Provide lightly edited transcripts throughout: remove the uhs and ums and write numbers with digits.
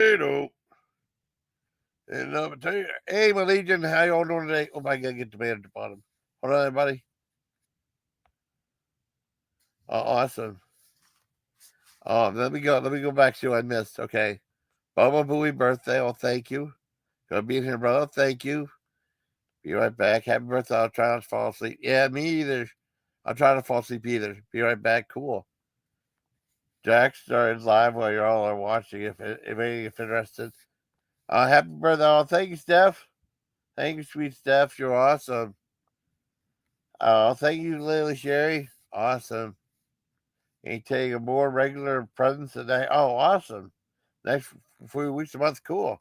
Potato. And potato. Hey, my Legion, how y'all doing today? Oh, I gotta get the man at the bottom. Hold on, everybody. Awesome. Let me go. Let me go back to what I missed. Okay. Bubba Booey birthday. Oh, thank you. Gonna be in here, brother. Thank you. Be right back. Happy birthday. I'll try not to fall asleep. Yeah, me either. I'm trying to fall asleep either. Be right back. Cool. Jack started live while you all are watching. If interested. Happy birthday. Oh, thank you, Steph. Thank you, sweet Steph. You're awesome. Thank you, Lily Sherry. Awesome. Ain't taking a more regular presence today. Oh, awesome. Next 4 weeks a month. Cool.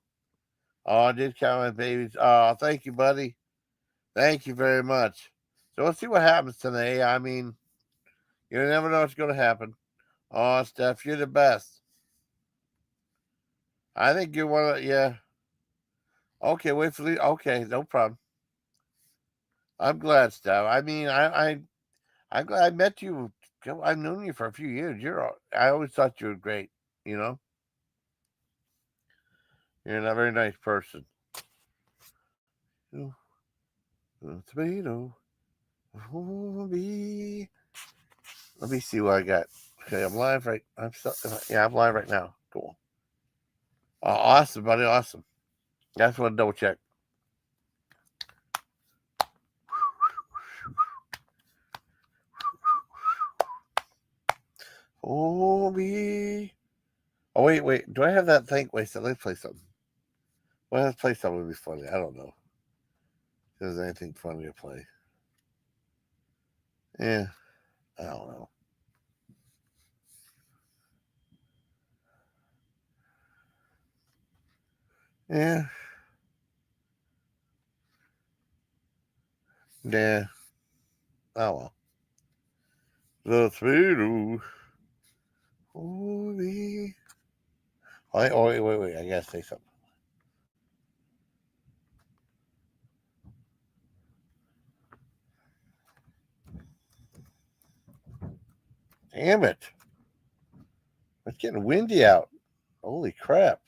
Oh, I did count my babies. Oh, thank you, buddy. Thank you very much. So let's see what happens today. I mean, you never know what's going to happen. Oh, Steph, you're the best. I think you're one of, yeah. Okay, wait for the, okay, no problem. I'm glad, Steph. I mean, I'm glad I met you. I've known you for a few years. I always thought you were great, you know? You're a very nice person. Tomato. Let me see what I got. Okay, I'm live right. I'm live right now. Cool. Awesome, buddy. Awesome. That's what double check. Oh me. Oh wait. Do I have that thing? Wait, so let's play something. Well, let's play something that'll be funny. I don't know. If there's anything funny to play. Yeah. I don't know. Yeah. Yeah. Oh well. The tomato. Oh me. Oh wait. I gotta say something. Damn it. It's getting windy out. Holy crap.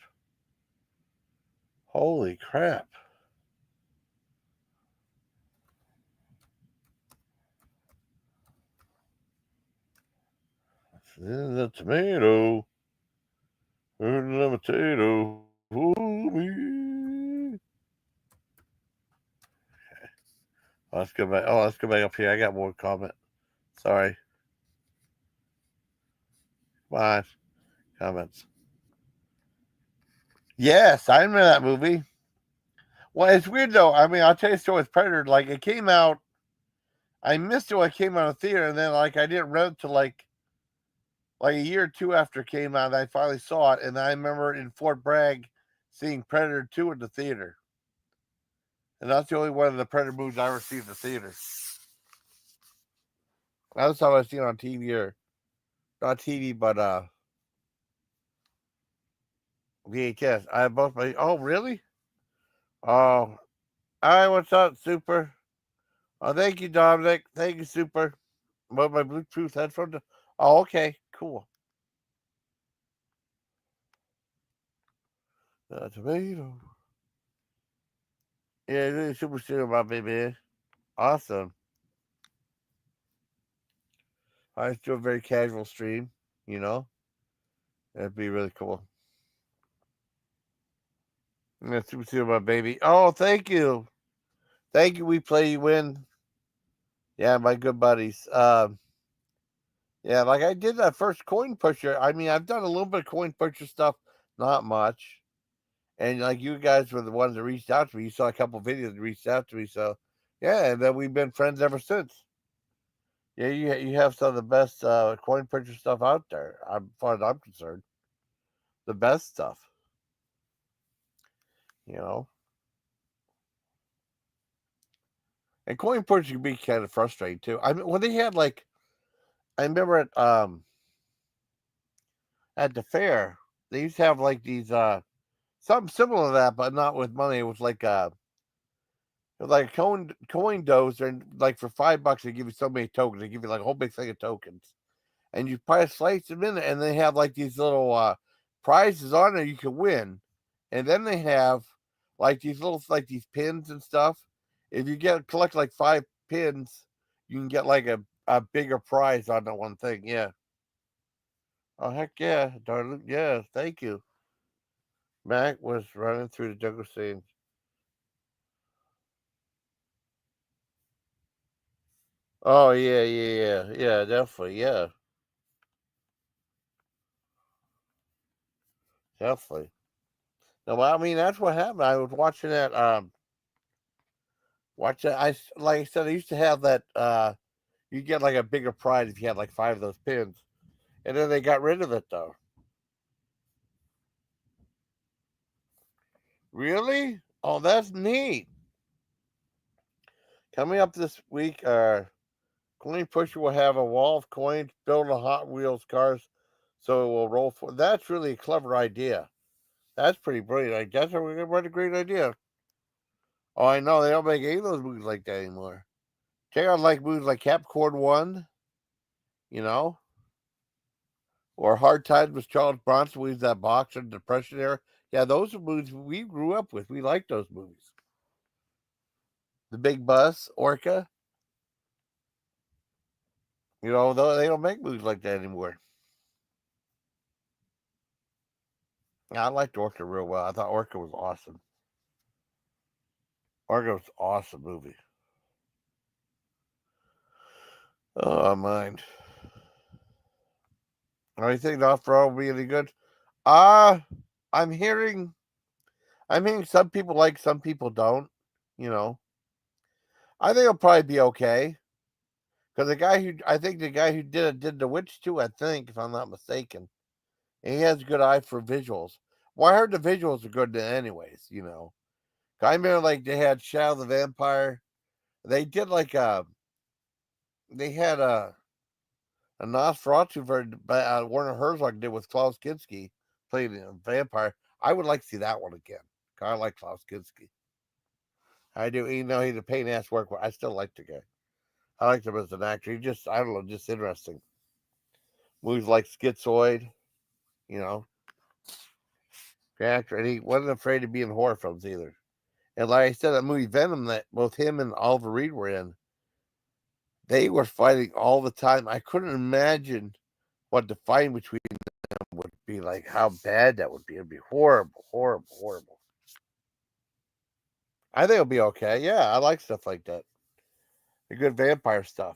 Holy crap. The tomato. The potato. Me. Let's go back. Oh, let's go back up here. I got more comment. Sorry. Come on. Comments. Yes, I remember that movie. Well, it's weird though. I mean, I'll tell you a story with Predator. Like it came out. I missed it when it came out of theater, and then like I didn't rent it till like a year or two after it came out. I finally saw it, and I remember in Fort Bragg seeing Predator 2 in the theater. And that's the only one of the Predator movies I ever seen in the theater. That's how I seen it on TV or not TV, but VHS. I have both my. Oh, really? Oh, hi. What's up, Super? Oh, thank you, Dominic. Thank you, Super. What my Bluetooth headphone? Oh, okay, cool. Tomato. Yeah, really super serious about baby. Awesome. I do a very casual stream. You know, that'd be really cool. Yeah, super serious about baby. Oh, thank you. Thank you. We play, you win. Yeah, my good buddies. Yeah, like I did that first coin pusher. I mean, I've done a little bit of coin pusher stuff, not much. And like you guys were the ones that reached out to me. You saw a couple videos that reached out to me. So yeah, and then we've been friends ever since. Yeah, you have some of the best coin pusher stuff out there. As far as I'm concerned, the best stuff. You know, and coin pushers can be kind of frustrating too. I mean, when they had like, I remember at the fair, they used to have like these something similar to that, but not with money. It was like coin dozer, and like for $5 they give you so many tokens. They give you like a whole big thing of tokens, and you probably slice them in, and they have like these little prizes on there you can win, and then they have like these little like these pins and stuff. If you collect like 5 pins, you can get like a bigger prize on that one thing. Yeah. Oh heck yeah, darling. Yeah, thank you. Mac was running through the jungle scene. Oh yeah, definitely, yeah, definitely. No, I mean that's what happened. I was watching that. Watch that. Like I said, I used to have that. You get like a bigger prize if you had like 5 of those pins, and then they got rid of it though. Really? Oh, that's neat. Coming up this week, Coin Pusher will have a wall of coins, build a Hot Wheels cars, so it will roll for. That's really a clever idea. That's pretty brilliant. I guess what a great idea. Oh, I know they don't make any of those movies like that anymore. Check out like movies like Capricorn One, you know, or Hard Times with Charles Bronson. Movies that boxer depression era. Yeah, those are movies we grew up with. We like those movies. The Big Bus, Orca. You know, they don't make movies like that anymore. I liked Orca real well. I thought Orca was awesome. Orca was an awesome movie. Oh, mind. Are you think off road will be any good? Uh I'm hearing I'm hearing some people like, some people don't. You know, I think it'll probably be okay because the guy who did The Witch too. I think, if I'm not mistaken, and he has a good eye for visuals. Well, I heard the visuals are good anyways. You know, I remember like they had Shadow the Vampire. They did like they had a Nosferatu for Werner Herzog did with Klaus Kinski playing a vampire. I would like to see that one again. I like Klaus Kinski. I do. You know, he's a pain ass work, but I still like the guy. I liked him as an actor. He just, I don't know, just interesting. Movies like Schizoid, you know, actor, and he wasn't afraid to be in horror films either. And like I said, that movie Venom that both him and Oliver Reed were in, they were fighting all the time. I couldn't imagine what the fight between them would be like, how bad that would be. It'd be horrible, horrible, horrible. I think it'll be okay. Yeah, I like stuff like that. The good vampire stuff.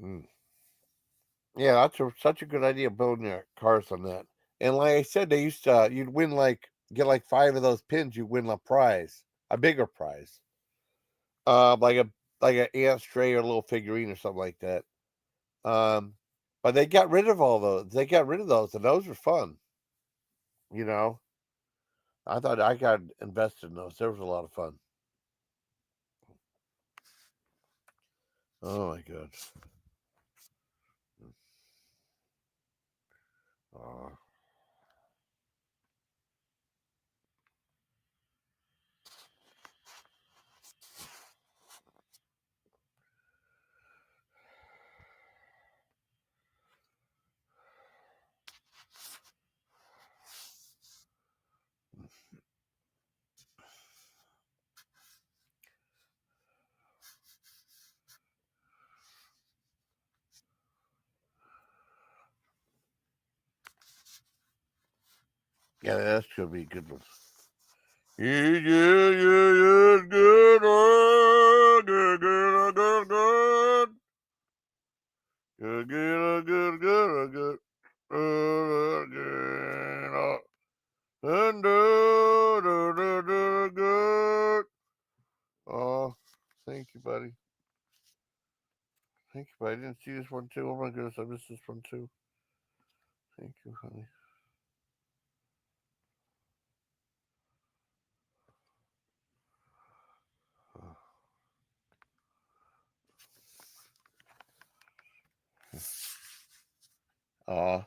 Mm. Yeah, such a good idea building your cars on that. And like I said, they used to you'd win like get like 5 of those pins, you win a prize, a bigger prize, like an ant stray or a little figurine or something like that. Um, but they got rid of all those. They got rid of those, and those were fun. You know, I thought I got invested in those. There was a lot of fun. Oh my god. Uh, yeah, that's gonna be a good one. Yeah, good, good. And good. Oh, thank you, buddy. Thank you, buddy. I didn't see this one too. Oh my goodness, I missed this one too. Thank you, honey. Oh,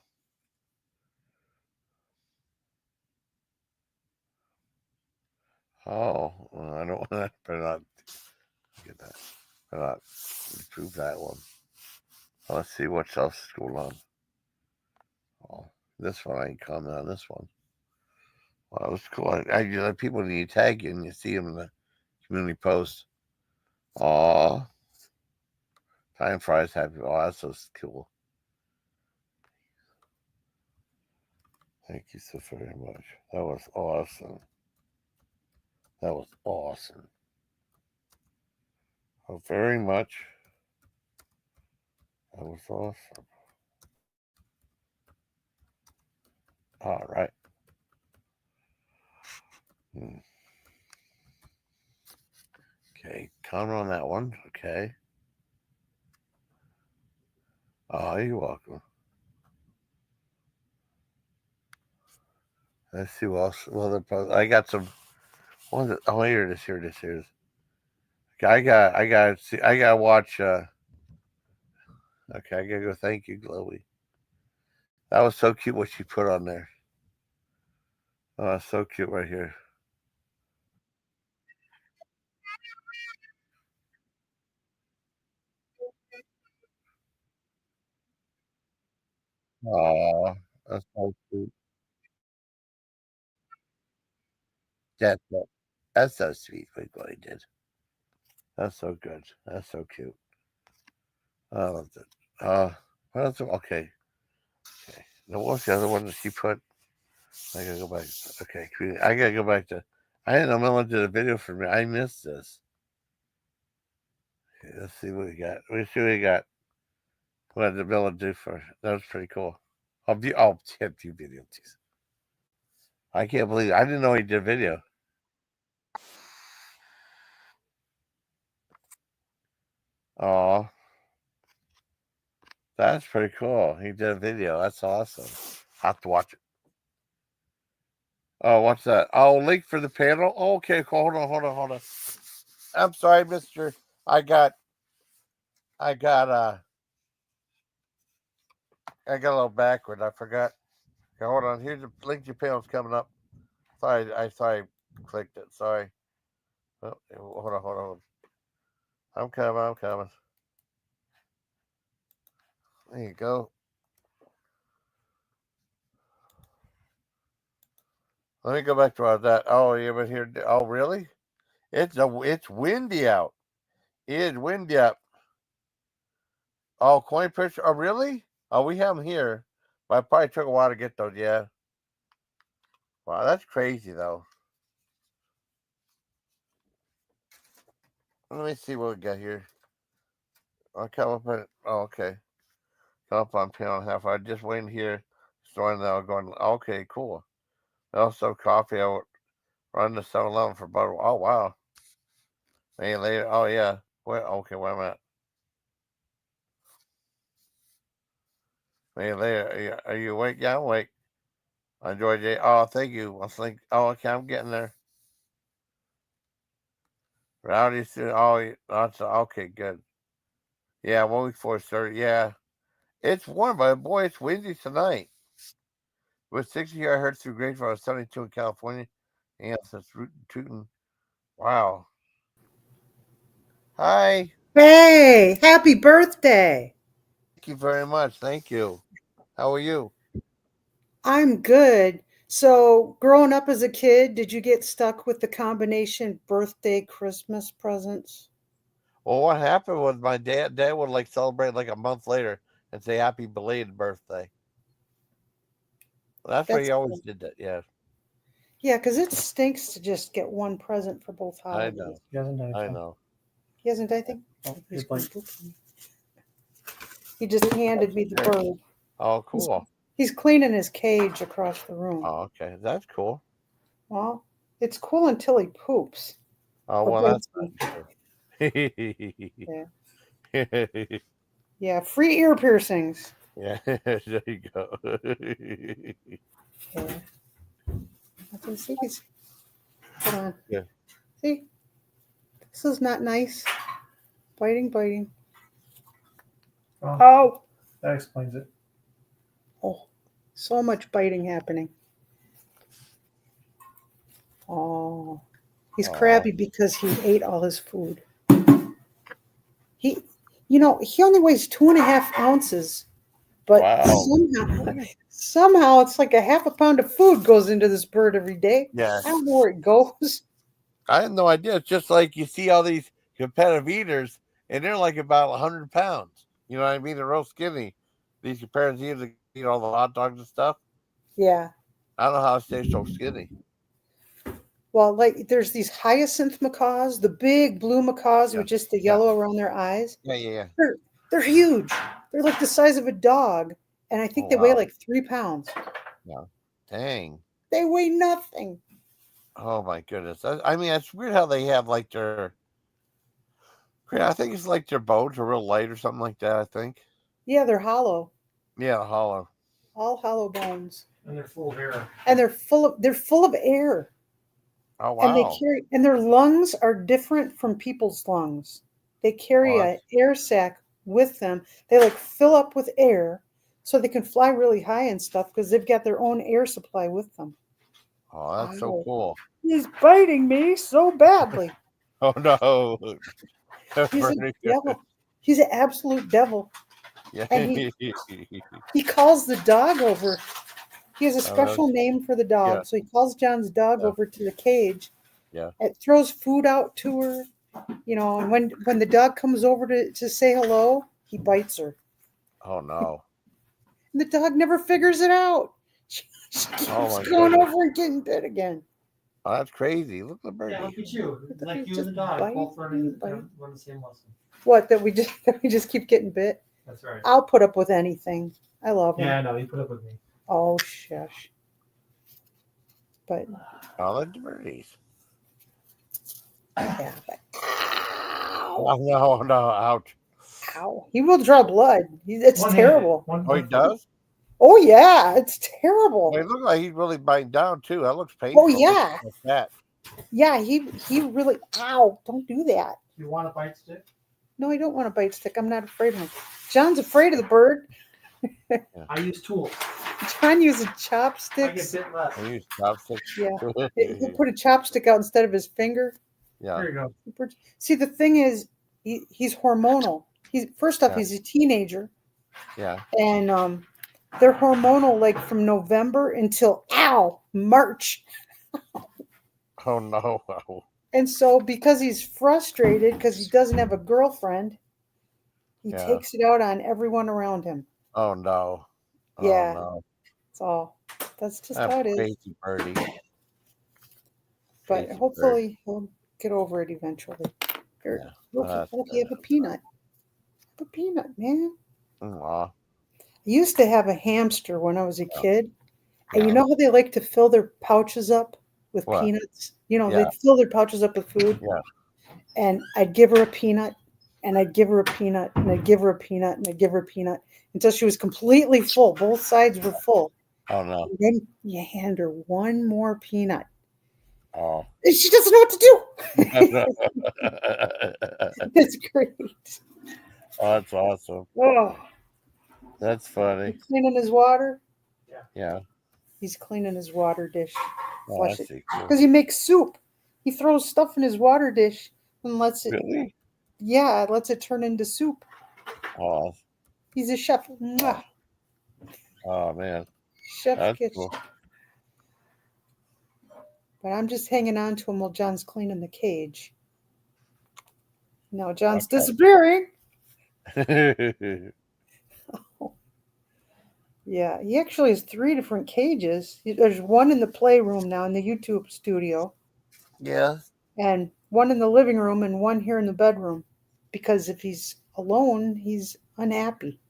oh, I don't want to. Better not get that. Better not improve that one. Let's see what else is going on. Oh, this one I ain't comment on this one. Well, that was cool. People when you tag you and you see them in the community post. Aw, time fries happy. Oh, that's so cool. Thank you so very much. That was awesome. That was awesome. Oh, very much. That was awesome. All right. Okay, comment on that one. Okay. Oh, you're welcome. Let's see what else. Well, I got some. What is it? Oh, here it is. Here it is. Here it is. I gotta watch. Okay, I gotta go. Thank you, Chloe. That was so cute what she put on there. Oh, that's so cute right here. Oh, that's so cute. That's so, that's so sweet what Chloe did. That's so good. That's so cute. I loved it. What else? Okay. Okay. Now, what's the other one that she put? I gotta go back. Okay, I gotta go back to. I didn't know Mela did a video for me. I missed this. Okay, let's see what we got. Let's see what we got. What did Mela do for? That was pretty cool. Yeah, view video. Jeez. I can't believe it. I didn't know he did video. Oh, that's pretty cool. He did a video. That's awesome. I have to watch it. Oh, what's that? Oh, link for the panel. Oh, okay, cool. Hold on. I'm sorry, Mister. I got, I got, I got a little backward. I forgot. Okay, hold on. Here's the link to your panel's coming up. Sorry, I clicked it. Sorry. Oh, hold on. I'm coming. There you go. Let me go back to that. Oh, yeah, but here. Oh, really? It's windy out. It is windy out. Oh, coin push. Oh, really? Oh, we have them here. But it probably took a while to get those. Yeah. Wow, that's crazy though. Let me see what we got here. I'll come up on. Oh, okay. Come up on panel half. I just waiting here. Starting now. Going. Okay, cool. Also, coffee. I would run to 7-Eleven for butter. Oh, wow. Maybe later. Oh, yeah. Wait. Okay, wait a minute. Maybe later. Are you awake? Yeah, I'm awake. I enjoyed it. Oh, thank you. I think. Oh, okay. I'm getting there. Rowdy soon. Oh, that's okay. Good. Yeah, 1 week before it's 30. Yeah, it's warm, but boy, it's windy tonight. With 60 here, I heard through Grapevine, 72 in California. Yeah, that's rootin' tootin'. Wow. Hi. Hey, happy birthday. Thank you very much. Thank you. How are you? I'm good. So, growing up as a kid, did you get stuck with the combination birthday Christmas presents? Well, what happened was my dad would like celebrate like a month later and say happy belated birthday. That's why he That's always cool. did that. Yeah, Yeah, because it stinks to just get one present for both I holidays. know. He hasn't done I anything. know. He hasn't done anything? Oh, He's he's going like, to poop on me. He just handed me the Sure. bird. Oh, He's, cool. he's cleaning his cage across the room. Oh, okay. That's cool. Well, it's cool until he poops Oh, or well, that's bites me. not Yeah. true. Yeah, free ear piercings. Yeah, there you go. Yeah. I can see he's. Hold on. Yeah. See, this is not nice. Biting. oh, Oh, that explains it. oh, so much biting happening. Oh, He's Aw. crabby because he ate all his food. He, he only weighs 2.5 ounces, but Wow. somehow it's like a half a pound of food goes into this bird every day. Yeah. I don't know where it goes. I had no idea. It's just like you see all these competitive eaters, and they're like about 100 pounds. You know what I mean? They're real skinny. These competitive eaters that eat all the hot dogs and stuff. Yeah. I don't know how they stay so skinny. Well, like there's these hyacinth macaws, the big blue macaws Yeah. with just the Yeah. yellow around their eyes. Yeah. They're huge. They're like the size of a dog, and I Oh, think they weigh wow. like 3 pounds. Yeah. Dang. They weigh nothing. Oh, my goodness. I mean, it's weird how they have like their. I think it's like their bones are real light or something like that, I think. Yeah, they're hollow, Yeah, hollow. all hollow bones, And they're full of air. and they're full of air, Oh, and wow. their lungs are different from people's lungs. They carry Oh, an air sac with them. They like fill up with air so they can fly really high and stuff because they've got their own air supply with them. that's so Ow. cool. He's biting me so badly. Oh, no. That's He's a pretty good. devil. He's an absolute devil. Yeah. And he calls the dog over. He has a special name for the dog. Yeah. So he calls John's dog Yeah. over to the cage. Yeah. It throws food out to her, and when the dog comes over to say hello, he bites her. Oh, no. And the dog never figures it out. She keeps my going goodness. over and getting bit again. Oh, that's crazy. Look at the birdie. Yeah, look at you. But Like it's you and the just dog bite, both learning bite. run the same lesson. What, that we just keep getting bit? That's right. I'll put up with anything. I love him. Yeah, I know. You put up with me. Oh shush. But I like the birdies. yeah, but Oh, no. Ouch. ow. He will draw blood. It's One-handed. terrible. Oh, he does? Oh yeah, it's terrible. Well, it looks like he's really biting down, too. That looks painful. Oh yeah. Like that. Yeah, he really ow, don't do that. You want a bite stick? No, I don't want a bite stick. I'm not afraid of him. John's afraid of the bird. I use tools. John uses I get chopsticks. bit less. I use chopsticks. Yeah. He'll put a chopstick out instead of his finger. Yeah. There you go. See, the thing is, he's hormonal. First off, Yeah. he's a teenager, Yeah. and they're hormonal like from November until March. Oh, no. And so, because he's frustrated because he doesn't have a girlfriend, he Yeah. takes it out on everyone around him. Oh, no. Yeah. Oh, no. That's all. That's just That how it is. crazy birdie. But Crazy hopefully he'll get over it eventually. Here, Yeah. look, you have a peanut. Have a peanut, man. Aw. I used to have a hamster when I was a kid. And you Yeah. know how they like to fill their pouches up with What? peanuts? Yeah. They fill their pouches up with food. Yeah. And I'd give her a peanut, and I'd give her a peanut, and I'd give her a peanut, and I'd give her a peanut until she was completely full. Both sides were full. Oh, no. And then you hand her one more peanut. Oh. And she doesn't know what to do. It's great. Oh, that's awesome. Oh, That's funny. he's cleaning his water. Yeah. He's cleaning his water dish. Oh, Flush that's it. cool. Because he makes soup. He throws stuff in his water dish and lets it, Really? lets it turn into soup. Oh, He's a chef. Mwah. oh man. Chef That's kitchen. cool. But I'm just hanging on to him while John's cleaning the cage. Now John's Okay. disappearing. Yeah, he actually has 3 different cages. There's one in the playroom now in the YouTube studio, Yeah. and one in the living room, and one here in the bedroom. Because if he's alone, he's unhappy.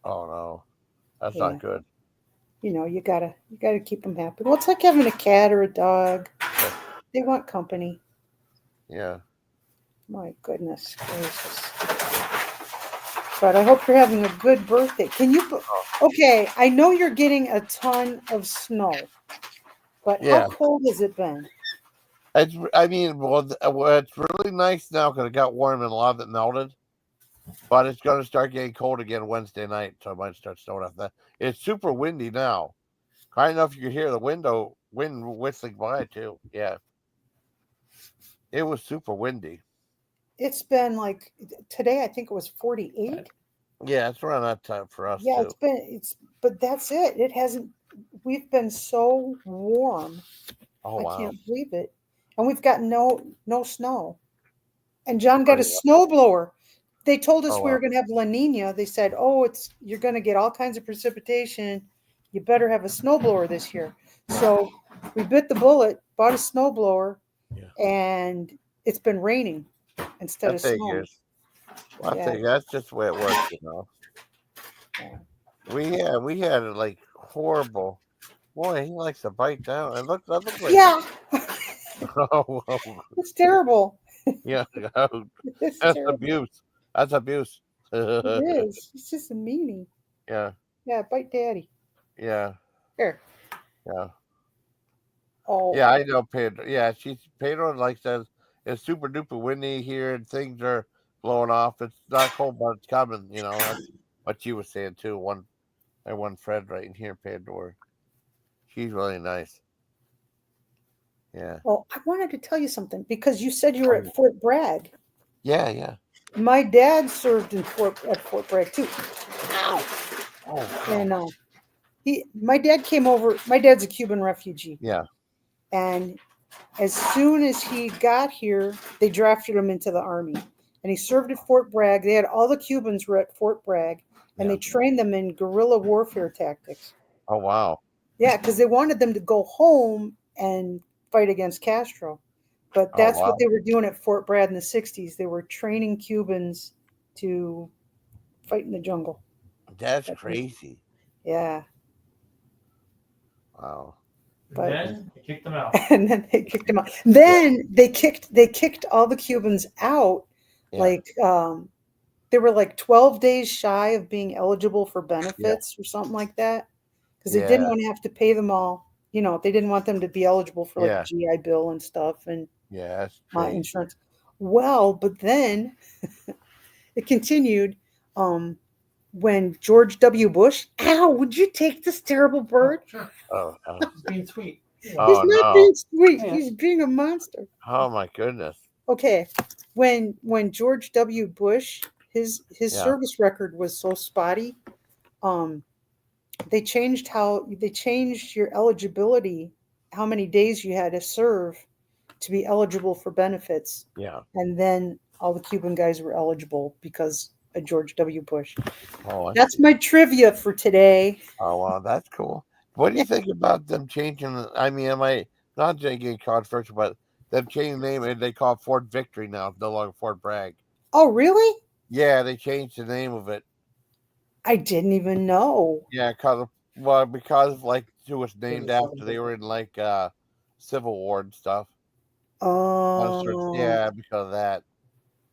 Oh no. That's Yeah. not good. You gotta keep him happy. Well, it's like having a cat or a dog. They want company. Yeah. My goodness gracious. But I hope you're having a good birthday. Okay, I know you're getting a ton of snow, but Yeah. how cold has it been? It's really nice now because it got warm and a lot of it melted. But it's going to start getting cold again Wednesday night, so it might start snowing after that. It's super windy now. I don't know if you can hear the wind whistling by too. Yeah. It was super windy. It's been like today. I think it was 48. Yeah, it's around that time for us Yeah, too. but that's it. It hasn't. We've been so warm. Oh I wow. can't believe it. And we've got no snow. And John got a Pretty snowblower. They told us Oh we were wow. going to have La Nina. They said, "Oh, you're going to get all kinds of precipitation. You better have a snowblower this year." So we bit the bullet, bought a snowblower, Yeah. and it's been raining instead I of think snowing. it's. Well, I Yeah. think that's just the way it works, you know. Yeah. We had it like horrible. Boy, he likes to bite down. And look, that looks like. Yeah, Oh, it's terrible. yeah, It's that's terrible. abuse. That's abuse. It yeah, is. It's just a meanie. yeah, Yeah, bite daddy. yeah, Here. yeah. Oh, I know Pedro. Yeah, Pedro like says it's super duper windy here and things are blowing off. It's not cold, but it's coming. You know, that's what you were saying too. One friend right in here, Pedro. She's really nice. Yeah. well, I wanted to tell you something because you said you were Oh, at Fort Bragg. yeah, yeah. My dad served at Fort Bragg too. Ow. Oh, And my dad came over. My dad's a Cuban refugee, yeah, and as soon as he got here, they drafted him into the army, and he served at Fort Bragg. They had all the Cubans were at Fort Bragg, and yeah. they trained them in guerrilla warfare tactics. Oh, wow. Yeah, because they wanted them to go home and fight against Castro. But Oh, that's what wow. they were doing at Fort Bragg in the 60s. They were training Cubans to fight in the jungle. That's crazy. Yeah. Wow. But then they kicked them out. and then they kicked them out. Then they kicked all the Cubans out. Yeah. Like they were like 12 days shy of being eligible for benefits or something like that. Because they didn't Yeah. want to have to pay them all. You know, they didn't want them to be eligible for like Yeah. a GI Bill and stuff and Yeah, that's crazy. insurance. Well, but then it continued when George W. Bush, ow, would you take this terrible bird? Sure. Oh, He's being sweet. He's oh not no. being sweet. Yeah. He's being a monster. Oh my goodness. Okay, when George W. Bush, his Yeah. service record was so spotty, they changed your eligibility, how many days you had to serve to be eligible for benefits. Yeah. And then all the Cuban guys were eligible because of George W. Bush. Oh, That's my trivia for today. oh wow, that's cool. What do you think about them changing? I mean, am I not getting controversial, but them changing the name and they call it Fort Victory now, no longer Fort Bragg. Oh, really? Yeah, they changed the name of it. I didn't even know. Yeah, because like it was named after they were in like Civil War and stuff. Oh, Yeah, because of that.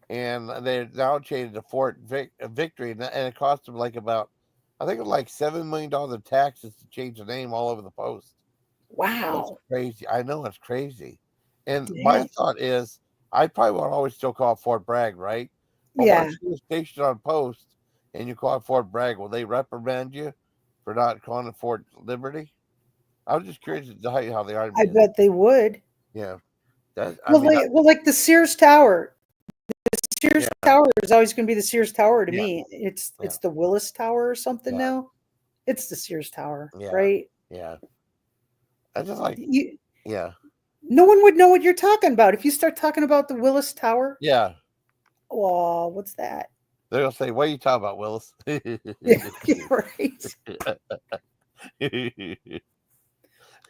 And they now changed to Fort Victory, and it cost them like about, I think it was like $7 million of taxes to change the name all over the post. That's wow. crazy. I know it's crazy. And my Dang. thought is, I probably would always still call it Fort Bragg, right? But Yeah. once you're stationed on post and you call it Fort Bragg, will they reprimand you for not calling it Fort Liberty? I was just curious to how they are. I bet they would. Yeah. Like the Sears Tower. The Sears Yeah. Tower is always going to be the Sears Tower to Yeah. me. It's Yeah. the Willis Tower or something Yeah. now. It's the Sears Tower, Yeah. right? Yeah. I just like, yeah. No one would know what you're talking about if you start talking about the Willis Tower. Yeah. Oh, what's that? They're going to say, what are you talking about, Willis? Yeah, you're right.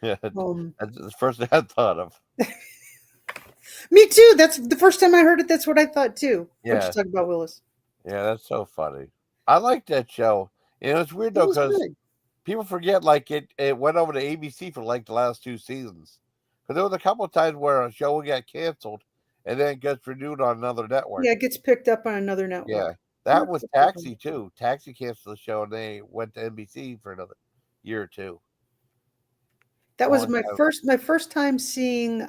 Yeah, that's the first thing I thought of. Me too. That's the first time I heard it. That's what I thought too. When Yeah. you talk about Willis. Yeah, that's so funny. I like that show. You know, it's weird though It was because good. people forget like it went over to ABC for like the last 2 seasons. Because there was a couple of times where a show would get canceled and then it gets renewed on another network. Yeah, it gets picked up on another network. Yeah, that was Taxi too. Taxi canceled the show and they went to NBC for another year or two. That was my first time seeing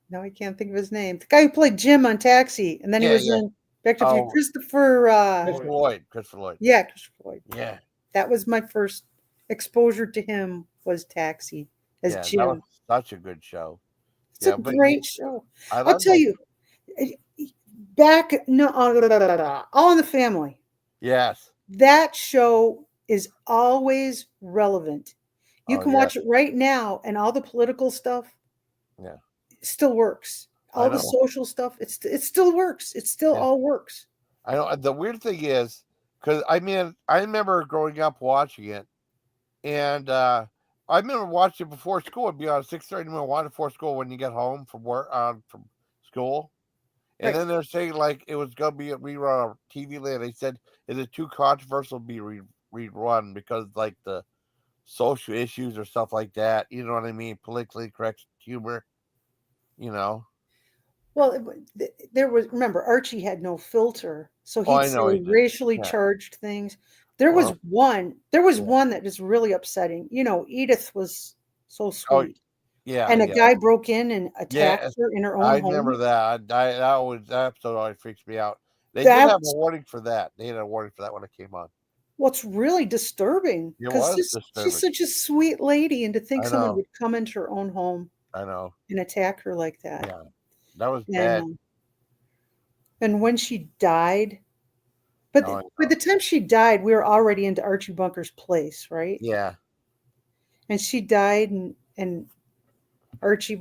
now I can't think of his name. The guy who played Jim on Taxi, and then he was in Back to the Future. Christopher Lloyd. Yeah, Christopher Lloyd. Yeah. That was my first exposure to him was Taxi as Jim. That was such a good show. It's Yeah, a but great show. I I'll love tell that. you, back no, All in the Family. Yes. That show is always relevant. You Oh can yeah. watch it right now, and all the political stuff Yeah. still works. I All the know. social stuff, it still works. It still Yeah. all works. I know. The weird thing is, because I mean, I remember growing up watching it, and I remember watching it before school. It'd be on 6:30 when I watch it before school when you get home from work from school. And Right. then they're saying like it was gonna be a rerun on TV land. They said, "Is it too controversial to be rerun because like the social issues or stuff like that? You know what I mean? Politically correct humor. You know? Well, there was, remember, Archie had no filter, so Oh, he'd I say know he did. racially Yeah. charged things. There was Well, one yeah. that was really upsetting. Edith was so Oh, sweet, yeah, and a yeah, guy broke in and yeah. attacked her in her I own remember home. that. That episode always freaks me out. They did have a That's warning for that. They had a warning for that when it came on. what's really disturbing, It because was she's disturbing. such a sweet lady, and to think I someone know. would come into her own home I know. and attack her like that. Yeah, that was And bad. and when she died, but Oh, I by know. the time she died, we were already into Archie Bunker's place, right? Yeah, And she died, and Archie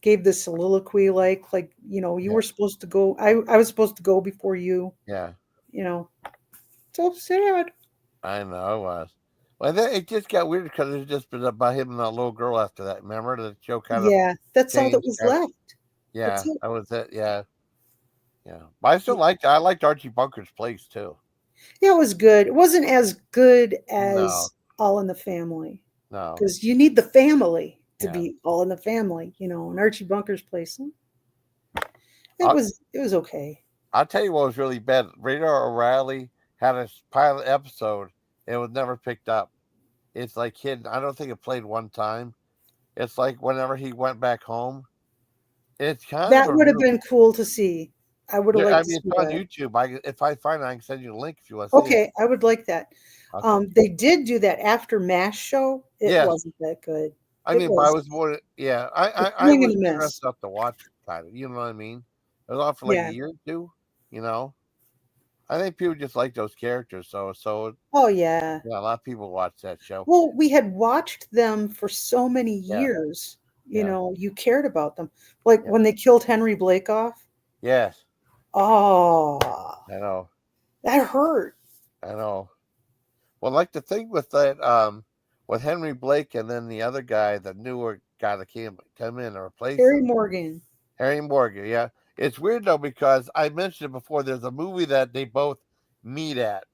gave this soliloquy like you yeah, were supposed to go. I was supposed to go before you. yeah. You know, so sad. I know it was. Well, then it just got weird because it's just been about him and that little girl after that. Remember the show kind of Yeah, that's all that changed. was left. That's Yeah, it. that was it. Yeah, yeah. But I still liked. I liked Archie Bunker's place too. Yeah, it was good. It wasn't as good No, as All in the Family, no. because you need the family to Yeah. be All in the Family. And Archie Bunker's place, it I'll, was okay. I'll tell you what was really bad. Radar O'Reilly had a pilot episode. It was never picked up. It's like hidden. I don't think it played one time. It's like whenever he went back home. It's kind of That a would have real. been cool to see. I would have Yeah, liked I to mean, see it's on that. YouTube. If I find it, I can send you a link if you want to see it. Okay, I would like that. Okay. They did do that after MASH show. It Yes. wasn't that good. I It mean, but I was was more. Yeah, a I swing was and a miss. interested enough to watch it. Kind of. You know what I mean? It was on for like a Yeah. year or two. You know. I think people just like those characters. So Oh yeah. yeah, a lot of people watch that show. Well, we had watched them for so many Yeah. years. Yeah. You cared about them. Like Yeah. when they killed Henry Blake off. Yes. Oh, I know. that hurt. I know. Well, like the thing with that, with Henry Blake and then the other guy, the newer guy that come in and replace Harry him, Morgan. Harry Morgan. Yeah, it's weird though because I mentioned it before. There's a movie that they both meet at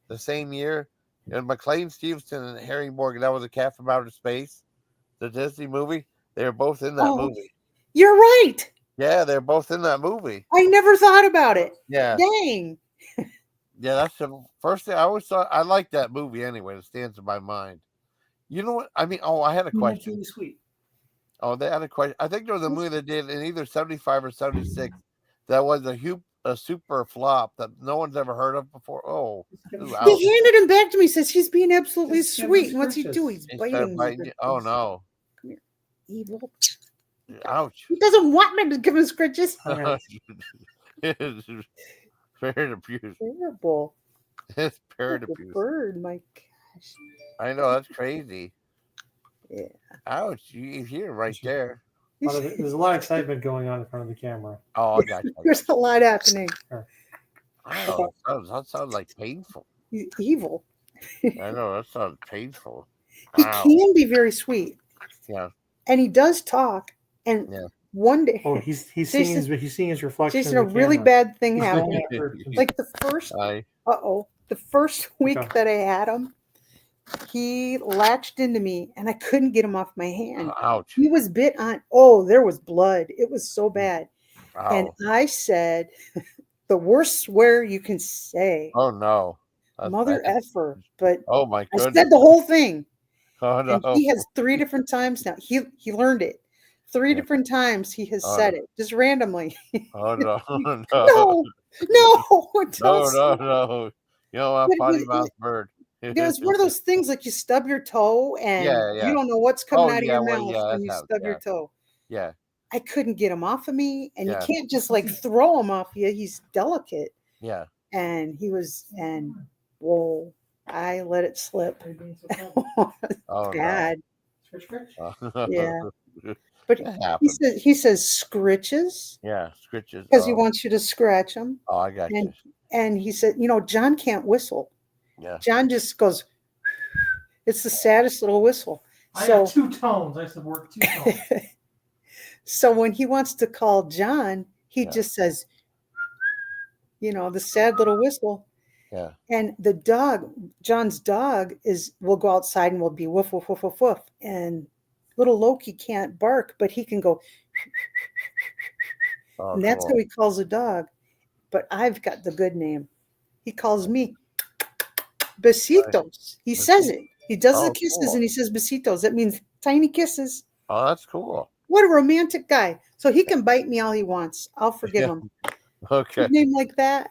the same year, and McLean Stevenson and Harry Morgan. That was a Cat from Outer Space, the Disney movie. They were both in that Oh, movie. you're right. Yeah, they're both in that movie. I never thought about it. Yeah, Dang. yeah. That's the first thing I always thought. I like that movie anyway. It stands in my mind. You know what? I mean, oh, I had a That's question. really sweet. Oh, they had a question. I think there was a movie they did in either 75 or 76 that was a super flop that no one's ever heard of before. Oh, ooh, He ouch. handed him back to me. Says he's being absolutely Just give him sweet. And what's he scratches. do? He's He biting started me. biting you. Oh, no. Come here, evil. Ouch. He doesn't want me to give him scratches. All right. It's parrot abuse. Terrible. It's parrot Little abuse. bird. My gosh. I know. That's crazy. Yeah. Ouch. You hear it right there. There's a lot of excitement going on in front of the camera. Oh, I got you. There's a lot happening. Wow, that sounds like painful. He's evil. I know. That sounds painful. He Wow. can be very sweet. Yeah. And he does talk. And Yeah. one day, Oh, he's Jason- seeing his reflection. Jason, in a the really camera. bad thing He's happened. going after- Like the first week Okay. that I had him, he latched into me and I couldn't get him off my hand. Ouch. He was bit on. Oh, there was blood. It was so bad. And Wow. I said, the worst swear you can say, Oh, no. That's mother bad. effer. But Oh, my I goodness. said the whole thing. Oh, no. And he has 3 different times now. He learned it. 3 Yeah. different times he has Oh, said it, just randomly. Oh, no. No. No, No, don't say- no. You know what? But Potty mouth bird. It was one of those things like you stub your toe and Yeah, yeah. you don't know what's coming Oh, out of yeah, your well, mouth yeah, when you that's how- stub your yeah. toe. Yeah. I couldn't get him off of me, and Yeah. you can't just like throw him off you. He's delicate, Yeah. and whoa, I let it slip. Oh Bad, no. yeah. But That happens. he says scritches Yeah. Scritches. because he wants you to scratch him, Oh, I got and you. he said, John can't whistle. Yeah. John just goes. It's the saddest little whistle. I So have 2 tones. I said work 2 tones. so when he wants to call John, he Yeah. just says, the sad little whistle. Yeah. And the dog, John's dog, will go outside and will be woof, woof, woof, woof, woof. And little Loki can't bark, but he can go. Oh, And that's cool. how he calls a dog. But I've got the good name. He calls me besitos. He says it. He does the Oh, kisses cool. and he says besitos. That means tiny kisses. Oh, that's cool. What a romantic guy. So he can bite me all he wants. I'll forgive him. Okay. His name like that.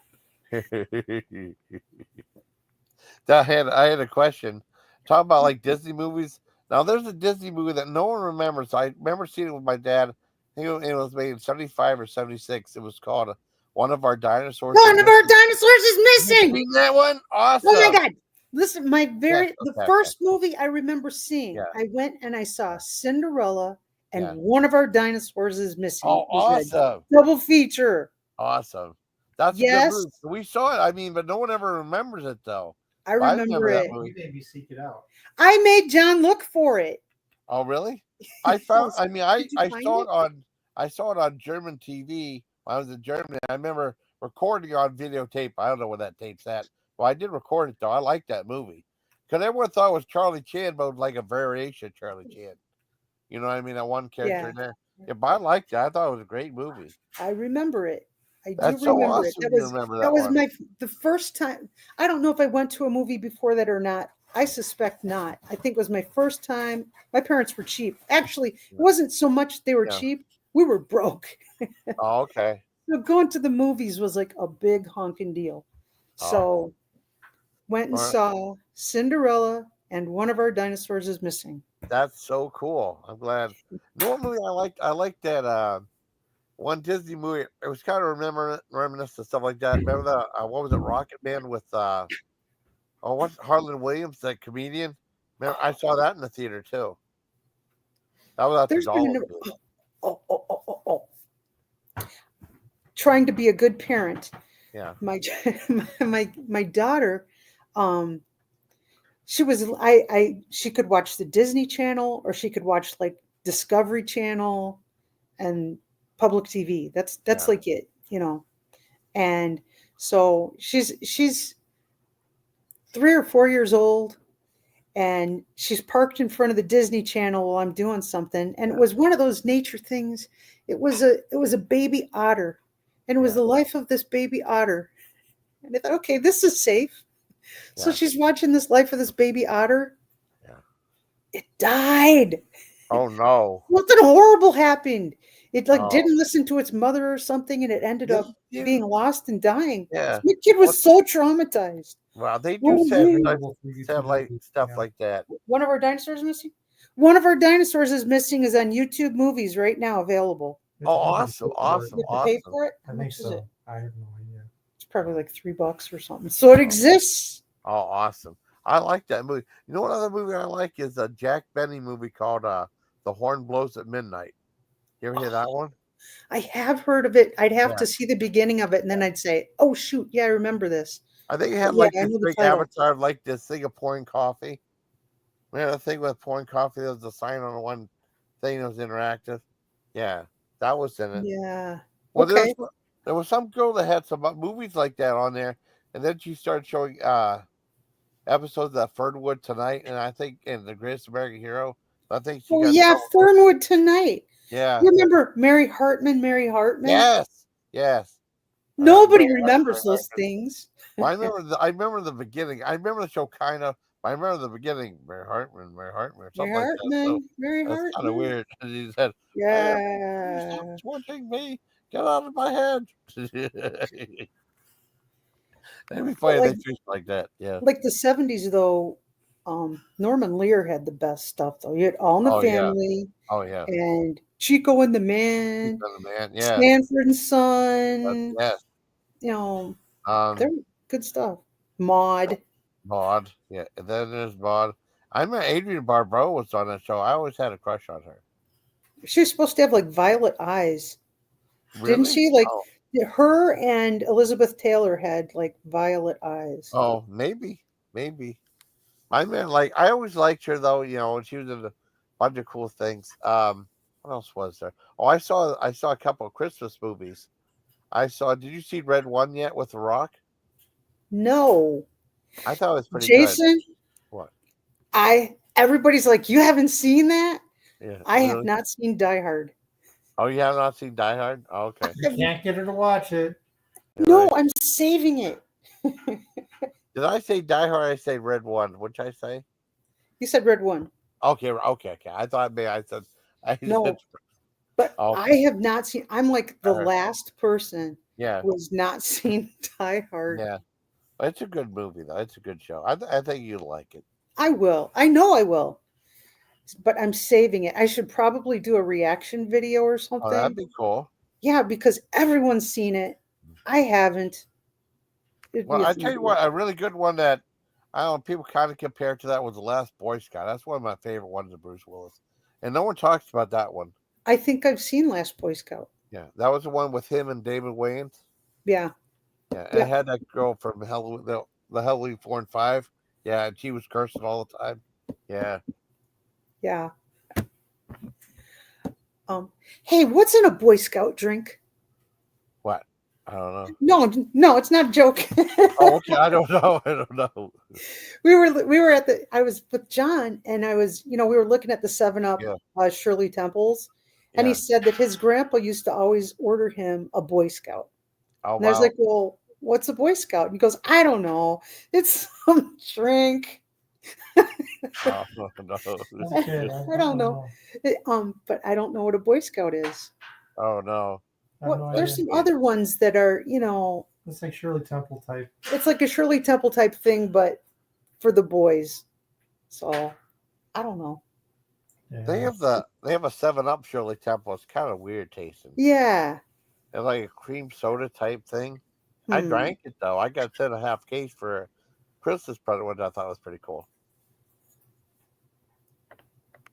I had a question. Talk about like Disney movies. Now there's a Disney movie that no one remembers. I remember seeing it with my dad. I think it was made in 75 or 76. It was called One of Our Dinosaurs. One of our dinosaurs is You missing. seen that one? Awesome. Oh my God. Listen, the okay, first movie I remember seeing, Yeah. I went and I saw Cinderella and Yeah. One of Our Dinosaurs is Missing. Oh, It was a awesome. double feature. Awesome. That's a Yes. good movie. We saw it. I mean, but no one ever remembers it though. I But remember that it. movie. You made me seek it out. I made John look for it. Oh, really? I found. I mean, I Did you find saw it? it on. I saw it on German TV when I was in Germany. I remember recording on videotape. I don't know where that tape's at. Well, I did record it though. I like that movie because everyone thought it was Charlie Chan, but like a variation of Charlie Chan. You know what I mean? That one character in there. Yeah, but I liked it. I thought it was a great movie. I remember it. I That's do so remember awesome. it. You remember that That was one? the first time. I don't know if I went to a movie before that or not. I suspect not. I think it was my first time. My parents were cheap. Actually, it wasn't so much they were Yeah. cheap. We were broke. Oh, okay. So going to the movies was like a big honking deal. So went and All right. saw Cinderella and One of Our Dinosaurs is Missing. That's so cool. I'm glad. Normally, I liked that one Disney movie. It was kind of reminiscent and stuff like that. Remember the what was it, Rocket Man with what's Harlan Williams, that comedian? Remember, I saw that in the theater too. That was at the There's been Dollar. oh. Trying to be a good parent. Yeah. My daughter, she was she could watch the Disney Channel or she could watch like Discovery Channel and public TV. That's like it, And so she's 3 or 4 years old, and she's parked in front of the Disney Channel while I'm doing something. And it was one of those nature things. It was a baby otter, and it was the life of this baby otter. And I thought, okay, this is safe. So she's watching this life of this baby otter. Yeah. It died. Oh no. Something horrible happened. It didn't listen to its mother or something, and it ended up being lost and dying. Yeah. My kid was so traumatized. Wow, they do sad like stuff like that. One of Our Dinosaurs missing. One of Our Dinosaurs is missing is on YouTube Movies right now available. Oh, awesome. You have to pay for it? I think so. I have no idea. It's probably like $3 or something. So it exists. Oh, awesome. I like that movie. You know what other movie I like is a Jack Benny movie called The Horn Blows at Midnight. You ever hear that one? I have heard of it. I'd have to see the beginning of it, and then I'd say, oh, shoot, yeah, I remember this. I think it had this big avatar of like this thing of pouring coffee. Remember the thing with pouring coffee? There was a sign on one thing that was interactive. Yeah, that was in it. Yeah. Well, there was some girl that had some movies like that on there, and then she started showing episodes of Fernwood Tonight, and I think in The Greatest American Hero. I think she Fernwood Tonight. Yeah. You remember Mary Hartman? Yes. Nobody remembers those things. Well, I remember the beginning. I remember the show kind of. I remember the beginning. Mary Hartman, something like that. So Mary that's Hartman. kind of weird. And he said, Yeah. Stop torturing me. Get out of my head. That'd be funny if they treat like that. Yeah. Like the 70s, though, Norman Lear had the best stuff, though. You had All in the Family. Oh, yeah. And Chico and the Man, Man, yeah, Sanford and Son. yes. You know, they're Um, good stuff. Maud. Maud, yeah. And then there's Maud. I met Adrienne Barbeau was on that show. I always had a crush on her. She was supposed to have like violet eyes, didn't Really? she? Like Oh, her and Elizabeth Taylor had like violet eyes. oh, maybe. I mean, like I always liked her though. You know, she was in a bunch of cool things. What else was there? Oh, I saw a couple of Christmas movies. I saw. Did you see Red One yet with The Rock? No, I thought it was pretty good. Jason. What? Everybody's like, you haven't seen that? Yeah, I have really? not seen Die Hard. Oh, you have not seen Die Hard? Oh, okay. You can't get her to watch it. No, Really? I'm saving it. Did I say Die Hard? I say Red One. What'd I say? You said Red One. Okay. I thought maybe I said. I said. No, but Oh, I have not seen. I'm like the Die Hard. last person Yeah, who has not seen Die Hard. yeah. It's a good movie though. It's a good show. I think you'll like it. I will. I know I will. But I'm saving it. I should probably do a reaction video or Oh, that'd something. be cool. Yeah, because everyone's seen it. I haven't. It'd Well, be a I fun tell you video. what, a really good one that I don't know people kind of compare to that was The Last Boy Scout. That's one of my favorite ones of Bruce Willis, and no one talks about that one. I think I've seen Last Boy Scout. Yeah, that was the one with him and David Wayans. Yeah. Yeah, and it Yeah. had that girl from the Halloween 4 and 5. Yeah, and she was cursing all the time. Yeah. Yeah. Hey, what's in a Boy Scout drink? What? I don't know. No, it's not a joke. Oh, okay. I don't know. I don't know. we were at the. I was with John, and I was, we were looking at the 7-Up Yeah. Shirley Temples, and he Yeah. said that his grandpa used to always order him a Boy Scout. Oh, And I was wow. like, well, what's a Boy Scout? And he goes, I don't know. It's some drink. Oh, no. As a kid, I don't know. But I don't know what a Boy Scout is. Oh, no. I have no There's idea. some other ones that are, It's like Shirley Temple type. it's like a Shirley Temple type thing, but for the boys. So I don't know. Yeah. They have a 7-Up Shirley Temple. It's kind of weird tasting. Yeah. It's like a cream soda type thing. I drank it though. I got 10.5 case for a Christmas present, which I thought was pretty cool.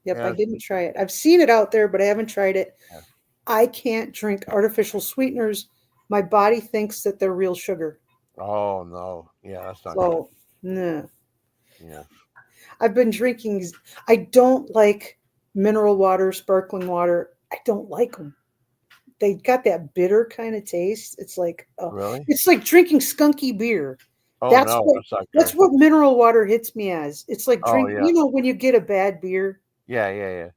Yep, Yeah. I didn't try it. I've seen it out there, but I haven't tried it. Yeah. I can't drink artificial sweeteners. My body thinks that they're real sugar. Oh no. Yeah, that's not So, nah. good. Yeah. I've been drinking. I don't like mineral water, sparkling water. I don't like them. They got that bitter kind of taste. It's like, Really? it's like drinking skunky beer. Oh That's no, what that's not that's good. what mineral water hits me as. It's like Oh yeah. when you get a bad beer, Yeah.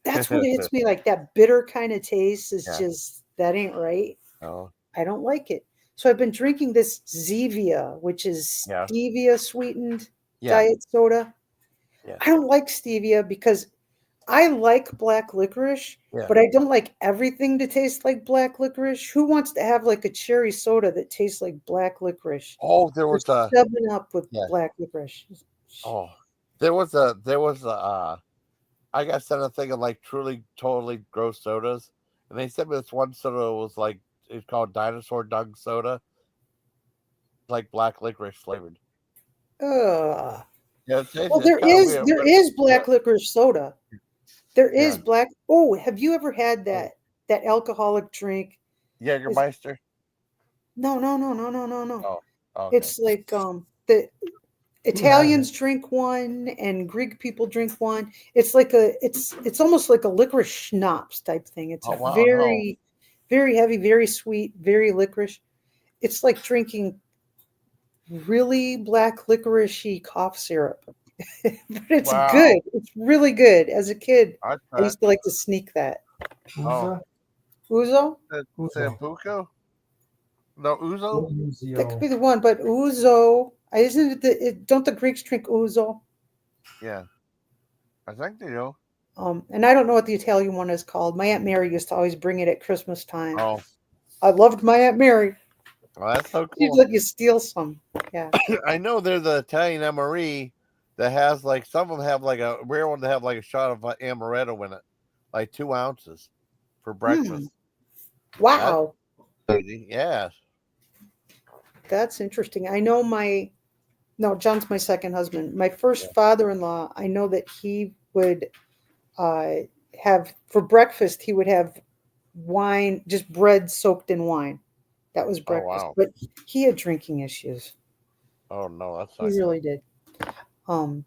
that's what it hits me like. That bitter kind of taste is Yeah. just that ain't right. Oh. I don't like it. So I've been drinking this Zevia, which is Yeah. stevia sweetened Yeah. diet soda. Yeah. I don't like stevia because I like black licorice, Yeah. but I don't like everything to taste like black licorice. Who wants to have like a cherry soda that tastes like black licorice? Oh, there Or was a 7-Up with yeah. black licorice. Oh, there was a I got sent a thing of like truly totally gross sodas, and they sent me this one soda was like it's called Dinosaur Dung Soda, like black licorice flavored. Ugh. Yeah, it's Well, there kind of is weird. there is black licorice soda. There is Yeah. black. Oh, have you ever had that alcoholic drink? Jägermeister. No. Oh, okay. It's like the Italians drink one and Greek people drink one. It's like it's almost like a licorice schnapps type thing. It's Oh, wow, very, very heavy, very sweet, very licorice. It's like drinking really black licoricey cough syrup. But it's Wow. good. It's really good. As a kid, I I tried. used to like to sneak that. Uza? Uzo? Sambuco? No, Uzo? That could be the one, but Uzo, isn't it don't the Greeks drink Uzo? Yeah. I think they do. And I don't know what the Italian one is called. My Aunt Mary used to always bring it at Christmas time. Oh, I loved my Aunt Mary. well, that's so She'd cool. let you steal some. Yeah. I know there's the Italian MRE that has like some of them have like a rare one to have like a shot of amaretto in it, like 2 ounces. for breakfast. Wow. Yeah. That's interesting. I know John's my second husband. My first father-in-law, I know that he would have, for breakfast, he would have wine, just bread soaked in wine. That was Oh breakfast. wow. But he had drinking issues. Oh no, that's He not really good. did.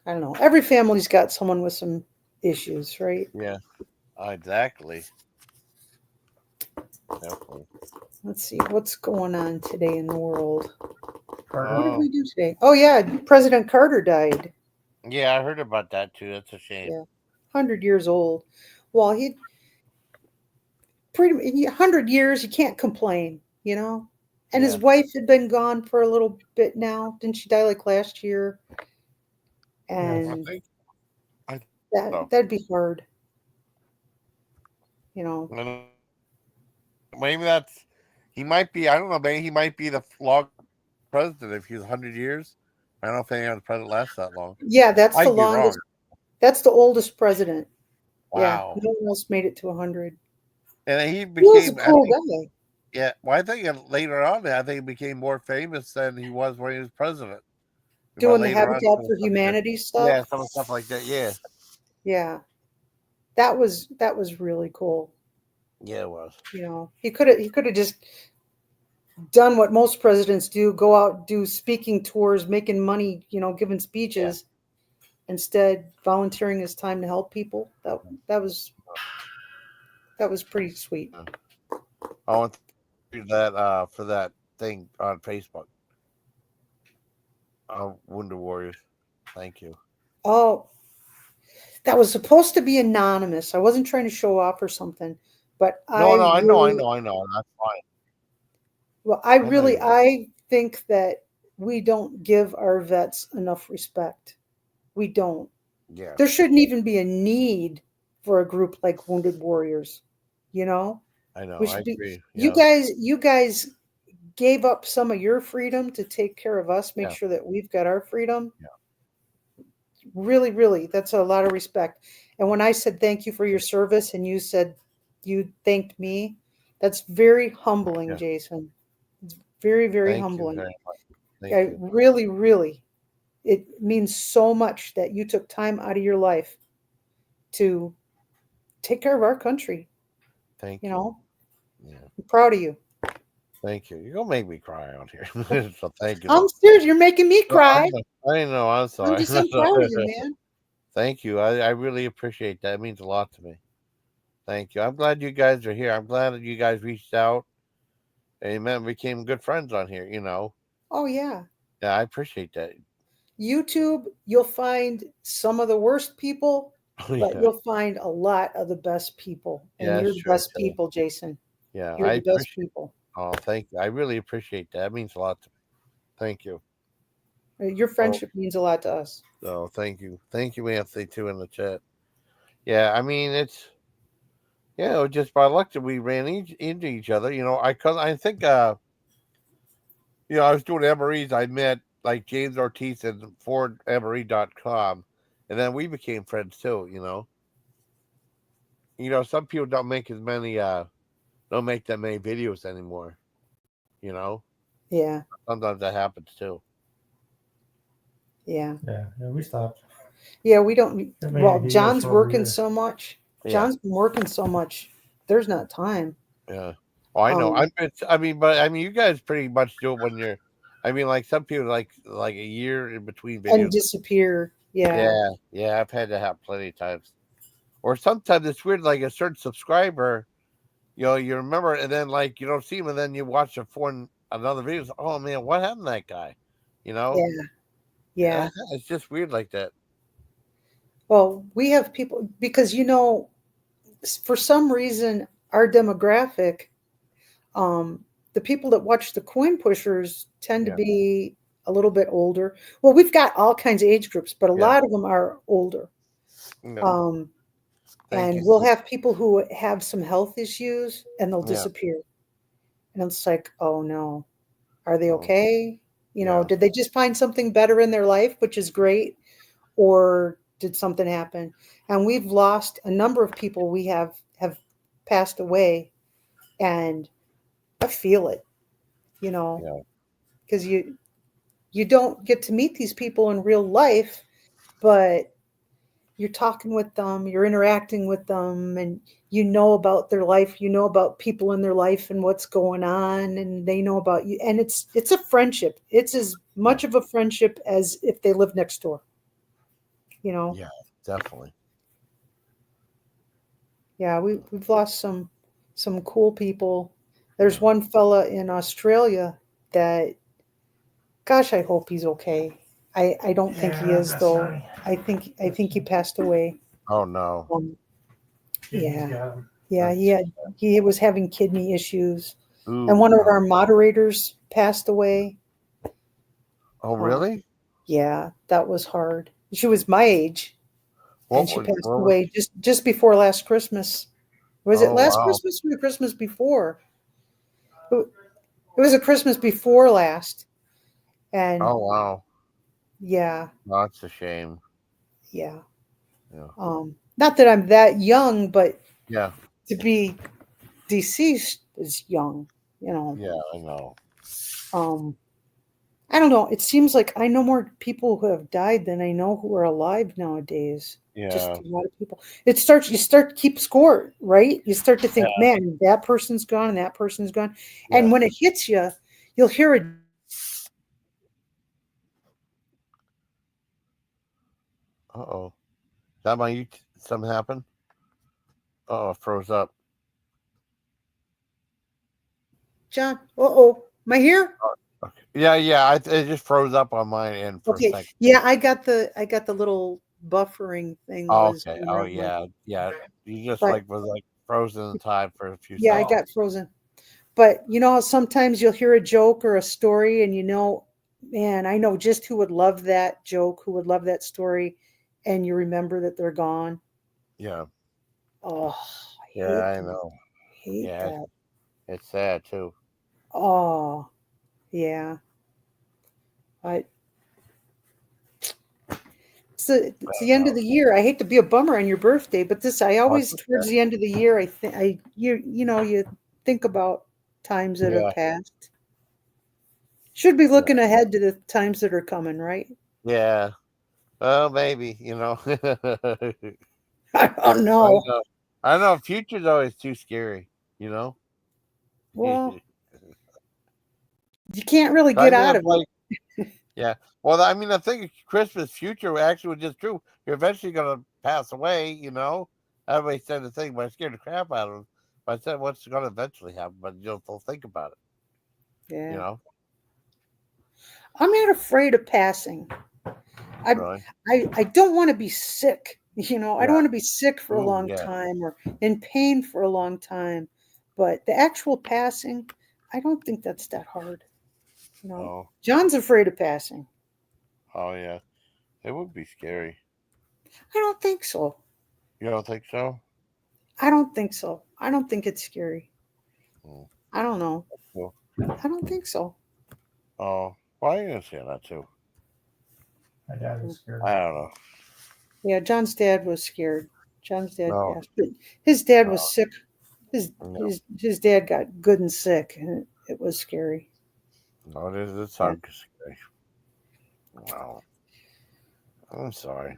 I don't know. Every family's got someone with some issues, right? Yeah. Exactly. Definitely. Let's see what's going on today in the world. Carter. What did Oh we do today? Oh yeah, President Carter died. yeah, I heard about that too. That's a shame. Yeah, 100 years old. Well, he pretty 100 years. You can't complain, you know. And his Yeah. wife had been gone for a little bit now. Didn't she die like last year? Yes. I And think I so. that'd be hard, you know. And maybe that's he might be. I don't know. Maybe he might be the long president if he's 100 years. I don't know if any other president lasts that long. Yeah, that's the I'd be longest. wrong. That's the oldest president. Yeah, Wow. no one else made it to 100. And he He was a became. I cool think. guy. Yeah. Well, I think later on, I think he became more famous than he was when he was president. But Doing the later on, Habitat some of for the stuff he did. Humanity stuff. Yeah, some of the stuff like that. Yeah. Yeah, that was really cool. Yeah, it was. You know, he could have just done what most presidents do: go out, do speaking tours, making money, you know, giving Yeah. speeches. Instead, volunteering his time to help people. That was pretty sweet. I want to do that for that thing on Facebook. Wounded Warriors. Thank you. Oh, that was supposed to be anonymous. I wasn't trying to show off or something, but No, no, I know. That's fine. I I know really, you did. I think that we don't give our vets enough respect. We don't. Yeah, There shouldn't even be a need for a group like Wounded Warriors. You know, I know. we I should be. agree. You Yeah, guys, you guys gave up some of your freedom to take care of us, make yeah, sure that we've got our freedom. yeah. Really, really, that's a lot of respect. And when I said thank you for your service and you said you thanked me, that's very humbling, Yeah. Jason. It's very, very Thank you humbling. very much. Thank I you. really, really, it means so much that you took time out of your life to take care of our country. Thank You you. know, Yeah. I'm proud of you. Thank you. You're gonna make me cry out here. So thank you I'm though. serious. You're making me No, cry. I know. I'm sorry. I'm proud of you, man. Thank you. I really appreciate that. It means a lot to me. Thank you. I'm glad you guys are here. I'm glad that you guys reached out and became good friends on here. Oh, yeah. Yeah, I appreciate that. YouTube, you'll find some of the worst people, Oh but yeah. you'll find a lot of the best people. And Yeah, you're that's the true best too. people, Jason. Yeah, You're I the best appreciate. people. Oh, thank you. I really appreciate that. It means a lot to me. Thank you. Your Oh, friendship means a lot to us. thank you, Anthony, too, in the chat. Yeah, I mean it's just by luck that we ran into each other. Cause I think I was doing MREs. I met like James Ortiz and FordMRE.com, and then we became friends too. Some people don't make that many videos anymore. You know, Yeah. sometimes that happens too. Yeah. Yeah, we stopped. Yeah. We don't. It Well, he goes John's for over a working year. so much. Yeah, John's been working so much. There's not time. yeah. Oh, I know. Um, You guys pretty much do it when you're. I mean, like some people like a year in between and videos. disappear. Yeah. Yeah, yeah. I've had that happen plenty of times. Or sometimes it's weird, like a certain subscriber. You remember, and then like you don't see him, and then you watch it for another video. It's, oh man, what happened to that guy? You know, Yeah. Yeah. it's just weird like that. Well, we have people because, for some reason, our demographic, the people that watch the coin pushers tend to Yeah, be a little bit older. Well, we've got all kinds of age groups, but a yeah, lot of them are older. yeah. Um, Thank you. and we'll have people who have some health issues and they'll Yeah, disappear. And it's like, oh no, are they oh, okay? yeah, Did they just find something better in their life, which is great? Or did something happen, and we've lost a number of people. We have passed away, and I feel it, you know, Yeah. because you don't get to meet these people in real life, but you're talking with them, you're interacting with them, and you know about their life, you know about people in their life and what's going on, and they know about you. And it's a friendship. It's as Yeah. much of a friendship as if they live next door, you know. Yeah. Definitely. Yeah, we've lost some cool people. There's Yeah. one fella in Australia that, gosh, I hope he's okay. I don't think he Yeah, is that's though. funny. I think he passed away. Oh no. Um, Kidney's yeah, got 'em. yeah, That's, he was having kidney issues, and ooh. one of No. our moderators passed away. Oh Um, really? yeah, that was hard. She was my age, and What she was? passed What was? away just before last Christmas. Was it Oh last wow. Christmas or the Christmas before? It was a Christmas before last, and Oh wow. yeah, That's a shame. yeah. Yeah. Not that I'm that young, but Yeah. to be deceased is young, you know. Yeah. I know. Um, I don't know. It seems like I know more people who have died than I know who are alive nowadays. Just Yeah. a lot of people. You start to keep score, right? You start to think, Yeah. man, that person's gone and that person's gone. Yeah. And when it hits you, you'll hear a Uh oh. That my you? Something happened? Oh, it froze up. John. Uh-oh. Am I here? Okay. Yeah. Yeah. It just froze up on my end for a Okay. second. Yeah, I got the little buffering thing Oh, was okay. Oh around my, yeah. Yeah. You just but like was like frozen in time for a few yeah, I seconds. got frozen. But you know how sometimes you'll hear a joke or a story and you know, man, I know just who would love that joke, who would love that story, and you remember that they're gone. Yeah. Oh, I Yeah. hate I that. know. Hate Yeah. that. It's sad too. Oh, yeah. But it's the end of No. the year. I hate to be a bummer on your birthday, but this I Oh, it's always towards okay. the end of the year I think you think about times that have Yeah. passed. Should be Yeah. looking ahead to the times that are coming, right? Yeah. Well, maybe, I don't I know. know. I know future's always too scary, you know? Well, you can't really I get mean, out it's of it. like, yeah. Well, I mean, I think Christmas future actually was just true. You're eventually going to pass away, you know? Everybody said the thing, but I scared the crap out of them. But I said, what's going to eventually happen? But they'll think about it, you Yeah. know? I'm not afraid of passing. I Really? I don't want to be sick. I don't Yeah. want to be sick for a Ooh, long yeah. time or in pain for a long time. But the actual passing, I don't think that's that hard. Oh, John's afraid of passing. oh, yeah. It would be scary. I don't think so. You don't think so? I don't think so. I don't think it's scary. Mm, I don't know. cool. I don't think so. Oh, well, I'm going to say that too. My dad was scared. I don't know. Yeah, John's dad was scared. John's dad No, passed. But his dad was no, sick. His no, his dad got good and sick, and it was scary. no. It's Yeah. hard to say. Wow. I'm sorry.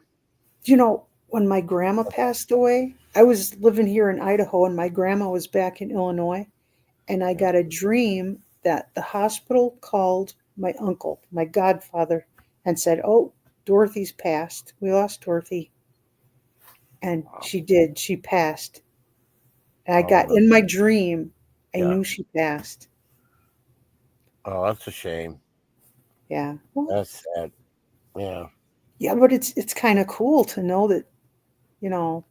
When my grandma passed away, I was living here in Idaho, and my grandma was back in Illinois, and I Yeah. got a dream that the hospital called my uncle, my godfather, and said, "Oh, Dorothy's passed. We lost Dorothy." And Wow. she did. She passed. And I Oh, got really? in my dream, I Yeah. knew she passed. Oh, that's a shame. Yeah. Well, That's sad. Yeah. yeah, but it's kind of cool to know that, you know,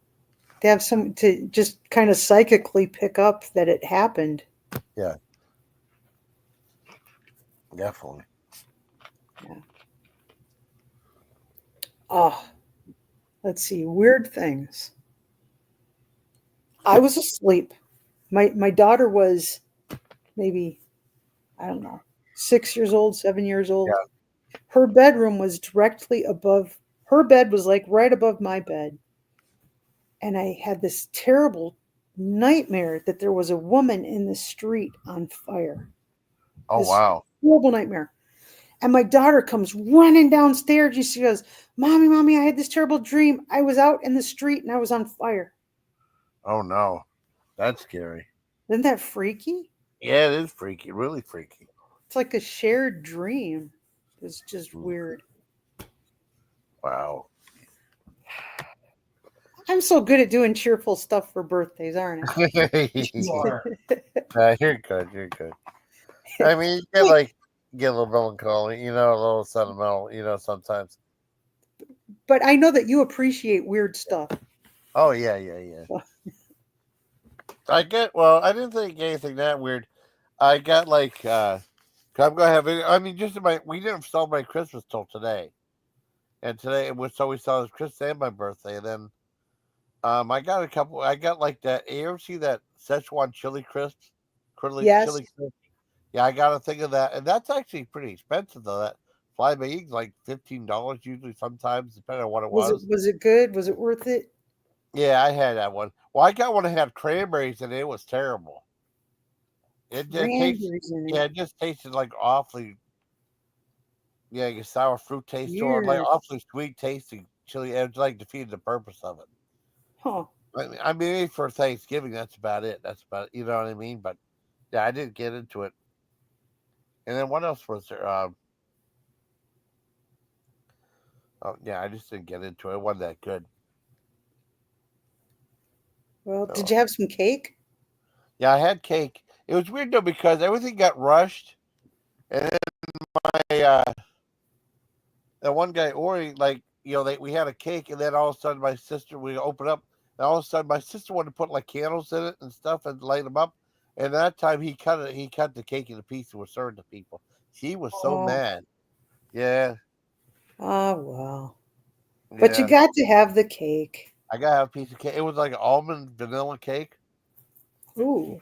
to have some to just kind of psychically pick up that it happened. Yeah. Definitely. Yeah. Oh, let's see. Weird things. I was asleep. My daughter was maybe, I don't know, 6 years old, 7 years old. Yeah. Her bedroom was directly above Her bed was like right above my bed. And I had this terrible nightmare that there was a woman in the street on fire. Oh This wow. horrible nightmare. And my daughter comes running downstairs. She goes, Mommy, Mommy, I had this terrible dream. I was out in the street and I was on fire. Oh no. That's scary. Isn't that freaky? Yeah, it is freaky. Really freaky. It's like a shared dream. It's just weird. Wow. I'm so good at doing cheerful stuff for birthdays, aren't I? You are. You're good. You're good. I mean, you can get a little melancholy, a little sentimental, sometimes. But I know that you appreciate weird stuff. Oh yeah. I didn't think anything that weird. I got I'm gonna have it. I mean, we didn't celebrate Christmas till today, and today it was so we saw Christmas and my birthday, and then I got a couple. I got like that. You ever see that Szechuan chili crisps? Yes. Chili crisps. Yeah, I got a thing of that, and that's actually pretty expensive though. That fly by eag's like $15 usually, sometimes depending on what it was. Was it good? Was it worth it? Yeah, I had that one. Well, I got one that had cranberries in it. It was terrible. It tasted, Cranberries in it. yeah, it just tasted like awfully, yeah, like a sour fruit taste or like Weird. awfully sweet tasting chili. It was like defeated the purpose of it. Huh. I mean, maybe for Thanksgiving, that's about it. That's about, you know what I mean? But yeah, I didn't get into it. And then what else was there? Oh yeah, I just didn't get into it. It wasn't that good. Well, So, did you have some cake? yeah, I had cake. It was weird though because everything got rushed, and then my that one guy Ori, we had a cake, and then all of a sudden my sister, we opened up, and all of a sudden my sister wanted to put like candles in it and stuff and light them up. And that time he cut the cake into pieces and was serving to people. She was so Oh. mad. Yeah. Oh, well. But you Yeah. got to have the cake. I got to have a piece of cake. It was like an almond vanilla cake. Ooh.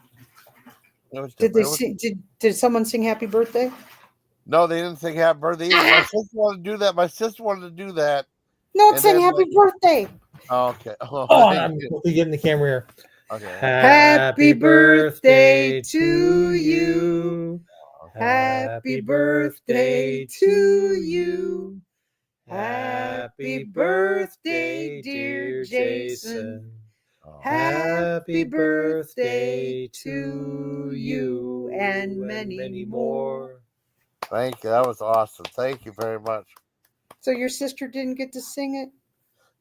It was Did they different. sing, did someone sing happy birthday? No, they didn't sing happy birthday either. My sister wanted to do that. No, And it said then happy birthday. oh, okay. Oh, Oh, thank I'm you. getting the camera here. Okay. Happy birthday to you. Happy birthday to you. Happy birthday, dear Jason. Oh, Happy birthday to you and many more. thank you. That was awesome. Thank you very much. So your sister didn't get to sing it?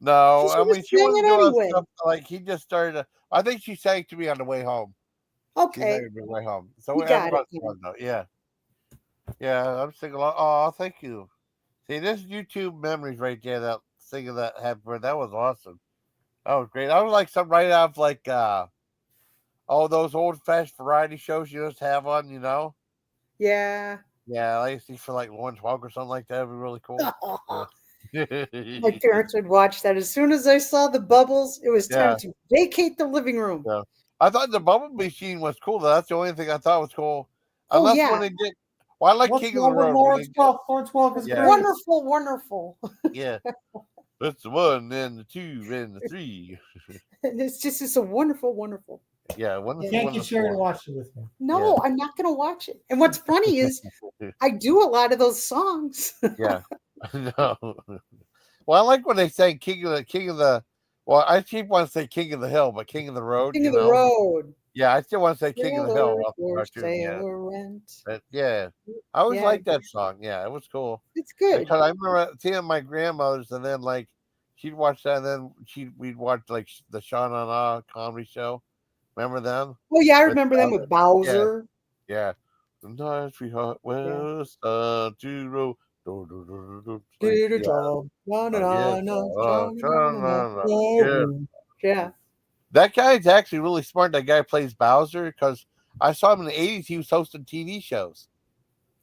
No, She I should mean have she sang wasn't it doing anyway. stuff like he just started. I think she sang to me on the way home. She sang Okay. to me on the way home. So You got it. fun though. Yeah. Yeah, I'm singing along. Oh, thank you. See, this is YouTube memories right there. That singing that happy birthday. That was awesome. That was great. I was like some right out of those old fashioned variety shows you just have on, Yeah. Yeah, I used to for like Lunch Walk or something like that. Would be really cool. My parents would watch that. As soon as I saw the bubbles, it was time Yeah. to vacate the living room. Yeah. I thought the bubble machine was cool. Though. That's the only thing I thought was cool. Oh, Unless yeah. when they did. Well, I like What's King of the wrong with Road. Lawrence Welk? Lawrence Welk is Yeah. great. Wonderful, wonderful. Yeah. That's the 1 and the 2 and the 3. And it's a wonderful, wonderful. Yeah. You can't get Sharon to watch it with me. No, I'm not going to watch it. And what's funny is I do a lot of those songs. Yeah. No. Well, I like when they say King of the. Well, I keep wanting to say King of the Hill, but King of the Road. King of the Road. Yeah, I still want to say King of the Hill. For Cartoon, yeah. sale rent. But, yeah. I always Yeah. liked that song. Yeah, it was cool. It's good. Because I remember seeing my grandmother's, and then she'd watch that, and then we'd watch like the Sean on Ah comedy show. Remember them? Oh yeah, I remember them with Bowser. Yeah. Sometimes we hot west to road. Yeah. That guy's actually really smart. That guy plays Bowser because I saw him in the 80s. He was hosting TV shows.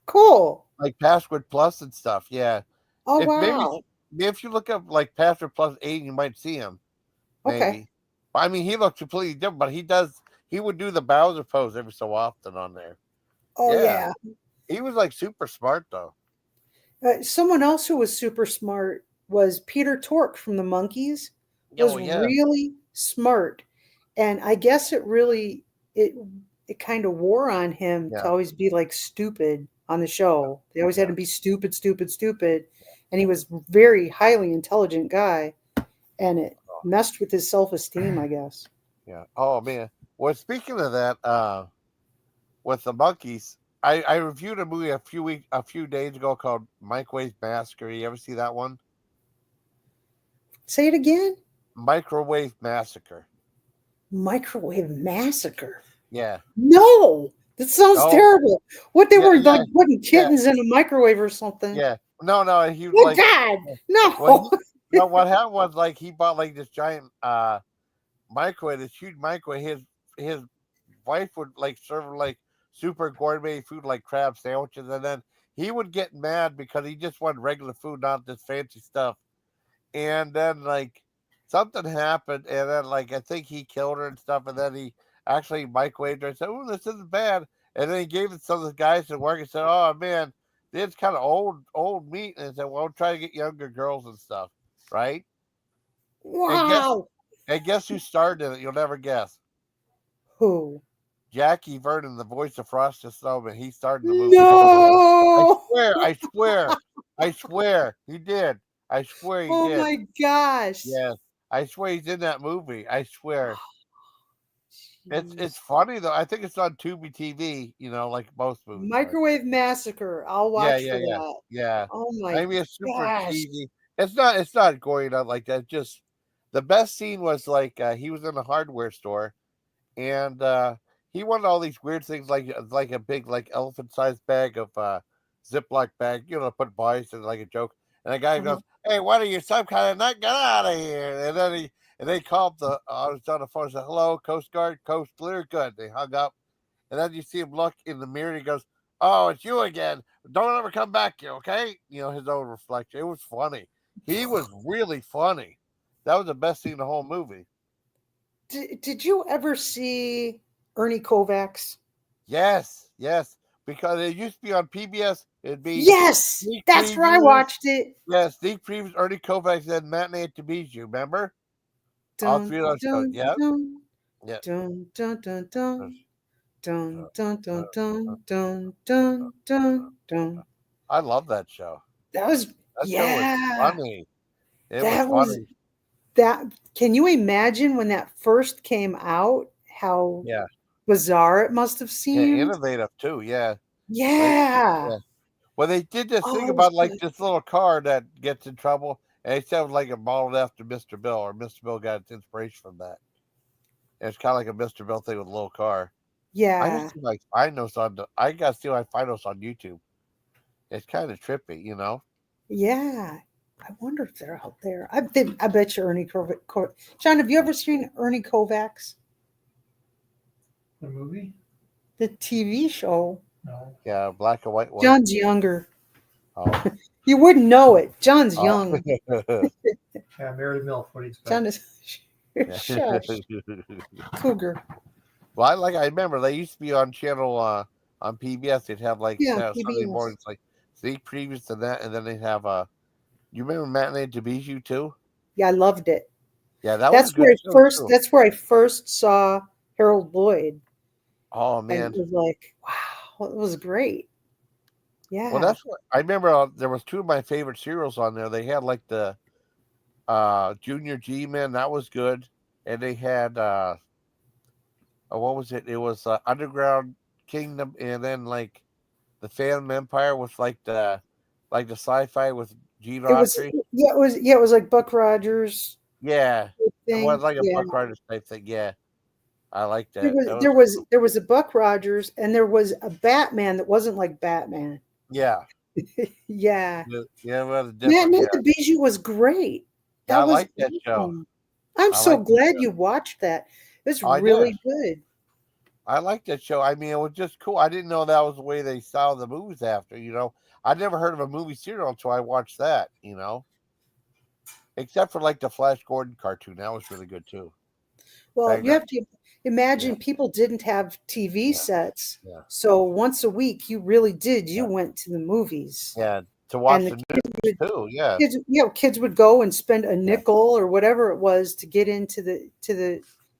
Cool. Like Password Plus and stuff. Yeah. Oh, wow. Maybe if you look up like Password Plus 80, you might see him. Maybe. Okay. I mean, he looks completely different, but he would do the Bowser pose every so often on there. Oh, yeah. He was like super smart though. Someone else who was super smart was Peter Tork from the Monkees was Oh yeah, really smart, and I guess it it kind of wore on him to yeah, always be like stupid on the show. They always had yeah, to be stupid, stupid, stupid, and he was very highly intelligent guy, and it messed with his self-esteem, I guess. yeah. Oh man. Well, speaking of that, with the monkeys, I reviewed a movie a few days ago called Microwave Massacre. You ever see that one? Say it again. Microwave Massacre. Microwave Massacre. Yeah. No, that sounds Oh terrible. What they yeah, were yeah, like putting yeah, kittens in a microwave or something. yeah. No, no. He was Oh like, God, well, no. no. What happened was like he bought like this giant microwave, this huge microwave. His wife would like serve him like super gourmet food like crab sandwiches, and then he would get mad because he just wanted regular food, not this fancy stuff. And then like something happened, and then like I think he killed her and stuff, and then he actually microwaved her and said, "Oh, this isn't bad." And then he gave it to some of the guys at work and said, "Oh man, this is kind of old meat." And said, "Well, try to get younger girls and stuff, right?" And Wow. guess who starred in it? You'll never guess. Who? Jackie Vernon, the voice of Frosty Snowman. He starred in the movie. No. I swear, he did. I swear he Oh did. my gosh. Yes, I swear he's in that movie. I swear. It's Jeez. funny though. I think it's on Tubi TV. Like most movies are. Microwave Massacre. I'll Yeah, watch yeah, for yeah, that. yeah. Oh my I mean, it's super gosh. cheesy. It's not going on like that. Just the best scene was like he was in a hardware store and he wanted all these weird things like a big like elephant sized bag of Ziploc bag, to put bites in like a joke. And the guy Uh-huh. goes, "Hey, what are you, some kind of nut? Get out of here!" And then they called I was on the phone and said, "Hello, Coast Guard, Coast Clear, good." They hung up, and then you see him look in the mirror and he goes, "Oh, it's you again. Don't ever come back here, okay?" His own reflection. It was funny. He was really funny. That was the best scene in the whole movie. Did you ever see Ernie Kovacs? Yes, yes, because it used to be on PBS. It'd be Yes, sneak that's where I previews. watched it. Yeah, sneak previews. Ernie Kovacs and Matinee at Bijou. Remember all Dun three of those shows? dun Yeah, dun yeah. dun dun dun dun Uh, dun dun uh, dun uh, dun dun uh, dun dun dun. I love that show. That was That show was yeah. funny. It was That was funny. that. Can you imagine when that first came out? How Yeah, bizarre it must have yeah. seemed. Innovative too. Yeah. Like, Yeah. yeah. Well, they did this thing Oh, it was about like good. this little car that gets in trouble, and they said it was like it modeled after Mr. Bill, or Mr. Bill got its inspiration from that. And it's kind of like a Mr. Bill thing with a little car. I Yeah. just see like find those I gotta see if I find those on YouTube. It's kind of trippy. Yeah. I wonder if they're out there. I bet you Ernie Kovacs. John, have you ever seen Ernie Kovacs? The movie? The TV show? No. Yeah, black and white one. John's younger. Oh, You wouldn't know it. John's young. Yeah, Mary Milf. What do you John expect? is shush. Cougar. Well, I remember they used to be on channel on PBS. They'd have like Yeah, Sunday PBS. mornings like sneak previews to that, and then they'd have you remember Matinee at Bijou too? Yeah, I loved it. Yeah, that was a good show too. That's where I first saw Harold Lloyd. Oh And man. it was like, wow, it was great. Well, Yeah. that's what I remember. There was two of my favorite serials on there. They had like the Junior G Man, that was good, and they had what was it? It was Underground Kingdom, and then like the Phantom Empire was like the sci-fi with Gene It was Autry. it was like Buck Rogers Yeah, it was thing. like a Yeah. Buck Rogers type thing. Yeah, I like that. That was There was a Buck Rogers and there was a Batman that wasn't like Batman. yeah, Yeah. yeah, well, Man, different. Yeah, the Bijou was great. yeah, I That was like that show. awesome. I'm I so like that glad show. you watched that. It's I did. really good. I like that show. I mean, it was just cool. I didn't know that was the way they style the movies after. I'd never heard of a movie serial until I watched that. Except for like the Flash Gordon cartoon, that was really good too. Well, Back you then. have to imagine people didn't have TV Yeah, sets. yeah, So once a week, you really did. You yeah, went to the movies. yeah. to watch and the the kids news too. Yeah, kids would go and spend a nickel or whatever it was to get into the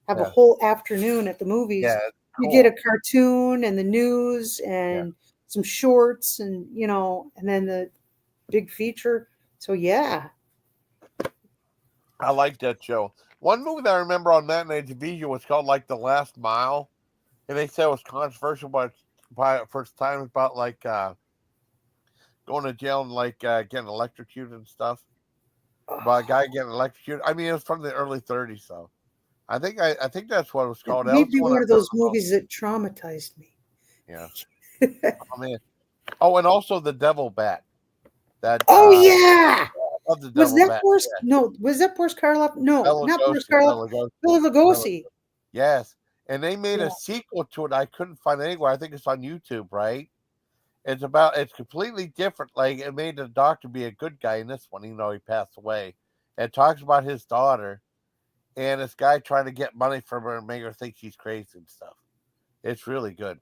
have a yeah, whole afternoon at the movies. yeah. It's You get a cool. cartoon and the news Yeah, and some shorts and and then the big feature. So yeah. I like that show. One movie that I remember on Matinee TV was called like The Last Mile, and they said it was controversial by first time about like going to jail and like getting electrocuted and stuff. About a guy getting electrocuted. I mean, it was from the early '30s, so I think that's what it was It called. That may was the be one I one of remember those most. movies that traumatized me. Yeah. Oh man. Oh, and also the Devil Bat. That Oh yeah. I love the Was Devil that Bat. Boris? No, was that Boris Karloff? No, Bela not Boris Lugosi. Karloff. Bela Lugosi. Bela Bela- Lugosi. Yes, and they made Yeah. a sequel to it. I couldn't find anywhere. I think it's on YouTube, right? It's completely different. Like it made the doctor be a good guy in this one, even though he passed away. It talks about his daughter and this guy trying to get money from her and make her think she's crazy and stuff. It's really good.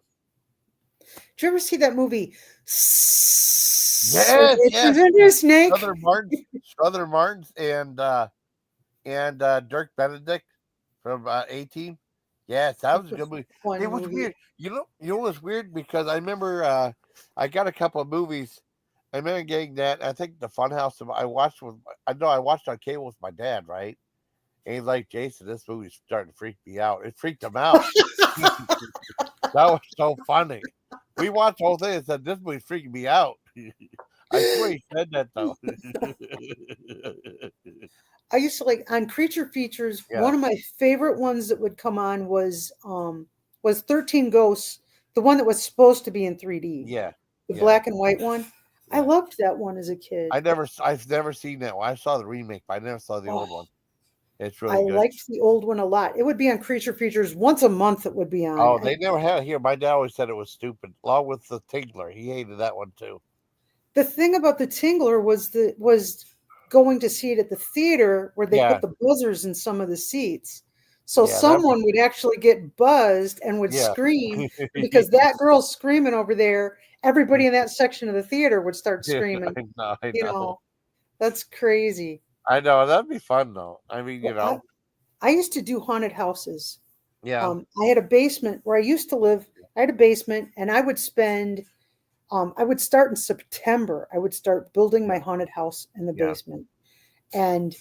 Did you ever see that movie? Yes, yes. Snake. Strother Martins, and Dirk Benedict from 18. Yes, that was a good movie. Fun It was movie. weird. You know what's weird because I remember I got a couple of movies. I remember getting that. I think the Funhouse. I watched with. I know I watched on cable with my dad, right? And he's like, Jason, this movie's starting to freak me out. It freaked him out. That was so funny. We watched the whole thing and said, this movie's freaking me out. I swear he said that though. I used to like on Creature Features. Yeah, One of my favorite ones that would come on was 13 Ghosts, the one that was supposed to be in 3D, yeah, the yeah, black and white one. I yeah. loved that one as a kid. I've never seen that one. I saw the remake, but I never saw the Oh, old one. It's I really good. liked the old one a lot. It would be on Creature Features once a month. It would be on. Oh, they never had it here. My dad always said it was stupid, along with the Tingler. He hated that one too. The thing about the Tingler was going to see it at the theater where they Yeah, put the buzzers in some of the seats. So yeah, that. someone would actually get buzzed and would Yeah, scream, and because that girl's screaming over there, everybody in that section of the theater would start screaming. I You know. know, that's crazy. I know. That'd be fun though. I mean, Well, I used to do haunted houses. yeah, I had a basement where I used to live. I had a basement, and I would spend. I would start in September. I would start building my haunted house in the yeah, basement, and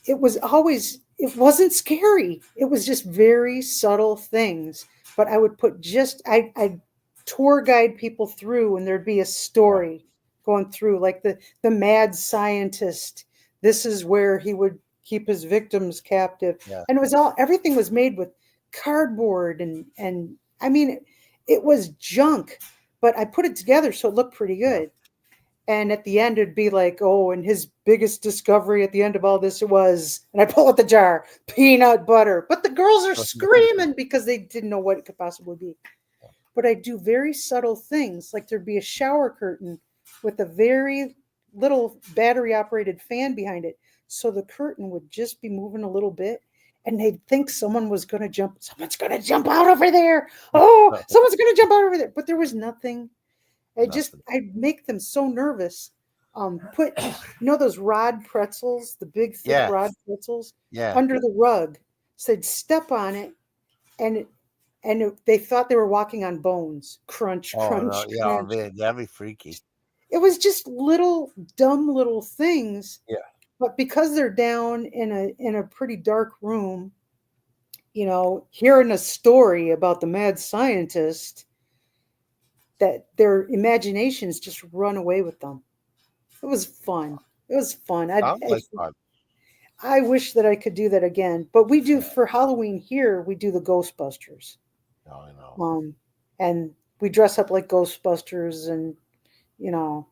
it wasn't scary. It was just very subtle things. But I would put I tour guide people through, and there'd be a yeah, story going through, like the mad scientist. This is where he would keep his victims captive, yeah, and everything was made with cardboard and I mean it was junk, but I put it together so it looked pretty yeah. good. And at the end, it'd be like, oh, and his biggest discovery at the end of all this was, and I pull out the jar, peanut butter. But the girls are screaming because they didn't know what it could possibly be. But I do very subtle things, like there'd be a shower curtain with a very little battery operated fan behind it. So the curtain would just be moving a little bit. And they'd think someone's going to jump out over there. Oh, someone's going to jump out over there. But there was nothing. Nothing. I'd make them so nervous. Put those rod pretzels, the big thick Yeah, rod pretzels, yeah. under the rug. So they'd step on it, and they thought they were walking on bones. Crunch, Oh no, crunch, yeah, oh, crunch. man, that'd be freaky. It was just little dumb little things, Yeah, but because they're down in a pretty dark room, hearing a story about the mad scientist, that their imaginations just run away with them. It was fun. It was fun. sounds like fun. I wish that I could do that again. But we do Yeah, for Halloween here. We do the Ghostbusters, no, I know. and we dress up like Ghostbusters, and you know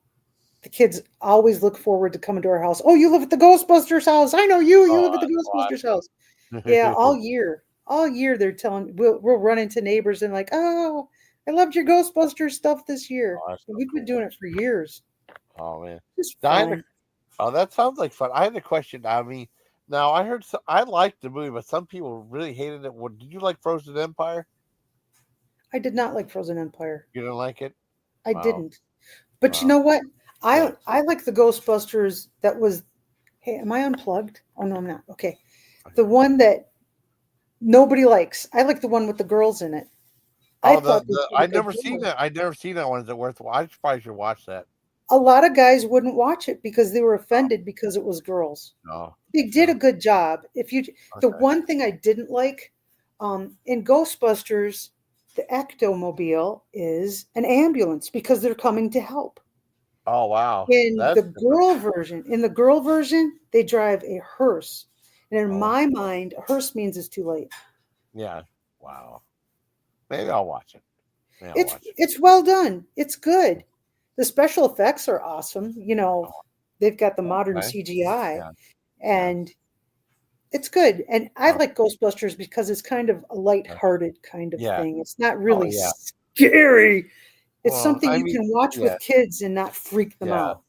the kids always look forward to coming to our house. Oh, you live at the Ghostbusters house. I know you. You Oh, live at the I Ghostbusters house. Yeah, know. all year they're telling. We'll run into neighbors and like, oh, I loved your Ghostbusters stuff this year. Oh, that's And so we've been cool. doing it for years. Oh man, It's Now, I had a, fun. oh, that sounds like fun. I had a question. I mean, now I heard I liked the movie, but some people really hated it. What did you like Frozen Empire? I did not like Frozen Empire. You didn't like it? I Wow, didn't. But you wow. know what? I Yeah. I like the Ghostbusters that was. Hey, am I unplugged? Oh no, I'm not. Okay, the one that nobody likes. I like the one with the girls in it. I Oh, thought they did a I'd good never seen job. that. I'd never seen that one. Is it worth? I probably should watch that. A lot of guys wouldn't watch it because they were offended because it was girls. No. They did a No. good job. If you, the Okay. one thing I didn't like, in Ghostbusters, the ectomobile is an ambulance because they're coming to help. Oh wow, In that's the different. girl version, they drive a hearse, and in Oh my mind, a hearse means it's too late. yeah. Wow. Maybe I'll watch it. Maybe I'll It's watch it. it's well done. It's good. The special effects are awesome. You know, they've got the modern Okay. CGI, Yeah. Yeah. and it's good. And I Oh, like Ghostbusters because it's kind of a yeah. lighthearted kind of Yeah. thing. It's not Oh really yeah. scary. It's Well, something I you mean, can watch yeah. with kids and not freak them Yeah. out.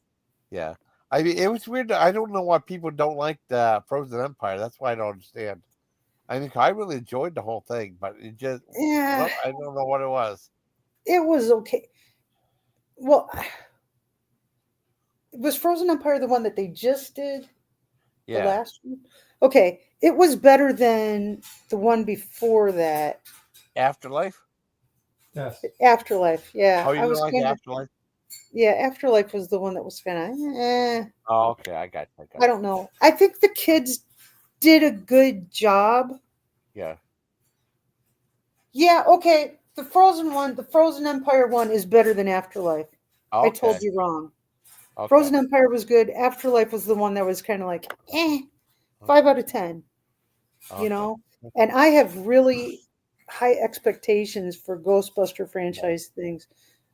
Yeah. I mean, it was weird. I don't know why people don't like the Frozen Empire. That's why I don't understand. I mean, I really enjoyed the whole thing, but it just, Yeah, well, I don't know what it was. it was okay. Well, was Frozen Empire the one that they just did? The Yeah. last one? Okay, it was better than the one before that. Afterlife? Yes. Afterlife. Yeah, Oh, you I don't was like kind of. Afterlife? Yeah, Afterlife was the one that was kind of. Oh, okay. I got you. I I got don't know. I think the kids did a good job. you. Yeah. Yeah, okay. The Frozen one, the Frozen Empire one is better than Afterlife. I told Okay. you wrong. Okay. Frozen Empire was good. Afterlife was the one that was kind of like, 5 out of 10, you Okay. know? And I have really high expectations for Ghostbuster Yeah. franchise things.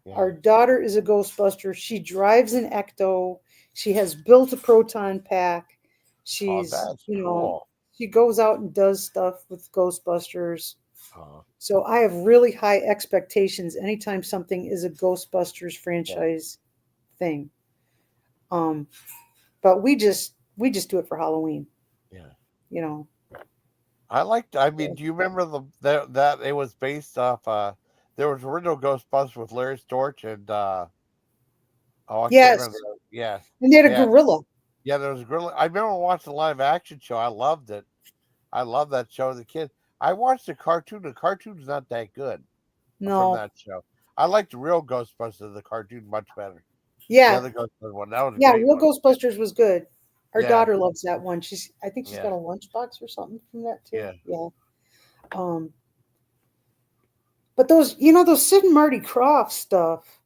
Yeah. Our daughter is a Ghostbuster. She drives an Ecto. She has built a proton pack. Oh, She's, that's cool. she goes out and does stuff with Ghostbusters. Oh, So I have really high expectations anytime something is a Ghostbusters yeah. franchise thing. Um, but we just do it for Halloween, Yeah. you know. I liked. I mean, do you remember that it was based off? There was original Ghostbusters with Larry Storch and oh, I can't Yes, remember. Yeah, and they had a yeah, gorilla. yeah. There was a gorilla. I remember watching the live action show. I loved it. I loved that show as a kid. I watched the cartoon. The cartoon's not that good from No, that show. I liked the real Ghostbusters, the cartoon, much better. The yeah, other Ghostbusters one, that was a yeah. great Real one. Ghostbusters was good. Our Yeah, daughter loves that one. I think she's yeah, got a lunchbox or something from that too. yeah, Yeah. Um, but those Sid and Marty Krofft stuff.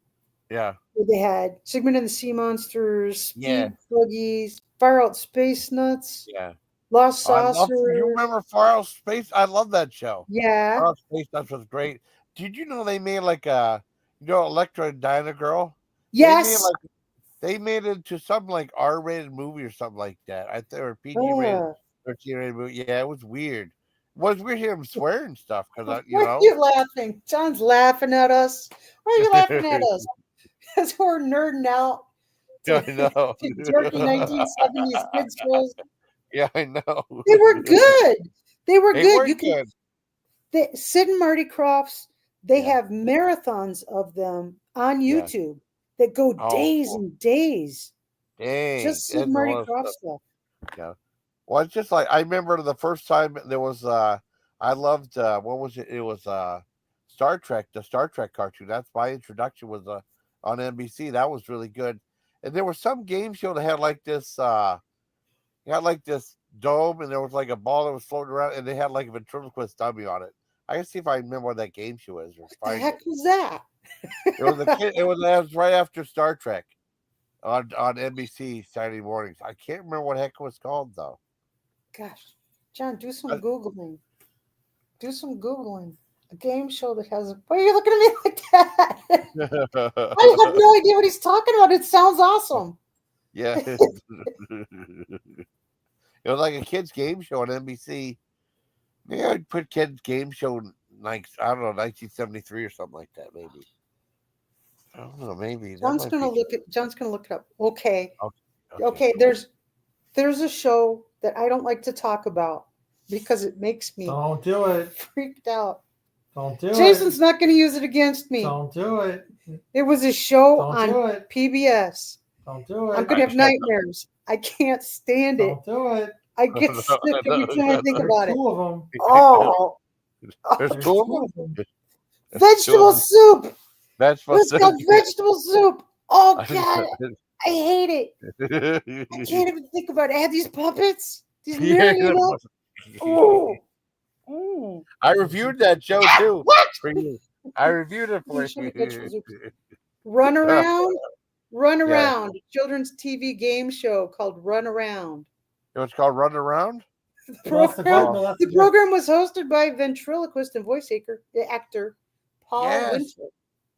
yeah, Where they had Sigmund and the Sea Monsters, yeah, Speed Buggies, Fire Out Space Nuts, yeah. Lost I love. You Saucers. remember Far Out Space? I love that show. Yeah. Far Out Space Nuts was great. Did you know they made like Electra and Dinah Girl? They made Yes. like they made it into some like R-rated movie or something like that. I think or PG-rated, Uh, 13-rated movie. Yeah, it was weird. It was weird hearing him swear and stuff because why are you laughing? John's laughing at us. Why are you laughing at us? Because we're nerding out Yeah, to, I know. to dorky 1970s kids shows. Yeah, I know. They were good. They were They good. were You can good. Sid and Marty Crofts, they Yeah, have marathons of them on yeah. YouTube that go Oh, days cool. and days. Dang, Just Sid that's and a Marty lot of Krofft stuff. stuff. Yeah. Well, it's just like I remember the first time there was I loved what was it? It was Star Trek, the Star Trek cartoon. That's my introduction was on NBC. That was really good. And there was some game show that had like this you had like this dome and there was like a ball that was floating around and they had like a ventriloquist dummy on it. I can see if I remember what that game show is or What the find heck it. was that? It was a kid that was right after Star Trek on NBC Saturday mornings. I can't remember what heck it was called though. Gosh, John, do some Googling. Do some Googling. A game show that has a. Why are you looking at me like that? I have no idea what he's talking about. It sounds awesome. Yeah. It was like a kids game show on NBC. Maybe I'd put kids game show in, like I don't know 1973 or something like that. Maybe I don't know. Maybe that John's might gonna be look at. John's gonna look it up. Okay. okay. Okay, Okay. cool. There's a show that I don't like to talk about because it makes me Don't do it. freaked out. Don't do Jason's it. not going to use it against me. Don't do it. It was a show Don't on do it. PBS. Don't do I'm it. gonna have nightmares. I can't stand it. Don't do it. I get sick every time I think There's about it. two of them. Oh, There's There's two of two them. of them. vegetable soup. Vegetable Let's go vegetable soup. Oh God, I hate it. I can't even think about it. I had these puppets, these marionettes. Oh, I reviewed that show too. what? For you. I reviewed it for Show me you. vegetable soup. Run around, run Yeah. around. Children's TV game show called Run Around. It was called Run Around? The No, that's the program, no, that's the the program was hosted by ventriloquist and voice actor Paul Yes. Winter.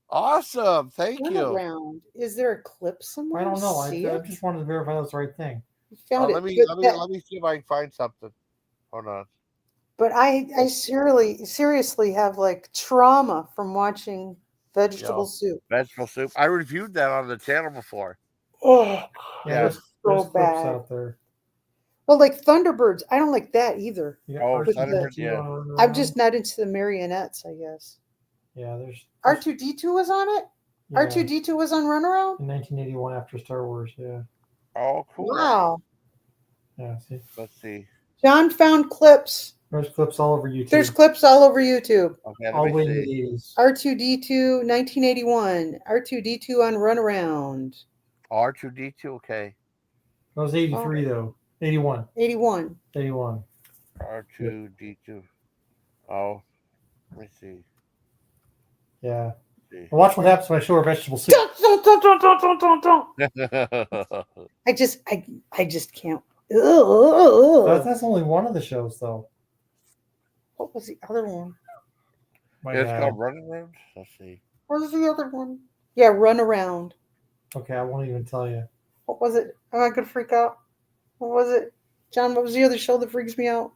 Awesome. Thank Run you. Around. Is there a clip somewhere? I don't know. I See it? just wanted to verify that's the right thing. Found let it. me But, let me see if I can find something. Hold on. but I seriously have like trauma from watching vegetable soup. Vegetable soup. I reviewed that on the channel before. Oh, Yeah, Yeah. there's so clips bad. out there. Well, like Thunderbirds, I don't like that either. You Oh, got Thunderbird, R2D2 yeah. on Run I'm Around. just not into the marionettes, I guess. Yeah, there's R2D2 was on it? yeah, R2D2 was on Runaround? in 1981 after Star Wars. Yeah, Oh, cool. Wow. yeah. See, Let's see. John found clips. there's clips all over YouTube. There's clips all over YouTube. Okay, all the let way in me the see. 80s. R2D2, 1981. R2D2 on Runaround. R2D2, okay. That was 83 though. 81. 81. 81. R2D2. Oh, let me see. Yeah. See. Watch what happens when I show her vegetable soup. I just can't. Ugh. That's only one of the shows though. What was the other one? My It's God. called Run Around. Let's see. What was the other one? Yeah, Run Around. Okay, I won't even tell you. What was it? Am I gonna freak out? What was it? John, what was the other show that freaks me out?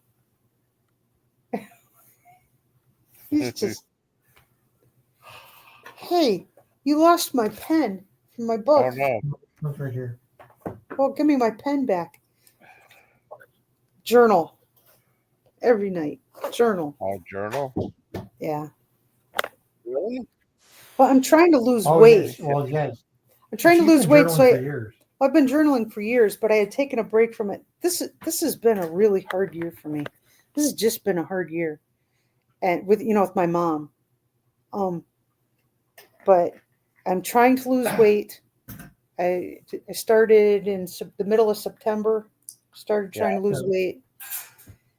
He's just. Hey, you lost my pen from my book. Oh no. That's right here. Well, give me my pen back. Journal. Every night. Journal. Oh, journal. Yeah. Really? Well, I'm trying to lose Oh, weight. yes. Well, yes. I'm trying to She's lose been weight. journaling So for years. I've been journaling for years, but I had taken a break from it. This has been a really hard year for me. This has just been a hard year, and with my mom. But I'm trying to lose weight. I started in the middle of September. Started trying to lose weight.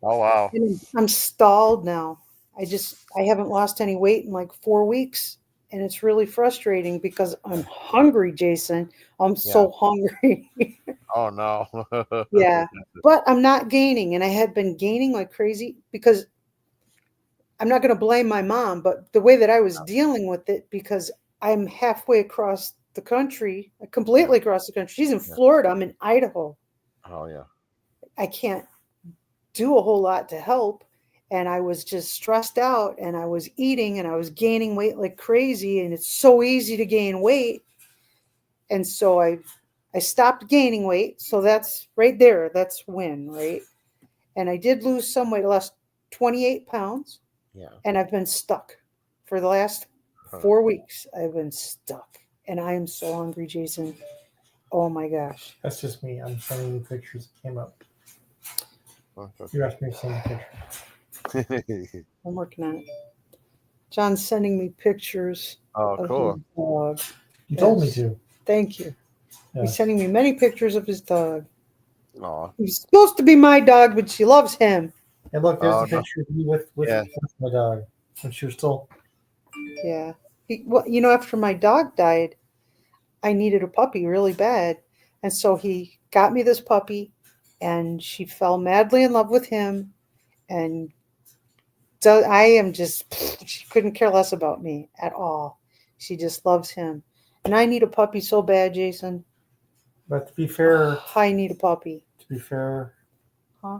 Oh wow. And I'm stalled now. I haven't lost any weight in like 4 weeks. And it's really frustrating because I'm hungry, Jason. I'm so hungry. Oh no. Yeah. But I'm not gaining. And I had been gaining like crazy because I'm not going to blame my mom, but the way that I was dealing with it, because I'm halfway across the country, completely across the country. She's in Florida. I'm in Idaho. Oh yeah. I can't do a whole lot to help. And I was just stressed out and I was eating and I was gaining weight like crazy. And it's so easy to gain weight. And so I stopped gaining weight. So that's right there. That's win, right? And I did lose some weight. I lost 28 pounds. Yeah. And I've been stuck for the last 4 weeks. I've been stuck. And I am so hungry, Jason. Oh my gosh. That's just me. I'm sending you pictures that came up. Okay. You asked me to send you pictures. I'm working on it. John's sending me pictures Oh, of cool. his dog. You told me Yes. to. Thank you. Yeah. He's sending me many pictures of his dog. Aw. He's supposed to be my dog, but she loves him. And look, there's Oh, a picture of you with my dog when she was still. Yeah. After my dog died, I needed a puppy really bad. And so he got me this puppy, and she fell madly in love with him. And I am just, she couldn't care less about me at all. She just loves him. And I need a puppy so bad, Jason. But to be fair, I need a puppy. Huh?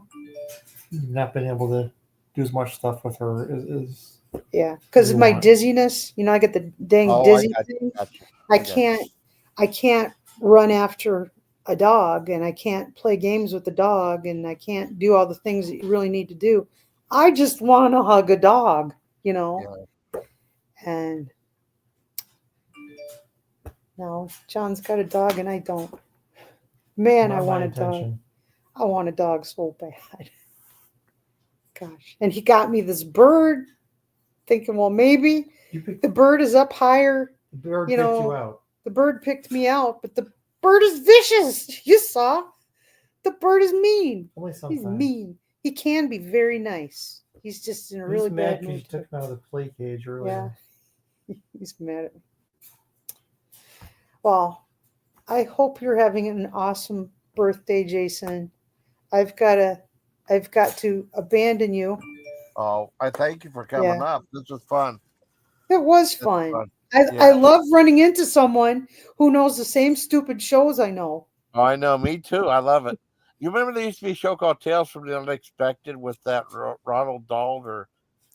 Not being able to do as much stuff with her is Yeah, because of my dizziness. I get the dang dizzy thing. I can't run after a dog, and I can't play games with the dog, and I can't do all the things that you really need to do. I just want to hug a dog, And No, John's got a dog and I don't. Man, Not I my want a dog. intention. I want a dog so bad. Gosh. And he got me this bird, thinking, well, maybe You picked the bird is up higher. the bird You picked know, you out. the bird picked me out, but the bird is vicious. You saw. The bird is mean. Only He's sometimes. mean. He can be very nice. He's just in a He's really mad bad because you mood. took him out of the play cage earlier. Yeah. He's mad at me. Well, I hope you're having an awesome birthday, Jason. I've got to abandon you. Oh, I thank you for coming Yeah. up. This was fun. It was This was fun. fun. I Yeah. love running into someone who knows the same stupid shows I know. Oh, I know. Me too. I love it. You remember there used to be a show called Tales from the Unexpected with that Ronald Dahl or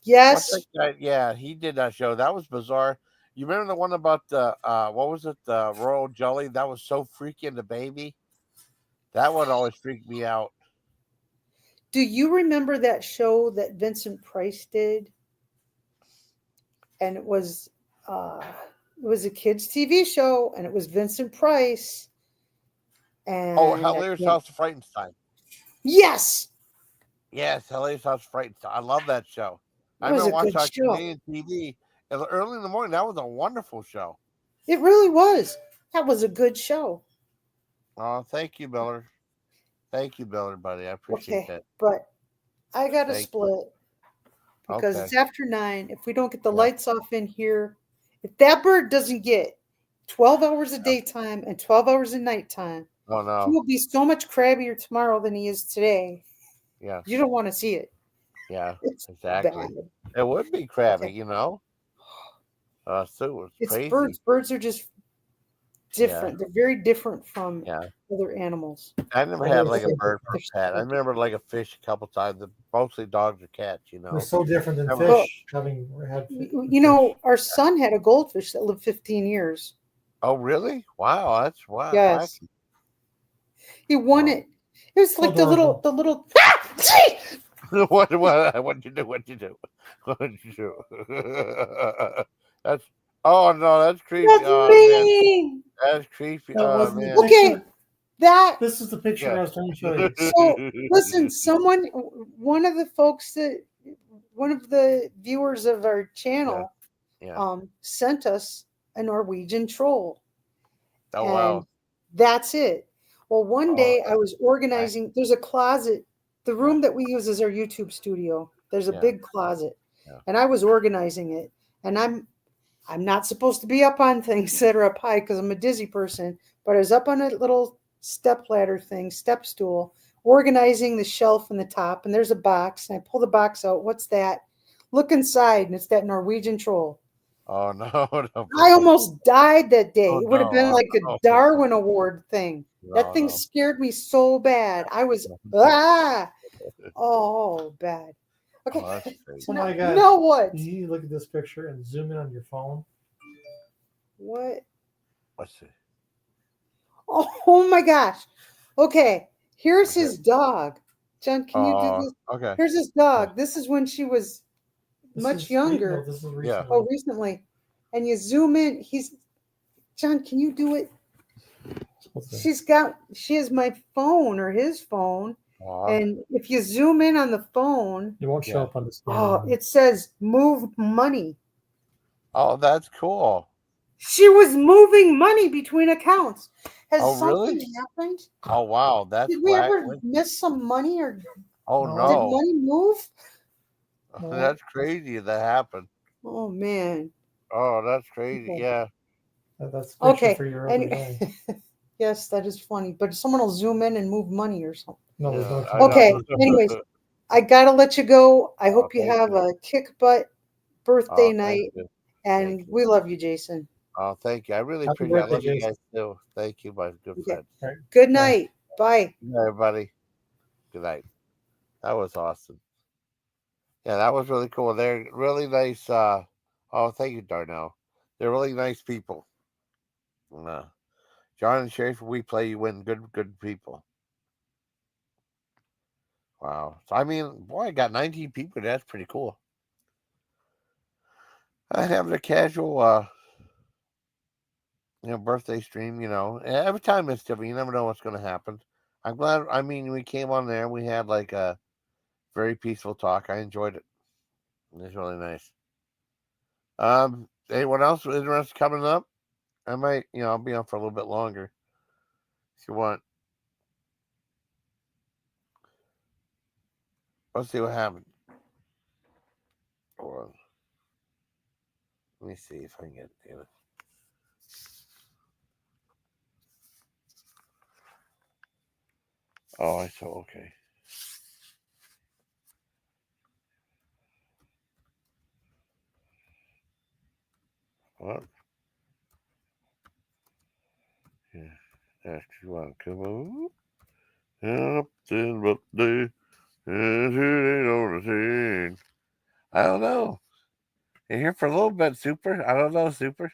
what's Yes. that guy? Yeah, he did that show. That was bizarre. You remember the one about the what was it? The Royal Jelly? That was so freaking the baby. That one always freaked me out. Do you remember that show that Vincent Price did? And it was a kids TV show, and it was Vincent Price. Oh, And Hilarious House of Frightenstein. yes, Yes, Hilarious House of Frightenstein. I love that show. it I was remember a watching good on show. Canadian TV early in the morning. That was a wonderful show. It really was. That was a good show. Oh, thank you, Miller. Thank you, Miller, buddy. I appreciate Okay, that. but I got to Thank split because Okay. it's after 9. If we don't get the Yeah. lights off in here, if that bird doesn't get 12 hours of daytime and 12 hours of nighttime, Oh he no. will be so much crabbier tomorrow than he is today. Yeah. You don't want to see it. Yeah. It's Exactly. bad. It would be crabby, Okay. you know. So it's It's crazy. birds. Birds are just different. They're very different from Yeah. other animals. I never Well, had they're like a so- bird for They're a pet. I so remember like a fish a couple times. Mostly dogs or cats, you They're know. so different than Well, fish. Having had You know, our son had a goldfish that lived 15 years. Oh really? Wow, that's wow. Yes. Wacky. He won Oh. it. It was like the Adorable. little. what you do? What you do? What you do? That's oh no, that's creepy. That's Oh man, mean. that's creepy. That Oh wasn't the man. Okay, picture. that. This is the picture Yeah. I was trying to show you. So listen, one of the folks one of the viewers of our channel, Yeah. sent us a Norwegian troll. Oh And wow. that's it. Well, one Oh, day I was organizing, there's a closet. The room Yeah. that we use is our YouTube studio. There's a Yeah. big closet. Yeah. And I was organizing it. And I'm not supposed to be up on things that are up high because I'm a dizzy person, but I was up on a little step ladder thing, step stool, organizing the shelf in the top, and there's a box, and I pull the box out. What's that? Look inside, and it's that Norwegian troll. Oh no, no. I almost died that day. Oh, It would have been no. like a Oh, Darwin Award thing. That no, thing no. scared me so bad. I was bad. Okay. Oh, that's crazy. Oh my God. Now what? You look at this picture and zoom in on your phone. What? Let's see. Oh my gosh. Okay. Here's Okay. his dog. John, can you do this? Okay. Here's his dog. This is when she was This much is- younger. No, this is recently. Yeah. Oh, recently. And you zoom in. John, can you do it? What's that? She has my phone or his phone. Aw. And if you zoom in on the phone, It won't show Yeah. up on the screen. it says move money. Oh, that's cool. She was moving money between accounts. Has Oh, something really? happened? Oh wow, that's Did we whack. ever miss some money or Oh No. did no, money move? No. that's crazy that happened. Oh man. Oh, that's crazy. Okay. Yeah. That's a picture Okay. for your other day. Yes, that is funny. But someone will zoom in and move money or something. No, there's no Yeah, time. I Okay. know. Anyways, I gotta let you go. I hope you thank have you. a kick butt birthday Oh, thank night, you. and Thank you. we love you, Jason. Oh, thank you. I really Happy appreciate it. I birthday, love you Jason. guys too. Thank you, my good Okay. friend. Good night. Bye. Good night, everybody. Good night. That was awesome. Yeah, that was really cool. They're really nice. Oh, thank you, Darnell. They're really nice people. John and Schaefer, we play you win. Good people. Wow. So I mean, boy, I got 19 people. That's pretty cool. I have a casual birthday stream. Every time it's different. You never know what's going to happen. I'm glad. I mean, we came on there. We had like a very peaceful talk. I enjoyed it. It was really nice. Anyone else interested coming up? I might, I'll be on for a little bit longer if you want. Let's see what happens. Hold on. Let me see if I can get it. Oh, I saw. Okay. What? Yeah. That's one. Come on. Up in birthday. I don't know. You're here for a little bit, Super. I don't know, Super.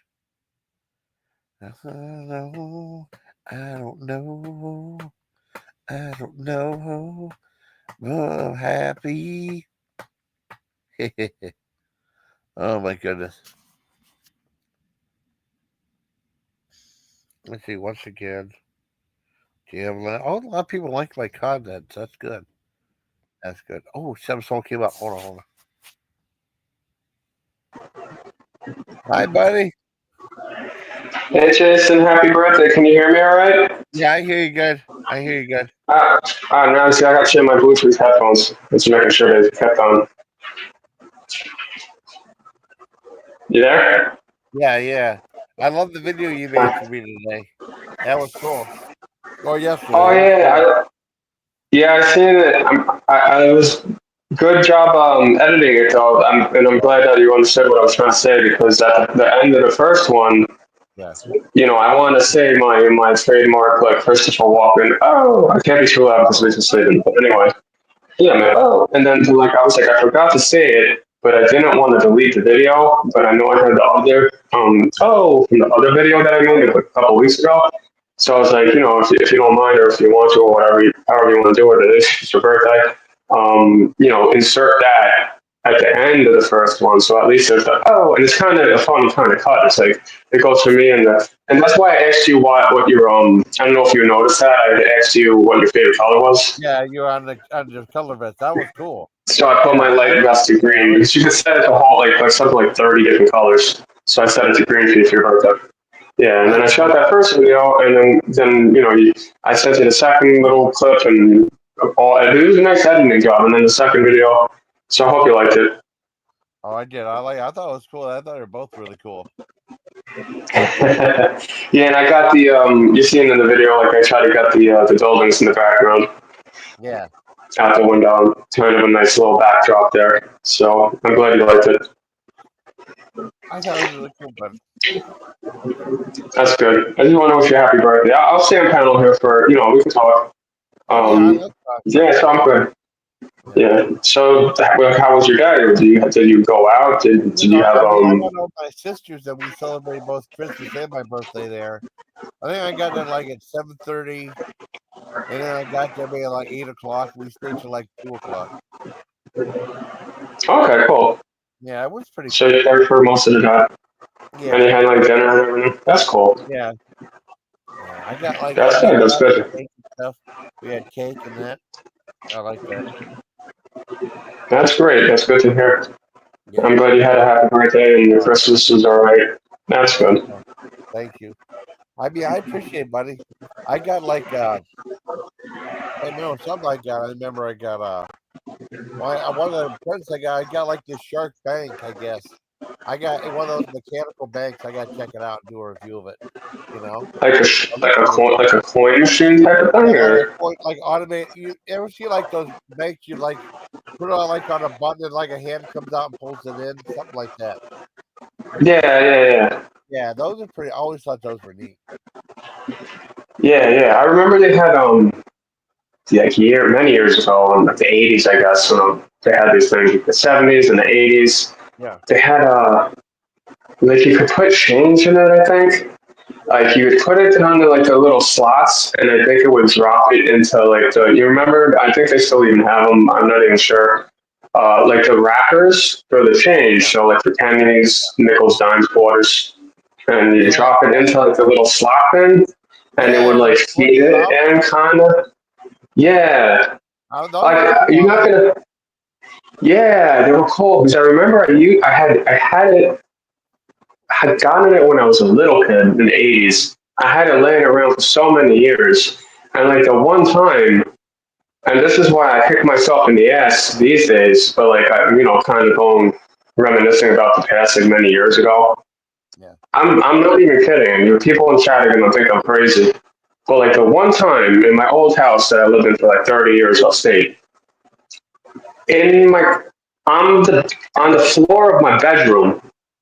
I don't know. I don't know. I don't know. I'm happy. Oh my goodness. Let's see once again. Do you have a lot of people like my content. So that's good. That's good. Oh, some song came up. Hold on. Hi, buddy. Hey Jason, happy birthday. Can you hear me all right? Yeah, I hear you good. No, see, I got you in my Bluetooth headphones. Just making sure they kept on. You there? Yeah. I love the video you made for me today. That was cool. Or yesterday. Oh It was cool. yeah, I seen it. I was good job editing it though, and I'm glad that you understood what I was trying to say because at the end of the first one, Yeah. I want to say my trademark like Christopher Walken. Oh, I can't be too loud because Lisa's sleeping. But anyway. Yeah, man. Oh, and then like I was like, I forgot to say it, but I didn't want to delete the video. But I know I had the other from the other video that I made like a couple weeks ago. So I was like, if you don't mind or if you want to or whatever, however you want to do it, it's your birthday. Insert that at the end of the first one. So at least there's and it's kind of a fun kind of cut. It's like it goes for me and that's why I asked you what your I don't know if you noticed that I asked you what your favorite color was. Yeah, you're on the color vest. That was cool. So I put Yeah, my light vest to green because you can set it to whole like something like 30 different colors. So I set it to green for you for your birthday. Yeah, and then I shot that first video, and then I sent you the second little clip, and it was a nice editing job. And then the second video, so I hope you liked it. Oh, I did. I thought it was cool. I thought they were both really cool. Yeah, and I got the you seen in the video, like I tried to get the buildings in the background. Yeah. Out the window, kind of a nice little backdrop there. So I'm glad you liked it. I thought it was really cool, but That's good. I just want to wish you a happy birthday. I'll stay on panel here for we can talk. oh yeah, I love talking. Yeah, so I'm good. Yeah. Yeah. So how was your day? Did you go out? Did you have I went over my sisters and we celebrated both Christmas and my birthday there. I think I got there like at 7:30, and then I got there maybe like 8:00. We stayed till like 2:00. Okay, cool. Yeah, it was pretty So cool. you're there for most of the time, Yeah. and you had like dinner and everything. That's cool. Yeah. I got like That's good. That's good. cake and stuff. We had cake and that. I like that. That's great. That's good to hear. Yeah. I'm glad you had a happy birthday and your Christmas was all right. That's good. Thank you. I mean, I appreciate it, buddy. I got like I know something like that. I remember I got one of the presents I got like this shark bank, I guess. I got one of those mechanical banks. I got to check it out and do a review of it. Like a coin machine type of thing, or like automate. You ever see like those banks? You like put it on like on a button and like a hand comes out and pulls it in, something like that. Yeah. Yeah, those are pretty. I always thought those were neat. Yeah. I remember they had like many years ago in like the 80s, I guess. They had these things, the 70s and the 80s. Yeah. They had like you could put change in it, I think. Like you would put it down to like the little slots, and I think it would drop it into like you remember? I think they still even have them. I'm not even sure. Like the wrappers for the change, so like the pennies, nickels, dimes, quarters. and you Yeah. drop it into like the little slot thing, and it would like feed it in, kind of. Yeah, Those like are you're cool. not gonna. Yeah, they were cool because I remember I had gotten it when I was a little kid in the '80s. I had it laying around for so many years, and like the one time, and this is why I kick myself in the ass these days. But like kind of going reminiscing about the past like many years ago. Yeah. I'm not even kidding. People in chat are gonna think I'm crazy. But like the one time in my old house that I lived in for like 30 years upstate, in my on the floor of my bedroom,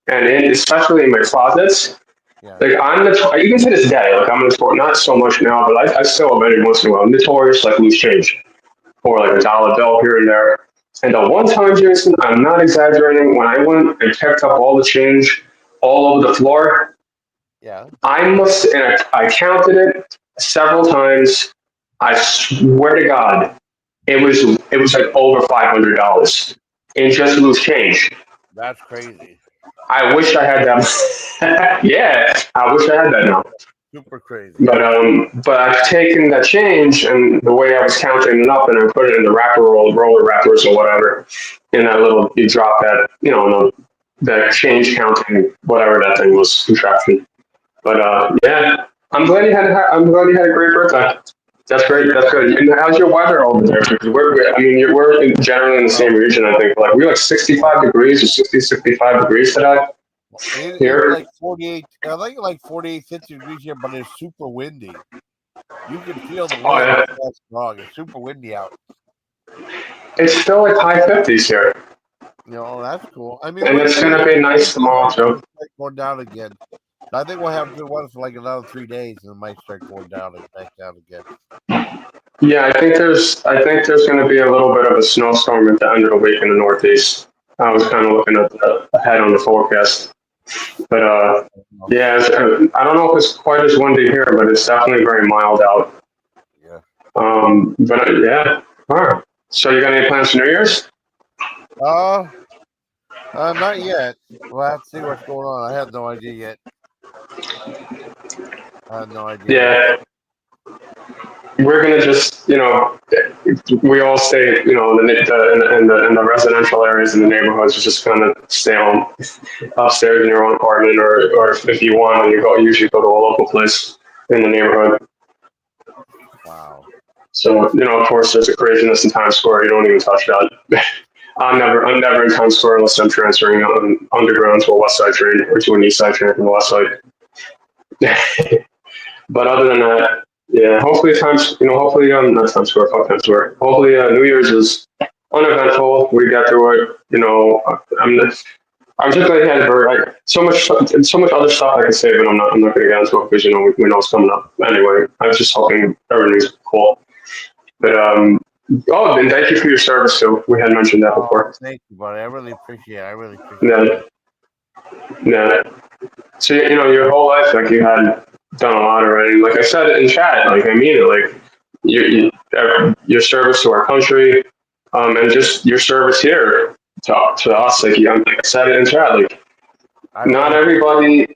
and especially in my closets, Yeah. like even to this day, like I'm notorious, not so much now, but I still every once in a while notorious like loose change or like a dollar bill here and there. And the one time, Jason, I'm not exaggerating, when I went and picked up all the change all over the floor, Yeah. I counted it several times. I swear to God, it was like over $500 in just loose change. That's crazy. I wish I had that. Yeah, I wish I had that now. Super crazy. But I've taken that change and the way I was counting it up, and I put it in the roller wrappers or whatever. In that little, you drop that, that change counting, whatever that thing was, contraption. But yeah, I'm glad you had a great birthday. That's great. That's good. And how's your weather over there? Because we're generally in the same region. I think like we're like 65 degrees or 60, 65 degrees today It's here. like 48. I think like 48, 50 degrees here, but it's super windy. You can feel the Oh wind. yeah, It's that strong. It's super windy out. it's still like high 50s here, That's cool. I mean, and it's gonna be nice tomorrow too. going down again. I think we'll have good weather for like another 3 days, and it might start going down and back down again. Yeah, I think there's going to be a little bit of a snowstorm at the end of the week in the Northeast. I was kind of looking at ahead on the forecast, but yeah, I don't know if it's quite as windy here, but it's definitely very mild out. Yeah. But yeah, all right. So you got any plans for New Year's? Uh, not yet. We'll have to see what's going on. I have no idea yet. I have no idea yet. Yeah, we're gonna just we all stay in the residential areas in the neighborhoods. Just kind of stay home upstairs in your own apartment, or if you want, you usually go to a local place in the neighborhood. Wow. So of course, there's a craziness in Times Square. You don't even touch that. I'm never in Times Square unless I'm transferring on underground to a West Side train or to an East Side train from the West Side. But other than that, yeah. Hopefully, not Times Square, fuck Times Square. Hopefully, New Year's is uneventful. We get through it. I'm just glad you had like so much other stuff I could say, but I'm not going to get into it because we know it's coming up anyway. I was just hoping everything's cool. But oh, and thank you for your service too. We had mentioned that before. Thank you, buddy. I really appreciate it. I really appreciate Yeah, that. yeah. So your whole life, like you had done a lot already. Like I said in chat, like I mean it. Like your service to our country, and just your service here to us. Like I said it in chat. Like not everybody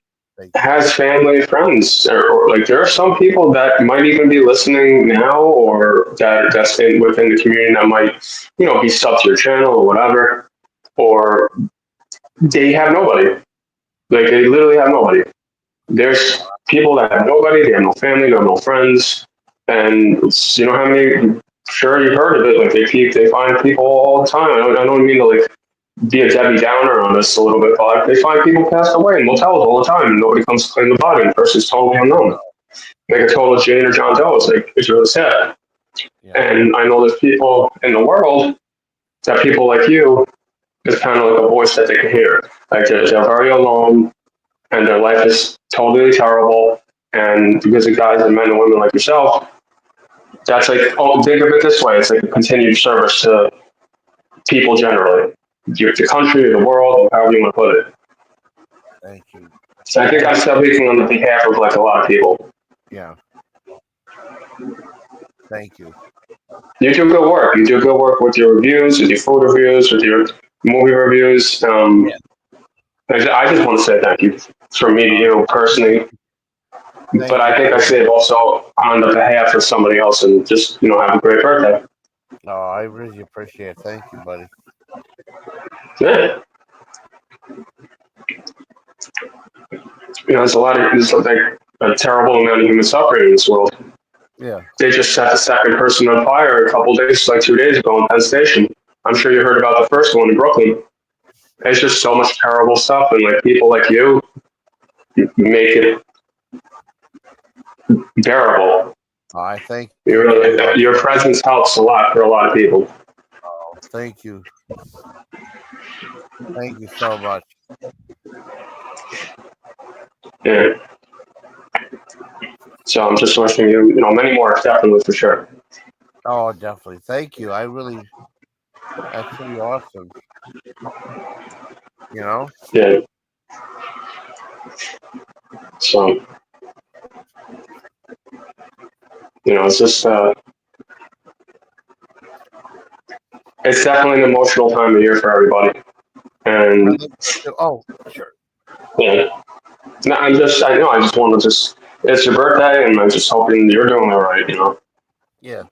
has family, friends, or like there are some people that might even be listening now, or that's within the community that might be sub to your channel or whatever, or they have nobody. Like they literally have nobody. There's people that have nobody, they have no family, they have no friends, and how many. Sure, you've heard of it. Like they find people all the time. I don't mean to like be a Debbie Downer on this a little bit, but like, they find people passed away in motels all the time, and nobody comes to claim the body. And the person's totally unknown. Like a total Jane or John Doe. It's really sad. Yeah. And I know there's people in the world that people like you is kind of like a voice that they can hear. Like they're very alone, and their life is totally terrible. And because of guys and men and women like yourself, that's like, oh, think of it this way: it's like a continued service to people generally, the country, the world, however you want to put it. Thank you. So I think I'm speaking on behalf of like a lot of people. Yeah. Thank you. You do good work. You do good work with your reviews, with your food reviews, with your movie reviews. I just want to say thank you. from me to you personally. But I think I say it also on the behalf of somebody else, and just have a great birthday. Oh, I really appreciate it. Thank you, buddy. Yeah. There's like a terrible amount of human suffering in this world. Yeah. They just set the second person on fire a couple days, like 2 days ago in Penn Station. I'm sure you heard about the first one in Brooklyn. It's just so much terrible stuff, and like people like you make it bearable. I thank you. Your presence helps a lot for a lot of people. Oh, thank you. Thank you so much. Yeah. So I'm just wishing you, many more, definitely, for sure. Oh, definitely. Thank you. That's really awesome. Yeah. So, it's just, it's definitely an emotional time of year for everybody. And, Oh, sure. yeah. No, I just want to it's your birthday, and I'm just hoping you're doing all right, Yeah.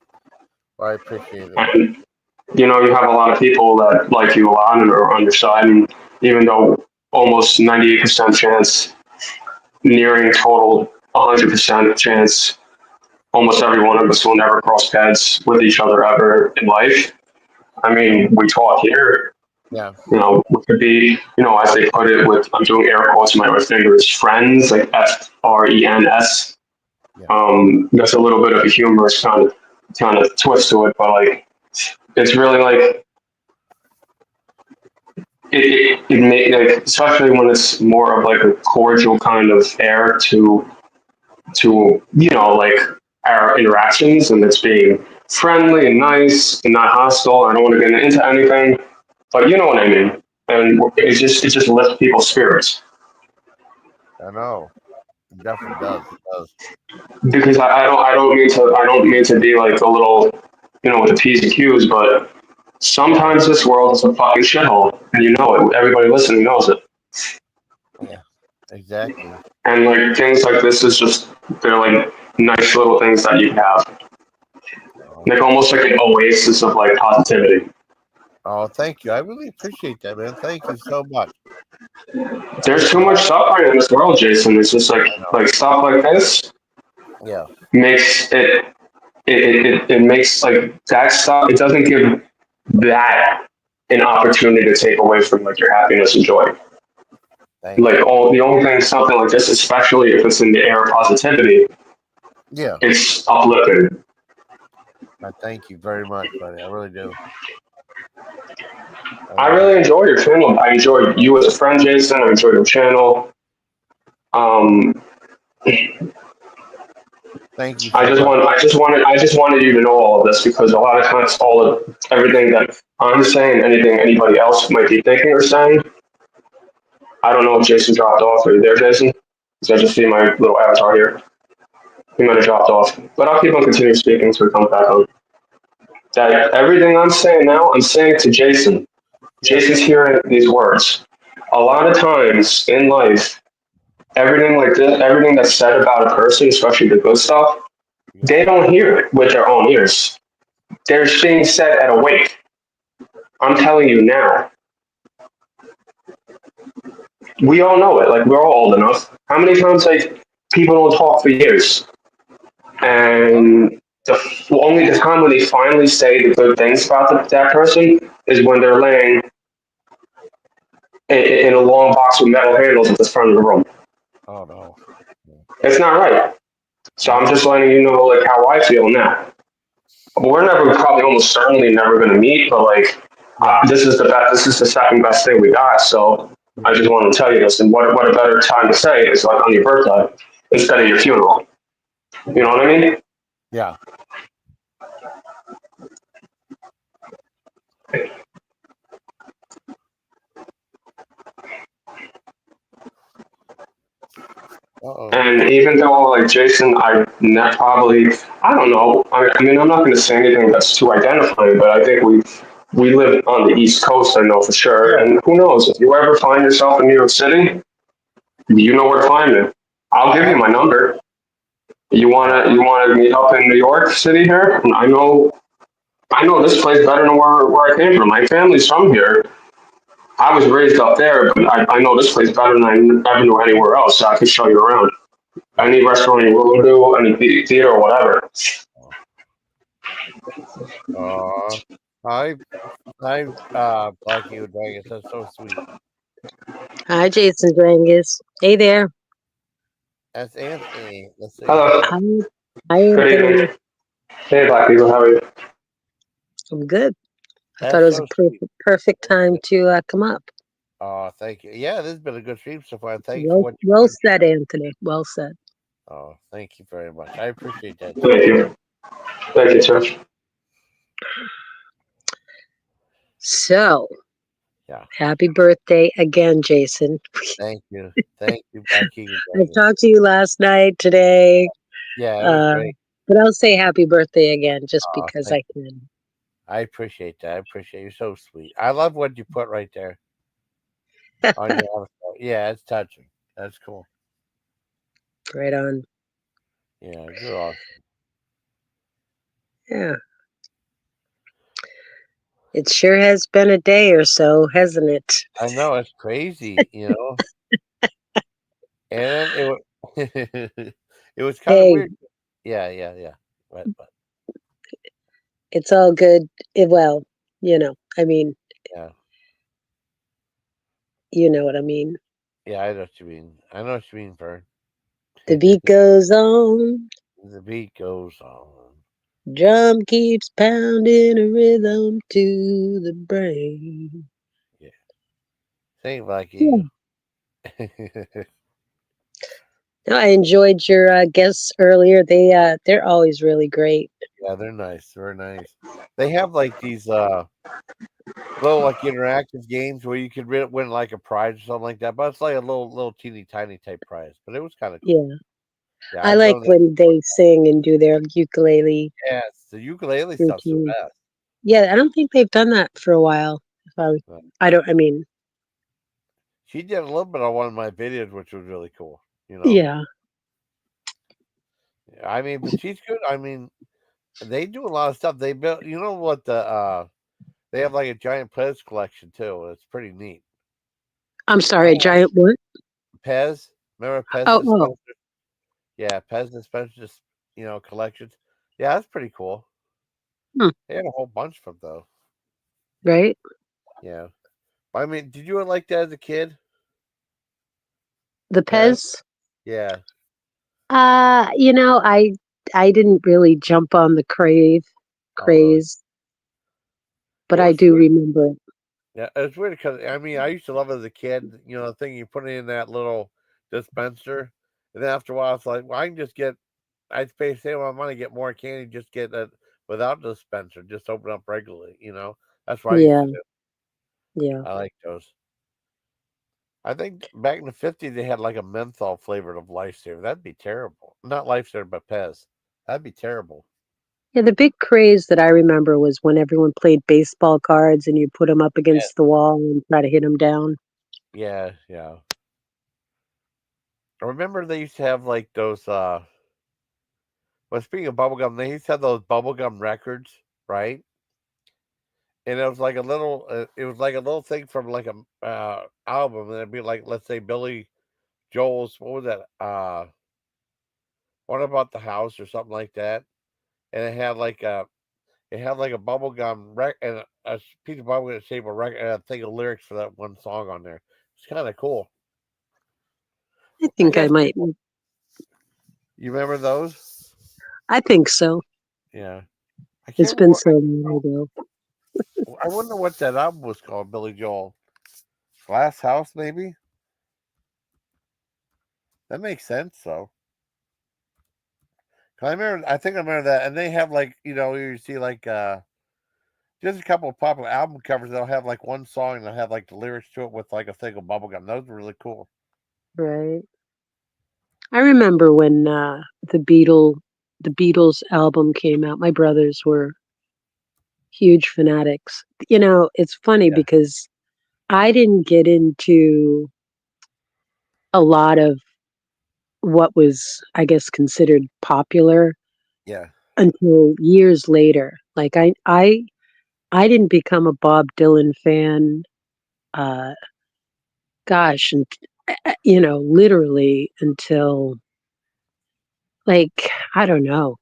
Well, I appreciate it. And, you have a lot of people that like you a lot and are on your side, and even though almost 98% chance, nearing total 100% chance, almost every one of us will never cross paths with each other ever in life. I mean, we talk here. Yeah. We could be, as they put it with, I'm doing air quotes with my fingers, friends, like FRENS. Yeah. There's a little bit of a humorous kind of twist to it, but like, it's really like, it may, like, especially when it's more of like a cordial kind of air to like our interactions, and it's being friendly and nice and not hostile. I don't want to get into anything, but you know what I mean. And it just lifts people's spirits. I know. It definitely does. It does. Because I don't mean to be like a little, with the P's and Q's, but sometimes this world is a fucking shithole, and you know it. Everybody listening knows it. Yeah. Exactly. And like things like this they're like nice little things that you have. Like almost like an oasis of like positivity. Oh, thank you. I really appreciate that, man. Thank you so much. There's too much suffering in this world, Jason. It's just like stuff like this. Yeah. Makes it makes like that stuff. It doesn't give that an opportunity to take away from like your happiness and joy. Thank Like you. the only thing something like this, especially if it's in the air of positivity, Yeah. it's uplifting. I thank you very much, buddy. I really do. I really enjoy your channel. I enjoy you as a friend, Jason. I enjoy your channel. Thank you so much. I just wanted you to know all of this, because a lot of times everything that I'm saying, anything anybody else might be thinking or saying, I don't know if Jason dropped off. Are you there, Jason? Because I just see my little avatar here. He might have dropped off, but I'll keep on continuing speaking until he comes back on. That everything I'm saying now, I'm saying to Jason. Yeah. Jason's hearing these words. A lot of times in life, everything like this, everything that's said about a person, especially the good stuff, they don't hear it with their own ears. They're being said at a wake. I'm telling you now. We all know it. Like, we're all old enough. How many times like people don't talk for years, and only the time when they finally say the good things about that person is when they're laying in a long box with metal handles at the front of the room. Oh no. It's not right. So I'm just letting you know like how I feel now. We're probably almost certainly never going to meet, but like this is the second best thing we got. So I just wanted to tell you this, and what a better time to say it is like on your birthday instead of your funeral. You know what I mean? Yeah. Uh-oh. And even though, like Jason, I don't know. I mean, I'm not going to say anything that's too identifying, but I think we live on the East Coast. I know for sure. And who knows if you ever find yourself in New York City, You know where to find me. I'll give you my number. You wanna meet up in New York City here? I know this place better than where I came from. My family's from here. I was raised up there, but I know this place better than I ever knew anywhere else. So I can show you around. Any restaurant you will do, any theater or whatever. Uh, hi, Blackie with Dragons. That's so sweet. Hi, Jason Drangus. Hey there. That's Anthony. Let's see. Hello. Hi, hi, Good Anthony. evening. Hey, Black people. How are you? I'm good. I thought That's it was a so sweet. perfect time to come up. Oh, thank you. Yeah, this has been a good stream so far. Thanks for Well, what you well put. said, Anthony. Well said. Oh, thank you very much. I appreciate that too. Thank you. Thank you, sir. So, Yeah. happy birthday again, Jason. Thank you. Thank you, Blackie with I Dragons. talked to you last night, today, Yeah, it was great. but I'll say happy birthday again just Oh, because thank I can. I appreciate that. I appreciate you. So sweet. I love what you put right there on your avatar. Yeah, it's touching. That's cool. Right on. Yeah, you're awesome. Yeah. It sure has been a day or so, hasn't it? I know it's crazy, and it was it was kind of Hey, weird. Yeah. But it's all good. Well, I mean, yeah, you know what I mean. yeah. I know what you mean. I know what you mean, Vern. The beat goes on, The beat goes on. drum keeps pounding a rhythm to the brain. Yeah, sing like Yeah. you. No, I enjoyed your guests earlier. They're always really great. Yeah, they're nice. They're nice. They have like these little like interactive games where you could win like a prize or something like that. But it's like a little teeny tiny type prize. But it was kind of cool. Yeah, Yeah, I I've like done that. when they sing and do their ukulele Yes, the ukulele stuff's the routine. best. Yeah, I don't think they've done that for a while. If Uh, I don't. I mean, She did a little bit on one of my videos, which was really cool. yeah. I mean, but she's good. I mean, they do a lot of stuff. They built, what they have like a giant Pez collection too. It's pretty neat. I'm I sorry, a giant what? Pez, remember Pez Oh, oh, dispenser? Yeah, Pez dispenser, just collections. Yeah, that's pretty cool. hmm, They had a whole bunch of them though. right. Yeah, I mean, did you like that as a kid? The Pez? Pez. Yeah. I didn't really jump on the Oh, really? craze, It but I was do weird. remember it. Yeah, it's weird because I mean I used to love it as a kid. The thing you put it in that little dispenser, and then after a while it's like, well, I can just get. I'd pay the same amount of money, get more candy, just get that without the dispenser, just open up regularly. That's what I used Yeah, to do. yeah. I like those. I think back in the '50s they had like a menthol flavored of Lifesaver. That'd be terrible. Not Lifesaver, but Pez. That'd be terrible. Yeah, the big craze that I remember was when everyone played baseball cards and you put them up Yeah, against the wall and try to hit them down. yeah. I remember they used to have like those. Well, speaking of bubblegum, they used to have those bubblegum records, right? And it was like a little, thing from like a album, and it'd be like, let's say Billy Joel's, what was that? What about the house or something like that? And it had like a bubblegum record and a piece of bubblegum shaped a record and a thing of lyrics for that one song on there. It's kind of cool. I I think I guess might. you remember those? I think so. Yeah, I can't It's been remember. so long ago. I wonder what that album was called. Billy Joel, Glass House, maybe. That makes sense, though. 'Cause I think I remember that, and they have like you see like just a couple of popular album covers. They'll have like one song, and they'll have like the lyrics to it with like a thing of bubblegum. Those are really cool. Right. I remember when the Beatles album came out. My brothers were huge fanatics. It's funny Yeah, because I didn't get into a lot of what was, I guess, considered popular Yeah. until years later. Like I didn't become a Bob Dylan fan. Uh, gosh, and literally until like I don't know,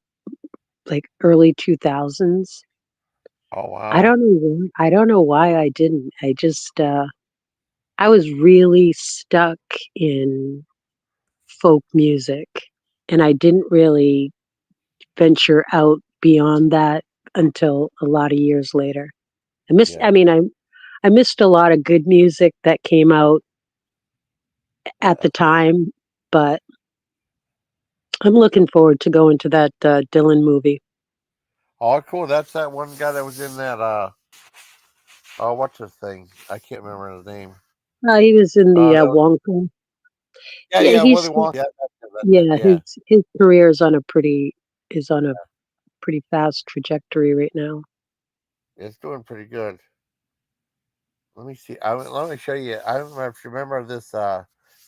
like early 2000s. Oh I wow. don't know. I don't know why I didn't. I just I was really stuck in folk music, and I didn't really venture out beyond that until a lot of years later. I missed. I Yeah. mean, I missed a lot of good music that came out at Yeah. the time, but I'm looking forward to going to that Dylan movie. Oh, cool. That's that one guy that was in that. Oh, what's his thing? I can't remember his name. He was in the That was, Wonka. yeah, Yeah, yeah, Willy he's Wonka. Yeah, that's it. yeah Yeah, his career is on a pretty fast trajectory right now. it's doing pretty good. Let me see. Let me show you. I don't remember if you remember this.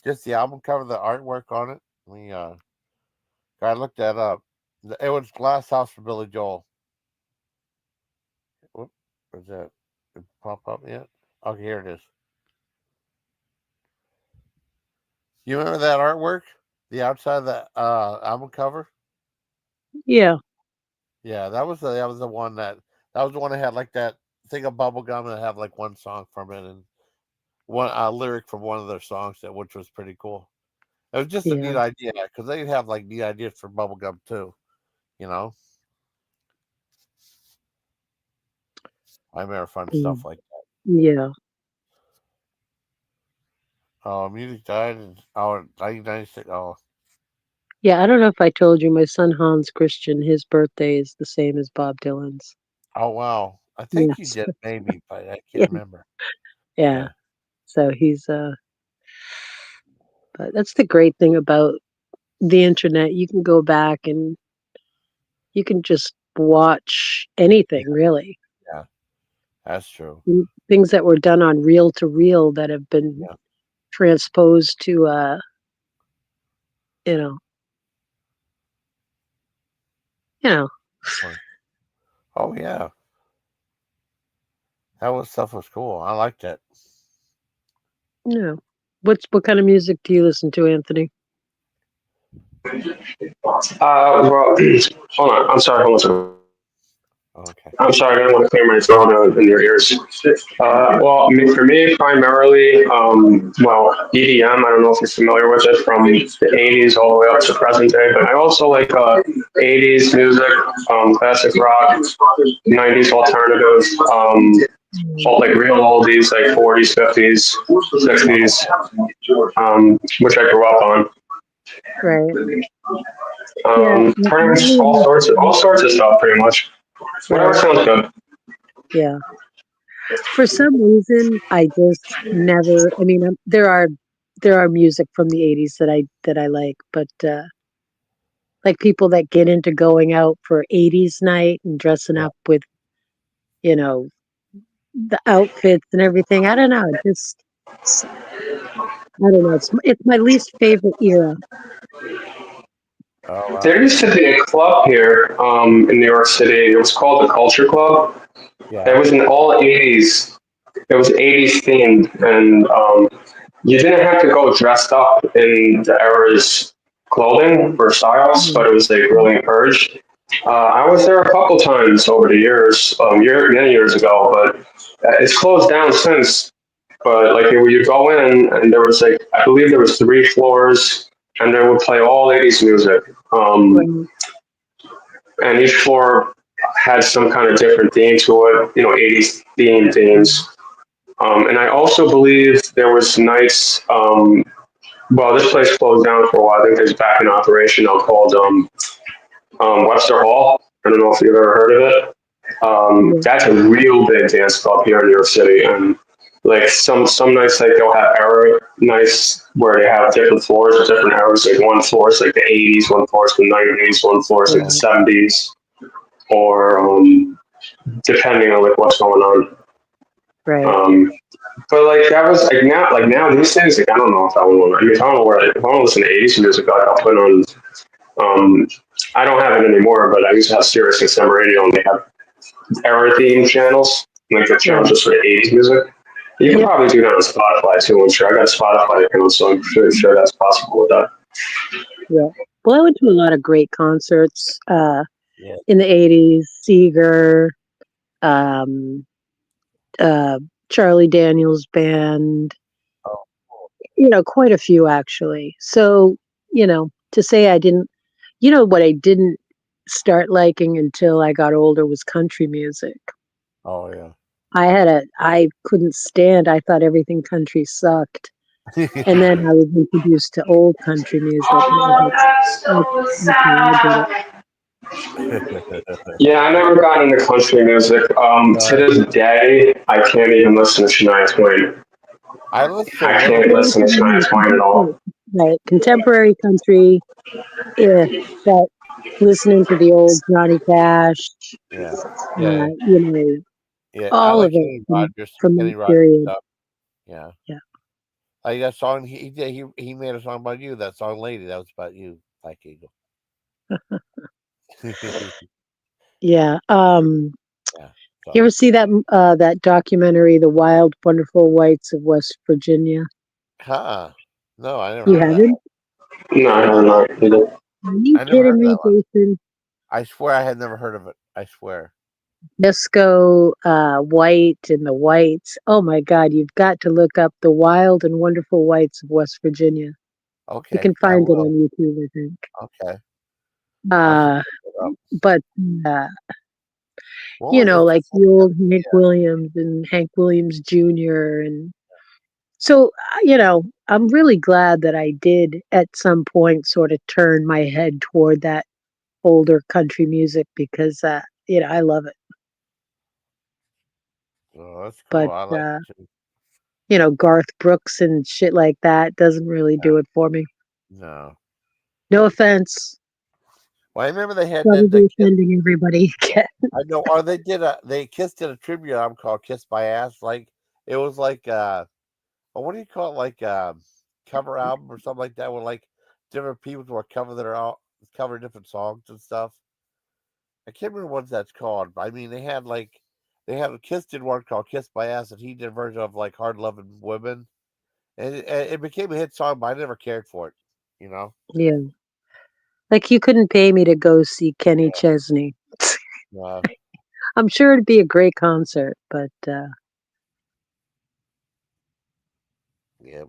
Just the album cover, the artwork on it. I looked that up. It was Glass House for Billy Joel. Whoop, where's that? Did it pop up yet? Okay, here it is. You remember that artwork? The outside of the album cover? Yeah, Yeah, that was the one that had like that thing of bubble gum and had like one song from it and one lyric from one of their songs which was pretty cool. It was just a yeah. neat idea because they have like neat ideas for bubble gum too. You know, I remember fun Mm, stuff like yeah. that. Oh, music died in 1996. Oh, Yeah, I don't know if I told you, my son Hans Christian, his birthday is the same as Bob Dylan's. oh wow. I think you Yes. did maybe, but I can't Yeah. remember. Yeah. Yeah, So he's but that's the great thing about the internet. You can go back and you can just watch yeah, anything really. yeah. That's true. Things that were done on reel to reel that have been Yeah. transposed to you know, you know, Oh yeah, stuff was cool. I liked it. you know. What kind of music do you listen to, Anthony? Well, hold on. I'm sorry. Hold on. Okay. I'm sorry, I didn't want to clear my throat in your ears. Well, for me, primarily, EDM. I don't know if you're familiar with it from the 80s all the way up to present day, but I also like 80s music, classic rock, 90s alternative, like real oldies, like 40s, 50s, 60s, which I grew up on. Right. Yeah. Pretty much all sorts of stuff, pretty much. Whatever Right. sounds good. Yeah. For some reason, I just never. I mean, there are music from the '80s that I like, but like people that get into going out for '80s night and dressing Yeah. up with you know the outfits and everything. I don't know. Just I don't know. It's my least favorite era. Oh There wow. used to be a club here in New York City. It was called the Culture Club. It Yeah. was in all 80s. It was 80s themed, and you didn't have to go dressed up in the era's clothing or styles, Mm. but it was like really encouraged. I was there a couple times over the years, many years ago, but it's closed down since. But like you go in, and there was like I believe there was 3 floors, and they would play all 80s music. Right. And each floor had some kind of different theme to it, 80s themes. And I also believe there was nights. Well, this place closed down for a while. I think there's back in operation now called Webster Hall. I don't know if you've ever heard of it. Yeah. That's a real big dance club here in New York City, and like some nights like they'll have era nights where they have different floors with different eras. Like one floor is like the 80s, one floor is the 90s, one floor is like the Right. 70s, or depending on like what's going on. Right. Um, But like that was like now these days, like I don't know if I want. I mean, if I don't know where if I want to listen to '80s music, like I'll put on. Um, I don't have it anymore, but I used to have Sirius XM radio, and they have era theme channels, like the channel Right. just for '80s music. You can Yep. probably do that on Spotify too. I'm sure I got a Spotify account, so I'm sure that's possible with that. Yeah. Well, I went to a lot of great concerts Yeah. in the '80s. Seeger, um, uh, Charlie Daniels Band. Oh, Quite a few actually. So, to say I didn't, what I didn't start liking until I got older was country music. oh yeah. I couldn't stand, I thought everything country sucked. And then I was introduced to old country music and I was like, okay, I get it. Yeah, I never got into country music. To No, this day, I can't even listen to Shania Twain. I listened to a I little can't bit. listen to Shania Twain at all. Right. Contemporary country, if that listening to the old Johnny Cash, Yeah, yeah, you know, yeah. I all like of it from that Kenny Rogers period. stuff. Yeah, Yeah. like that song he did. He made a song about you. That song, "Lady," that was about you, Black Eagle. Yeah. Yeah. You So, ever see that documentary, The Wild Wonderful Whites of West Virginia? huh? No, I never You heard of that. haven't? No, I have No, not either. Are you I never heard kidding of me, that one. Jason? I swear I had never heard of it. I swear. Disco White and the Whites. Oh my God, you've got to look up The Wild and Wonderful Whites of West Virginia. You Okay, can I find it will. on YouTube, I think. Okay, I'll have to Uh, look it up. but uh, What was the like first the one? old Hank Williams and Hank Williams Jr. And so, I'm really glad that I did at some point sort of turn my head toward that older country music because, I love it. Oh, that's cool. But, I like it too. Garth Brooks and shit like that doesn't really do it for me. No. No offense. Well, I remember they had the Probably kiss. offending everybody again. I know, or they kissed in a tribute album called "Kiss by Ass." Like it was like what do you call it? Like cover album or something like that, where like different people were cover different songs and stuff. I can't remember what that's called. But I mean, they had a Kiss did one called "Kiss by Ass," and he did a version of like "Hard Loving Women," and it became a hit song, but I never cared for it. You know? Yeah. Like you couldn't pay me to go see Kenny Chesney. Uh, I'm sure it'd be a great concert, but yeah.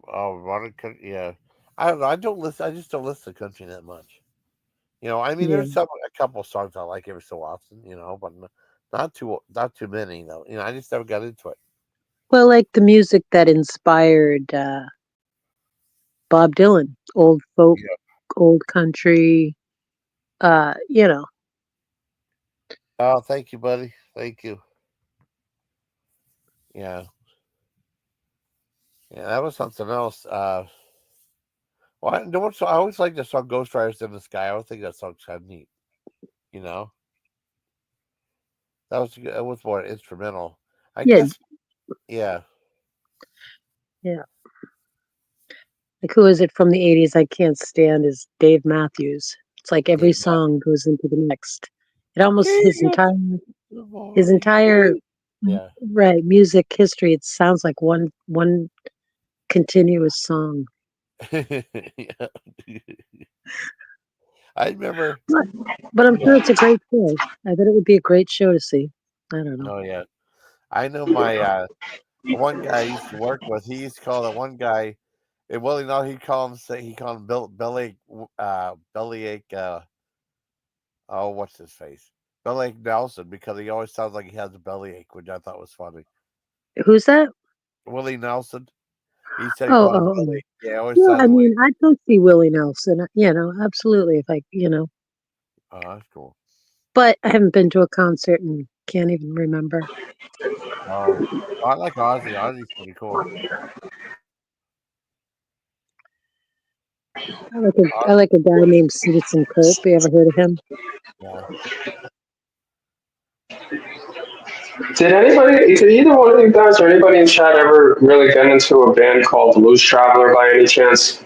Oh, yeah. I don't know. I don't listen. I just don't listen to country that much. I mean, yeah. there's a couple of songs I like every so often. But not too many though. I just never got into it. Well, like the music that inspired Bob Dylan, old folk, Yeah. old country, you know. Oh, thank you, buddy. Thank you. Yeah. Yeah, that was something else. Well, I always like the song "Ghost Riders in the Sky." I always think that song's kind of neat. You know, that was more instrumental. I Yeah, guess. Yeah. yeah. Like who is it from the '80s I can't stand is Dave Matthews. It's like every Dave Matthews. song goes into the next. It almost King of the his morning. entire Yeah. right music history. It sounds like one continuous song. Yeah. I remember. But, but I'm Yeah. sure it's a great show. I bet it would be a great show to see. I don't know. Oh yeah. I know my one guy I used to work with. He used to call that one guy. And Willie, no, he called him Bellyache. Bellyache. Oh, what's his face? Bellyache Nelson, because he always sounds like he has a bellyache, which I thought was funny. Who's that? Willie Nelson. He said he Oh, called him oh, oh. Bellyache. Yeah, it always Yeah, I sounded like. mean, I'd go see Willie Nelson, absolutely, if Oh, that's cool. but I haven't been to a concert and can't even remember. Oh, I like Ozzy. Ozzy's pretty cool. I like a guy named Citizen Cope. You ever heard of him? Yeah. Did either one of you guys or anybody in chat ever really get into a band called Blues Traveler by any chance?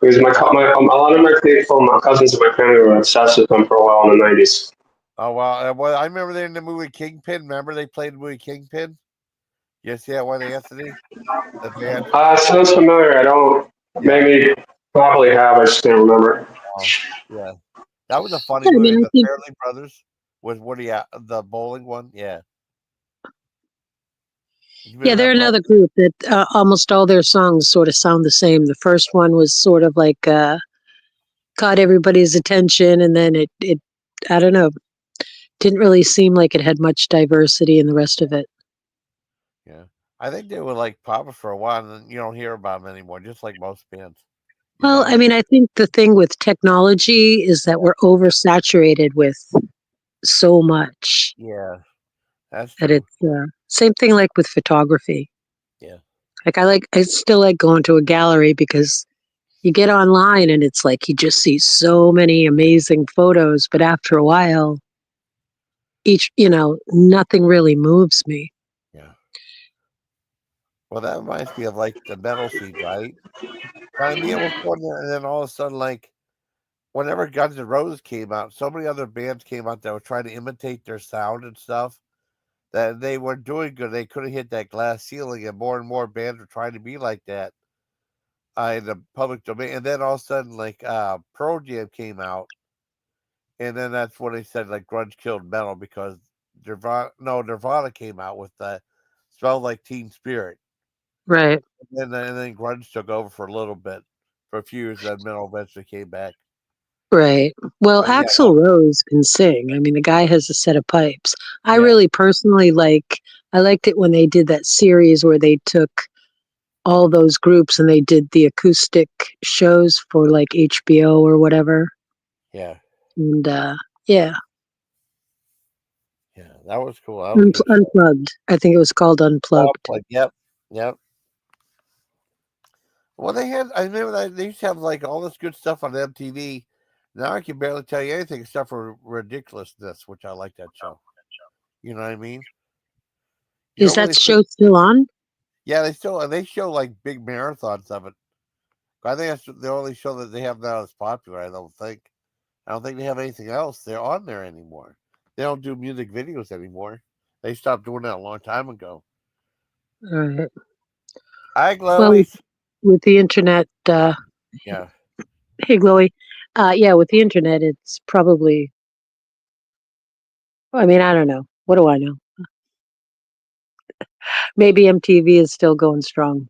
Because a lot of my people, my cousins and my family were obsessed with them for a while in the 90s. Oh, well, I remember they're in the movie Kingpin. Remember they played the movie Kingpin? You see that one, Anthony? The band? Sounds familiar. I don't, Yeah. maybe, probably have, I just can't remember. Oh, yeah. That was a funny Yeah, I movie. mean, I The think Fairley Brothers with Woody, the bowling one. Yeah. You yeah, they're remember that? another group that almost all their songs sort of sound the same. The first one was sort of like caught everybody's attention, and then it I don't know, didn't really seem like it had much diversity in the rest of it. Yeah. I think they were like popular for a while, and then you don't hear about them anymore, just like most bands. You Well, know? I mean, I think the thing with technology is that we're oversaturated with so much Yeah. That's that true. it's same thing like with photography. Yeah. Like I still like going to a gallery because you get online and it's like you just see so many amazing photos, but after a while, nothing really moves me. Yeah. Well, that reminds me of like the metal scene, right? I mean, it was going there, and then all of a sudden, like, whenever Guns N' Roses came out, so many other bands came out that were trying to imitate their sound and stuff that they weren't doing good. They couldn't hit that glass ceiling, and more bands were trying to be like that in the public domain. And then all of a sudden, like, Pearl Jam came out, and then that's when they said like grunge killed metal because Nirvana came out with the "Smell Like Teen Spirit," Right, and then grunge took over for a little bit, for a few years. Then metal eventually came back. right. Well, But yeah, Axl Rose can sing. I mean, the guy has a set of pipes. I yeah, really personally I liked it when they did that series where they took all those groups and they did the acoustic shows for like HBO or whatever. yeah, And yeah, yeah. That was cool. That was a good show. Unplugged. I think it was called Oh, Unplugged. like, yep, yep. Well, they had. I remember that they used to have like all this good stuff on MTV. Now I can barely tell you anything except for ridiculousness, which I like that show. You know what I mean? You Is don't that really see. show still on? Yeah, they show like big marathons of it. I think that's the only show that they have now that's popular. I don't think. I don't think they have anything else. They're on there anymore. They don't do music videos anymore. They stopped doing that a long time ago. All right. Hi, Well, Chloe. with the internet, Yeah. hey, Chloe. Yeah, with the internet, it's probably, I mean, I don't know. What do I know? Maybe MTV is still going strong.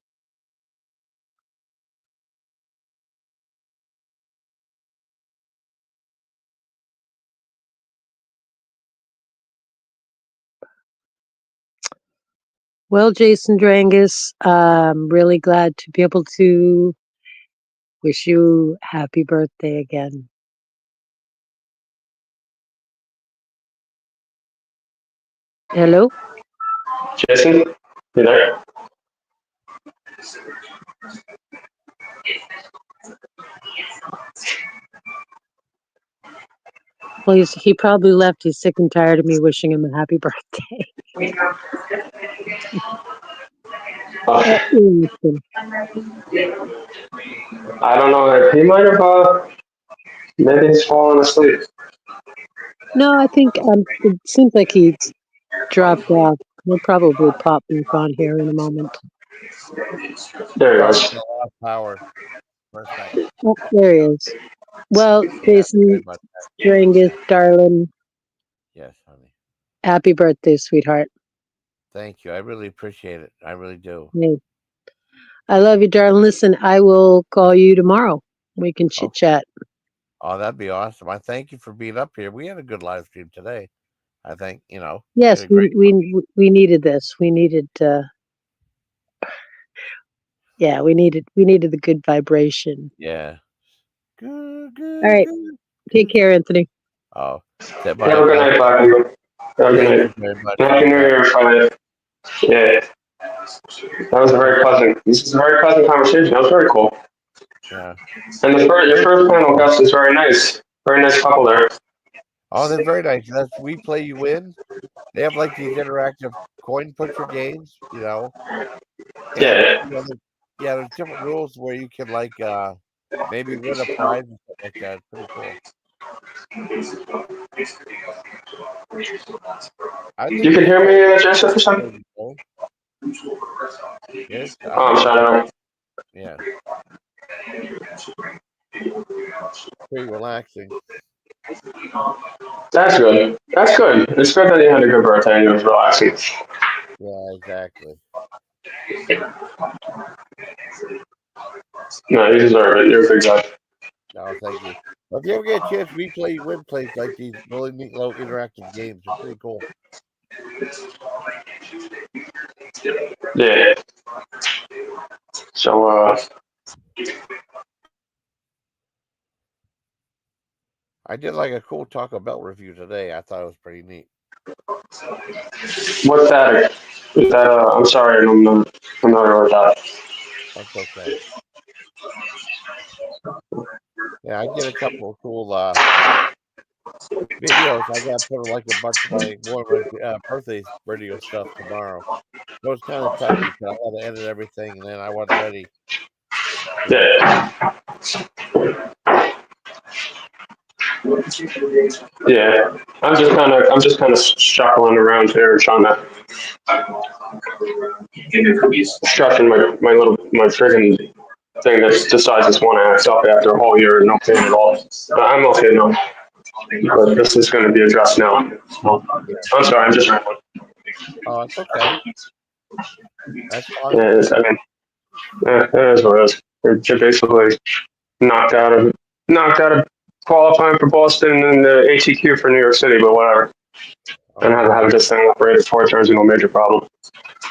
Well, Jason Drangus, I'm really glad to be able to wish you happy birthday again. Hello? Jason, you there? Well, he probably left. He's sick and tired of me wishing him a happy birthday. Uh, Listen. I don't know. He might have. Maybe he's fallen asleep. No, I think it seems like he dropped off. He'll probably pop back on here in a moment. There he Sorry, goes. I lost power for a second. Oh, there he is. Well, Yeah, sorry Jason about that. Drangus, darling, Yes, honey. happy birthday, sweetheart. Thank you. I really appreciate it. I really do. Hey, I love you, darling. Listen, I will call you tomorrow. We can chit Okay. chat. Oh, that'd be awesome. I thank you for being up here. We had a good live stream today. I think, we Yes, had a great one. we needed this. We needed yeah, we needed the good vibration. Yeah. Good, All good, right, good, take good. care, Anthony. Oh, say Have bye, a good bye. night, Bobby. Have a good Thank you night. very much. Happy You New bet. Year, Friday. Yeah, that was a very pleasant. This is a very pleasant conversation. That was very cool. Yeah. And your first panel guest is very nice. Very nice couple there. Oh, they're very nice. That's We Play You Win. They have like these interactive coin pusher games, and Yeah. there's different rules where you can like maybe win a prize and stuff like that. It's pretty cool. I You think can it's hear cool. me, Joseph, or something? Yes, Oh, I'm sorry. yeah, pretty relaxing. That's good. That's good. It's good that you had a good birthday and you was relaxing. Yeah, exactly. No, you deserve it. You're a big guy. No, thank you. Well, if you ever get a chance, We Play You Win plays like these really neat little interactive games. They're pretty cool. Yeah. So, I did like a cool Taco Bell review today. I thought it was pretty neat. what's that? Is that, I'm sorry, I'm not aware of that. That's okay. Yeah, I did a couple of cool videos. I got to put like a bunch of my birthday radio stuff tomorrow. It was kind of tough because I had to edit everything, and then I wasn't ready. Yeah. Yeah. I'm just kind of shuffling around here, trying to shuffling my friggin' thing that decides it's one act up after a whole year and no pain at all. But I'm okay now. But this is going to be addressed now. I'm sorry, I'm just rambling. Oh, it's okay. That's fine. Yeah, I mean, it is what it is. We're basically knocked out of qualifying for Boston and the ATQ for New York City, but whatever. Oh, And have this thing operated 4 turns with no major problem.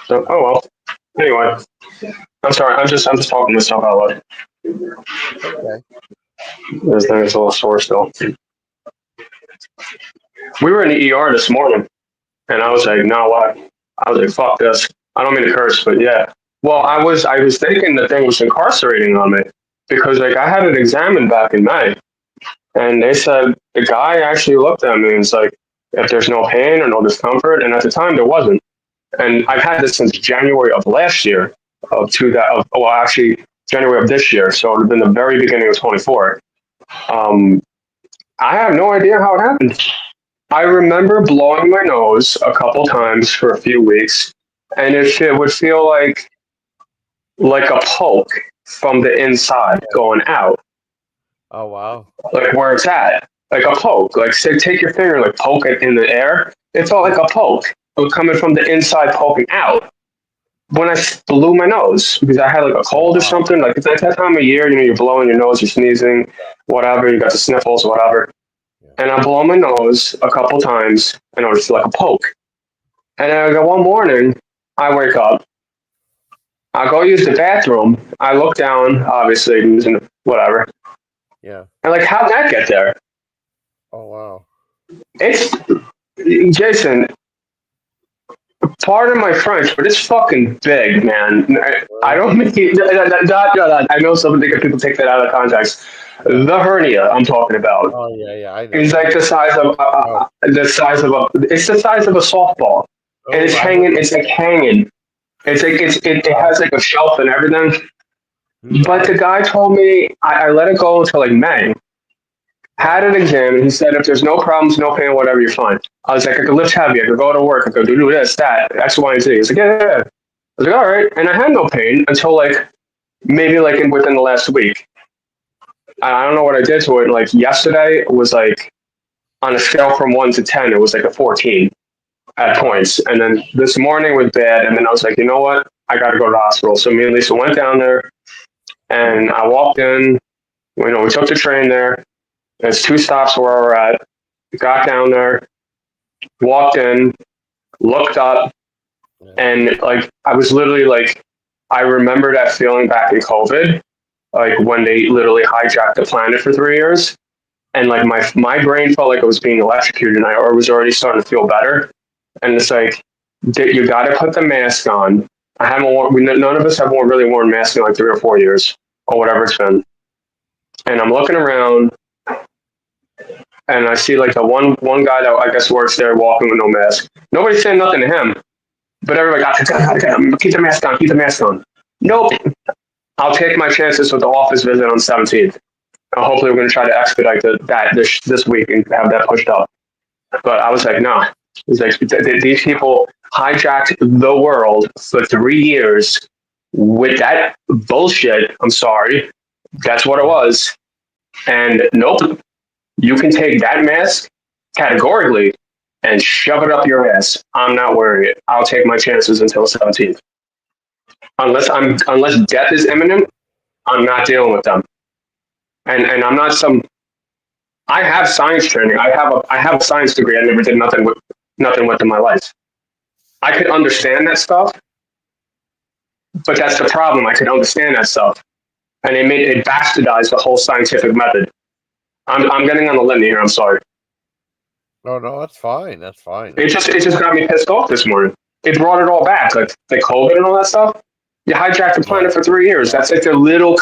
So, oh well. Anyway, I'm sorry. I'm just talking to myself out loud. it's okay. This thing is a little sore still. We were in the ER this morning, and I was like, no, what? I was like, fuck this. I don't mean to curse, but yeah. Well, Yeah. I was thinking the thing was incarcerating on me because like I had it examined back in May, and they said the guy actually looked at me and was like, if there's no pain or no discomfort, and at the time there wasn't. And I've had this since January of last year, actually January of this year, so it would have been the very beginning of 24. I have no idea how it happened. I remember blowing my nose a couple times for a few weeks, and it would feel like a poke from the inside going out, Oh, wow. like where it's at, like a poke. Like say, take your finger, like poke it in the air. It felt like a poke, but coming from the inside, poking out. When I blew my nose because I had like a cold or Wow. something, like it's like that time of year, you're blowing your nose, you're sneezing, whatever, you got the sniffles, whatever. Yeah. And I blow my nose a couple times and it was like a poke. And then I go one morning, I wake up, I go use the bathroom, I look down, obviously using whatever, Yeah. and like how'd that get there? Oh, wow. It's Jason, pardon my French, but it's fucking big, man. I don't mean I know some people take that out of context. The hernia I'm talking about Oh, yeah, I know. is like the size of a it's the size of a softball, and it's Oh, hanging. It's like hanging. It's like it has like a shelf and everything. But the guy told me I let it go until like May. Had it examined. He said if there's no problems, no pain, whatever, you're fine. I was like, I could lift heavy. I could go to work. I could do this, that, X, Y, and Z. He's like, yeah. I was like, all right. And I had no pain until like maybe like within the last week. I don't know what I did to it. Like yesterday was like on a scale from 1 to 10, it was like a 14 at points. And then this morning was bad. And then I was like, you know what? I got to go to the hospital. So me and Lisa went down there and I walked in. We took the train there. There's 2 stops where we're at. Got down there, walked in, looked up, and like I was literally like, I remember that feeling back in COVID, like when they literally hijacked the planet for 3 years, and like my brain felt like it was being electrocuted, and I was already starting to feel better. And it's like, you got to put the mask on. I haven't worn. None of us have really worn masks in like 3 or 4 years, or whatever it's been. And I'm looking around. and I see like the one guy that I guess works there walking with no mask. Nobody's saying nothing to him, but everybody got keep the mask on, keep the mask on. Nope. I'll take my chances with the office visit on 17th. Hopefully, we're going to try to expedite that this week and have that pushed up. But I was like, no. It's like these people hijacked the world for 3 years with that bullshit. I'm sorry, that's what it was. And nope, you can take that mask categorically and shove it up your ass. I'm not wearing it. I'll take my chances until 17th. Unless death is imminent, I'm not dealing with them. And I'm not some. I have science training. I have a science degree. I never did nothing with in my life. I could understand that stuff, but that's the problem. I could understand that stuff, and it bastardized the whole scientific method. I'm getting on the limb here. I'm sorry. No, that's fine. That's fine. It just got me pissed off this morning. It brought it all back, like the COVID and all that stuff. You hijacked the planet for 3 years. That's like their little.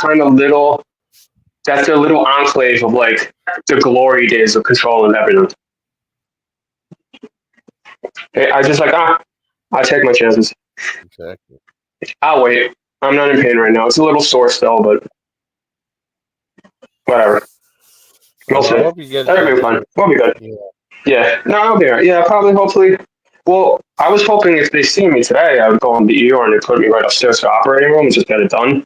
That's their little enclave of like the glory days of controlling everything. I just like I take my chances. Exactly. I'll wait. I'm not in pain right now. It's a little sore still, but whatever. We'll see. I hope you get That'll be fine. We'll be good. Yeah. Yeah. No, I'll be alright. Yeah, probably, hopefully. Well, I was hoping if they see me today, I would go in the ER and they put me right upstairs to the operating room and just get it done.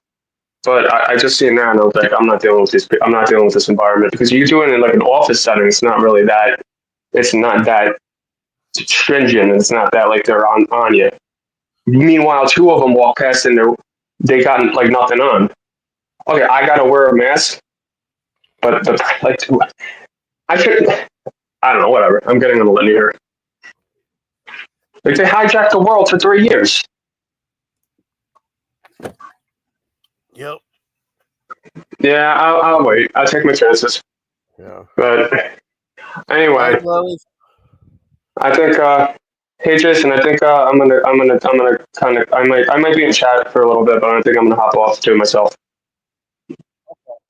But I just see it now and I was like, I'm not dealing with this. I'm not dealing with this environment because you do it in like an office setting. It's not really that. It's not that stringent. It's not that like they're on you. Meanwhile, two of them walk past and they got like nothing on. Okay, I gotta wear a mask, but I should. I don't know. Whatever. I'm getting on the limb here. Like they hijacked the world for 3 years. Yep. Yeah, I'll wait. I'll take my chances. Yeah. But anyway, I think. Hey Jason, I think I'm gonna kind of I might be in chat for a little bit, but I think I'm gonna hop off to myself.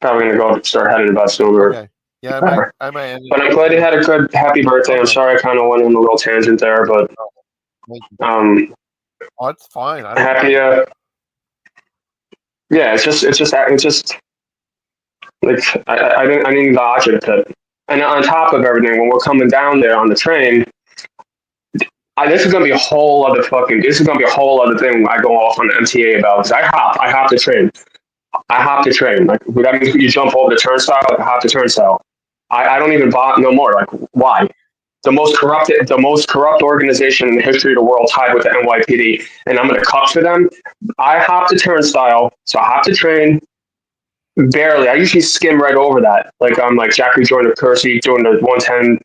Probably gonna go start heading to bed soon. Okay. Yeah, I might end it. But I'm glad you had a good happy birthday. I'm sorry I kind of went on a little tangent there, but Oh, it's fine. happy. Yeah, it's just like I didn't dodge it, and on top of everything, when we're coming down there on the train. This is gonna be a whole other thing I go off on the MTA about because I hop the train. Like that means you jump over the turnstile, like I hop the turnstile. I don't even bother no more. Like why? The most corrupt organization in the history of the world tied with the NYPD, and I'm gonna cut for them. I hop the turnstile, so I hop the train. Barely. I usually skim right over that. Like I'm like Jackie Joyner Kersey doing the 110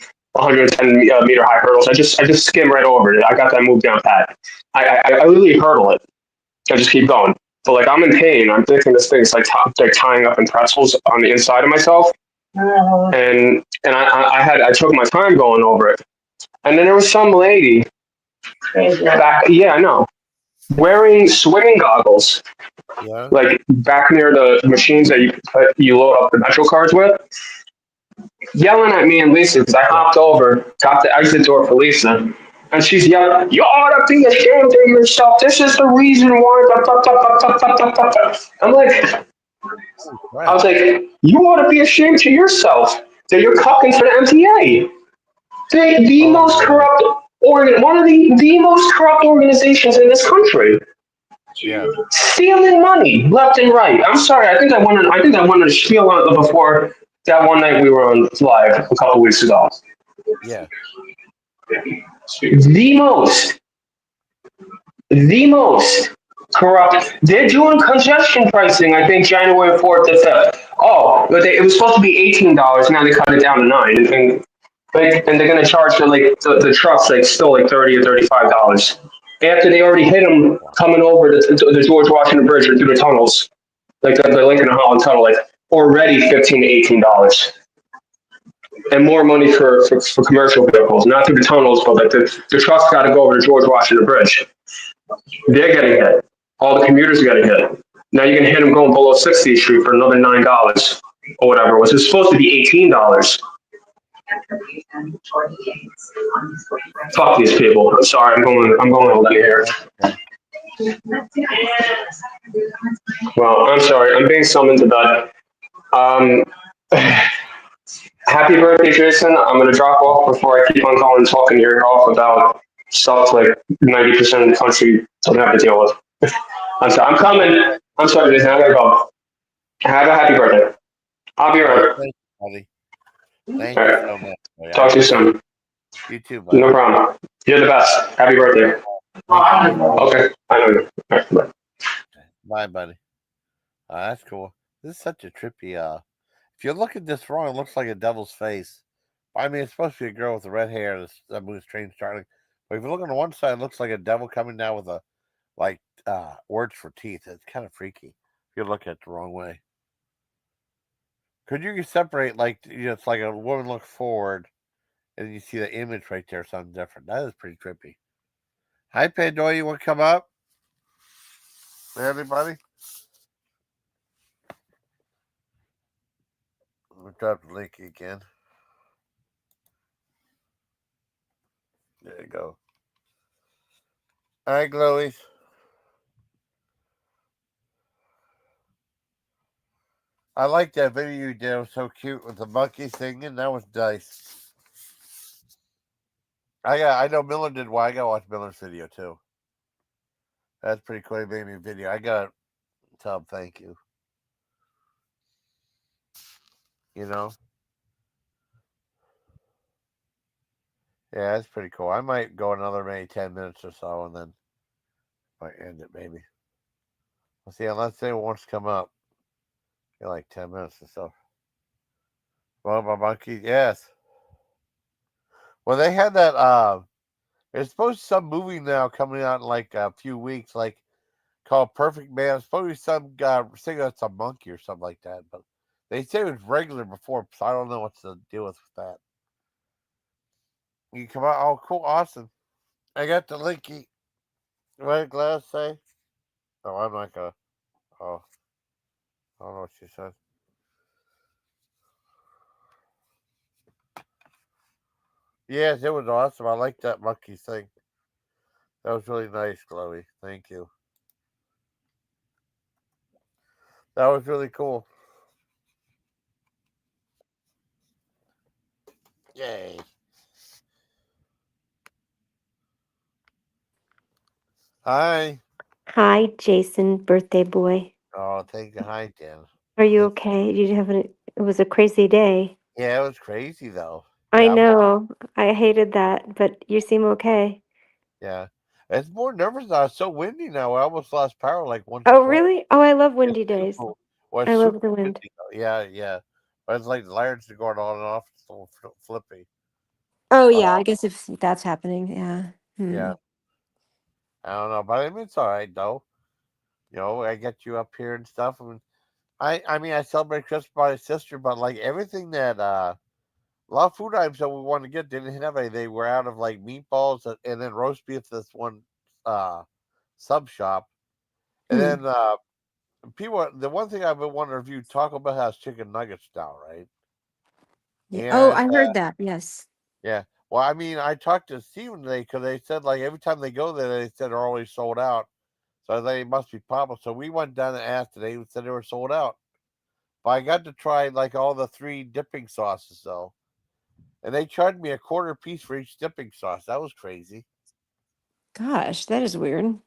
meter high hurdles. I just skim right over it. I got that move down pat. I literally hurdle it. I just keep going. But like I'm in pain. I'm thinking this thing's like tying up in pretzels on the inside of myself. And I took my time going over it. And then there was some lady back, yeah, I know, wearing swimming goggles. Yeah. Like back near the machines that you load up the Metro cards with. Yelling at me and Lisa because I hopped over, got the exit door for Lisa, and she's yelling, "You ought to be ashamed of yourself. This is the reason why." I'm like, I was like, you ought to be ashamed to yourself that you're cucking for the MTA. The most corrupt one of the most corrupt organizations in this country. Yeah. Stealing money left and right. I'm sorry. I think I wanted to spiel on before. That one night we were on live a couple weeks ago. Yeah. The most corrupt. They're doing congestion pricing. I think January 4th to 5th. Oh, but it was supposed to be $18. Now they cut it down to $9, and they're gonna charge for like the trucks like still like $30 or $35 after they already hit them coming over the George Washington Bridge or through the tunnels, like the Lincoln and Holland Tunnel, like. Already $15 to $18, and more money for commercial vehicles, not through the tunnels, but like the trucks got to go over the George Washington Bridge. They're getting hit. All the commuters are getting hit. Now you can hit them going below 60th Street for another $9 or whatever, which is supposed to be $18. Fuck these people. I'm sorry. I'm going to let you here. Okay. Well, I'm sorry. I'm being summoned to bed. Um, happy birthday, Jason. I'm gonna drop off before I keep on calling talking your ear off about stuff like 90% of the country doesn't have to deal with. I'm sorry. I'm coming. I'm sorry, Jason. I gotta go. Have a happy birthday. I'll be All right. around. Thank you, buddy. Thank All you right. so much. Buddy. I Talk to you appreciate it. soon. You too, buddy. No problem. You're the best. Happy birthday. Thank you, baby. Okay. I know you. All right, bye. Bye, buddy. That's cool. This is such a trippy. If you look at this wrong, it looks like a devil's face. I mean, it's supposed to be a girl with the red hair that moves train starting. But if you look on the one side, it looks like a devil coming down with a like words for teeth. It's kind of freaky. If you look at it the wrong way. Could you separate it's like a woman look forward and you see the image right there, something different. That is pretty trippy. Hi Pandora, you want to come up? Anybody? We'll drop the link again. There you go. Hi Chloe. I like that video you did. It was so cute with the monkey singing. That was nice. I know Miller did one. I gotta watch Miller's video too. That's pretty cool. He made me a video. I gotta tell him thank you. You know? Yeah, that's pretty cool. I might go another maybe 10 minutes or so and then might end it maybe. We'll see, unless anyone wants to come up. In like 10 minutes or so. Well, my monkey, yes. Well, they had that there's supposed to be some movie now coming out in like a few weeks, like called Perfect Man. It's supposed to be some guy saying that's a monkey or something like that, but they say it was regular before, so I don't know what's the deal with that. You come out, oh cool, awesome. I got the linky. What did Glass say? Oh, I'm not gonna oh I don't know what she said. Yes, it was awesome. I like that monkey thing. That was really nice, Chloe. Thank you. That was really cool. Yay. Hi. Hi, Jason, birthday boy. Oh, thank you. Hi, Dan. Are you Thank okay? Did you have it was a crazy day. Yeah, it was crazy though. I Yeah, know. I hated that, but you seem okay. yeah. It's more nervous now. It's so windy now. I almost lost power like once or Oh, twice. really? Oh, I love It's windy days. super. Well, I it's super love the wind. windy though. Yeah, yeah. But it's like the irons are going on and off. It's a little flippy. Oh, Uh, yeah, I guess if that's happening, yeah. yeah. I don't know, but I mean it's all right though. I get you up here and stuff. And I mean I celebrate Christmas with my sister, but like everything that a lot of food items that we wanted to get didn't have any. They were out of like meatballs and then roast beef. This one uh, sub shop, and Hmm. then people. The one thing I've been wondering if you Taco Bell has chicken nuggets now, right? Yeah. Oh, And I heard that. Yes. yeah, well, I mean, I talked to Steven today because they said like every time they go there, they said they're always sold out. So they must be popular. So we went down and asked today. They said they were sold out. But I got to try like all the 3 dipping sauces though. And they charged me a quarter piece for each dipping sauce. That was crazy. Gosh, that is weird.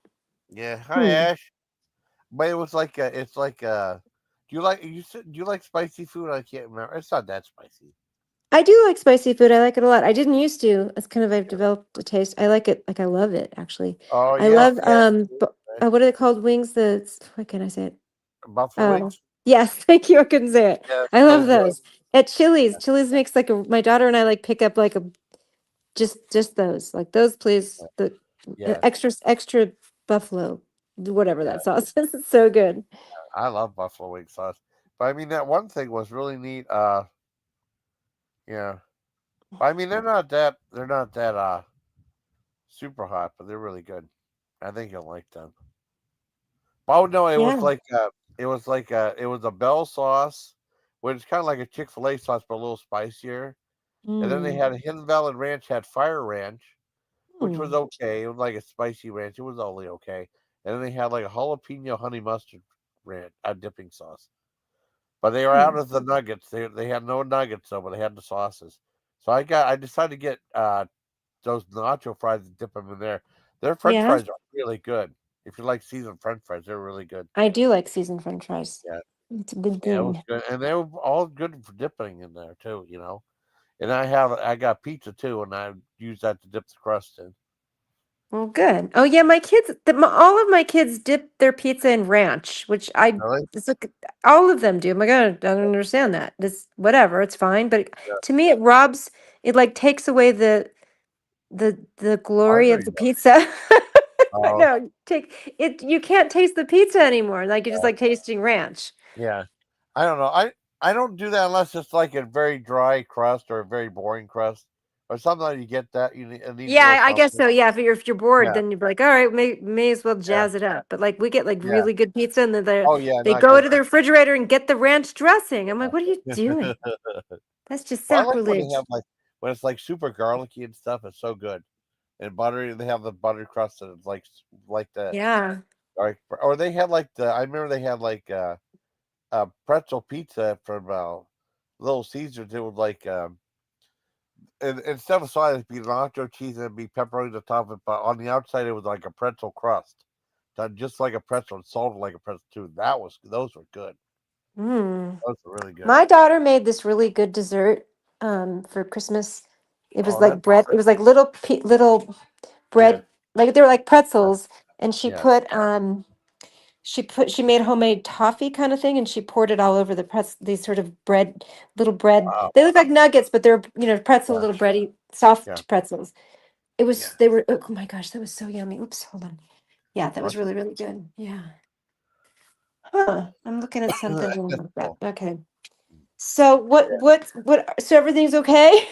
Yeah. Hi, Hmm. Ash. But it was like it's like do you like spicy food? I can't remember. It's not that spicy. I do like spicy food. I like it a lot. I didn't used to. It's kind of I've developed a taste. I like it. Like I love it actually. Oh I yes, love yes. what are they called? Wings? What can I say it? Buffalo Oh, wings. yes. Thank you. I couldn't say it. Yeah, I so love good. those. At Chili's, Chili's makes like my daughter and I like pick up like a just those. Like those please. The Yes, extra buffalo, whatever yeah. that sauce is. It's so good. I love buffalo wing sauce. But I mean that one thing was really neat. Yeah. But I mean they're not that super hot, but they're really good. I think you'll like them. Oh no, it was Yeah. like it was a Bell sauce, which is kind of like a Chick-fil-A sauce, but a little spicier. And then they Mm. had Hidden Valley Ranch had Fire Ranch, which was Mm. okay. It was like a spicy ranch. It was only okay. And then they had like a jalapeno honey mustard ranch, dipping sauce. But they were out Mm. of the nuggets. They had no nuggets though, but they had the sauces. So I decided to get those nacho fries and dip them in there. Their French Yeah, fries are really good. If you like seasoned French fries, they're really good. I do like seasoned French fries. Yeah, It's a good yeah, it was thing. good, and they were all good for dipping in there too. And I got pizza too, and I use that to dip the crust in. Well, good. Oh yeah, my kids, all of my kids dip their pizza in ranch, which Really? it's like all of them do. Oh my God, I don't understand that. This, whatever, it's fine. But Yeah. to me, it like takes away the I glory know of you the don't. pizza. I Oh, know, take it. You can't taste the pizza anymore. Like you're just like tasting ranch. yeah. I don't know. I don't do that unless it's like a very dry crust or a very boring crust, or sometimes you get that it needs a Yeah, little I guess something. so. Yeah, if you're bored, Yeah, then you're like, all right, may as well yeah, jazz it up. But like we get like yeah. really good pizza, and then Oh yeah, they not go good. to the refrigerator and get the ranch dressing. I'm like, what are you doing? That's just Well, I like when they sacrilege. have like when it's like super garlicky and stuff. It's so good and buttery. They have the butter crust and it's like the Yeah. or they had like the I remember they had like pretzel pizza from Little Caesars. It was like and instead of sauce, it'd be nacho cheese and it'd be pepperoni on the top of it, but on the outside it was like a pretzel crust, done just like a pretzel and salted like a pretzel too. Those were good. Mm. Those were really good. My daughter made this really good dessert for Christmas. It was Oh, like that's bread. It was like little yeah, bread, like they were like yeah, pretzels, and yeah. she made homemade toffee kind of thing, and she poured it all over the these sort of little bread. Wow, They look like nuggets, but they're pretzel, yeah, little bready, yeah, soft pretzels. yeah. They were, oh my gosh, that was so yummy. Oops, hold on. Yeah, that was That's, really, really good. Yeah. Huh. I'm looking at something that's like that. cool. Okay. So so everything's okay?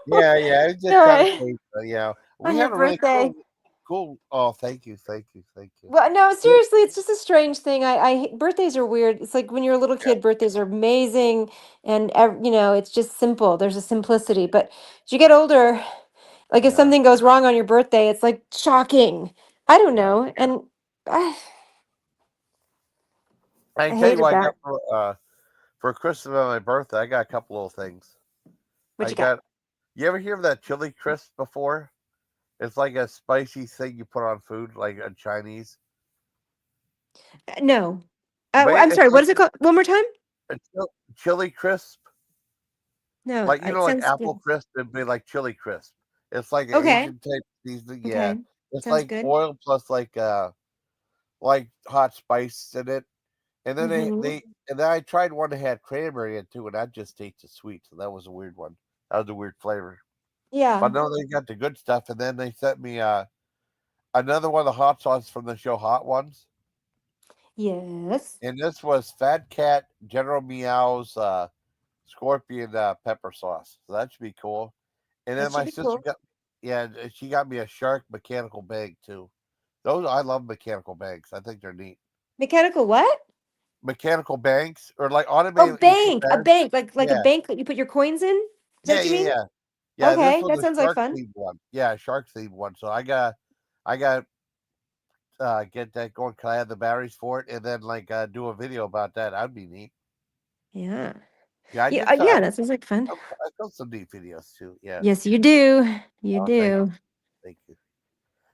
Yeah, yeah. It's just No, kind of crazy, but yeah. We on your had a really birthday. cool. Oh, thank you, thank you, thank you. Well, no, Yeah, seriously, it's just a strange thing. Birthdays are weird. It's like when you're a little yeah, kid, birthdays are amazing, and it's just simple. There's a simplicity. But as you get older, like if yeah, something goes wrong on your birthday, it's like shocking. I don't yeah. know, and I, I I tell you hated what, I that. got for Christmas on my birthday. I got a couple little things. What I you got? got. You ever hear of that chili crisp before? It's like a spicy thing you put on food, like a Chinese. No. But I'm it's sorry. What like is it called? One more time? a chili crisp, No, like it like sounds, yeah. apple crisp. It'd be like chili crisp. It's like an Okay. Asian type seasoning. Yeah, Okay. it's Sounds like good. oil plus like hot spice in it. And then Mm-hmm. and then I tried one that had cranberry in it too, and that just tasted sweet. So that was a weird one. That was a weird flavor. Yeah. But no, they got the good stuff, and then they sent me another one of the hot sauces from the show Hot Ones. Yes. And this was Fat Cat General Meow's scorpion pepper sauce. So that should be cool. And That then should my be sister cool. she got me a shark mechanical bag too. Those I love mechanical bags. I think they're neat. Mechanical what? Mechanical banks or like Oh, automated equal bank. A pairs. bank. Like a Yeah, bank that you put your coins in? Is that yeah, what you yeah, mean? yeah. Yeah, this Okay, was that a sounds like shark fun. themed one. Yeah, shark themed one. So I got get that going. Can I have the batteries for it and then like do a video about that? That'd be neat. Yeah. Yeah, I Yeah, did. yeah, that sounds like fun. I built some neat videos too. Yeah. Yes, you do. You Oh, thank do. thank you.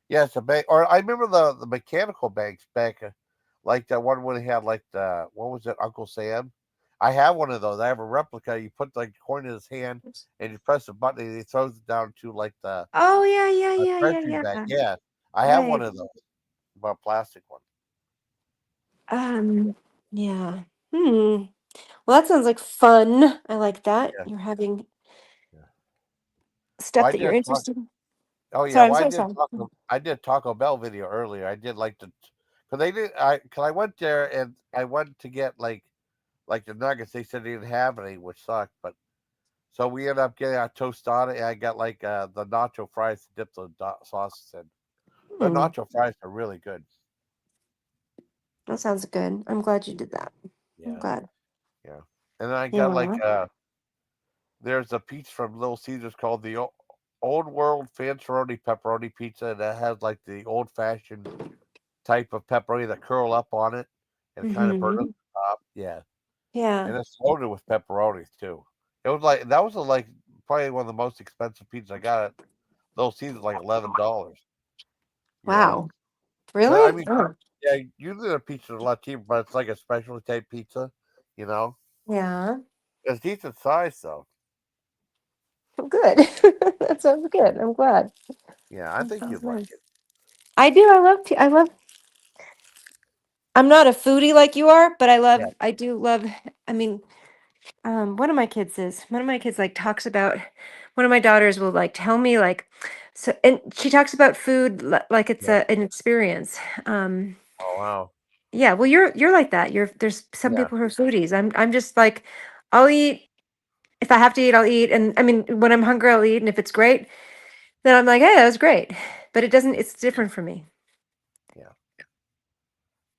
Yeah, it's a bank. Or I remember the mechanical banks back, like that one when they had like the what was it, Uncle Sam? I have one of those. I have a replica. You put like the coin in his hand and you press a button and he throws it down to like the Oh, yeah, yeah, a yeah, yeah, treasury bag. yeah. Yeah, I have one Right. of those, but a plastic one. Yeah. Hmm. Well, that sounds like fun. I like that. Yeah, You're having yeah. Well, stuff that you're interested in. oh yeah, Sorry, I'm well so sorry. I did Taco Bell video earlier. I did like the because they did I went there and I went to get like the nuggets. They said they didn't have any, which sucked. But so we ended up getting a tostada, and I got like the nacho fries to dip the sauces in. The Hmm. nacho fries are really good. That sounds good. I'm glad you did that. I'm Yeah, glad. yeah. And then I got like Yeah. there's a pizza from Little Caesars called the Old World Fanceroni Pepperoni Pizza that has like the old fashioned type of pepperoni that curl up on it and kind of burn up Mm-hmm. the top. Yeah, Yeah. and it's loaded with pepperonis too. It was like that was like probably one of the most expensive pizzas I got at Little Caesars, like $11. You know, Wow. but I Really? mean, Oh. yeah, usually their pizza is a lot cheaper, but it's like a specialty type pizza. You know, Yeah. it's decent size though. Good. That sounds good. I'm glad. Yeah, I That think sounds you'd like nice. it. I do. I love. I'm not a foodie like you are, but Yeah, I do love. I mean, one of my kids is. One of my kids like talks about. One of my daughters will like tell me like, so, and she talks about food like it's yeah. an experience. Um, Oh wow. yeah. Well, you're like that. There's some Yeah, people who are foodies. I'm just like, I'll eat if I have to eat. I'll eat, and I mean, when I'm hungry, I'll eat, and if it's great, then I'm like, hey, that was great. But it doesn't. It's different for me. yeah.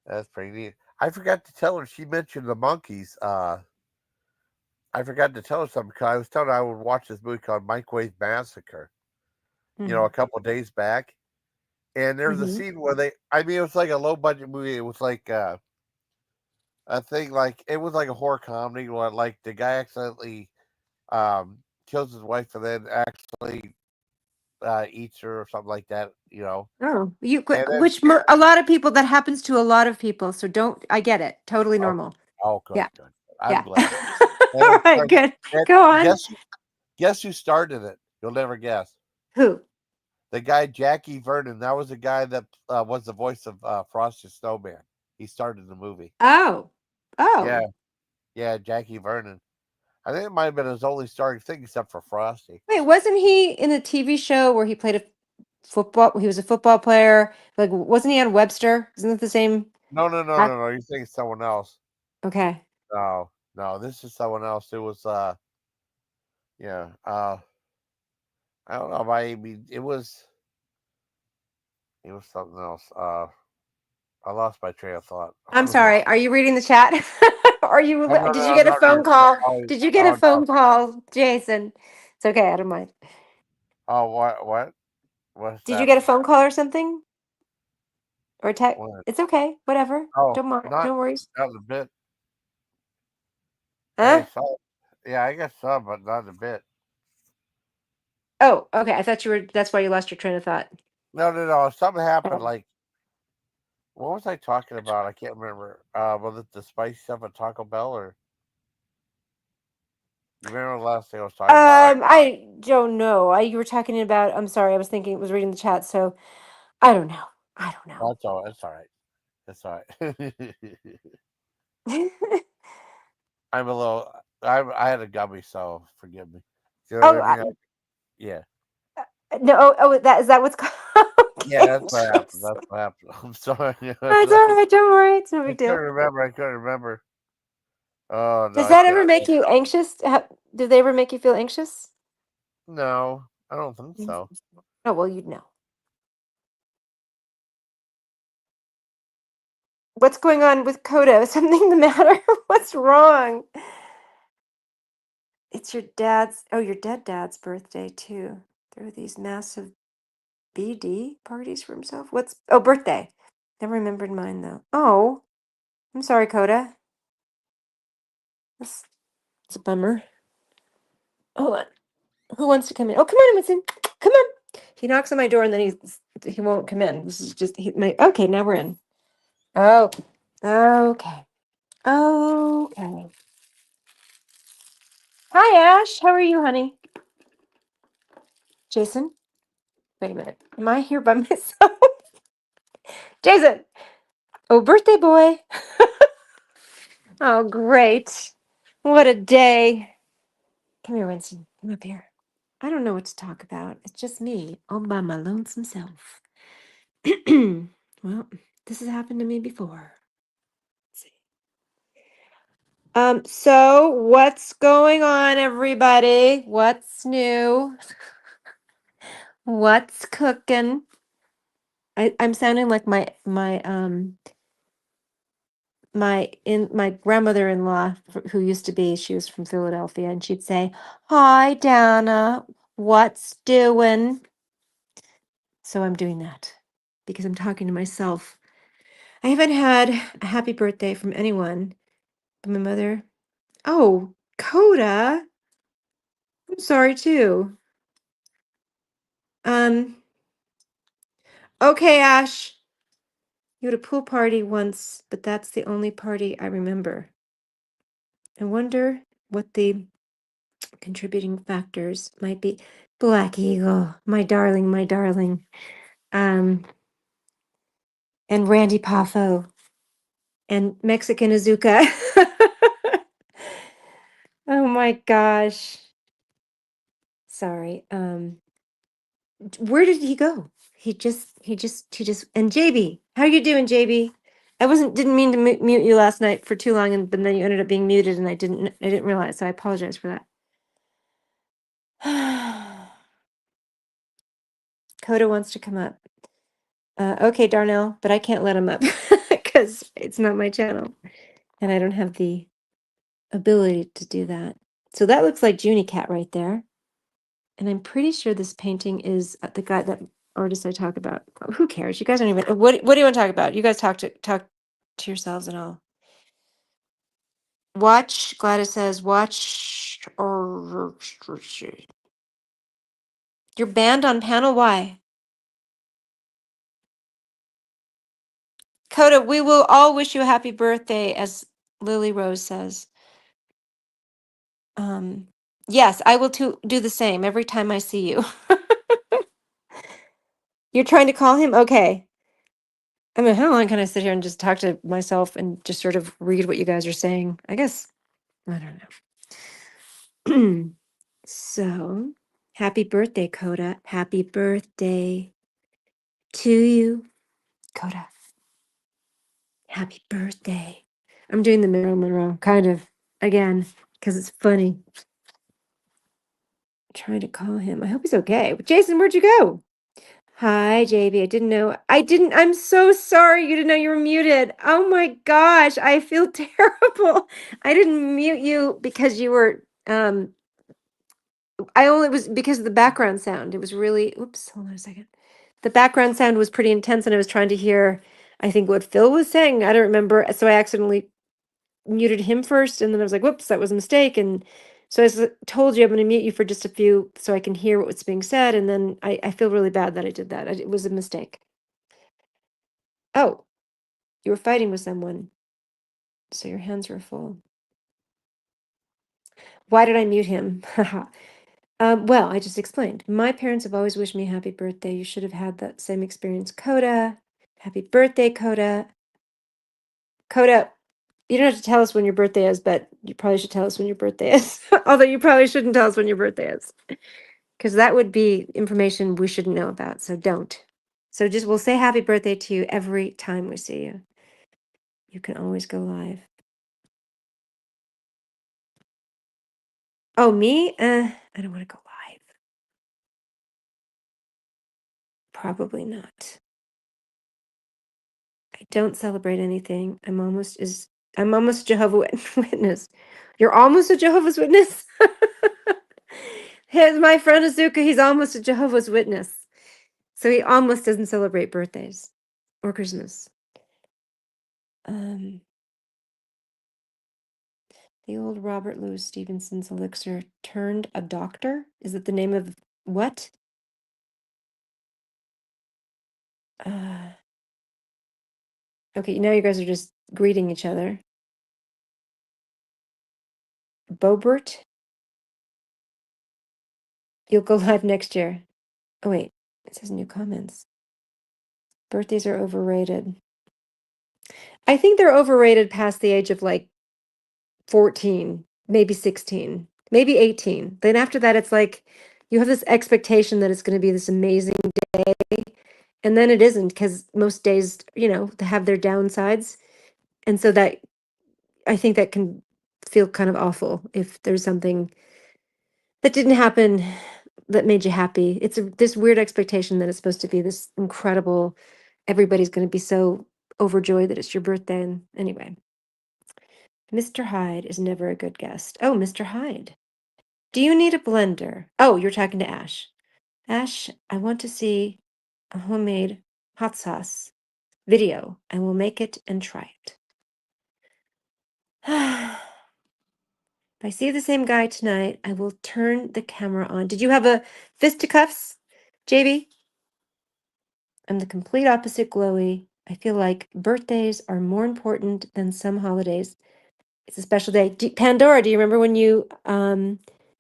That's pretty neat. I forgot to tell her. She mentioned the monkeys. I forgot to tell her something because I was telling her I would watch this movie called Microwave Massacre. A couple of days back, and there's a Mm-hmm. scene where they. I mean, it was like a low budget movie. It was like a thing like it was like a horror comedy where like the guy accidentally kills his wife and then actually eats her or something like that. Oh, And then which a lot of people, that happens to a lot of people. So don't, I get it. Totally oh, normal. oh good, Yeah. good. I'm Yeah. glad. And All it's right, like, good. and Go on. guess who started it? You'll never guess. Who? The guy Jackie Vernon. That was the guy that was the voice of Frosty Snowman. He started the movie. Oh. Yeah, Oh. yeah, Jackie Vernon. I think it might have been his only starring thing except for Frosty. Wait, wasn't he in the TV show where he played a football? He was a football player. Like, wasn't he on Webster? Isn't it the same? No, no, no, no, no. You think it's someone else? Okay. No, no. This is someone else. It was yeah. I don't know. I mean, it was something else. I lost my train of thought. I'm sorry. Are you reading the chat? Are you? Oh no, Did no, you I'm get a not reading. phone call? Oh, Did you get a oh no. phone call, Jason? It's okay. I don't mind. Oh, what? What? What's Did you that? get a phone call or something? Or text? What? It's okay. Whatever. Oh, Don't mind. not No worries. not a bit. I Huh? guess so. Yeah, I guess so, but not a bit. Oh, okay. I thought you were. That's why you lost your train of thought. No, no, no. Something happened. Oh. Like, what was I talking about? I can't remember. Was it the spicy stuff at Taco Bell or you remember the last thing I was talking about? I don't know. You were talking about. I'm sorry. I was thinking. It was reading the chat. So I don't know. I Oh, don't it's all. It's all right. It's all right. know. I'm a little. I had a gummy, so forgive me. You know what Oh I mean? Yeah. no. That is that what's called? Yeah, Okay, that's what happened. Jason. That's what happened. I'm sorry. That's all right. Don't worry. It's no I big couldn't deal. remember. I couldn't remember. Oh no, Does I that can't. ever make you anxious? Do they ever make you feel anxious? No, I don't think Mm. so. Oh well, you'd know. What's going on with Coda? Is something the matter? What's wrong? It's your dad's. Oh, your dead dad's birthday too. There are these massive BD parties for himself. What's birthday? Never remembered mine though. Oh, I'm sorry, Coda. That's a bummer. Hold on. Who wants to come in? Oh, come on, Winston. Come on. He knocks on my door and then he won't come in. This is just okay. Now we're in. Oh, okay. Okay. Hi, Ash. How are you, honey? Jason. Wait a minute. Am I here by myself? Jason. Oh, birthday boy. Oh, great. What a day. Come here, Winston. Come up here. I don't know what to talk about. It's just me all by my lonesome self. Well, this has happened to me before. Let's see. So what's going on, everybody? What's new? What's cooking? I'm sounding like my my grandmother-in-law who used to be, she was from Philadelphia, and she'd say, "Hi, Dana, what's doing?" So I'm doing that because I'm talking to myself. I haven't had a happy birthday from anyone but my mother. Oh, Coda. I'm sorry too. Um, okay, Ash. You had a pool party once, but that's the only party I remember. I wonder what the contributing factors might be. Black Eagle, my darling, my darling. Um, and Randy Poffo and Mexican Azuka. Oh my gosh. Sorry. Where did he go? He just and JB, how you doing, JB? Didn't mean to mute you last night for too long, and but then you ended up being muted, and I didn't realize, so I apologize for that. Coda wants to come up. Okay, Darnell, but I can't let him up because it's not my channel, and I don't have the ability to do that. So that looks like Junie Cat right there. And I'm pretty sure this painting is the guy, that artist I talk about. Who cares? You guys don't even. What do you want to talk about? You guys talk to yourselves and all. Watch. Gladys says, watch. Or you're banned on panel. Why? Coda, we will all wish you a happy birthday, as Lily Rose says. Yes, I will do the same every time I see you. You're trying to call him? Okay. I mean, how long can I sit here and just talk to myself and just sort of read what you guys are saying? I guess, I don't know. So, happy birthday, Coda. Happy birthday to you, Coda. Happy birthday. I'm doing the Marilyn Monroe, kind of, again, because it's funny. Trying to call him. I hope he's okay. Jason, where'd you go? Hi, JB. I didn't know. I'm so sorry. You didn't know you were muted. Oh my gosh. I feel terrible. I didn't mute you because you were, it was because of the background sound. It was really, oops, hold on a second. The background sound was pretty intense and I was trying to hear, I think, what Phil was saying. I don't remember. So I accidentally muted him first and then I was like, whoops, that was a mistake. And so told you I'm going to mute you for just a few so I can hear what was being said. And then I feel really bad that I did that. It was a mistake. Oh, you were fighting with someone. So your hands were full. Why did I mute him? Well, I just explained. My parents have always wished me a happy birthday. You should have had that same experience. Coda, happy birthday, Coda. Coda, you don't have to tell us when your birthday is, but you probably should tell us when your birthday is. Although you probably shouldn't tell us when your birthday is, because that would be information we shouldn't know about. So don't. So just we'll say happy birthday to you every time we see you. You can always go live. Oh, me? I don't want to go live. Probably not. I don't celebrate anything. I'm almost a Jehovah's Witness. You're almost a Jehovah's Witness? Here's my friend Azuka. He's almost a Jehovah's Witness. So he almost doesn't celebrate birthdays or Christmas. The old Robert Louis Stevenson's elixir turned a doctor? Is it the name of what? Okay, now you guys are just greeting each other. Bobert? You'll go live next year. Oh, wait. It says new comments. Birthdays are overrated. I think they're overrated past the age of like 14, maybe 16, maybe 18. Then after that, it's like you have this expectation that it's going to be this amazing day. And then it isn't, because most days, they have their downsides. And so that, I think that can feel kind of awful if there's something that didn't happen that made you happy. It's this weird expectation that it's supposed to be this incredible, everybody's going to be so overjoyed that it's your birthday. And anyway, Mr. Hyde is never a good guest. Oh, Mr. Hyde. Do you need a blender? Oh, you're talking to Ash. Ash, I want to see a homemade hot sauce video. I will make it and try it. If I see the same guy tonight, I will turn the camera on. Did you have a fisticuffs, JB? I'm the complete opposite, Glowy. I feel like birthdays are more important than some holidays. It's a special day. Pandora, do you remember when you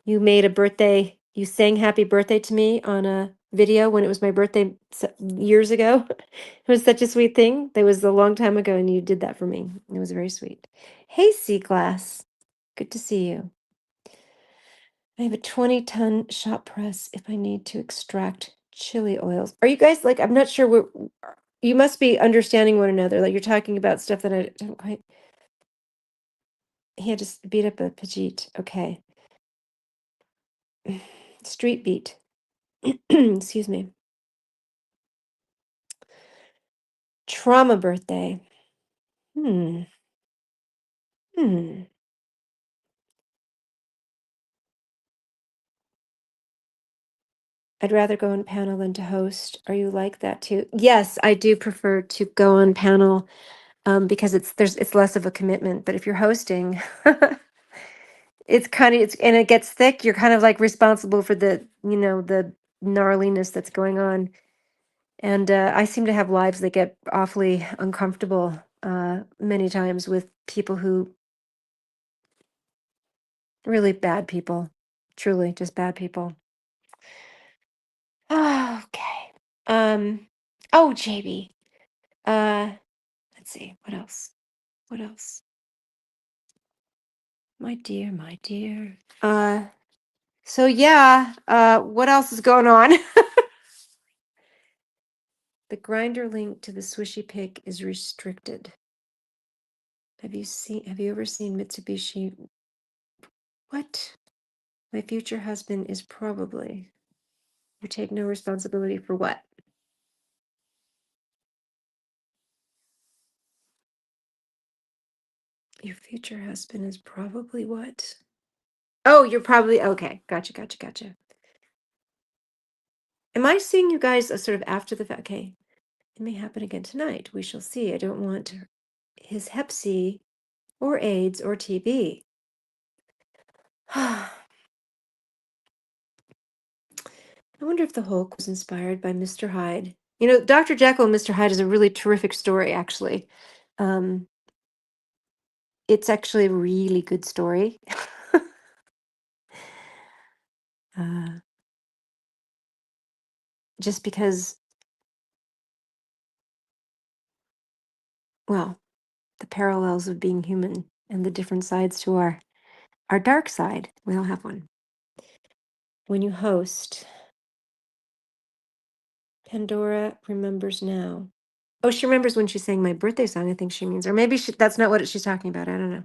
made a birthday, you sang happy birthday to me on a video when it was my birthday years ago? It was such a sweet thing. That was a long time ago and you did that for me. It was very sweet. Hey, C-Glass. Good to see you. I have a 20-ton shop press if I need to extract chili oils. Are you guys like, I'm not sure you must be understanding one another. Like you're talking about stuff that I don't quite. He had to beat up a Pajit. Okay. Street beat. Excuse me. Trauma birthday. Hmm. Hmm. I'd rather go on panel than to host. Are you like that too? Yes, I do prefer to go on panel because it's less of a commitment. But if you're hosting, it's kind of and it gets thick. You're kind of like responsible for the gnarliness that's going on. And I seem to have lives that get awfully uncomfortable many times with people who really bad people, truly just bad people. Okay. Oh, JB. Let's see. What else? What else? My dear, my dear. So yeah, what else is going on? The grinder link to the Swishy Pick is restricted. Have you ever seen Mitsubishi? What? My future husband is probably. You take no responsibility for what? Your future husband is probably what? Oh, you're probably okay. Gotcha. Am I seeing you guys sort of after the fact? Okay, it may happen again tonight. We shall see. I don't want his Hep C or AIDS or TB. I wonder if the Hulk was inspired by Mr. Hyde. You know, Dr. Jekyll and Mr. Hyde is a really terrific story, actually. Um, it's actually a really good story. uh, just because, well, the parallels of being human and the different sides to our dark side. We all have one. When you host, Pandora remembers now. Oh, she remembers when she sang my birthday song, I think she means. Or maybe that's not what she's talking about. I don't know.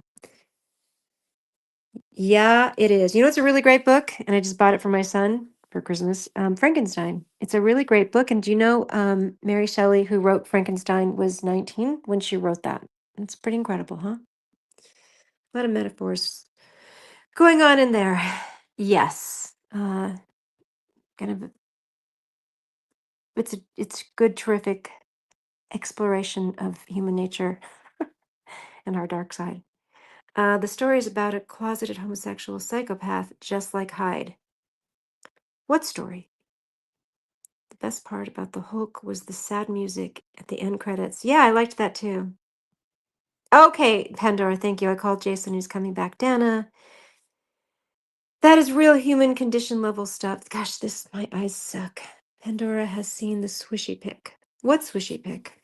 Yeah, it is. You know, it's a really great book, and I just bought it for my son for Christmas. Frankenstein. It's a really great book. And do you know Mary Shelley, who wrote Frankenstein, was 19 when she wrote that? It's pretty incredible, huh? A lot of metaphors going on in there. Yes. Kind of it's good, terrific exploration of human nature and our dark side. The story is about a closeted homosexual psychopath just like Hyde. What story? The best part about the Hulk was the sad music at the end credits. Yeah, I liked that too. Okay, Pandora, thank you. I called Jason, who's coming back. Dana. That is real human condition level stuff. Gosh, my eyes suck. Pandora has seen the Swishy Pick. What Swishy Pick?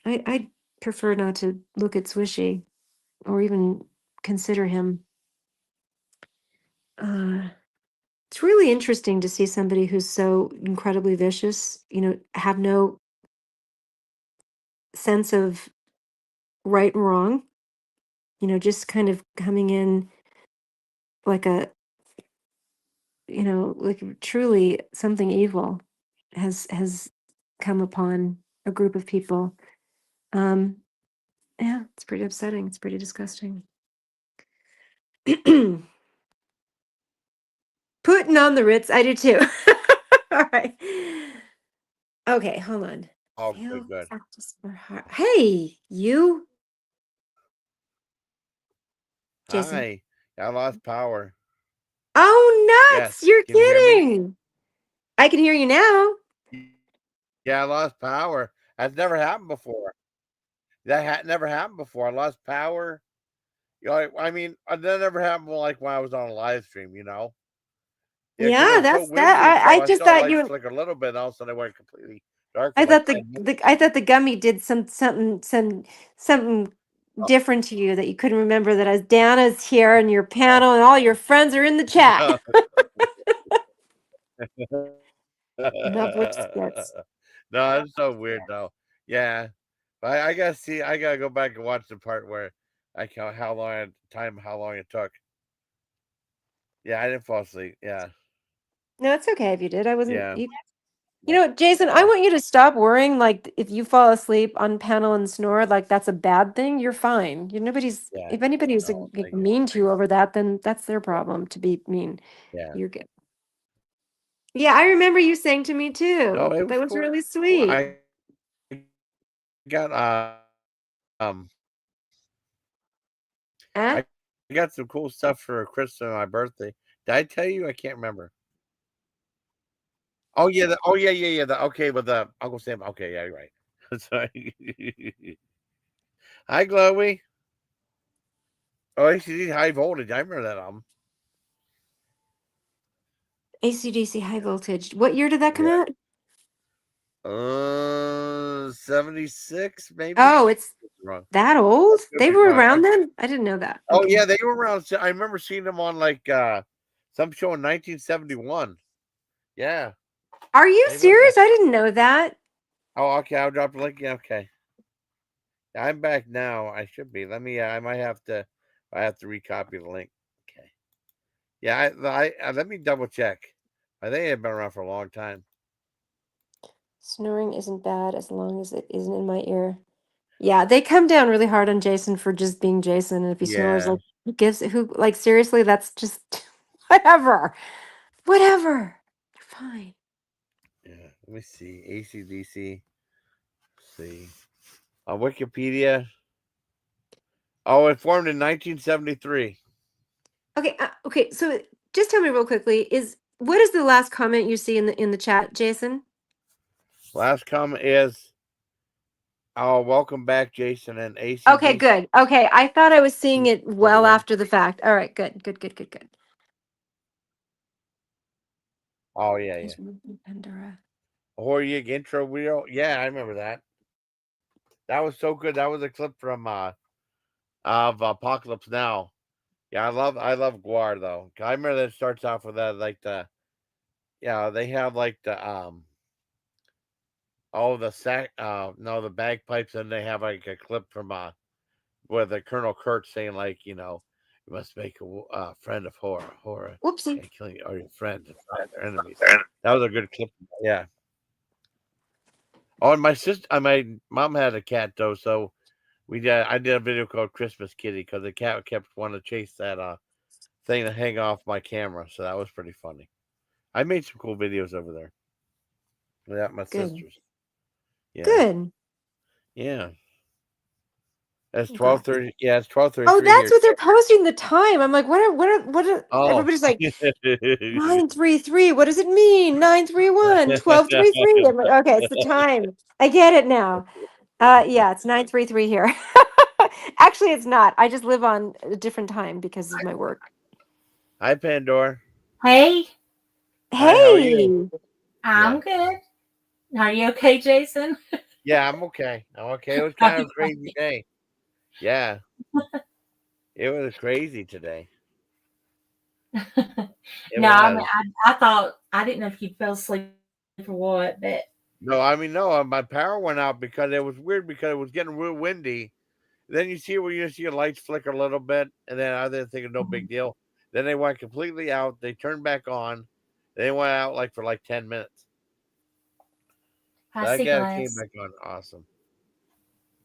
I prefer not to look at Swishy or even consider him. It's really interesting to see somebody who's so incredibly vicious, have no sense of right and wrong, just kind of coming in like like truly something evil has come upon a group of people. Yeah, it's pretty upsetting. It's pretty disgusting. Putting on the Ritz. I do too. All right. Okay, hold on. Oh, Failed good. practice for heart. Hey, you, Jason. Hi. I lost power. Oh, nuts! Yes. You're Can you hear me? kidding. I can hear you now. Yeah, I lost power. That's never happened before. That never happened before. I lost power. You know, I mean, that never happened like when I was on a live stream, you know? Yeah, because it Yeah, was so that's that. windy and stuff. I I just saw thought lights you. flicker a little bit, and all of a sudden I went completely dark for I like thought 10 minutes. I thought the gummy did something different to you that you couldn't remember. That as Dana's here and your panel and all your friends are in the chat. Netflix skits. No, it's so weird though. Yeah. But I gotta see, I gotta go back and watch the part where I count how long how long it took. Yeah, I didn't fall asleep. Yeah. No, it's okay if you did. I wasn't. Yeah. You know what, Jason? I Yeah. want you to stop worrying. Like, if you fall asleep on panel and snore, like that's a bad thing. You're fine. You nobody's. Yeah. If anybody's No, like, thank you. mean to you over that, then that's their problem to be mean. Yeah. You're good. Yeah, I remember you saying to me No, too. it was That was cool. really sweet. I got Eh? I got some cool stuff for Christmas and my birthday. Did I tell you? I can't remember. Oh yeah, yeah. Okay, with the Uncle Sam. Okay, yeah, you're right. Sorry. Hi, Chloe. Oh, ACD High Voltage. I remember that album. AC/DC High Voltage. What year did that come Yeah. out? 76 maybe. Oh, it's Wrong. that old? Could They be were wrong. around then? I didn't know that. Oh Okay. yeah, they were around. I remember seeing them on like some show in 1971. Yeah, Are you they went back. serious? I didn't know that. Oh, okay. I'll drop the link. Yeah, okay. I'm back now. I should be. Let me. I might have to. I have to recopy the link. Okay. Yeah. Let me double check. I think they've been around for a long time. Snoring isn't bad as long as it isn't in my ear. Yeah, they come down really hard on Jason for just being Jason. And if he snores, Yeah. like, who, like, seriously, that's just whatever. Whatever. You're fine. Yeah. Let me see. ACDC. See. On Wikipedia. Oh, it formed in 1973. Okay. Okay. So just tell me real quickly, what is the last comment you see in the chat, Jason? Last comment is, oh, welcome back, Jason and ACDC. Okay, good. Okay. I thought I was seeing it well after the fact. All right, good. Oh, yeah. Pandora. Horyig intro video. Yeah, I remember that. That was so good. That was a clip from of Apocalypse Now. Yeah, I love Guar though. I remember that it starts off with that like they have like the the bagpipes, and they have like a clip from with the Colonel Kurt saying like, you must make a friend of horror Whoopsie. and killing all your friends and not their enemies. That was a good clip. Yeah. Oh, and my mom had a cat though, so I did a video called Christmas Kitty because the cat kept wanting to chase that thing to hang off my camera, so that was pretty funny. I made some cool videos over there. Yeah, my Good. sisters. Yeah. Good. Yeah. It's I'm glad. 12:30. Yeah, it's 12:33 Oh, here. that's what they're posting the time. I'm like, what are Oh. everybody's like 9:33. What does it mean? 9:31, 12:33. I'm like, okay, it's the time. I get it now. Yeah, it's 9:33 here. Actually, it's not. I just live on a different time because of my work. Hi, Pandora. Hey, Hi, how are you? Hey. I'm good. Are you okay, Jason? Yeah, I'm okay. I'm okay. It was kind of a crazy day. Yeah. It was crazy today. No, I thought I didn't know if you fell asleep or what, but No, I mean, no, my power went out because it was weird because it was getting real windy. Then you see where you see your lights flicker a little bit, and then I didn't think it no big deal. Then they went completely out. They turned back on. They went out like for like 10 minutes. I see That guy glass. came back on. Awesome.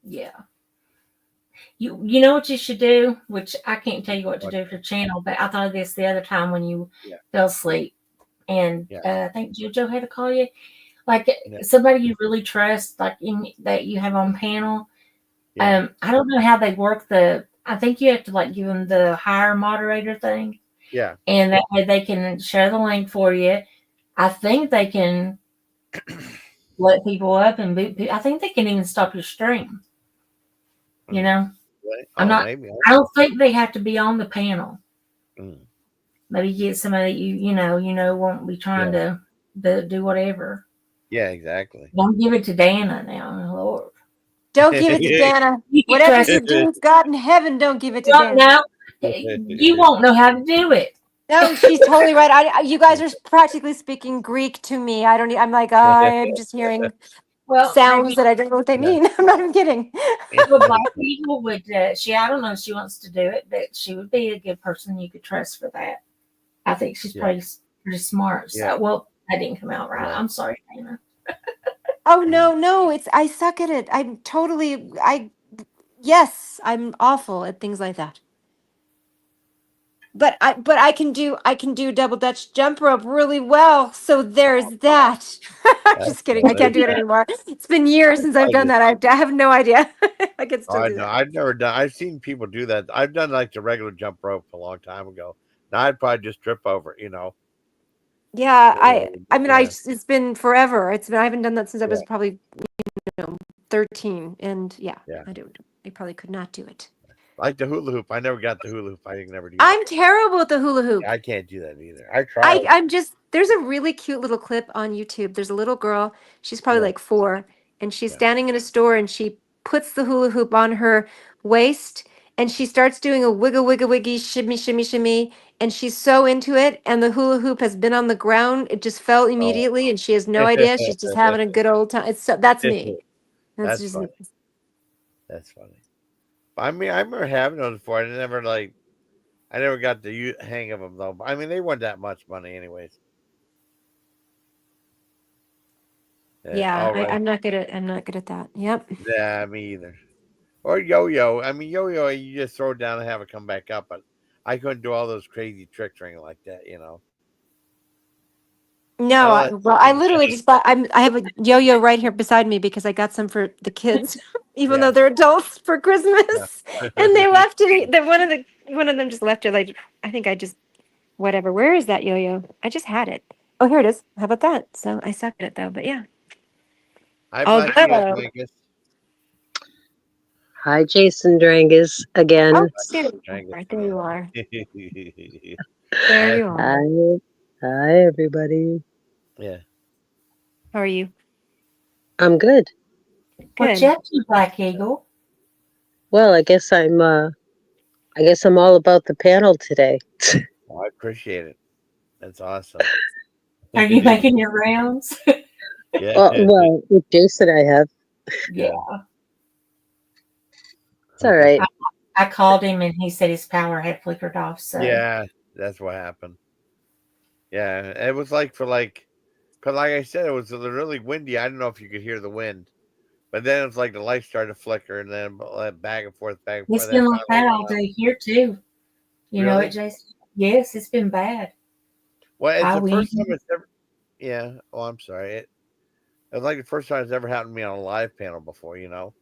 Yeah. You know what you should do, which I can't tell you what to What? do for channel, but I thought of this the other time when you Yeah. fell asleep, and Yeah. I think JoJo had to call you, like Yeah. somebody you really trust, like that you have on panel. Yeah. I don't know how they work the. I think you have to like give them the hire moderator thing, Yeah. and that way they can share the link for you. I think they can let people up and boot. I think they can even stop your stream. You know, Right. I'm Oh, not. maybe. I don't think they have to be on the panel. Mm. Maybe get somebody that you know won't be trying Yeah. to do whatever. Yeah, exactly. Don't give it to Dana now, Lord. Don't give it to Dana. You can Whatever trust. you do with God in heaven, don't give it to Well, Dana. no, you won't know how to do it. No, she's totally right. You guys are practically speaking Greek to me. I don't. I'm like, I'm just hearing Well, sounds maybe. that I don't know what they Yeah. mean. I'm not even kidding. Well, Black Eagle would. I don't know if she wants to do it, but she would be a good person you could trust for that. I think she's Yeah. pretty smart. Yeah. So, well, that didn't come out right. Yeah. I'm sorry, Dana. Oh no, it's I suck at it. I'm totally yes, I'm awful at things like that. But I can do double dutch jump rope really well. So there's that. I'm That's just kidding. I funny. can't do it anymore. It's been years since I've I done just, that. I have no idea. I can still I do know. that. I've never done. I've seen people do that. I've done like the regular jump rope a long time ago. Now I'd probably just trip over. Yeah, I mean Yeah. it's been forever. I haven't done that since I Yeah. was probably 13 and yeah, Yeah. I probably could not do it. Like the hula hoop. I never got the hula hoop. I can never do that. I'm terrible at the hula hoop. I can't do that either. I tried. I'm just there's a really cute little clip on YouTube. There's a little girl, she's probably Yeah. like 4, and she's Yeah. standing in a store and she puts the hula hoop on her waist and she starts doing a wiggle wiggle wiggy shimmy shimmy shimmy and she's so into it and the hula hoop has been on the ground. It just fell Oh. immediately and she has no idea. She's just having a good old time. That's me. That's That's just funny. me. That's funny. I mean, I remember having those before. I never got the hang of them though. I mean, they weren't that much money, anyways. Yeah. Yeah, All right. I'm not good at that. Yep. Yeah, me either. Or yo-yo. I mean, yo-yo, you just throw it down and have it come back up. But I couldn't do all those crazy tricks or anything like that. No, All that. well, I literally just bought. I have a yo-yo right here beside me because I got some for the kids, even Yeah. though they're adults for Yeah. Christmas, and they left it. One of them just left it. Like I think I just whatever. Where is that yo-yo? I just had it. Oh, here it is. How about that? So I suck at it though, but yeah. Hi, I'll Black Eagle go. Blankus. Hi, Jason Drangus again. Oh, Dang right it. there you are. Yeah. There you are. Hi, everybody. Yeah. How are you? I'm good. What Good. you up to, Black Eagle? Well, I guess I'm all about the panel today. Oh, I appreciate it. That's awesome. Are you making your rounds? Yeah. Well, with Jason, I have. Yeah. It's all right. I called him and he said his power had flickered off. So Yeah, that's what happened. Yeah, it was because like I said, it was really windy. I don't know if you could hear the wind, but then it's like the light started to flicker, and then back and forth, back and forth. it's been like that all Finally, day here too. You know really? it, Jason? Yes, it's been bad. Well, it's I the win. first time it's ever. Yeah. Oh, I'm sorry. It was like the first time it's ever happened to me on a live panel before. It's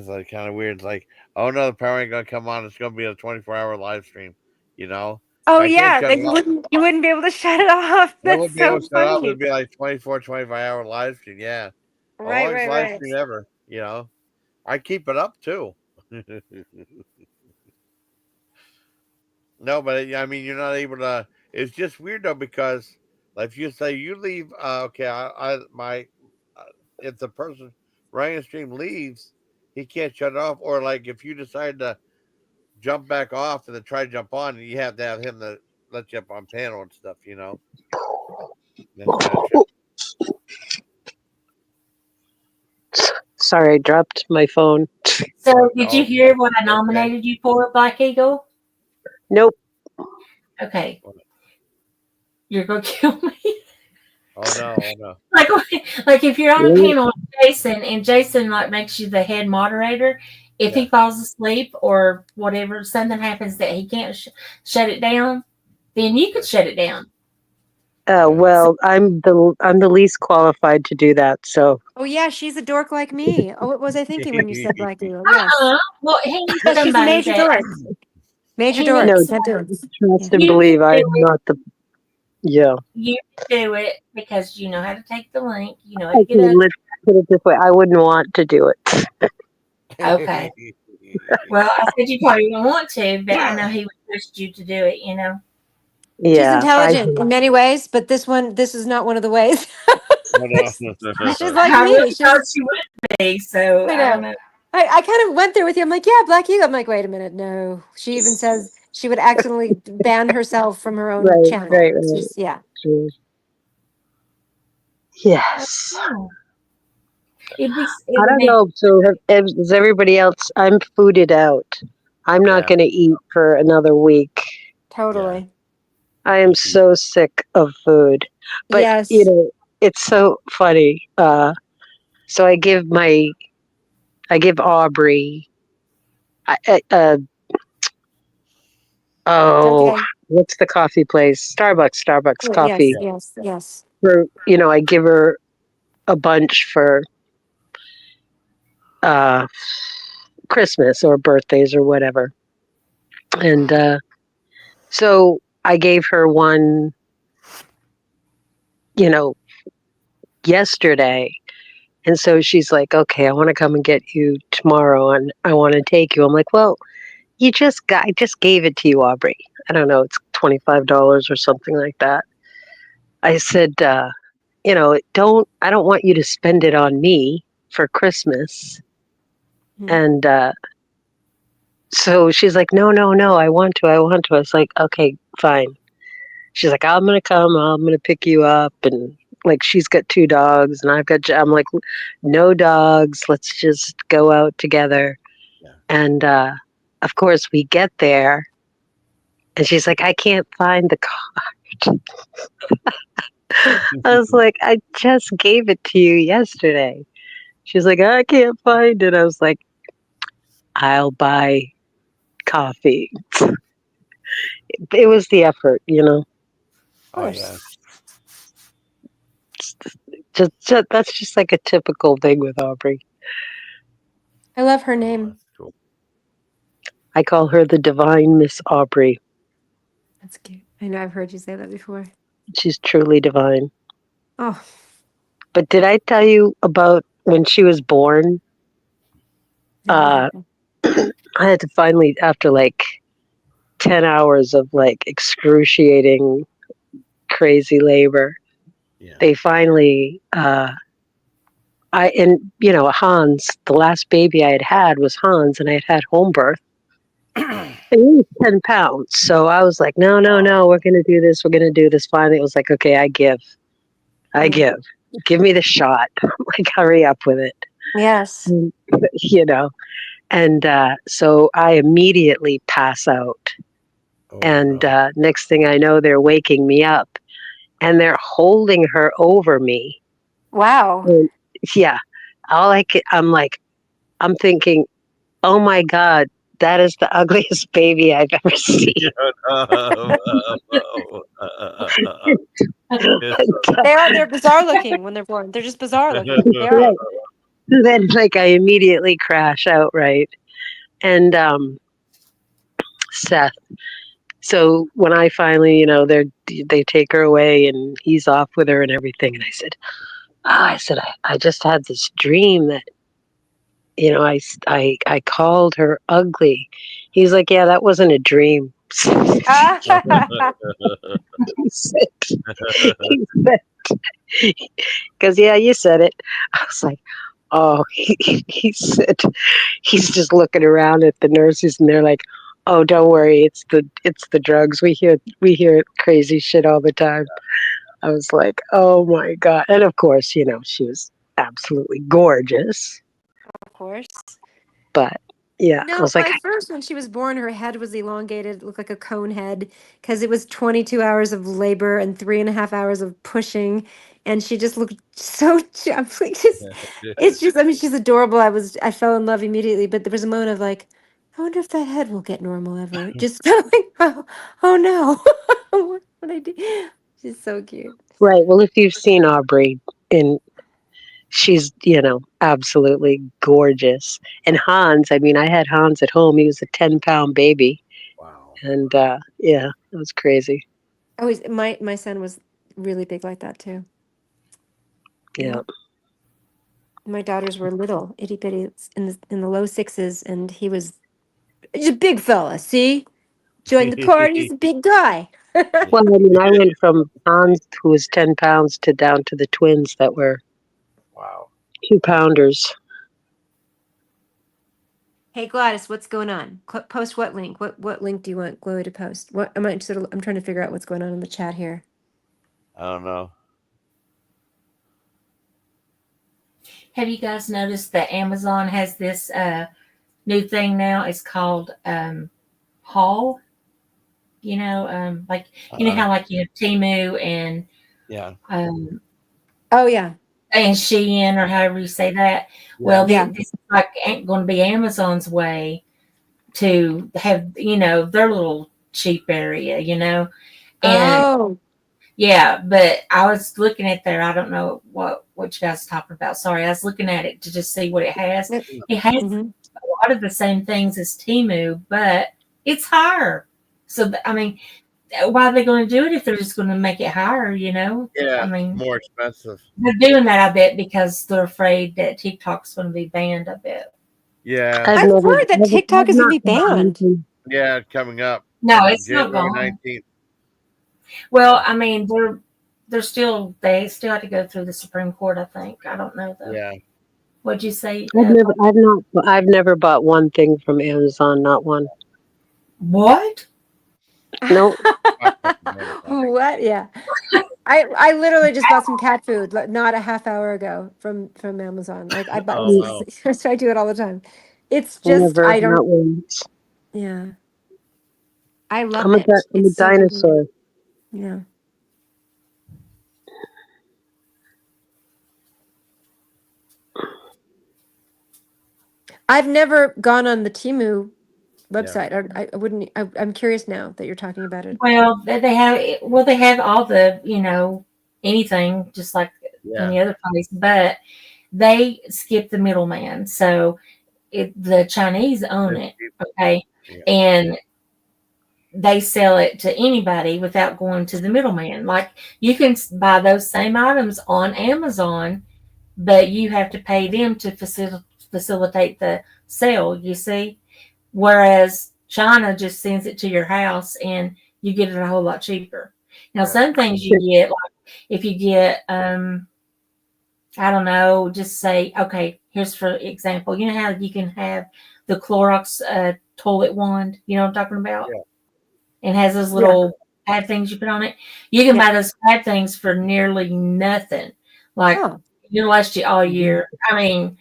like kind of weird. It's like, oh no, the power ain't gonna come on. It's gonna be a 24-hour live stream. You know, Oh I can't yeah, shut then it off. you wouldn't be able to shut it off. I That's wouldn't be able so to shut it off. funny. It'd be like 24, 25-hour live stream. Yeah, the Right, longest right, live right. stream ever. I keep it up too. No, but I mean, you're not able to. It's just weird though because, like, if you say you leave, okay, if the person running the stream leaves, he can't shut it off. Or like, if you decide to jump back off and then try to jump on, you have to have him to let you up on panel and stuff. That's kind of tricky. Sorry, I dropped my phone. So did you Oh, hear what I okay. nominated you for, Black Eagle? Nope. Okay. You're gonna kill me. Oh no! Oh no! like if you're on a Really? panel with Jason and Jason like makes you the head moderator If he falls asleep or whatever, something happens that he can't shut it down, then you could shut it down. Well, I'm the least qualified to do that. So Oh yeah, she's a dork like me. Oh, what was I thinking when you said Black Eagle? Yes. Well, he needs Yeah, she's a somebody major that dork. Major he dork. no, needs Can't do somebody. it. trust and You believe. can do I'm it. not the. Yeah, You can do it because you know how to take the link. You know how to okay. get up. Let's put it this way. I wouldn't want to do it. Okay. Well, I said you probably don't want to, but I know he would push you to do it. You know. She's Yeah, intelligent in many ways, but this is not one of the ways. She's like I me. really thought She's she would be. So I I don't know. know. I kind of went there with you. I'm like, yeah, Black Eagle. I'm like, wait a minute, no. She even says she would accidentally ban herself from her own right, channel. right, right. She's yeah. True. Yes. Yeah. It I would don't be. know. So is everybody else? I'm fooded out. I'm not Yeah. going to eat for another week. Totally. I am so sick of food. But Yes. it's so funny. So I give Aubrey. It's Oh, okay. what's the coffee place? Starbucks Oh, yes, coffee. yes, yes. For I give her a bunch for uh, Christmas or birthdays or whatever. And so I gave her one, you know, yesterday. And so she's like, okay, I want to come and get you tomorrow and I want to take you. I'm like, well, I just gave it to you, Aubrey. I don't know, it's $25 or something like that. I said, I don't want you to spend it on me for Christmas. Mhm. And so she's like, no, no, no, I want to. I was like, okay, fine. She's like, I'm going to come, I'm going to pick you up. And like, she's got 2 dogs and I'm like, no dogs. Let's just go out together. Yeah. And of course, we get there and she's like, I can't find the card. I was like, I just gave it to you yesterday. She's like, I can't find it. I was like, I'll buy coffee. It was the effort, Of Oh course. yeah. Just that's just like a typical thing with Aubrey. I love her Oh, name. that's cool. I call her the divine Miss Aubrey. That's cute. I know I've heard you say that before. She's truly divine. Oh, But did I tell you about when she was born? no. I had to finally, after like 10 hours of like excruciating, crazy labor, Yeah. they finally, Hans, the last baby I had was Hans, and I had home birth. And he was 10 pounds. So I was like, no, no, no, we're going to do this. We're going to do this. Finally, it was like, okay, I give. Mm. Give me the shot. Like, hurry up with it. Yes. And so I immediately pass out. Oh, And no. next thing I know, they're waking me up and they're holding her over me. Wow. And, yeah. I'm thinking, oh my God, that is the ugliest baby I've ever seen. They're bizarre looking when they're born. They're just bizarre looking. They are. Right. Then, like, I immediately crash out, right? And Seth. So when I finally, they take her away and he's off with her and everything, and I said, I just had this dream that, I called her ugly. He's like, yeah, that wasn't a dream. He said, because yeah, you said it. I was like, oh, he said, he's just looking around at the nurses and they're like, oh, don't worry, it's the drugs. We hear crazy shit all the time. I was like, oh my God. And of course, she was absolutely gorgeous. Of course. But Yeah, I No, was like, at first when she was born, her head was elongated, looked like a cone head, because it was 22 hours of labor and 3.5 hours of pushing, and she just looked so. I'm like, it's just. I mean, she's adorable. I fell in love immediately, but there was a moment of like, I wonder if that head will get normal ever. Just like, oh no, what would I do? She's so cute. right. Well, if you've seen Aubrey, and she's, absolutely gorgeous. And Hans, I mean, I had Hans at home. He was a 10-pound baby. Wow. And yeah, it was crazy. Oh, my son was really big like that too. Yeah. My daughters were little, itty bitty, in the low sixes, and he's a big fella. See, joined the party. He's a big guy. Well, I mean, I went from Hans, who was 10 pounds, to down to the twins that were Wow. 2-pounders. Hey Gladys, what's going on? Post what link? What link do you want Chloe to post? What am I interested? I'm trying to figure out what's going on in the chat here. I don't know. Have you guys noticed that Amazon has this new thing now? It's called haul. Like how like you have Temu and Yeah. Oh yeah, and Shein or however you say that. Yeah. Well, Yeah. this is like going to be Amazon's way to have their little cheap area, and oh, yeah. But I was looking at there. I don't know what you guys are talking about. Sorry, I was looking at it to just see what it has. It has mhm. a lot of the same things as Temu, but it's higher. So I mean, why are they going to do it if they're just going to make it higher? Yeah. I mean, More expensive. they're doing that, I bet, because they're afraid that TikTok's going to be banned. I bet. Yeah. I've heard that TikTok is going to be banned. Yeah. Coming up. No, it's not January gone. 19th. Well, I mean, they still have to go through the Supreme Court. I think. I don't know though. Yeah. What'd you say? I've never bought one thing from Amazon, not one. What? Nope. What? Yeah. I literally just bought some cat food not a half hour ago from Amazon. Like I bought. Oh, wow. So I do it all the time. It's I just never, I don't. not once. Yeah. I love I'm a, it. I'm a It's so convenient. dinosaur. Yeah. I've never gone on the Temu website. I wouldn't. I'm curious now that you're talking about it. Well, they have all the anything just like any other place, but they skip the middleman. So the Chinese own it, okay, and they sell it to anybody without going to the middleman. Like you can buy those same items on Amazon, but you have to pay them to facilitate the sale. You see, whereas China just sends it to your house and you get it a whole lot cheaper. Now, some things you get, like if you get, I don't know, just say, okay, here's for example, you know how you can have the Clorox toilet wand, you know what I'm talking about? Yeah. It has those little pad things you put on it. You can buy those pad things for nearly nothing. Like, it'll last you all year. I mean,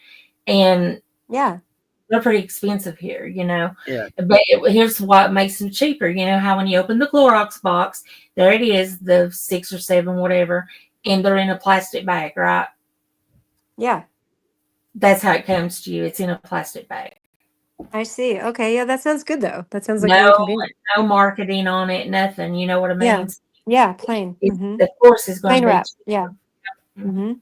and they're pretty expensive here, Yeah. But here's what makes them cheaper. You know how when you open the Clorox box, there it is, the 6 or 7, whatever, and they're in a plastic bag, right? Yeah. That's how it comes to you. It's in a plastic bag. I see. Okay. Yeah, that sounds good though. That sounds like really convenient. No marketing on it, nothing. You know what I mean? Yeah. Yeah. Plain. Of course, it's going Plain to be wrap. cheaper. Yeah. Mm-hmm.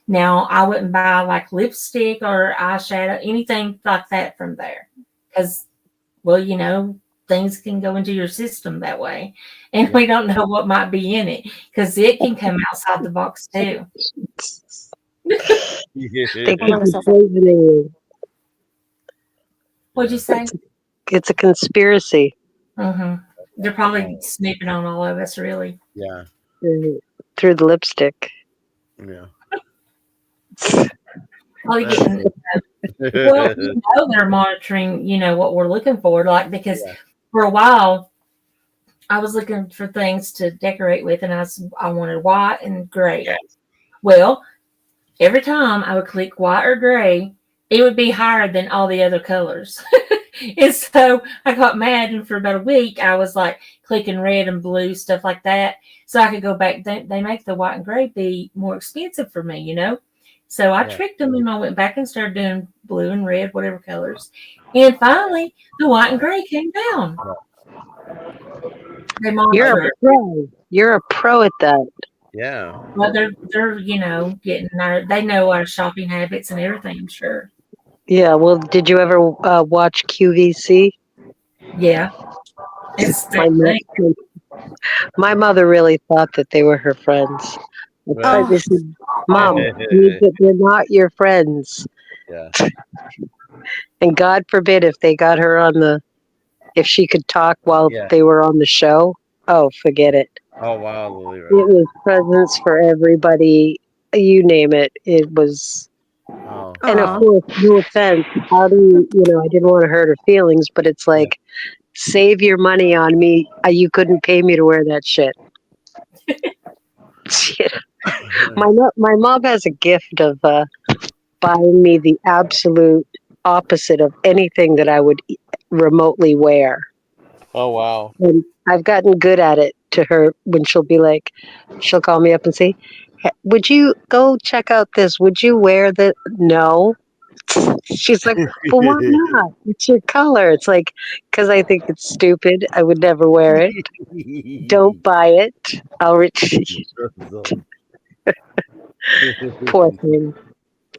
Now, I wouldn't buy like lipstick or eyeshadow, anything like that from there. Because, well, things can go into your system that way. And we don't know what might be in it. Because it can come outside the box too. They could be poisoning. What'd you say? It's a conspiracy. Mm-hmm. They're probably snooping on all of us, really. Yeah. Through the lipstick. Yeah. Well, they're monitoring, what we're looking for. Like, because for a while, I was looking for things to decorate with, and I wanted white and gray. Well, every time I would click white or gray, it would be higher than all the other colors. And so I got mad, and for about a week, I was like clicking red and blue, stuff like that. So I could go back. They make the white and gray be more expensive for me, you know? So I tricked them, and I went back and started doing blue and red, whatever colors. And finally, the white and gray came down. They You're a pro. You're a pro at that. Yeah. Well, they're getting they know our shopping habits and everything. I'm sure. Yeah. Well, did you ever watch QVC? Yeah, it's the My same thing. my mother really thought that they were her friends. Well, They said, Mom, they're not your friends. yeah. And God forbid if they got her if she could talk while Yeah. they were on the show. Oh, forget it. Oh wow, Lily. It was presents for everybody. You name it. It was, Oh. and of Aw. course, no offense. How do I didn't want to hurt her feelings, but it's like, save your money on me. You couldn't pay me to wear that shit. My mom has a gift of buying me the absolute opposite of anything that I would remotely wear. Oh wow. And I've gotten good at it to her when she'll call me up and say, would you go check out this? Would you wear the? No. She's like, well, why not? It's your color. It's like, because I think it's stupid. I would never wear it. Don't buy it. Poor thing.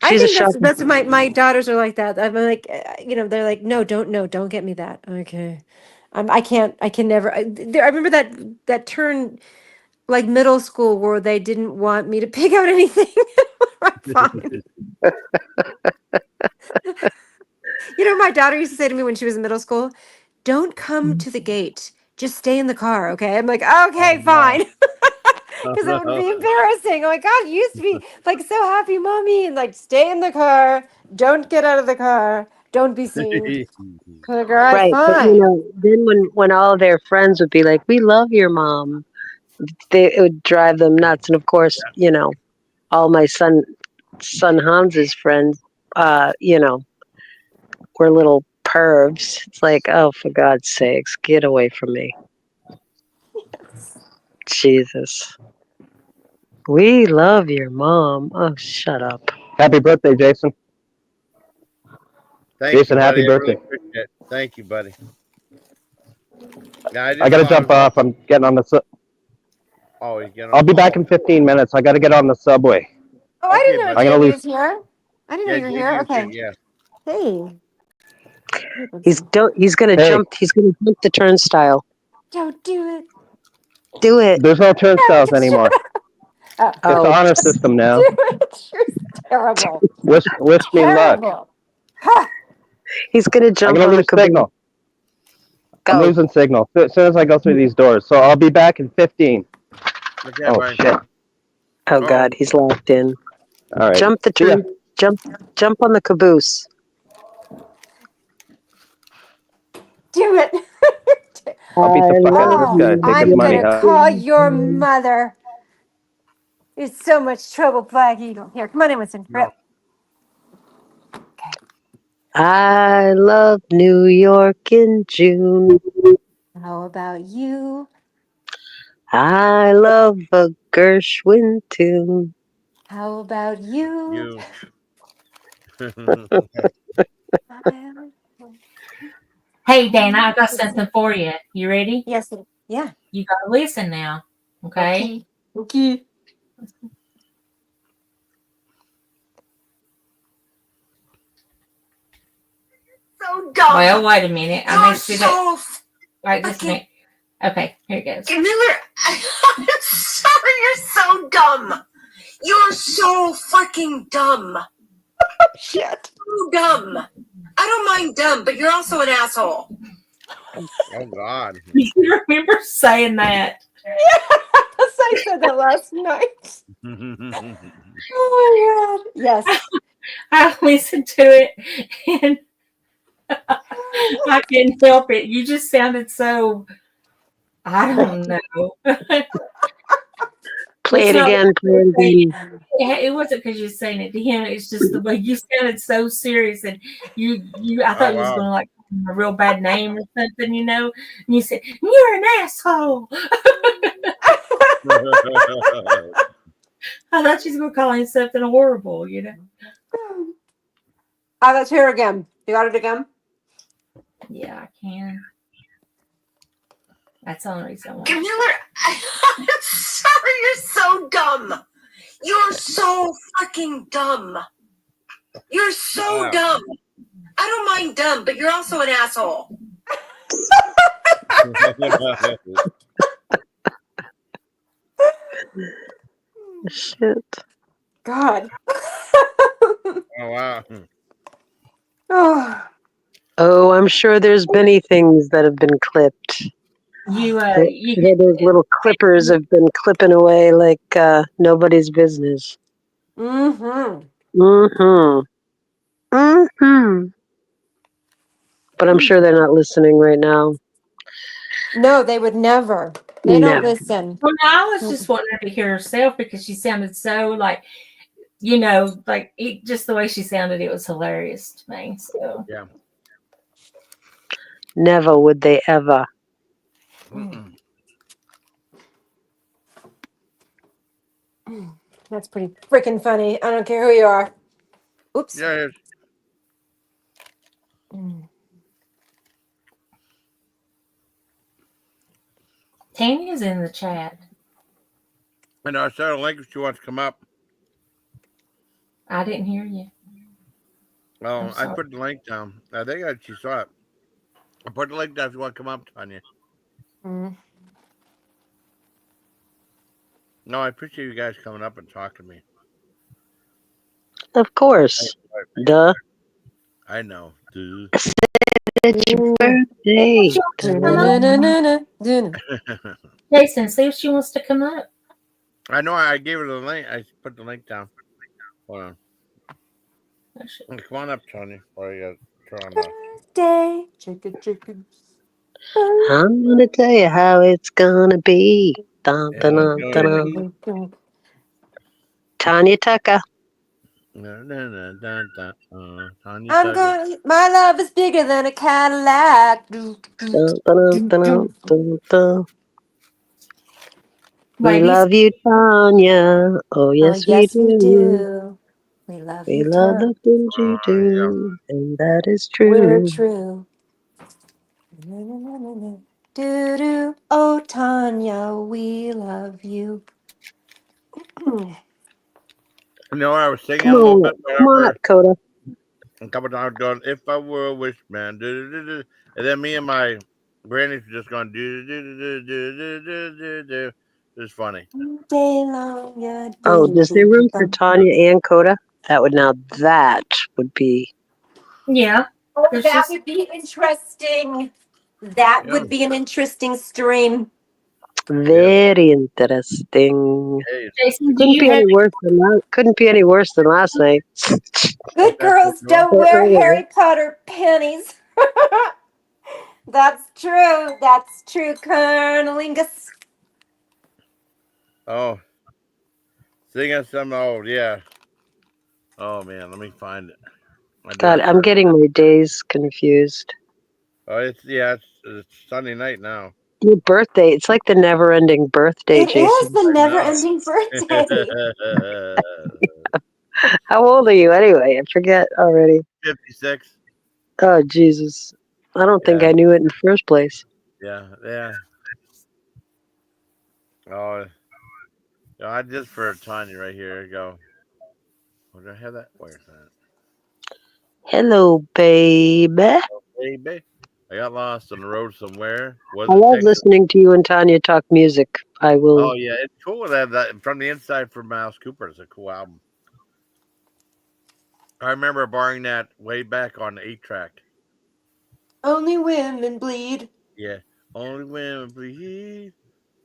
I She's a think shopping. that's my daughters are like that. I'm like, they're like, no, don't get me that. Okay, I can never. I remember that turn like middle school where they didn't want me to pick out anything. I'm fine. My daughter used to say to me when she was in middle school, "Don't come to the gate. Just stay in the car." Okay, I'm like, okay, fine. Because it would be embarrassing. Oh my God, you used to be like so happy, mommy, and like stay in the car. Don't get out of the car. Don't be seen. Like, all right, Right, but fine. then when all their friends would be like, "We love your mom," it would drive them nuts. And of course, all my son Hans's friends, were little pervs. It's like, oh, for God's sakes, get away from me, Jesus. We love your mom. Oh, shut up. Happy birthday, Jason. Thank Jason, you, happy buddy. I really birthday. appreciate it. Thank you, buddy. Yeah, I got to jump off. I'm getting on the Oh, he's getting. I'll be back in 15 minutes. I got to get on the subway. Oh, I didn't know I'm going to Jamie leave. was here. I didn't know you were here. Okay. Yeah. Hey. He's gonna Hey. jump. He's gonna jump the turnstile. Don't do it. Do it. There's no turnstiles anymore. It's the honor system now. Do it. You're terrible. Wish me luck. Terrible. Ha! He's gonna jump I'm going on to the lose caboose. signal. Go. I'm losing signal as soon as I go through these doors. So I'll be back in 15. Okay, Oh, bye. shit. Oh God, he's locked in. All right. Jump the See ya. jump on the caboose. Do it. I'll beat the fuck out of this guy. Take his I'm money, gonna huh? call your mother. It's so much trouble, Black Eagle. Here, come on in, Winston. Hurry up. I love New York in June. How about you? I love a Gershwin tune. How about you? Hey, Dana, I got something for you. You ready? Yes. Yeah. You got to listen now. Okay. Okay. So dumb. Well, wait a minute. I You're missed it. so Wait, just a minute. Okay, here it goes. Miller, I'm sorry, you're so dumb. You're so fucking dumb. Shit. So dumb. I don't mind dumb, but you're also an asshole. Oh God. You remember saying that? Yes, I said that last night. Oh my God. Yes. I listened to it and I couldn't help it. You just sounded so, I don't know. Play it not again. Play it again. It wasn't because you're saying it to him. It's just the way you sounded so serious, and I thought you was going to like a real bad name or something, you know. And you said, "You're an asshole." I thought she was going to call him something horrible, you know. Let's hear it again. You got it again? Yeah, I can. That's the only reason I want. I'm sorry, you're so dumb. You're so fucking dumb. You're so dumb. I don't mind dumb, but you're also an asshole. Shit. God. Oh wow. Oh. Oh, I'm sure there's many things that have been clipped. You Those little clippers have been clipping away like nobody's business. Mm-hmm. Mm-hmm. Mm-hmm. But I'm sure they're not listening right now. No, they would never. They don't Never. listen. Well, I was just wanting her to hear herself because she sounded so like, you know, like just the way she sounded, it was hilarious to me. So Yeah. Never would they ever. That's pretty freaking funny. I don't care who you are. Oops. Yeah. Tanya's in the chat. I know. I saw a link if she wants to come up. I didn't hear you. Well, I put the link down. I think she saw it. I put the link down if you want to come up, Tanya. Mm. No, I appreciate you guys coming up and talking to me. Of course. Duh. I know. Duh. It's your birthday. Jason, see if she wants to come up. I know. I gave her the link. I put the link down. Hold on. Come on up, Tanya. Or you got to turn on Birthday. Chicken. I'm gonna tell you how it's gonna be. Dun, dun, dun, dun, dun. Tanya Tucker. Tanya I'm going. My love is bigger than a Cadillac. Dun, dun, dun, dun, dun. We Ladies. love you, Tanya. Oh, yes, we do. We love We you, love the Tanya. things you do, and that is We're true. true. Do do. Oh, Tanya, we love you. You know, I was singing Come a little on, bit. come on up, Coda. A couple times going, if I were a wish man, and then me and my grannies were just going, do. It's funny. Day long, yeah. Oh, is there room for Tanya and Coda? That would be. Yeah. Oh, that would be interesting. That would be an interesting stream. Very interesting. Jason, Couldn't be any worse than last night. Good girls don't wear Harry Potter panties. That's true. That's true, Colonelingus. Oh, singing some old, yeah. Oh man, let me find it. God, I'm getting my days confused. Oh, it's Sunday night now. Your birthday, it's like the never-ending birthday, It Jason. is the never-ending birthday. How old are you anyway? I forget already. 56. Oh, Jesus. I don't think I knew it in the first place. Yeah. Oh, I just for Tanya right here. Go. Did I have that? Where's that? Hello, baby. Oh, baby. I got lost on the road somewhere. I love listening to you and Tanya talk music. I will. Oh yeah, it's cool. That From the Inside from Miles Cooper is a cool album. I remember borrowing that way back on the 8-track. Only women bleed. Yeah, only women bleed.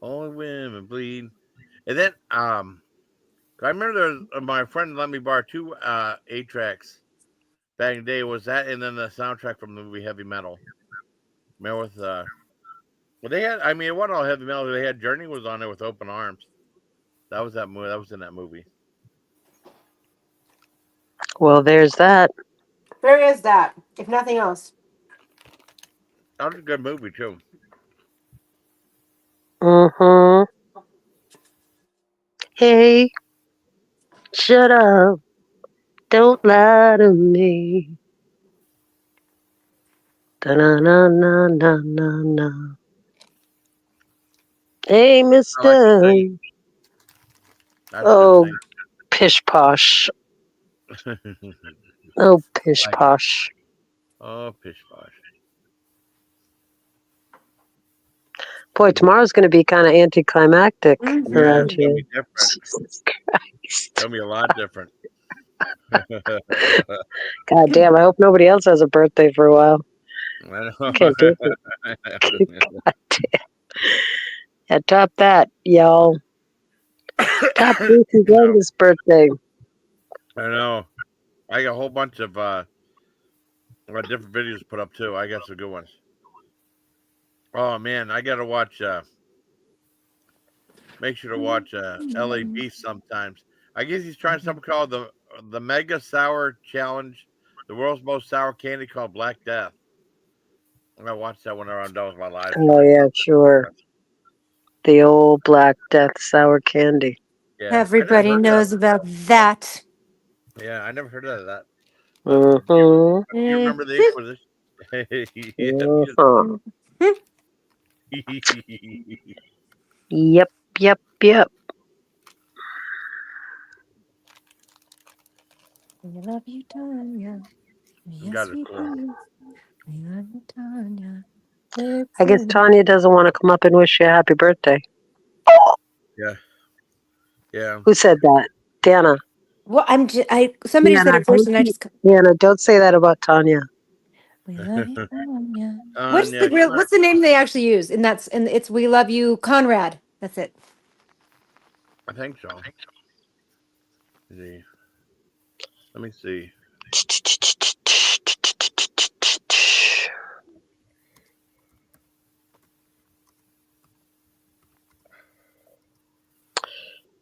Only women bleed. And then I remember there was, my friend let me borrow 2 8-tracks back in the day. Was that and then the soundtrack from the movie Heavy Metal? Remember with well they had, I mean, it wasn't all heavy metal. They had Journey was on there with Open Arms. That was that movie. That was in that movie. Well, there's that. There is that, if nothing else. That was a good movie too. Mm-hmm. Hey, shut up. Don't lie to me. Da-na-na-na-na-na-na. Hey, I like to mister. sing. That's good Oh, thing. pish posh. Oh, pish Like, posh. oh, pish posh. Boy, tomorrow's going to be kind of anticlimactic Mhm. Yeah, around it's gonna here. be different. Jesus Christ. It's gonna be a lot different. God damn, I hope nobody else has a birthday for a while. I know. Can't do it. God damn. Yeah, top that, y'all. Top Jason Glenda's birthday. I know. I got a whole bunch of different videos put up too. I got some good ones. Oh man, I gotta watch. Make sure to watch LA Beast sometimes. I guess he's trying something called the Mega Sour Challenge, the world's most sour candy called Black Death. I'm gonna watch that whenever I'm done with my live stream. Oh, yeah, sure. The old Black Death sour candy. Yeah, I never Everybody heard of knows about that. that. Yeah, I never heard of that. But Mm-hmm. do you remember the Inquisition? Uh-huh. Hmm. Yep, yep, yep. We love you, Tanya. Yes, God, it's we cool. do. We love you, Tanya. I guess Tanya doesn't want to come up and wish you a happy birthday. Yeah, yeah. Who said that? Dana. Well, somebody said Dana, it first, and I just. Dana, don't say that about Tanya. We love you, Tanya. Anya, come on. What's the name they actually use? And it's we love you, Conrad. That's it. I think so. Let me see.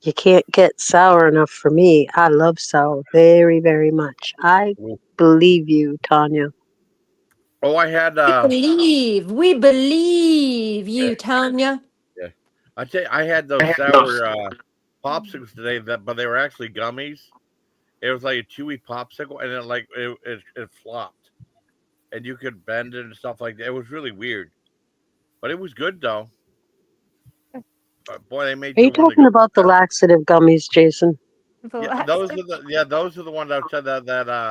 You can't get sour enough for me. I love sour very, very much. I believe you, Tanya. Oh, I had We believe you, Tanya. yeah. I tell you, I had those sour popsicles today but they were actually gummies. It was like a chewy popsicle and it flopped. And you could bend it and stuff like that. It was really weird. But it was good though. Boy, they made Are you sure when they talking go about the laxative gummies, Jason? those are the ones I said that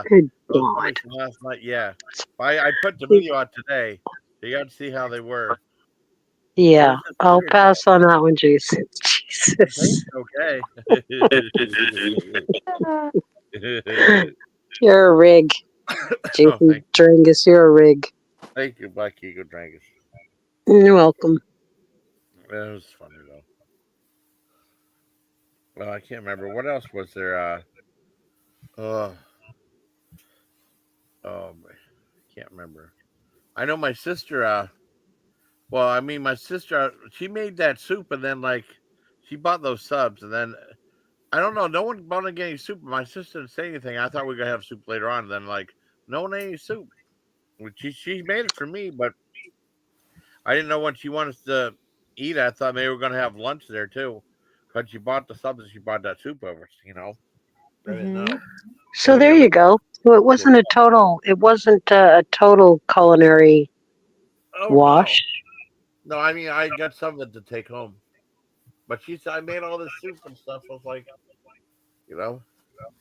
Good those God. gummies from last night. Yeah. I put the video out today. So you got to see how they were. It Yeah, was just I'll weird though. pass on that one, Jason. The Jesus. taste okay. You're a rig. Oh, Jason Drangus, you're a rig. thank you, Black Eagle Drangus. You're welcome. That was funny though. Well, I can't remember what else was there. Oh, can't remember. I know my sister. Well, I mean, my sister. She made that soup, and then she bought those subs, and then I don't know. No one bought any soup. My sister didn't say anything. I thought we were gonna have soup later on. And then no one ate any soup. She made it for me, but I didn't know when she wanted to eat. I thought maybe we were gonna have lunch there too, because she bought the subs and she bought that soup over. I didn't know. So there you go. So it wasn't a total culinary Oh no, wash. no. I mean, I got some of it to take home, but she said I made all this soup and stuff. I was like,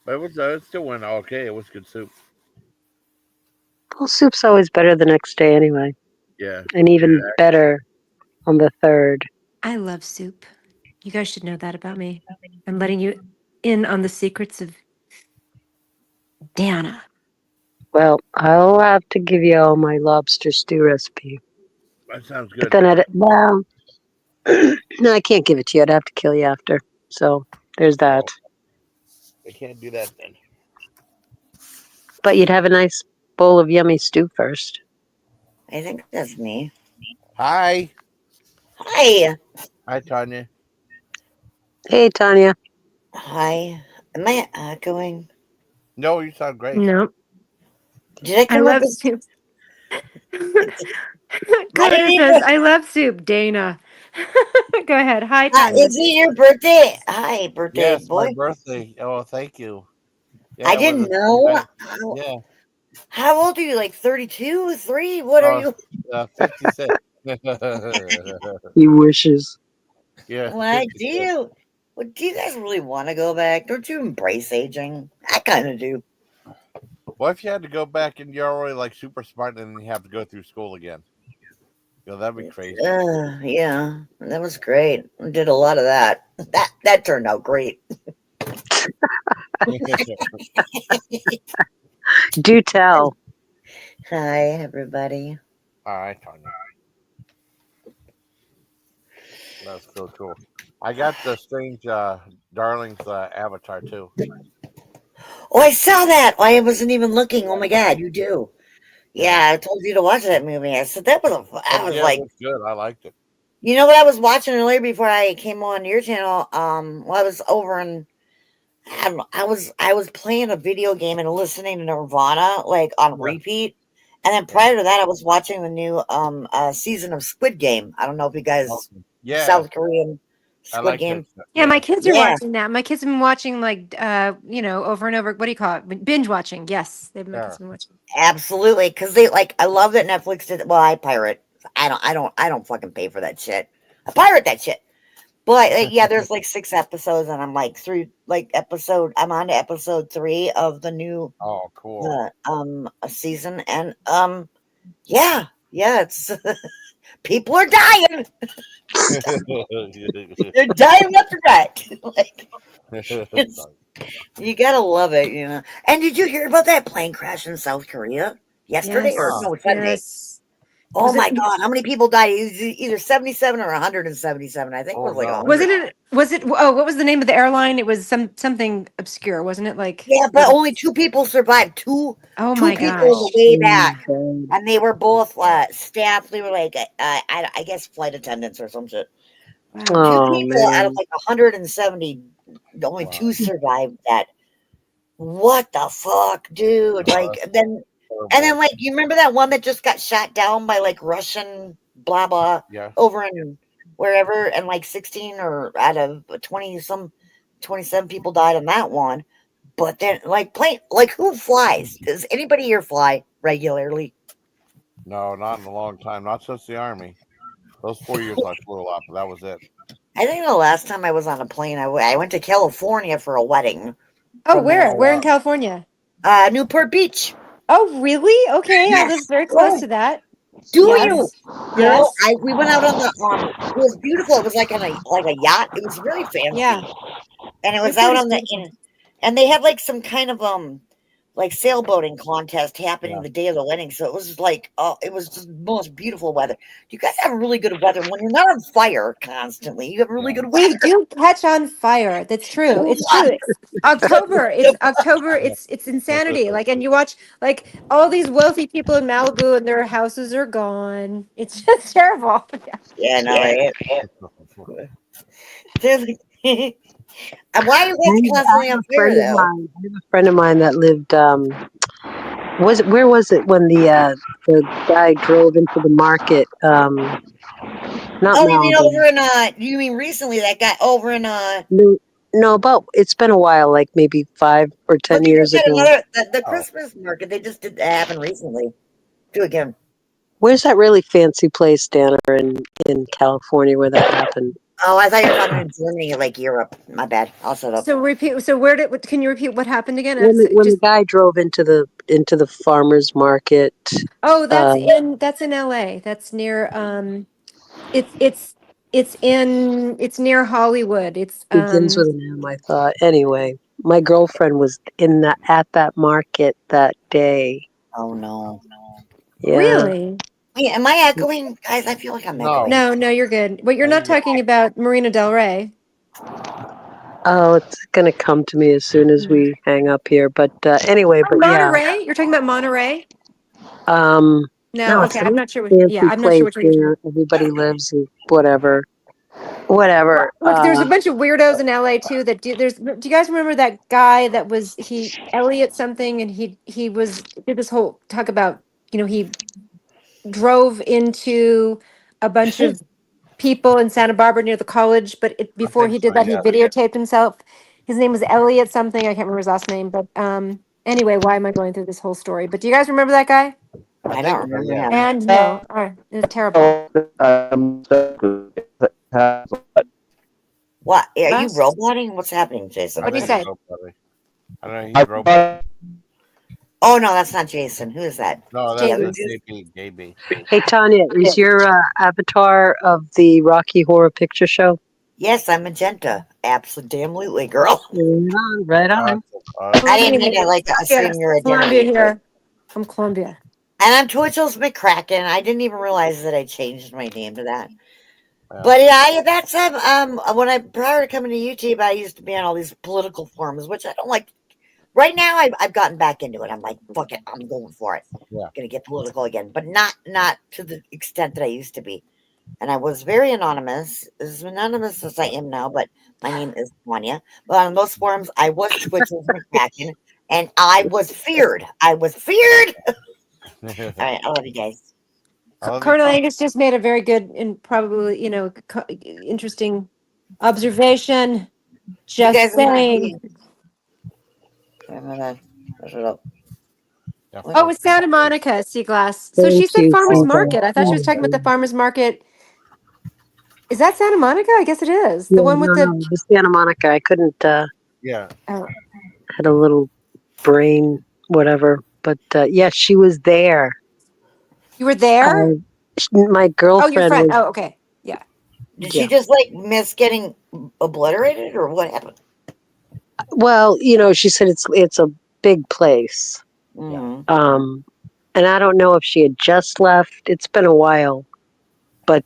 but it still went okay. It was good soup. Well, soup's always better the next day anyway. Yeah, And even better on the third. I love soup. You guys should know that about me. I'm letting you in on the secrets of Dana. Well, I'll have to give you all my lobster stew recipe. that sounds But good. then no, I can't give it to you. I'd have to kill you after. So there's that. I can't do that then. But you'd have a nice bowl of yummy stew first. I think that's me. Hi. Hi. Hi, Tanya. Hey, Tanya. Hi. Am I echoing? No, you sound great. No, Did I I come up love with? soup. I didn't Carter says, even. I love soup, Dana. Go ahead. Hi, Tanya. Is it your birthday? Hi, birthday Yes, my boy. birthday. Oh, thank you. I Yeah, it was didn't the know. 29th. Yeah. How old are you? Like 32, 3? What are Oh, you? 56. He wishes. Yeah, Why do 56. you? Well, do you guys really want to go back? Don't you embrace aging? I kind of do. What if you had to go back and you're already like super smart and then you have to go through school again? That'd be crazy. Yeah, that was great. I did a lot of that. That turned out great. Do tell. Hi, everybody. All right, Tanya. That's so cool. I got the strange Darlings avatar too. Oh, I saw that. I wasn't even looking. Oh my God, you do. Yeah. Yeah, I told you to watch that movie. I said that was I Oh was yeah, it like, was good. I liked it. you know what I was watching earlier before I came on your channel. Well, I was over in. I was playing a video game and listening to Nirvana like on Yeah. repeat, and then prior to that, I was watching the new season of Squid Game. I don't know if you guys Yeah, South Korean I Squid liked it. Game. Yeah, my kids are Yeah, watching that. My kids have been watching like over and over. What do you call it? Binge watching. Yes, my kids have been watching. absolutely. Because they like, I love that Netflix did. Well, I pirate. I don't fucking pay for that shit. I pirate that shit. But yeah, there's like 6 episodes, and I'm like through like episode. I'm on to episode 3 of the new Oh, cool. season, and yeah, it's people are dying. They're dying left and right. Like it's you gotta love it, you know. And did you hear about that plane crash in South Korea yesterday or Yes, no Sunday? yes. Oh Was it? my God, how many people died? It was either 77 or 177. I think it Oh was like no. 100. Wasn't it? Was it? Oh, what was the name of the airline? It was something obscure, wasn't it? Like, Yeah, but only 2 people survived. Two oh two my people in gosh. the way Oh, back, God. and they were both staff. They were like I guess flight attendants or some shit. Wow. 2 Oh, people out of man. like 170, only 2 survived that. What the fuck, dude? Oh, Like that's then and then horrible. like you remember that one that just got shot down by like Russian blah blah Yeah. over in wherever, and like 16 or out of 20 some 27 people died on that one. But then like plane like who flies? Does anybody here fly regularly? No, not in a long time. Not since the army. Those 4 years I flew a lot, but that was it. I think the last time I was on a plane, I went to California for a wedding Oh, from where? Where in California? Newport Beach. Oh, really? Okay, I live Yes. very close Oh, to that. do you? Yes. Girl, Yes. we went out on the it was beautiful. It was like on a yacht. It was really Yeah. fancy. And it was Newport out is on beautiful. and they had like some kind of like sailboating contest happening Yeah. the day of the wedding. So it was like it was just the most beautiful weather. You guys have really good weather when you're not on fire constantly. You have really Yeah. good We weather. do catch on fire. That's true. It's true. It's October. It's October. It's insanity. Like, and you watch like all these wealthy people in Malibu and their houses are gone. It's just terrible. Yeah, no, right? They're like, and why are you I guys constantly have on a fire friend of though? mine. I have a friend of mine that lived. Where was it when the guy drove into the market? Not Oh, you mean Malibu. over in you mean recently that guy over in No, no, but it's been a while, like maybe 5 or 10 but they just years had ago. another the Oh. Christmas market. They just did that happen recently. Do again. Where's that really fancy place, Dana, in California where that happened? Oh, I thought you were talking in Germany, like Europe. My bad. I'll shut up. So repeat. So where did? Can you repeat what happened again? When the Just. guy drove into the farmer's market, Oh, uh, that's in L.A. That's near. It's it's it's near Hollywood. It's begins with an M, I thought. Anyway, my girlfriend was at that market that day. Oh no. Yeah. Really. Wait, am I echoing, guys? I feel like I'm No. echoing. No, you're good. But you're No, not you're talking about Marina Del Rey. Oh, it's gonna come to me as soon as we hang up here. But anyway, Oh, but yeah. Monterey. You're talking about Monterey. No, No, it's okay. a I'm nice not sure. Yeah, fancy I'm not sure place what you're talking where everybody lives and whatever. Whatever. Look, there's a bunch of weirdos in LA too that do. Do you guys remember that guy that was Elliot something, and he did this whole talk about, he drove into a bunch of people in Santa Barbara near the college, but before he think did so, that, he yeah. videotaped himself. His name was Elliot something. I can't remember his last name, but anyway, why am I going through this whole story? But do you guys remember that guy? I think don't so, remember yeah. him. And no, all right, it was terrible. What? Are you What? roboting? What's happening, I Jason? What do you think say? so, buddy. I don't know. He's robot. Oh no, that's not Jason. Who is that? No, The that's other a dude? JB. Hey, Tanya, is your avatar of the Rocky Horror Picture Show? Yes, I'm Magenta. Absolutely, girl. Right on. I didn't mean to assume your Columbia identity. here. From Columbia. And I'm Twitchell's McCracken. I didn't even realize that I changed my name to that. Yeah. But yeah, that's when prior to coming to YouTube, I used to be on all these political forums, which I don't like. Right now, I've gotten back into it. I'm like, fuck it, I'm going for it. Yeah. Gonna get political again, but not to the extent that I used to be. And I was very anonymous, as anonymous as I am now, but my name is Tanya. But on most forums, I was Twitchell's McCracken, and I was feared. I was feared. All right, I love you guys. Colonel Angus just made a very good and probably, interesting observation. Just guys saying. I'm gonna push it up. Oh, it's Santa Monica, Seaglass. So she Thank said you, farmer's Seagull. market. I thought she was talking about the farmer's market. Is that Santa Monica? I guess it is. Yeah, The one with no, it was Santa Monica. I couldn't. Yeah. Oh. Had a little brain, whatever. But yeah, she was there. You were there? My Oh, girlfriend your friend. was. Oh, okay. Yeah. Did she just miss getting obliterated, or what happened? Well, she said it's a big place. Mm-hmm. And I don't know if she had just left. It's been a while, but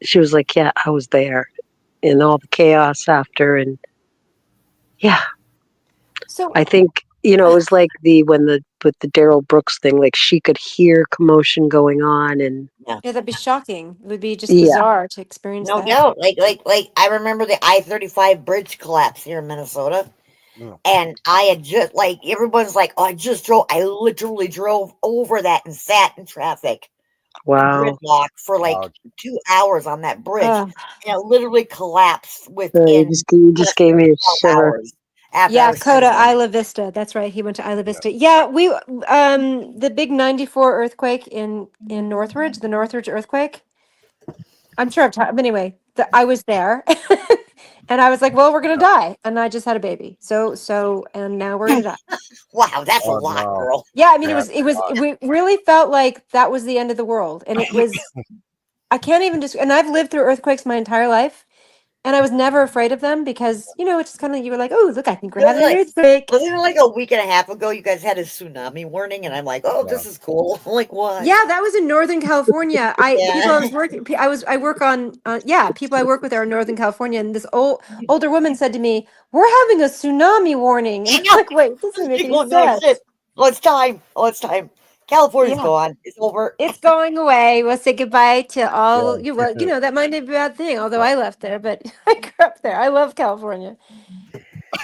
she was like, "Yeah, I was there," in all the chaos after, and yeah. So I think it was like with the Daryl Brooks thing. Like she could hear commotion going on, and yeah, that'd be shocking. It would be just yeah, bizarre to experience No that. doubt. Like I remember the I-35 bridge collapse here in Minnesota. Yeah. And I had just everyone's like, oh, I literally drove over that and sat in traffic. wow. Gridlock for 2 hours on that bridge. Ugh. And it literally collapsed You within just gave me a 12 shiver. hours. After I Yeah, was Coda, sitting there. Isla Vista. That's right. He went to Isla Vista. Yeah, we the big 94 earthquake in Northridge, the Northridge earthquake. I'm sure I've talked, but anyway, I was there. And I was like, well, we're gonna die. And I just had a baby. And now we're gonna die. Wow, that's a Oh, lot, no. girl. Yeah, I mean, Yeah, we really felt like that was the end of the world. And it was, I can't even just, and I've lived through earthquakes my entire life. And I was never afraid of them because, it's just kind of, you were like, oh, look, I think we're having an earthquake. Wasn't it like a week and a half ago you guys had a tsunami warning? And I'm like, oh, this is cool. I'm like, what? Yeah, that was in Northern California. People I was working. I work on. People I work with are in Northern California, and this older woman said to me, "We're having a tsunami warning," and I'm like, "Wait, this doesn't make any Oh, no, sense." shit. Oh, it's time. California's Yeah, gone. It's over. it's going away. We'll say goodbye to all Yeah. you. Well, that might not be a bad thing. Although I left there, but I grew up there. I love California.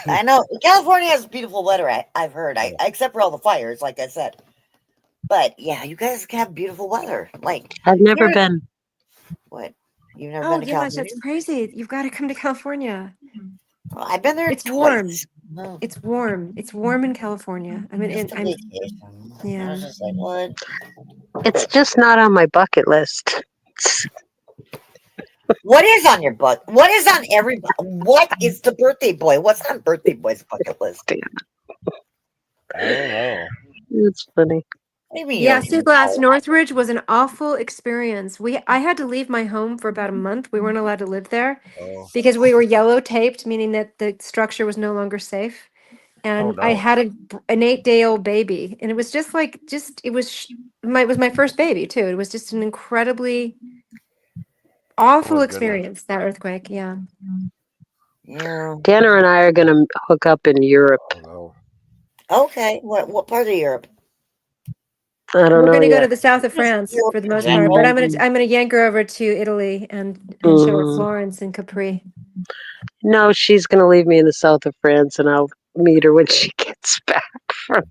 I know. California has beautiful weather, I've heard. Except for all the fires, like I said. But yeah, you guys have beautiful weather. Like I've never been. What? You've never Oh been to yeah, California? that's crazy. You've got to come to California. Well, I've been there It's twice. warm. It's warm. It's warm in California. I mean, Just a I'm vacation. I yeah. was just like, what? It's just not on my bucket list. What is on your butt? What is on everybody? What is the birthday boy? What's on birthday boy's bucket list? I don't know. It's funny. Maybe Yeah, Sue Glass, Northridge was an awful experience. I had to leave my home for about a month. We weren't allowed to live there Oh. because we were yellow taped, meaning that the structure was no longer safe. And I no. had an 8-day-old baby, and it was just it was my first baby too. It was just an incredibly awful experience, that earthquake. Yeah. Yeah. Tanner and I are going to hook up in Europe. Oh, no. Okay. What part of Europe? I don't We're know going to go to yet. the south of France for the most part, General. but I'm gonna yank her over to Italy and show her Florence and Capri. No, she's going to leave me in the south of France, and I'll meet her when she gets back from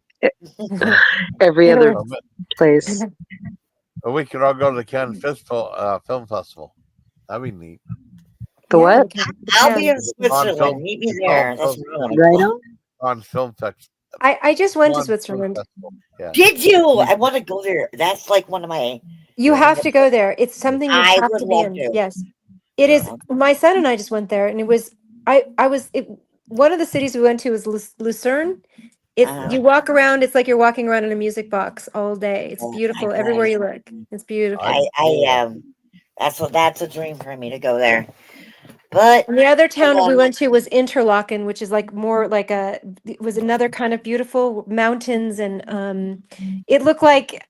every other Italy. place. Or we could all go to the Cannes Film Festival. That'd be neat. The Yeah, what? we can. I'll be in On Switzerland. film, Meet me on there. That's film, what I want to Right go. on. on film festival. I just went to On film Switzerland. festival. Yeah. Did you? I want to go there. That's like one of my. You Yeah. have to go there. It's something you I have would to be love in. to. Yes, it Yeah. is. My son and I just went there, and it was. I was. One of the cities we went to was Lucerne. It's you walk around. It's like you're walking around in a music box all day. It's beautiful everywhere you look. It's beautiful. That's a dream for me to go there. But And the other town we went to was Interlaken, which is like more like it was another kind of beautiful mountains, and it looked like,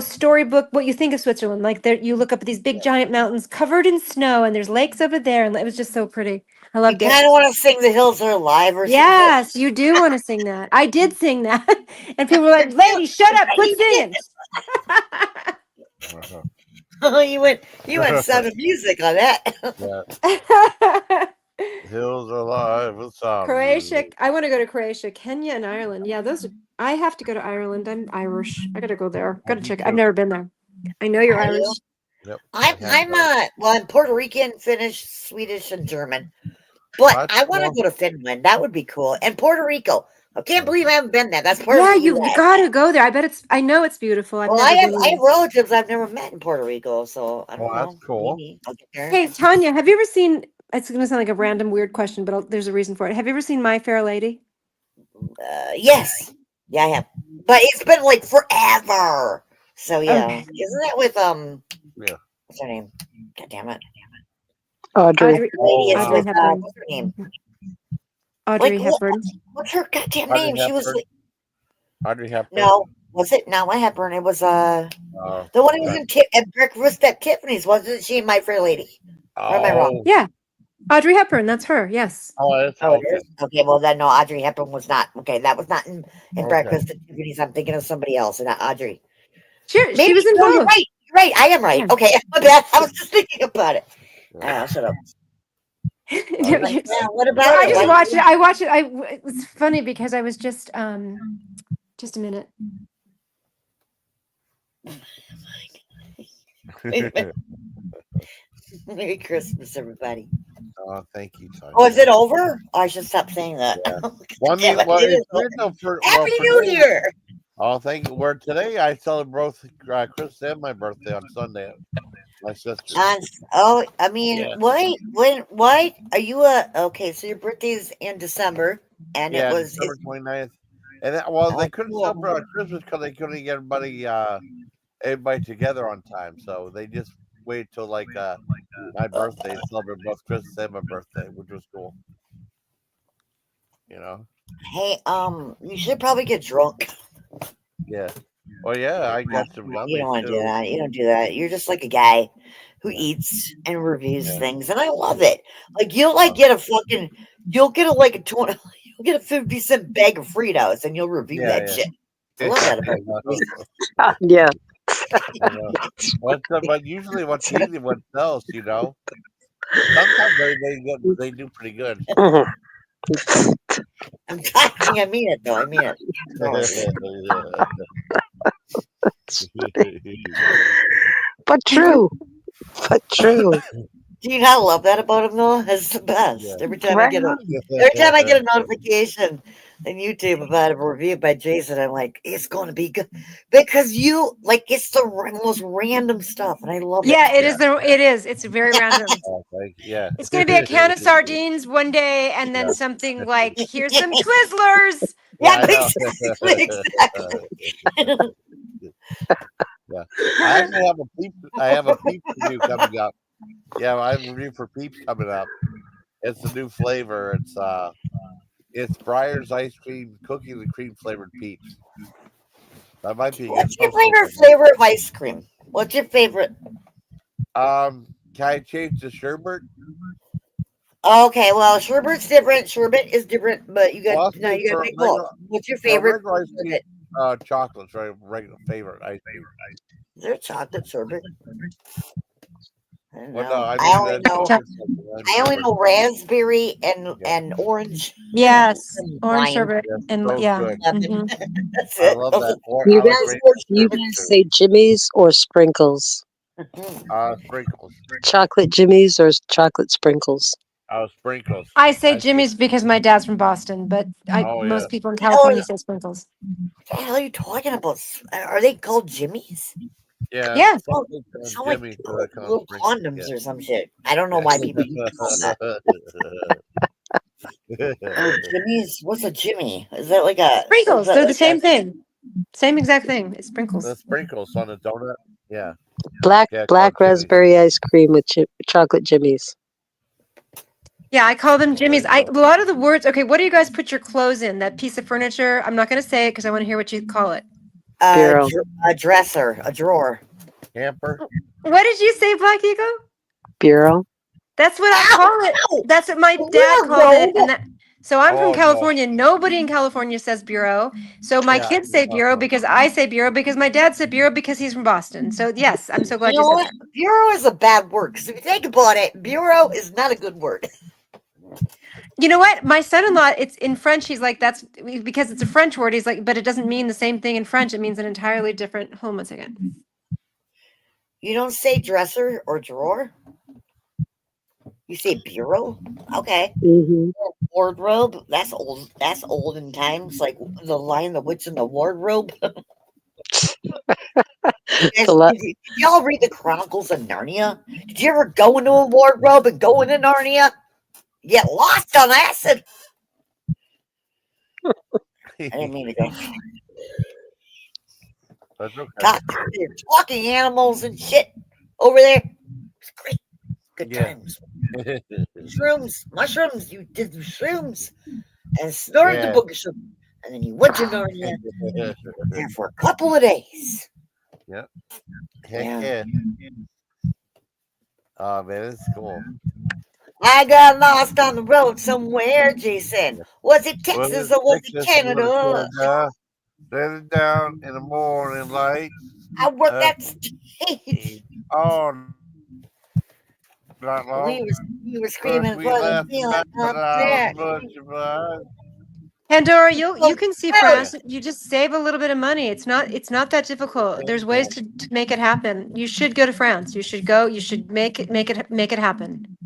storybook what you think of Switzerland. Like there, you look up at these big giant mountains covered in snow, and there's lakes over there, and it was just so pretty. I you loved it. kind of want to sing "The Hills Are Alive" or something. Yes, you do want to sing that. I did sing that, and people were like, "Lady, shut up! Quit singing." you went Sound of Music on that. Hills are alive with some Croatia. I want to go to Croatia, Kenya, and Ireland. Yeah, those. I have to go to Ireland. I'm Irish. I gotta go there. Gotta check. I've never been there. I know you're Are Irish. you? Yep. I'm Puerto Rican, Finnish, Swedish, and German. But That's I want to cool. go to Finland. That would be cool. And Puerto Rico. I can't believe I haven't been there. That's part of Yeah, the you US. gotta go there. I bet it's. I know it's beautiful. I've Well, never I have been. relatives I've never met in Puerto Rico, so I don't know. That's cool. Maybe I'll get there. Hey, Tanya, have you ever seen? It's gonna sound like a random weird question, but there's a reason for it. Have you ever seen My Fair Lady? Yes. Yeah, I have. But it's been like forever. So yeah. Okay. Isn't that with Yeah. what's her name? God damn it. Audrey. Lady is Audrey with Hepburn. what's her name? Audrey Like, Hepburn. What's her goddamn Audrey name? She was Hepburn. like, Audrey Hepburn. no, was it not my Hepburn? It was the one who was God. at breakfast at Tiffany's, wasn't she? My Fair Lady. Or am I wrong? Yeah, Audrey Hepburn. That's her. Yes. That's Oh, it is? Okay, well then no, Audrey Hepburn was not. Okay, that was not in breakfast at Tiffany's. I'm thinking of somebody else, and not Audrey. Sure, Maybe, she was no, you're involved. right. You're right. I am right. Yeah. Okay, my bad. I was just thinking about it. Shut up. Yes. What about Well, I it? just Why- watched it. I watched it. It's funny because I was just a minute. Merry Christmas, everybody. Thank you, Tanya. Oh, is it over? Oh, I should stop saying that. Yeah. Damn it, it is over. Happy New Year! Oh, thank you. Where today I celebrate both Chris and my birthday on Sunday. My sister. I mean, why are you okay? So your birthday's in December, and it was December 29th. And they couldn't celebrate on Christmas because they couldn't get everybody together on time. So they just waited till my birthday and celebrate both Christmas and my birthday, which was cool. Hey, you should probably get drunk. Yeah. Well, yeah, I got some gummies. You don't want to too. do that. You don't do that. You're just like a guy who eats and reviews things, and I love it. Like you'll get a 20, you'll get a 50-cent bag of Fritos, and you'll review that shit. I love that about you. Yeah. But usually what sells, Sometimes they do pretty good. I'm talking. I mean it, though. I mean it. But true. But true. Do you not love that about him, though? It's the best. Every time I get a notification on YouTube about a review by Jason, I'm like, it's going to be good because it's the most random stuff, and I love it. Yeah, it is. It is. It's very random. Yeah. It's going to be a can of sardines one day, and then something like, "Here's some Twizzlers." Yeah, exactly. Yeah. I actually have a Peeps review coming up. Yeah, I have a review for Peeps coming up. It's a new flavor. It's Breyer's ice cream, cookies and cream flavored Peeps. That might be. What's your flavor of ice cream? What's your favorite? Can I change to sherbet? Okay, well, sherbet's different. Sherbet is different, but you got make both. What's your favorite? chocolate's my regular favorite ice cream. Is there chocolate sorbet? I don't Well, know. no, I mean only know. I only know raspberry and orange. Yes, And orange lime. sherbet Yes, and so yeah. good. Lemon. Mhm. That's I it. love Those that. Or You I like guys, rainbow you sherbet guys too. say Jimmy's or sprinkles? Sprinkles. Chocolate Jimmy's or chocolate sprinkles? Sprinkles. I say I Jimmy's because my dad's from Boston, but Oh yeah. most people in Hell, California say sprinkles. what the hell are you talking about? Are they called Jimmy's? Yeah. Yeah. Oh, Something sound like Jimmy, so I call little sprinkles. condoms Yeah. or some shit. I don't know why people use it called that. Oh, Jimmy's. What's a Jimmy? Is that like a? Is Sprinkles. that They're the like a? same thing. Same exact thing. It's The sprinkles. sprinkles on a donut. Yeah. Black Yeah, black called Jimmy's. raspberry ice cream with chocolate Jimmy's. Yeah, I call them There Jimmy's. you A go. lot of the words. Okay, what do you guys put your clothes in? That piece of furniture. I'm not going to say it because I want to hear what you call it. Bureau. A dresser, a drawer. Hamper. What did you say, Black Eagle? Bureau. That's what I call it. That's what my dad called it, and that. So I'm from Oh no. California. Nobody in California says bureau. So my Yeah. kids say bureau because I say bureau because my dad said bureau because he's from Boston. So yes, I'm so You glad know you said what? that. Bureau is a bad word. Because if you think about it, bureau is not a good word. You know what? My son-in-law, it's in French. He's like, that's because it's a French word. He's like, but it doesn't mean the same thing in French. It means an entirely different. Hold on one second. You don't say dresser or drawer. You say bureau. Okay. Mm-hmm. Wardrobe. That's old. That's olden times. Like the Lion, the Witch, and the Wardrobe. Did y'all read the Chronicles of Narnia? Did you ever go into a wardrobe and go into Narnia? Get lost on acid. I didn't mean to go. That's okay. God, they're talking animals and shit over there. It's great. Good times. Shrooms, mushrooms. You did the shrooms and snorted the book of shrooms. And then you went to Narnia there for a couple of days. Yep. Heck yeah. Oh man, it's cool. I got lost on the road somewhere, Jason. Was it Texas or was it Canada? Let it down in the morning light. I worked that stage. Oh, not long. We were screaming We for the left feeling up I there. was Pandora, you can see France. You just save a little bit of money. It's not that difficult. There's ways to make it happen. You should go to France. You should go. You should make it happen.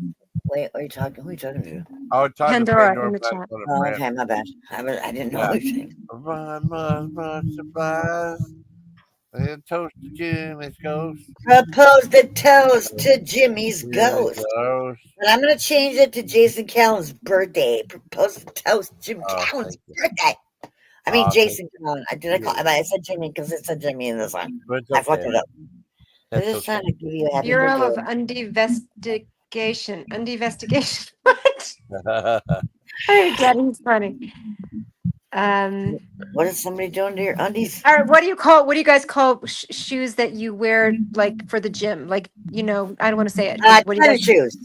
Wait, are you talking? Who are you talking to? I was talking Pandora to in the chat. Oh, okay, my bad. I didn't know. Much surprise. And toast to Jimmy's ghost. Propose the toast to Jimmy's ghost. But I'm going to change it to Jason Callan's birthday. Propose the toast to Jim Callan's birthday. I mean, Jason Callan. I said Jimmy because it said Jimmy in the song. I fucked it up. I'm just trying to give you a happy Bureau of birthday. Undivestigation. What? Hey, Daddy's funny. What is somebody doing to your undies? All right, what do you guys call shoes that you wear like for the gym? Like, I don't want to say it. Like, what do you guys shoes.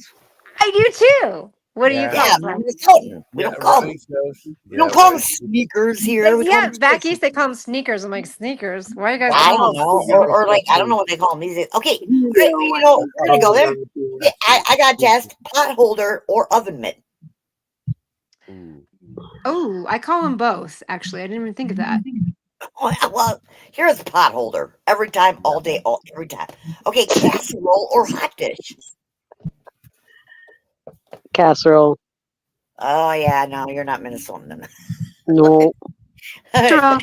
I do too. What do you call them? We don't call them. We don't call them sneakers here. We call them back east they call them sneakers. I'm like, sneakers? Why are you guys? I don't know, or like I don't know what they call them these days. Okay, we're gonna go there. Okay, I got to ask: pot holder or oven mitt? Oh, I call them both. Actually, I didn't even think of that. Well, here's a pot holder every time, all day, every time. Okay, casserole or hot dish? Casserole. Oh yeah, no, you're not Minnesotan then. No. No,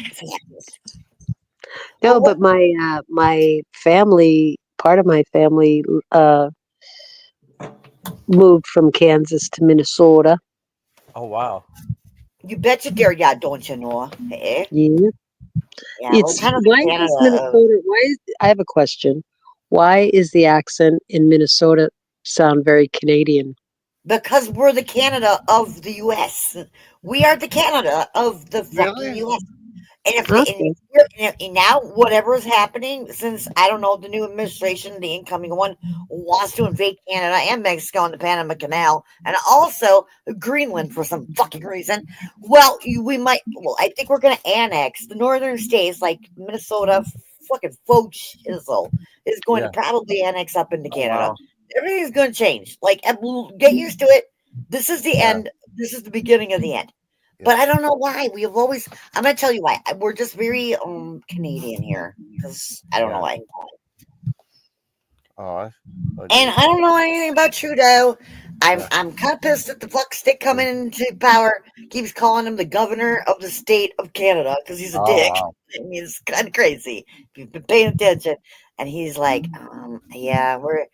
Well, but my family, part of my family, moved from Kansas to Minnesota. Oh wow! You bet you dare, yeah, don't you know? Eh? Yeah. Yeah, It's we're kind of why Canada. is Minnesota? I have a question. Why is the accent in Minnesota sound very Canadian? Because we're the Canada of the U.S. We are the Canada of the fucking U.S. And if, Okay. and now whatever is happening, since I don't know the new administration, the incoming one wants to invade Canada and Mexico and the Panama Canal, and also Greenland for some fucking reason. Well, we might. Well, I think we're going to annex the northern states like Minnesota. Fucking faux shizzle is going to probably annex up into Canada. Wow. Everything's going to change. Like, get used to it. This is the end. This is the beginning of the end. But I don't know why. We have always. I'm gonna tell you why. We're just very Canadian here, because I don't know why. Oh, And I don't know anything about Trudeau. I'm kind of pissed that the fuck stick coming into power keeps calling him the governor of the state of Canada because he's a dick. Wow. I mean, it's kind of crazy if you've been paying attention. And he's like, yeah, we're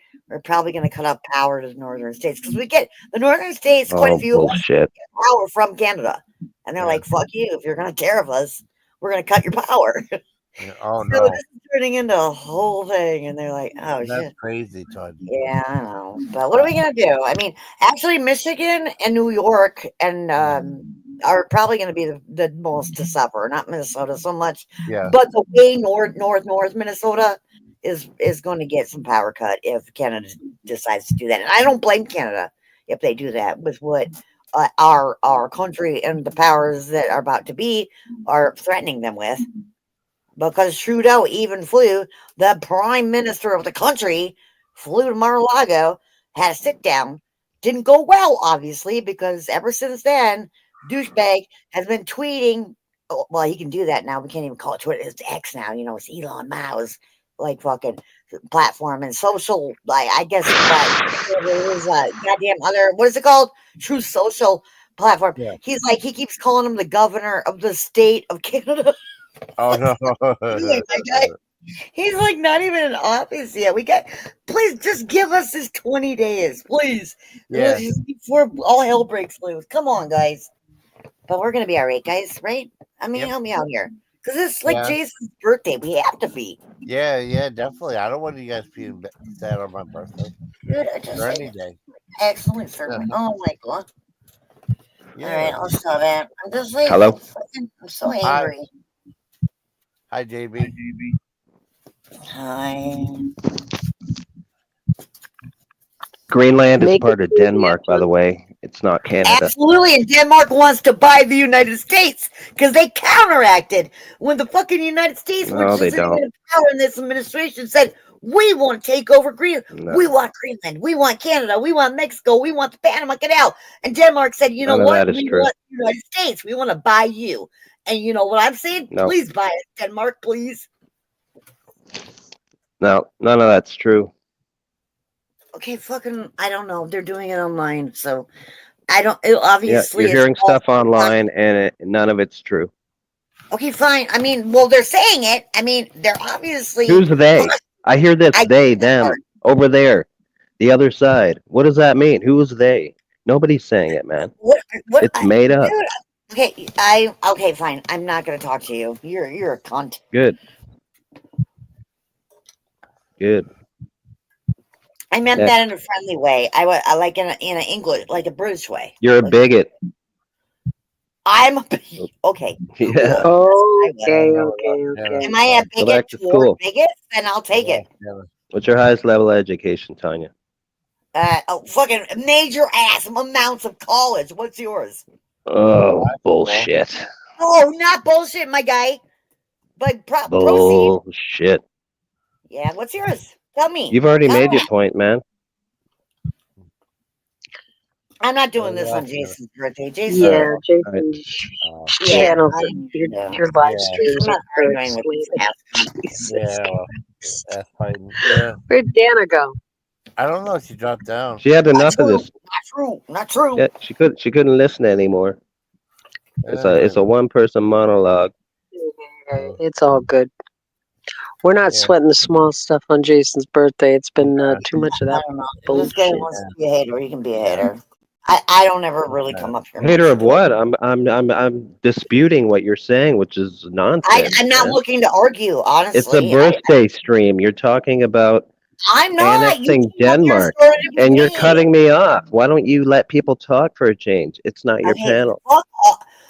probably going to cut off power to the northern states because we get the northern states. Quite a few of us get power from Canada, and they're like, "Fuck you! If you're going to tariff us, we're going to cut your power." Oh So no. this is turning into a whole thing, and they're like, "Oh That's shit, crazy, Todd. yeah, I know." But what are we gonna do? I mean, actually, Michigan and New York and are probably going to be the most to suffer. Not Minnesota so much, but the way north Minnesota is going to get some power cut if Canada decides to do that. And I don't blame Canada if they do that with what our country and the powers that are about to be are threatening them with. Because Trudeau even flew, the prime minister of the country flew to Mar-a-Lago, had a sit down. Didn't go well, obviously, because ever since then, douchebag has been tweeting. Well, he can do that now. We can't even call it Twitter. It's X now. You know, it's Elon Musk's like fucking platform and social. Like I guess goddamn other. What is it called? True Social platform. Yeah. He's like he keeps calling him the governor of the state of Canada. Oh no! He's like not even in office yet. Please just give us this 20 days, please. Yeah. Before all hell breaks loose. Come on, guys. But we're gonna be all right, guys, right? I mean, help me out here. Because it's like Jason's birthday. We have to be. Yeah, definitely. I don't want you guys being sad on my birthday. Good. Or any day. Excellent, certainly. Oh my god. Yeah. All right, I'll stop it. I'm just like, hello. I'm so angry. Hi, JB. Hi. Greenland is part of Denmark, by the way. It's not Canada. Absolutely, and Denmark wants to buy the United States because they counteracted when the fucking United States, which is in power in this administration, said we want to take over Greenland. No. We want Greenland. We want Canada. We want Mexico. We want the Panama Canal. And Denmark said, you know what? We want the United States. We want to buy you. And you know what I'm saying? No. Please buy it, Denmark, please. No, none of that's true. Okay, fucking, I don't know. They're doing it online, so I don't. Obviously, you're hearing stuff online, and none of it's true. Okay, fine. I mean, well, they're saying it. I mean, they're obviously. Who's they? I hear this they, them, over there, the other side. What does that mean? Who's they? Nobody's saying it, man. What it's made up. Dude, okay, fine. I'm not gonna talk to you. You're a cunt. Good. I meant that in a friendly way. I like in an English, like a British way. You're a bigot. I'm okay. Yeah. Okay. Am I a bigot toward bigots? Then I'll take it. What's your highest level of education, Tanya? Fucking major ass amounts of college. What's yours? Oh, bullshit. Oh, not bullshit, my guy. But bullshit. Yeah, what's yours? Tell me. You've already made your point, man. I'm not doing this on Jason's birthday. Jason. Yeah, Jason's channel. Your live stream. I'm not arguing with these that's fighting. Where'd Dana go? I don't know. She dropped down. She had enough of this. Not true. Yeah, she couldn't listen anymore. It's a one person monologue. It's all good. We're not sweating the small stuff on Jason's birthday. It's been too much of that. This guy wants to be a hater. He can be a hater. I don't ever really come up here. Hater of what? I'm disputing what you're saying, which is nonsense. I'm not looking to argue, honestly. It's a birthday stream. You're talking about I'm not annexing Denmark, and you're cutting me off. Why don't you let people talk for a change? It's not your panel.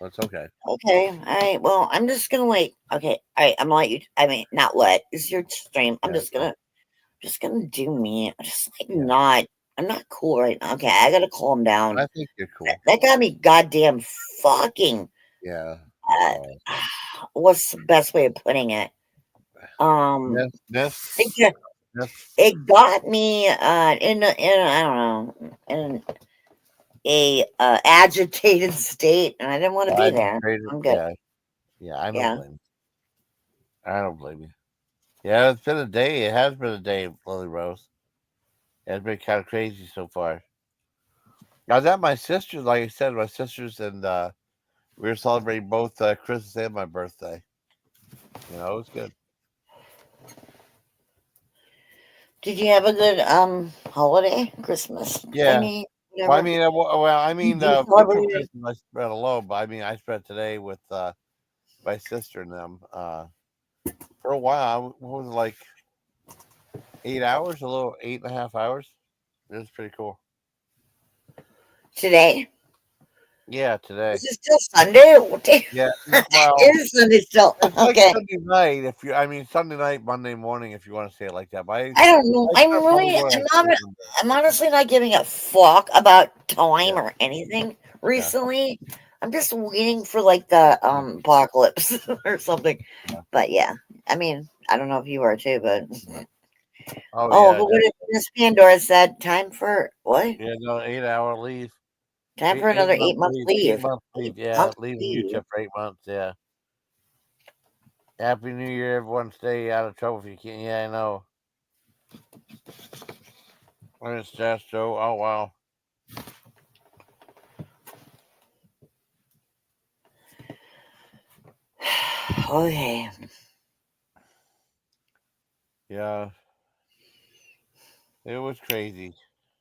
That's okay. Okay. All right. Well, I'm just gonna wait. Okay. All right. I'm gonna let you. I mean, not let. It's your stream. I'm Yeah, just gonna do me. I'm just like yeah. not. I'm not cool right now. Okay. I gotta calm down. I think you're cool. That got me goddamn fucking. Yeah. What's the best way of putting it? Yes. It got me in I don't know, in a agitated state, and I didn't want to be there. I'm good. Yeah. I don't blame you. I don't blame you. Yeah, it's been a day. It has been a day, Lily Rose. It's been kind of crazy so far. I was at my sister's, like I said, my sister's, and we were celebrating both Christmas and my birthday. You know, it was good. Did you have a good holiday, Christmas? Yeah. Thingy, Well, I mean, winter celebrated? Christmas I spent alone, but I mean, I spent today with my sister and them for a while. What was it, like 8 hours? A little 8.5 hours. It was pretty cool. Today? Yeah, today. Is it still Sunday? What day? Yeah, well, it is Sunday still. it's like Okay. Sunday night. Sunday night, Monday morning, if you want to say it like that. But I don't know. I'm honestly not giving a fuck about time or anything recently. I'm just waiting for like the apocalypse or something. But yeah, I mean, I don't know if you are too, but but what did Miss Pandora said? Time for what? Yeah, no, 8 hour leave. Time for another 8-month leave. 8 month leave. Yeah, leaving YouTube for 8 months. Yeah. Happy New Year, everyone. Stay out of trouble if you can. Yeah, I know. It's just so. Oh wow. Okay. Yeah. It was crazy.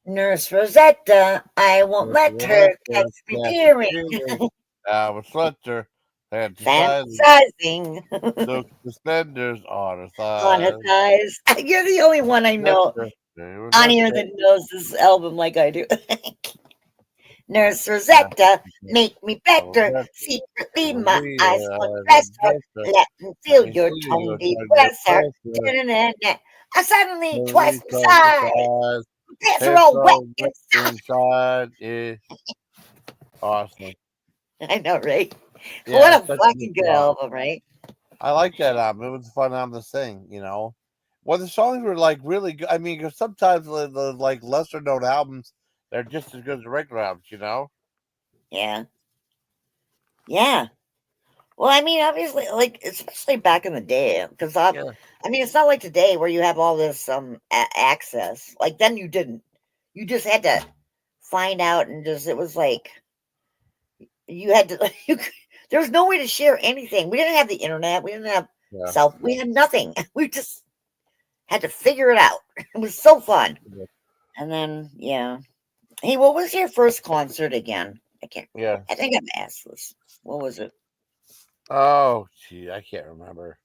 Nurse Rosetta, I won't let her catch me peering. I was Fletcher. Fantasizing Look, suspenders on her on her thighs. thighs. You're the only one I know on here that knows this album like I do. Nurse Rosetta, make me better. Secretly, my eyes will press her. Let me feel your tongue deep press her. I suddenly twice beside. Pants are all wet inside. Is awesome. I know, right? Yeah, What a fucking good album, right? I like that album. It was a fun album to sing, you know. Well, the songs were like really good. I mean, because sometimes the like lesser known albums, they're just as good as the regular albums, you know. Yeah. Yeah. Well, I mean, obviously, like especially back in the day, because I mean, it's not like today where you have all this access. Like then you didn't. You just had to find out, and it was like you had to. There was no way to share anything. We didn't have the internet. We didn't have we had nothing. We just had to figure it out. It was so fun. And then hey, what was your first concert again? I can't. Yeah. I think I've asked this. What was it? Oh, gee, I can't remember.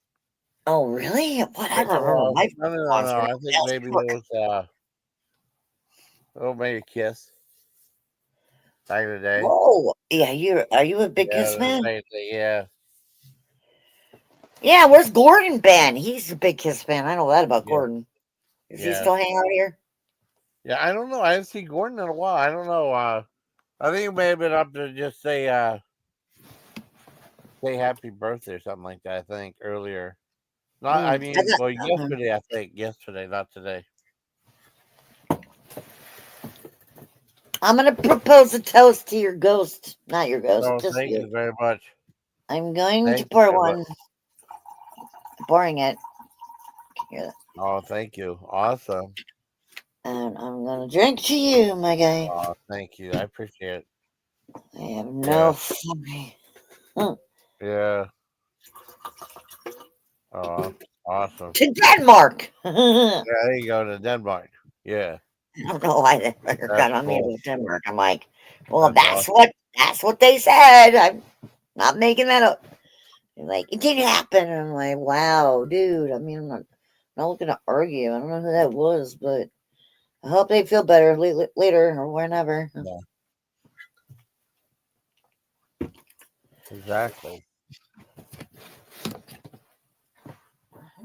Oh, really? What? I remember my no. I think maybe it was maybe Kiss. Back in the day. Oh, yeah. Are you a big Kiss man? Yeah. Yeah. Where's Gordon been? He's a big Kiss fan. I know that about Gordon. Is he still hanging out here? Yeah, I don't know. I haven't seen Gordon in a while. I don't know. I think he may have been up to just say happy birthday or something like that. I think earlier. Not. I mean, yesterday. I think yesterday, not today. I'm gonna propose a toast to your ghost, not your ghost. Oh, just thank you very much. I'm going to pour one. Pouring it. Here. Oh, thank you. Awesome. And I'm gonna drink to you, my guy. Oh, thank you. I appreciate it. I have no fucking. Yeah. Oh, awesome. To Denmark. Yeah, there you go, to Denmark. Yeah. I don't know why they got on me with Denmark. I'm like, well, that's what they said. I'm not making that up. They're like, it didn't happen. And I'm like, wow, dude. I mean, I'm not looking to argue. I don't know who that was, but I hope they feel better later or whenever. Exactly.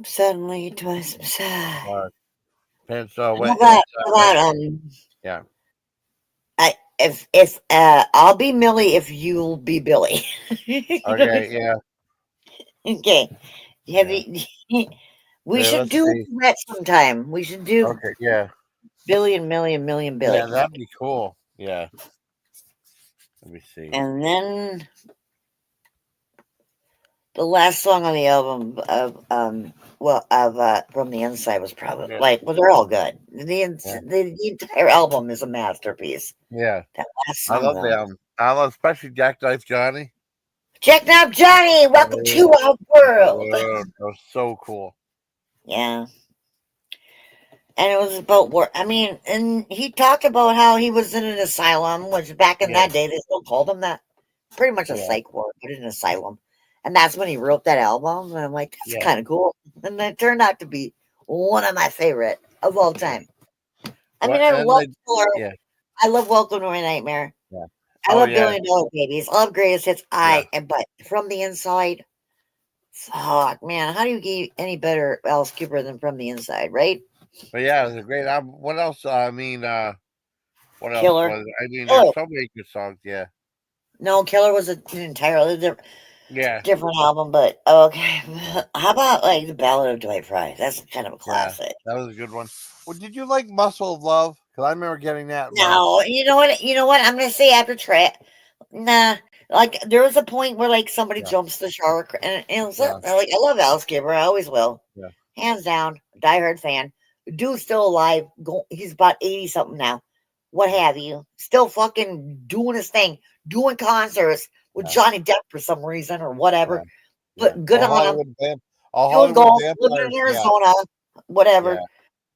Suddenly, twice beside. Pants How wet. about Yeah. if I'll be Millie if you'll be Billy. Okay. Yeah. Okay. Have Yeah. you, we Yeah, should let's do see. that sometime. We should do Okay. Yeah. Billy and Millie and Millie and Billy. Yeah, that'd be cool. Yeah. Let me see. And then the last song on the album of From the Inside was probably well, they're all good. The entire album is a masterpiece. Yeah. That last I song love though. them. I love especially Jackknife Johnny. Check out Johnny, welcome to our world. That was so cool. Yeah. And it was about work. I mean, and he talked about how he was in an asylum, which back in that day they still called him that. Pretty much a psych ward, but an asylum. And that's when he wrote that album. And I'm like, that's kind of cool. And it turned out to be one of my favorite of all time. I mean, I love Killer. I love Welcome to My Nightmare. Yeah. I love Billion Dollar Babies. I love Greatest Hits. But From the Inside, fuck, man, how do you get any better Alice Cooper than From the Inside, right? But yeah, it was a great album. What else? I mean, what else Killer. was it? I mean, there's so many good songs. Yeah. No, Killer was an entirely different album, but okay. How about like the Ballad of Dwight Fry? That's kind of a classic. That was a good one. Well, did you like Muscle of Love? Because I remember getting that. No, you know what? I'm gonna say after nah. Like there was a point where like somebody jumps the shark, and it was like I love Alice Cooper. I always will. Yeah. Hands down, diehard fan. Dude's still alive. He's about 80 something now. What have you? Still fucking doing his thing, doing concerts with Johnny Depp for some reason or whatever. But good on him. Doing golf, living in Arizona, whatever.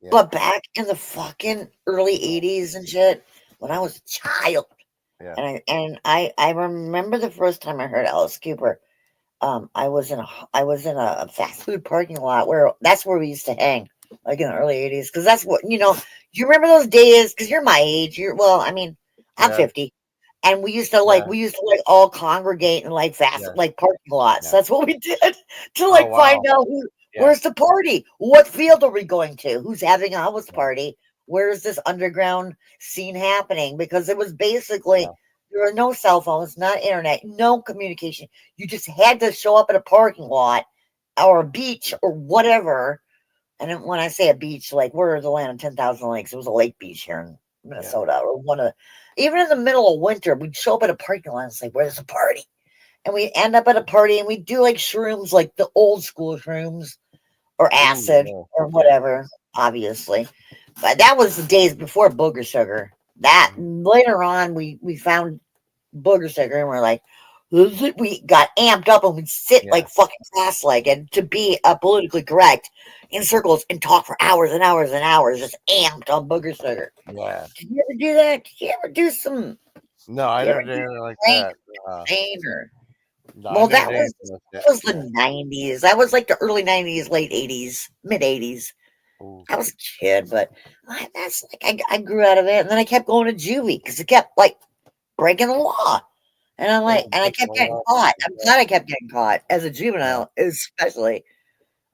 Yeah. But back in the fucking early 80s and shit, when I was a child, and I remember the first time I heard Alice Cooper. I was in a fast food parking lot that's where we used to hang, like in the early 80s, because that's what you remember those days, because you're my age. I'm 50, and we used to all congregate in like like parking lots. That's what we did to find out where's the party, what field are we going to, who's having a house party, where's this underground scene happening, because it was basically there were no cell phones, not internet, no communication. You just had to show up at a parking lot or a beach or whatever. And when I say a beach, like we're the land of 10,000 lakes. It was a lake beach here in Minnesota, or even in the middle of winter, we'd show up at a parking lot and say, where's the party? And we end up at a party and we do like shrooms, like the old school shrooms or acid or whatever, obviously. But that was the days before booger sugar. That later on, we found booger sugar and we're like, we got amped up and we'd sit like fucking cross-legged to be politically correct in circles and talk for hours and hours and hours, just amped on booger sugar. Yeah. Did you ever do that? Did you ever do some? No, I never did anything like that. Well, that was the 90s. That was like the early 90s, late 80s, mid 80s. I was a kid, but that's like I grew out of it, and then I kept going to juvie because it kept like breaking the law, and I'm like, and I kept getting caught. I'm glad I kept getting caught as a juvenile, especially.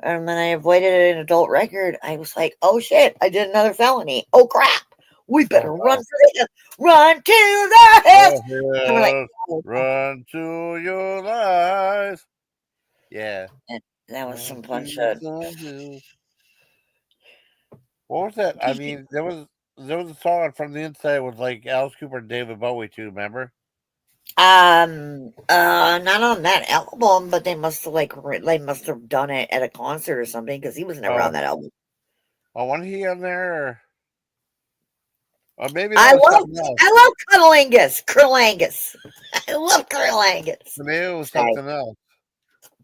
And then I avoided an adult record. I was like, oh shit, I did another felony. Oh crap, we better run to the hills. And we're like, run to your lives. Yeah, and that was some fun shit. What was that? I mean, there was a song From the Inside with like Alice Cooper and David Bowie too. Remember? Not on that album, but they must have done it at a concert or something, because he was never on that album. Oh, wasn't he on there? Or maybe I love Kurlangus. I love Kurlangus. Maybe it was something else.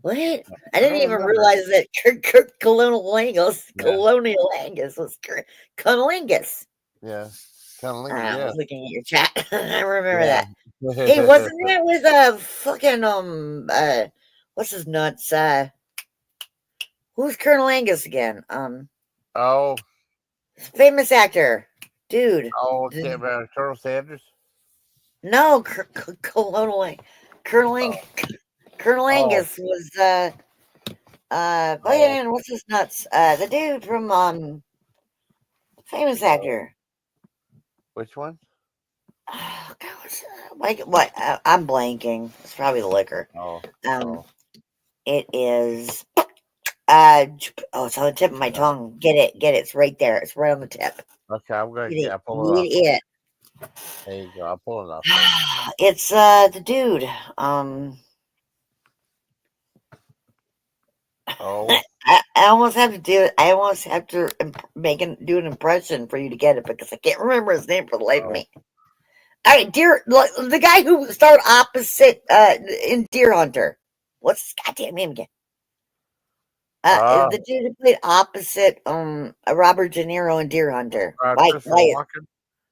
What? I didn't even realize that Colonial Angus was Cunnilingus. Yeah. I was looking at your chat. I remember that. Hey, wasn't it with fucking what's his nuts? Who's Colonel Angus again? Famous actor, dude. Colonel Sanders. No, Colonel Angus was what's his nuts? The dude from famous actor. Which one? Oh, God, what? I'm blanking. It's probably the liquor. It is. It's on the tip of my tongue. Get it. It's right there. It's right on the tip. Okay, I'm gonna pull it up. There you go. I'll pull it up. It's the dude. Oh. I almost have to do it. I almost have to do an impression for you to get it because I can't remember his name for the life of me. All right, the guy who starred opposite in Deer Hunter. What's his goddamn name again? The dude who played opposite Robert De Niro in Deer Hunter.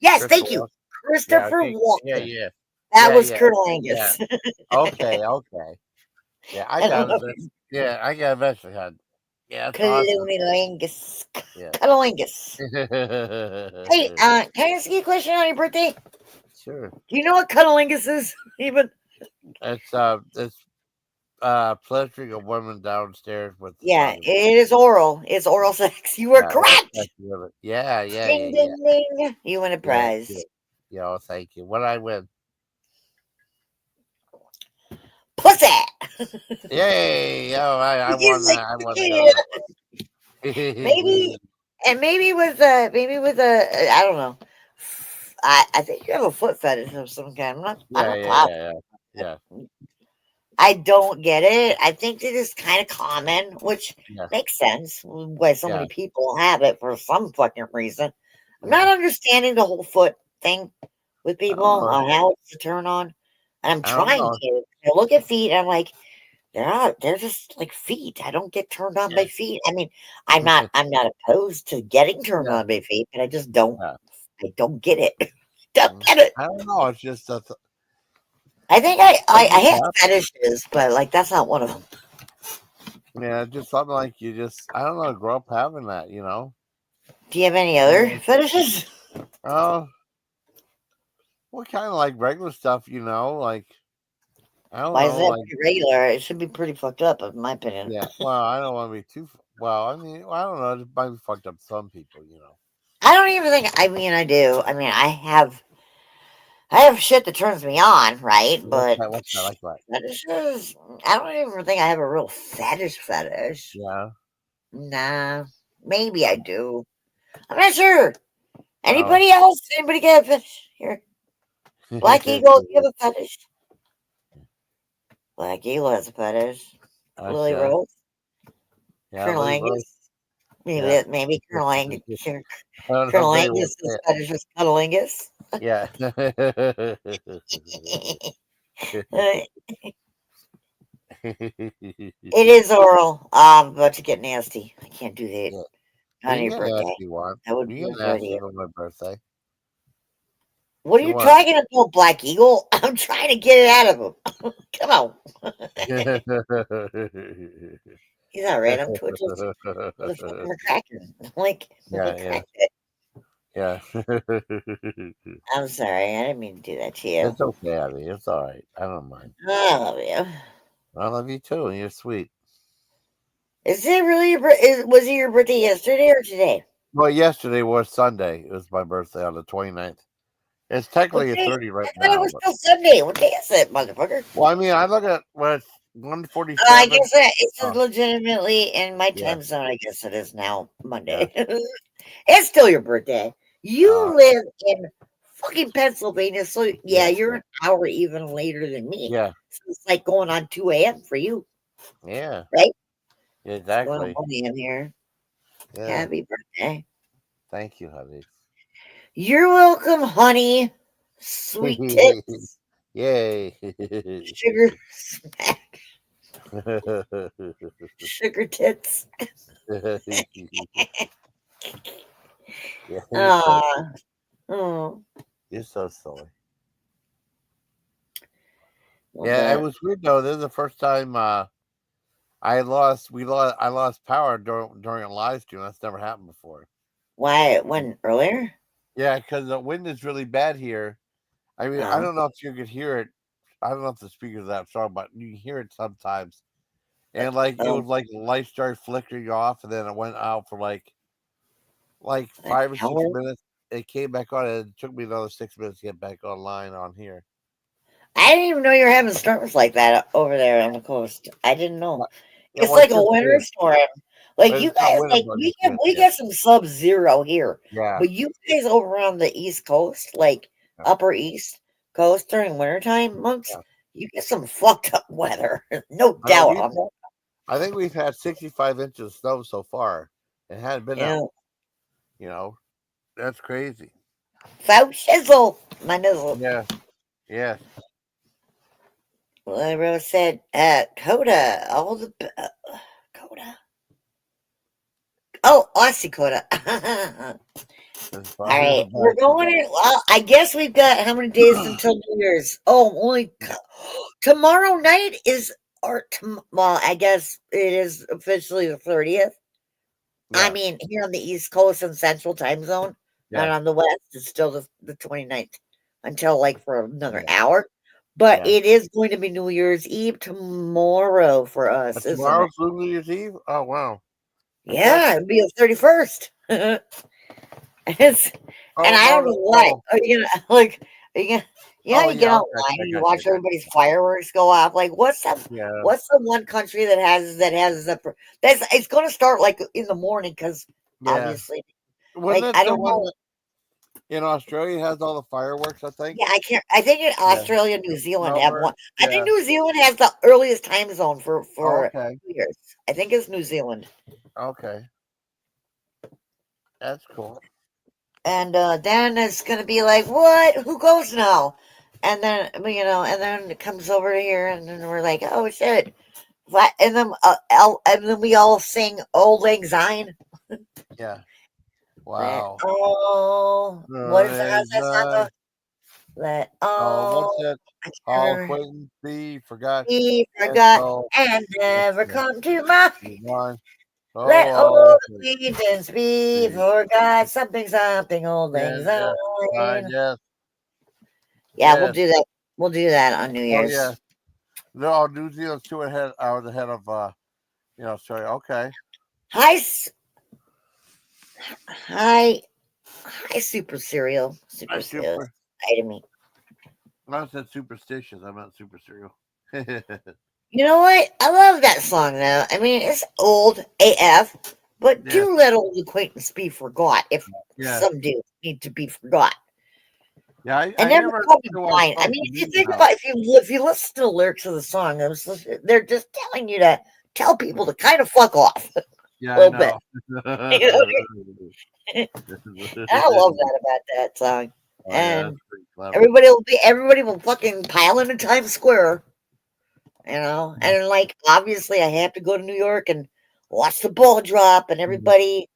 Yes, thank you, Christopher Walken. Yeah. That was Colonel Angus. Yeah. Okay. Yeah, I got it. Yeah, I got it. Yeah, Colonel Angus. Colonel Angus. Hey, can I ask you a question on your birthday? Sure. Do you know what cunnilingus is? Even it's pleasuring a woman downstairs with. Yeah, it is oral. It's oral sex. You were correct. Yeah. Ding, ding, ding. You win a prize. Yeah, thank you. What I win? Pussy. Yay! Oh, I won that. I won that. maybe with a I don't know. I think you have a foot fetish of some kind. I'm not Yeah. I don't get it. I think it is kind of common, which makes sense why so many people have it for some fucking reason. I'm not understanding the whole foot thing with people on how it's to turn on. And I'm trying to. I look at feet and I'm like, they're just like feet. I don't get turned on by feet. I mean, I'm not opposed to getting turned on by feet, but I just don't I don't get it. Don't get it. I don't know. It's just I think I have fetishes, but like that's not one of them. Yeah, just something like you just I don't know, grow up having that, you know. Do you have any other fetishes? Well, kind of like regular stuff, you know, like I don't know. Why is that pretty regular? It should be pretty fucked up, in my opinion. Yeah, well, I don't want to be too. Well, I mean, I don't know. It might be fucked up to some people, you know. I don't even think. I mean, I do. I mean, I have shit that turns me on, right? But what's that like? What? Fetishes. I don't even think I have a real fetish. Yeah. Nah, maybe I do. I'm not sure. Anybody else? Anybody get a fetish here? Black Eagle, do you have a fetish? Black Eagle has a fetish. Lily Rose. Colonel Angus. Maybe Colonel Angus. Colonel Angus is fetish is cunnilingus. Yeah. It is oral. I'm about to get nasty. I can't do that. On your birthday. That would be nasty on my birthday. What are you talking about, Black Eagle? I'm trying to get it out of him. Come on. He's all right. I'm twitching. We're cracking. Like, Yeah. I'm sorry. I didn't mean to do that to you. It's okay, Abby. It's all right. I don't mind. I love you. I love you too. And you're sweet. Is it really was it your birthday yesterday or today? Well, yesterday was Sunday. It was my birthday on the 29th. It's technically a 30 right now. I thought it was still Sunday. What day is it, motherfucker? Well, I mean, I look at it's 1:47. I guess it's legitimately in my time zone. I guess it is now Monday. Yeah. It's still your birthday. You live in fucking Pennsylvania, so you're an hour even later than me. Yeah, so it's like going on 2 a.m. for you. Yeah, right. Exactly. Going on 1 a.m. here. Yeah. Happy birthday! Thank you, honey. You're welcome, honey. Sweet tits. Yay. Sugar smack. Sugar tits. You're so silly. It was weird though. This is the first time I lost power during a live stream. That's never happened before. Why? When earlier? Yeah, because the wind is really bad here. I mean, I don't know if you could hear it I don't know if the speaker's that strong, but you can hear it sometimes. And like it was like the light started flickering off, and then it went out for like 5 or 6 minutes. It came back on, and it took me another 6 minutes to get back online on here. I didn't even know you were having storms like that over there on the coast. I didn't know. It's well, like a winter storm. Like But you it's not guys, winter like bug, we get some sub-zero here. Yeah. But you guys over on the East Coast, like Upper East Coast during wintertime months, you get some fucked up weather. No doubt on that. I think we've had 65 inches of snow so far. It hadn't been out. You know, that's crazy. Faux shizzle, my nizzle. Yeah. Yeah. Well, I wrote said, Coda, all the Coda. Oh, Aussie Coda. All right, we're going in. Well, I guess we've got how many days until New Year's? Oh, only tomorrow night is, well, I guess it is officially the 30th. I mean, here on the East Coast and Central Time Zone, and on the West, it's still the 29th until like for another hour. But it is going to be New Year's Eve tomorrow for us. Tomorrow's New Year's Eve? Oh, wow. Yeah, it'll be the 31st. And I don't know what. Are you gonna like? Are you gonna? You get online and you watch everybody's fireworks go off. Like, what's the one country that has the? It's going to start like in the morning because obviously, like I don't know. In Australia, it has all the fireworks. I think. Yeah, I can't. I think in Australia, New Zealand have one. I think New Zealand has the earliest time zone for New Year's. I think it's New Zealand. Okay. That's cool. And then it's gonna be like, what? Who goes now? And then and then it comes over here, and then we're like, oh shit! And then we all sing "Old Lang Syne." Yeah. Wow. What is that song? What's that? All acquaintance be forgot. Be forgot and never come to mind. Let old acquaintance be forgot. Something, old Lang Syne. Yeah, we'll do that. We'll do that on New Year's. Oh, yeah. No, New Zealand's 2 hours ahead of Australia. Okay. Hi, Super Cereal. Super Cereal. Hi to me. I said superstitious. I meant super cereal. You know what? I love that song though. I mean, it's old AF, but do let old acquaintance be forgot if some do need to be forgot. Yeah, I never come to mind. I mean, if you think about if you listen to the lyrics of the song, they're just telling you to tell people to kind of fuck off a little bit. I love that about that song. And everybody will fucking pile into Times Square. And like obviously I have to go to New York and watch the ball drop and everybody,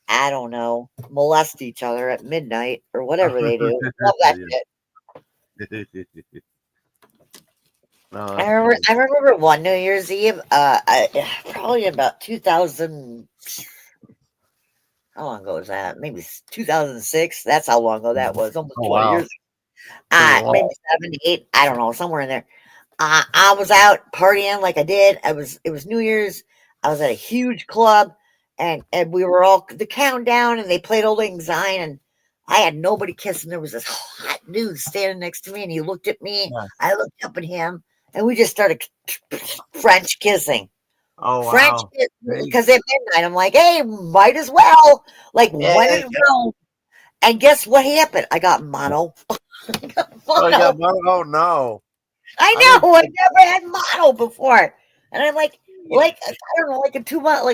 I don't know, molest each other at midnight or whatever they do. Love that shit. I remember one New Year's Eve, probably about 2000. How long ago was that? Maybe 2006. That's how long ago that was. Almost 20 years. Maybe 7, 8. I don't know, somewhere in there. I was out partying like I did. It was New Year's. I was at a huge club, and we were all the countdown, and they played Old Lang Syne, and I had nobody kissing. There was this hot dude standing next to me, and he looked at me. Yeah. I looked up at him, and we just started French kissing. Oh, French kissing, because at midnight, I'm like, hey, might as well. Like, when is wrong? And guess what happened? I got mono. Oh, no. I know. I never had mono before. And I'm like, I don't know, like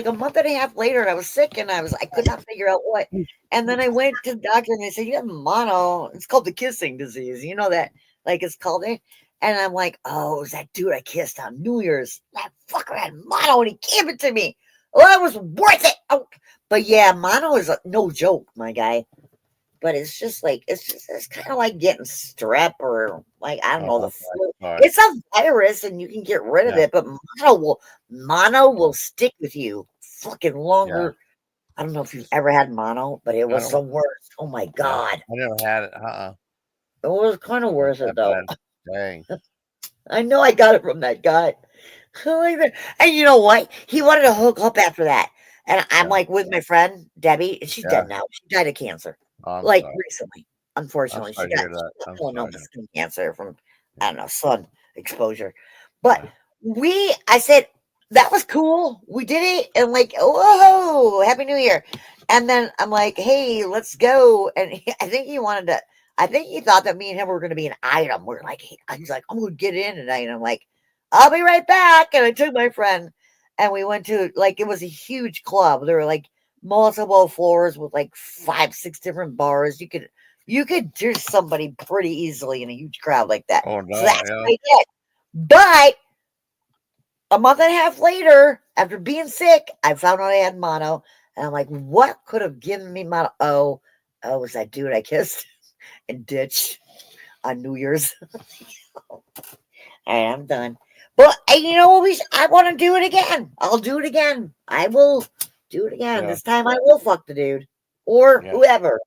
a month and a half later, and I was sick, and I could not figure out what. And then I went to the doctor, and they said, you have mono. It's called the kissing disease. You know that? Like, it's called it. And I'm like, oh, it was that dude I kissed on New Year's. That fucker had mono, and he gave it to me. Well, it was worth it. Oh. But yeah, mono is no joke, my guy. But it's just like it's kind of like getting strep or like I don't know the flu. It's a virus and you can get rid of it, but mono will stick with you fucking longer. I don't know if you've ever had mono, but it was the worst. Oh my god! I never had it. It was kind of worth it though. Dang. I know I got it from that guy. And you know what? He wanted to hook up after that. And I'm Yeah. like with my friend Debbie, and she's Yeah. dead now. She died of cancer. Oh, I'm Like sorry. recently. I'm Unfortunately. She sorry to got hear that. I'm melanoma sorry. skin cancer from I don't know, sun exposure. But Yeah. I said, that was cool. We did it. And like, whoa, Happy New Year. And then I'm like, hey, let's go. And I think he thought that me and him were going to be an item. We're like, he's like, I'm going to get in tonight. And I'm like, I'll be right back. And I took my friend and we went to, like, it was a huge club. There were like multiple floors with like 5, 6 different bars. You could do somebody pretty easily in a huge crowd like that. Oh, So no. that's Yeah. what I did. But a month and a half later, after being sick, I found out I had mono. And I'm like, what could have given me mono? Oh, it was that dude I kissed and ditched on New Year's. All right, I'm done. But you know what? I want to do it again. I'll do it again. I will do it again. Yeah. This time I will fuck the dude or Yeah. whoever,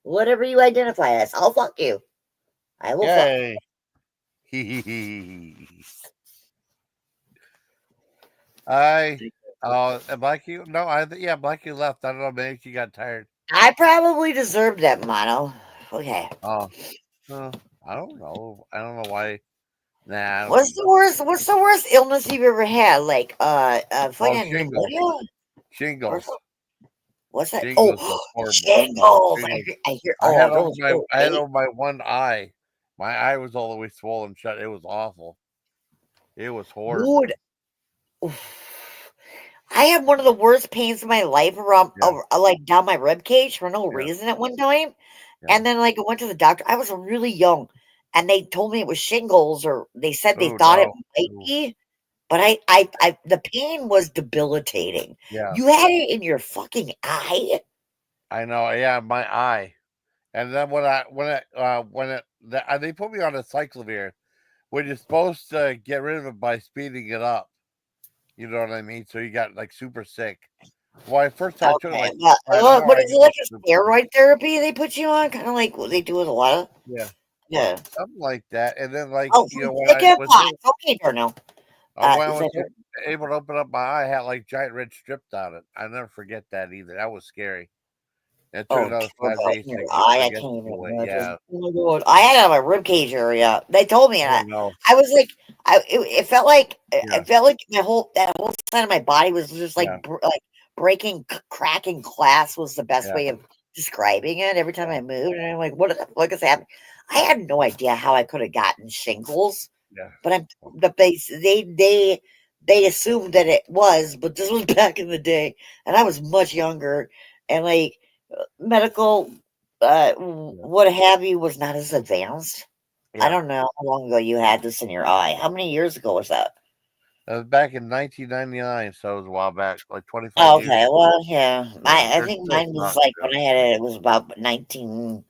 whatever you identify as. I'll fuck you. I will fuck. Yay. Blackie. No, Blackie left. I don't know. Maybe she got tired. I probably deserved that mono. Okay. Oh, I don't know. I don't know why. Nah. I don't What's think the worst? What's the worst illness you've ever had? Like fucking shingles. pneumonia. Shingles. What's that? Shingles was Oh, horrible. shingles. Shingles. I hear. I Oh, had those. over my one eye. My eye was all the way swollen shut. It was awful. It was horrible. Dude, I had one of the worst pains of my life around, like down my rib cage for no reason at one time, and then like I went to the doctor. I was really young, and they told me it was shingles, or they said they thought it might be. But the pain was debilitating. Yeah. You had it in your fucking eye. I know. Yeah, my eye. And then they put me on a cyclovir, which is supposed to get rid of it by speeding it up. You know what I mean? So you got like super sick. Well, first I took like what is it, like a steroid therapy they put you on? Kind of like what they do with a lot of yeah, something like that. And then when okay, Darnell. when I was able to open up my eye, I had like giant red strips on it. I never forget that either. That was scary. It took another 5 days to I get can't even away. Yeah. Oh my God. I had it on my rib cage area. They told me, and I was like, it felt like that whole side of my body was just like like breaking, cracking glass was the best way of describing it. Every time I moved, and I'm like, what the fuck is happening? I had no idea how I could have gotten shingles. Yeah. But they assumed that it was, but this was back in the day, and I was much younger, and like medical what have you was not as advanced. I don't know how long ago you had this in your eye. How many years ago was that? That was back in 1999, so it was a while back, like 25 years. Okay, well, yeah. I think mine was like when I had it was about 19.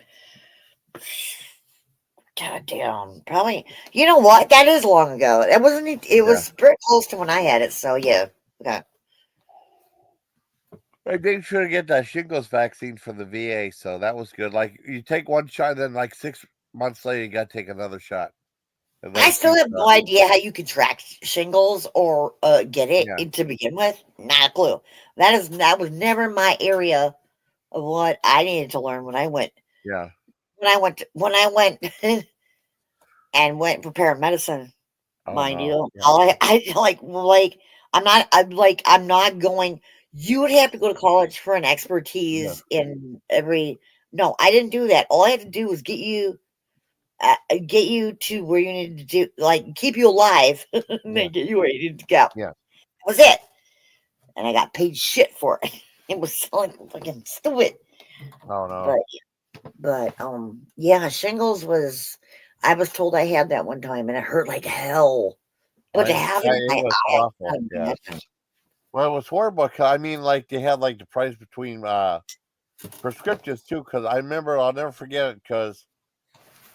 God damn, probably. You know what? That is long ago. It wasn't. It was pretty close to when I had it. So yeah. Okay. I did sure to get that shingles vaccine for the VA, so that was good. Like you take one shot, then like 6 months later, you got to take another shot. I still have no idea how you contract shingles or get it to begin with. Not a clue. That was never my area of what I needed to learn when I went. Yeah. When I went and went for paramedicine, mind you, I'm not going. You would have to go to college for an expertise in every. No, I didn't do that. All I had to do was get you to where you needed to do, like keep you alive, and then get you where you needed to go. Yeah, that was it. And I got paid shit for it. It was so fucking stupid. Oh no. But yeah, shingles was. I was told I had that one time, and it hurt like hell. But to have it in my eye, awful. Yeah. Well, it was horrible. I mean, like they had like the price between prescriptions too. Because I remember, I'll never forget it. Because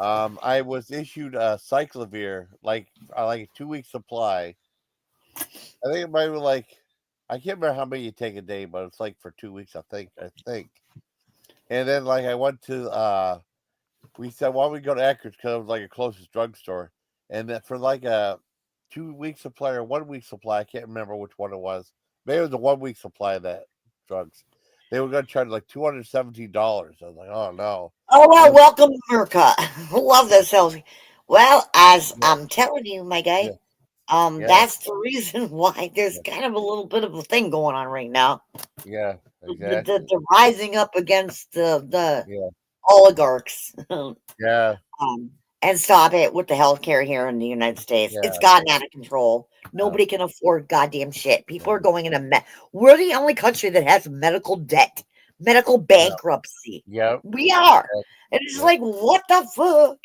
I was issued a cyclovir, like a 2-week supply. I think it might be like, I can't remember how many you take a day, but it's like for 2 weeks, I think. And then like I went to we said, why don't we go to Eckerd's, because it was like a closest drugstore. and that for like a 2 week supply or 1 week supply, I can't remember which one it was. Maybe it was a 1 week supply of that drugs. They were going to charge like $217. I was like, oh no. Oh well, welcome to America. Love this house. Well, as I'm telling you, my guy, that's the reason why there's kind of a little bit of a thing going on right now. Yeah, exactly. The rising up against the oligarchs. Yeah. And stop it with the healthcare here in the United States. It's gotten out of control. Nobody can afford goddamn shit. People are going into we're the only country that has medical debt, medical bankruptcy. Yeah. We are. And it's like, what the fuck?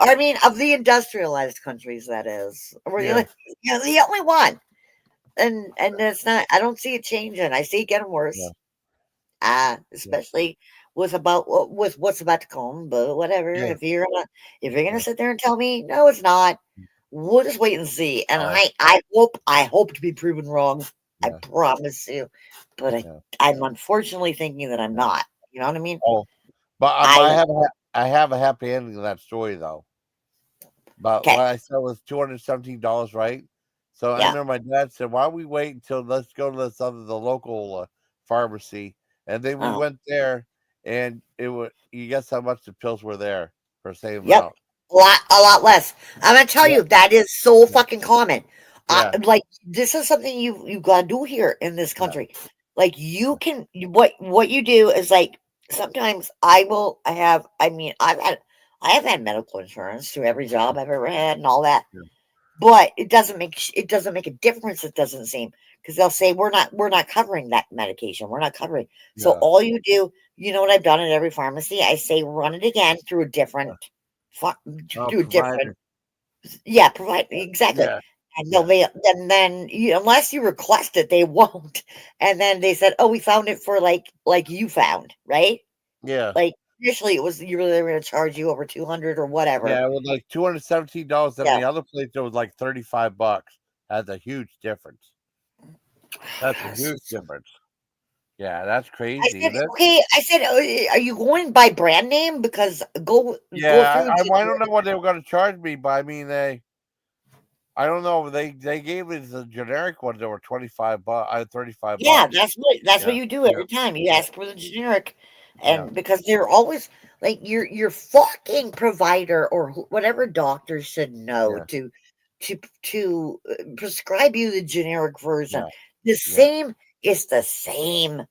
I mean, of the industrialized countries, that is. We're the only one. And it's not, I don't see it changing. I see it getting worse. Especially with what's about to come, but whatever. If you're gonna sit there and tell me no, it's not, we'll just wait and see. And I hope to be proven wrong. I promise you. But I'm unfortunately thinking that I'm not. You know what I mean? Oh, but I have a happy ending to that story though. But what I said was $217, right? So I remember my dad said, "Why don't we wait until let's go to the local pharmacy?" And then we went there, and it was, you guess how much the pills were there for the same amount? A lot less. I'm gonna tell you that is so fucking common. Like this is something you gotta do here in this country. Like you can what you do is like sometimes I have had medical insurance through every job I've ever had and all that. But it doesn't make a difference, it doesn't seem, because they'll say we're not covering that medication. We're not covering. So all you do, you know what I've done at every pharmacy? I say run it again through a different provide exactly. And then unless you request it, they won't. And then they said, "Oh, we found it for like you found, right?" Yeah. Like initially it was they were going to charge you over 200 or whatever. Yeah, it was like $217. And the other place it was like $35. That's a huge difference. That's a huge difference. Yeah, that's crazy. I said, are you going by brand name? Because go through. I don't know what they were going to charge me, but I mean, I don't know. They gave me the generic ones that were $25. $35. Yeah, that's what you do every time. You ask for the generic, and because they're always like your fucking provider or whatever doctor should know to prescribe you the generic version. It's the same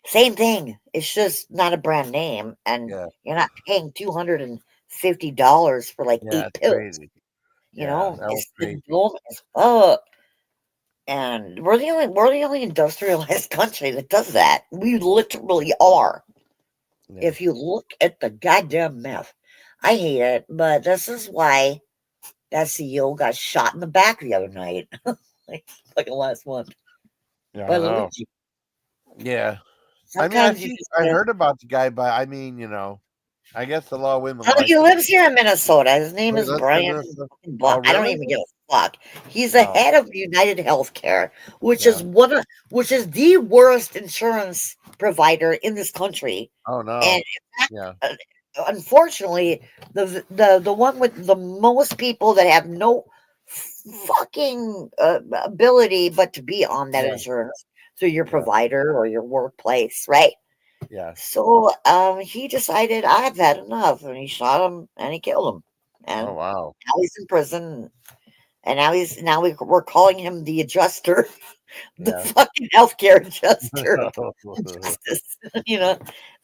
thing. It's just not a brand name, and you're not paying $250 for like 8 pills. Crazy. You know, it's dumb as fuck. And we're the only industrialized country that does that. We literally are. If you look at the goddamn map, I hate it, but this is why that CEO got shot in the back the other night, like last month. Yeah, I know. Yeah. Sometimes I heard about the guy, but I mean, I guess a lot of women. He lives here in Minnesota. His name is Brian. I don't even give a fuck. He's the head of United Healthcare, which is the worst insurance provider in this country. Oh no! And in fact, unfortunately, the one with the most people that have no fucking ability but to be on that insurance through your provider or your workplace, right? Yeah. So he decided I've had enough, and he shot him and he killed him. And oh wow! Now he's in prison, and we're calling him the adjuster, the fucking healthcare adjuster. Justice,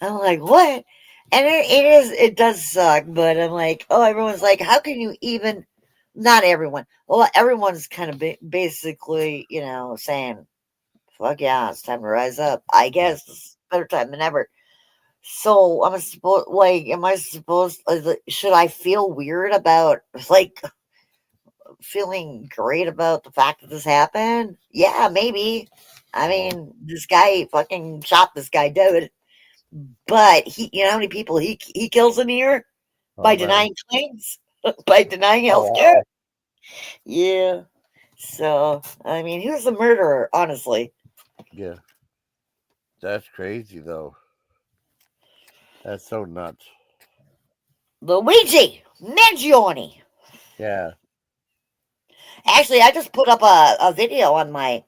I'm like, what? And it does suck, but I'm like, oh, everyone's like, how can you even? Not everyone. Well, everyone's kind of basically, saying, fuck yeah, it's time to rise up. I guess it's better time than ever. So am I supposed? Should I feel weird about feeling great about the fact that this happened? Yeah, maybe. I mean, this guy fucking shot this guy dead, but you know how many people he kills in a year by denying claims, by denying healthcare. Yeah. So I mean, he was a murderer, honestly. Yeah. That's crazy, though. That's so nuts. Luigi Mangione. Yeah. Actually, I just put up a video on my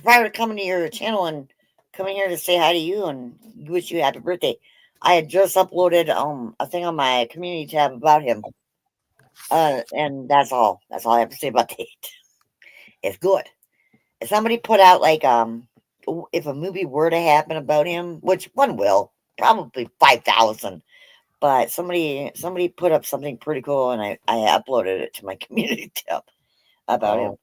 prior to coming to your channel and coming here to say hi to you and wish you happy birthday. I had just uploaded a thing on my community tab about him. And that's all. That's all I have to say about that. It's good. If somebody put out like if a movie were to happen about him, which one will, probably 5,000. But somebody put up something pretty cool, and I uploaded it to my community tab about him.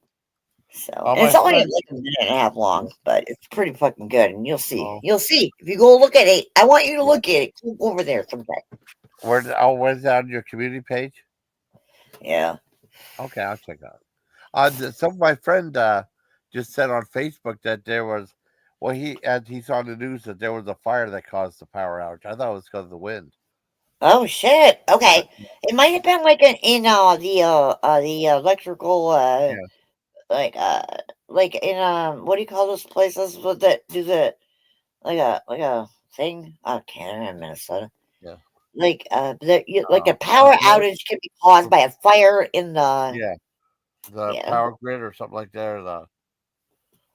So and my it's only friend, like a minute and a half long, but it's pretty fucking good, and you'll see. Oh. You'll see if you go look at it. I want you to look at it. Go over there sometime. where's that on your community page? Yeah. Okay, I'll check it out. Some of my friend just said on Facebook that there was, he saw on the news that there was a fire that caused the power outage. I thought it was because of the wind. Oh shit. Okay. It might have been like in the electrical Yeah. like in what do you call those places with that do the like a thing? Oh, Canada and Minnesota. Yeah. Like like a power outage can be caused by a fire in the yeah. power grid or something like that. Or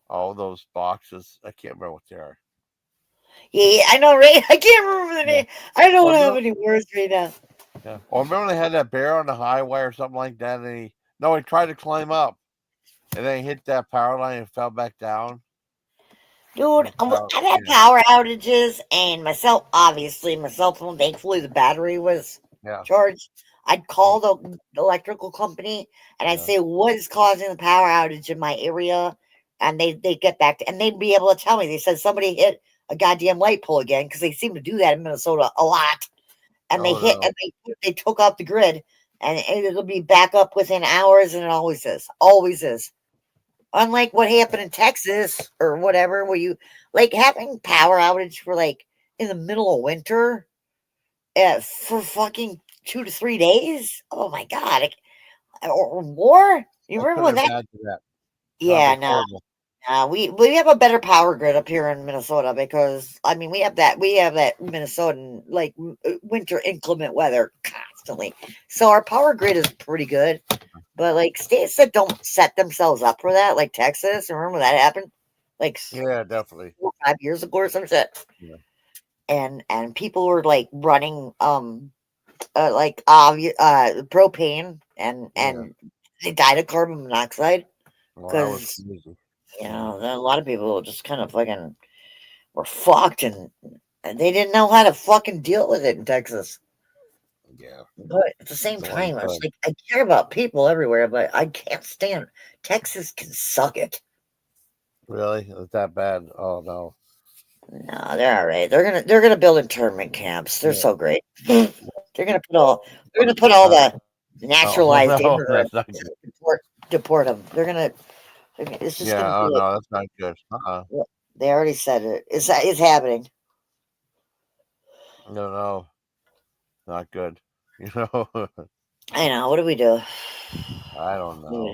all those boxes. I can't remember what they are. Yeah, I know, right? I can't remember the name. I don't have any words right now. Yeah. Or remember they had that bear on the highway or something like that, and he tried to climb up, and then he hit that power line and fell back down. Dude, I've had power outages, and my cell phone, thankfully the battery was charged. I'd call the electrical company and I'd say, what is causing the power outage in my area? And they'd get back to, and they'd be able to tell me. They said somebody hit a goddamn light pole again, because they seem to do that in Minnesota a lot. And and they took out the grid, and it'll be back up within hours, and it always is. Always is. Unlike what happened in Texas or whatever, where you like having power outage for like in the middle of winter for fucking 2 to 3 days. Oh my god, or more. You remember when that? Yeah, no. We have a better power grid up here in Minnesota, because I mean we have that Minnesotan like winter inclement weather constantly, so our power grid is pretty good. But like states that don't set themselves up for that, like Texas, remember that happened? Like definitely 4 or 5 years ago or some shit. Yeah. And people were like running propane and they died of carbon monoxide because a lot of people just kind of fucking were fucked, and they didn't know how to fucking deal with it in Texas. Yeah. But at the same time, I was like, I care about people everywhere, but I can't stand Texas can suck it. Really? Is that bad? Oh no. No, they're all right. They're gonna build internment camps. They're so great. They're gonna put all the naturalized immigrants deport them. It's just gonna be no, that's not good. They already said it. It's happening. No, not good. I know. What do we do? I don't know.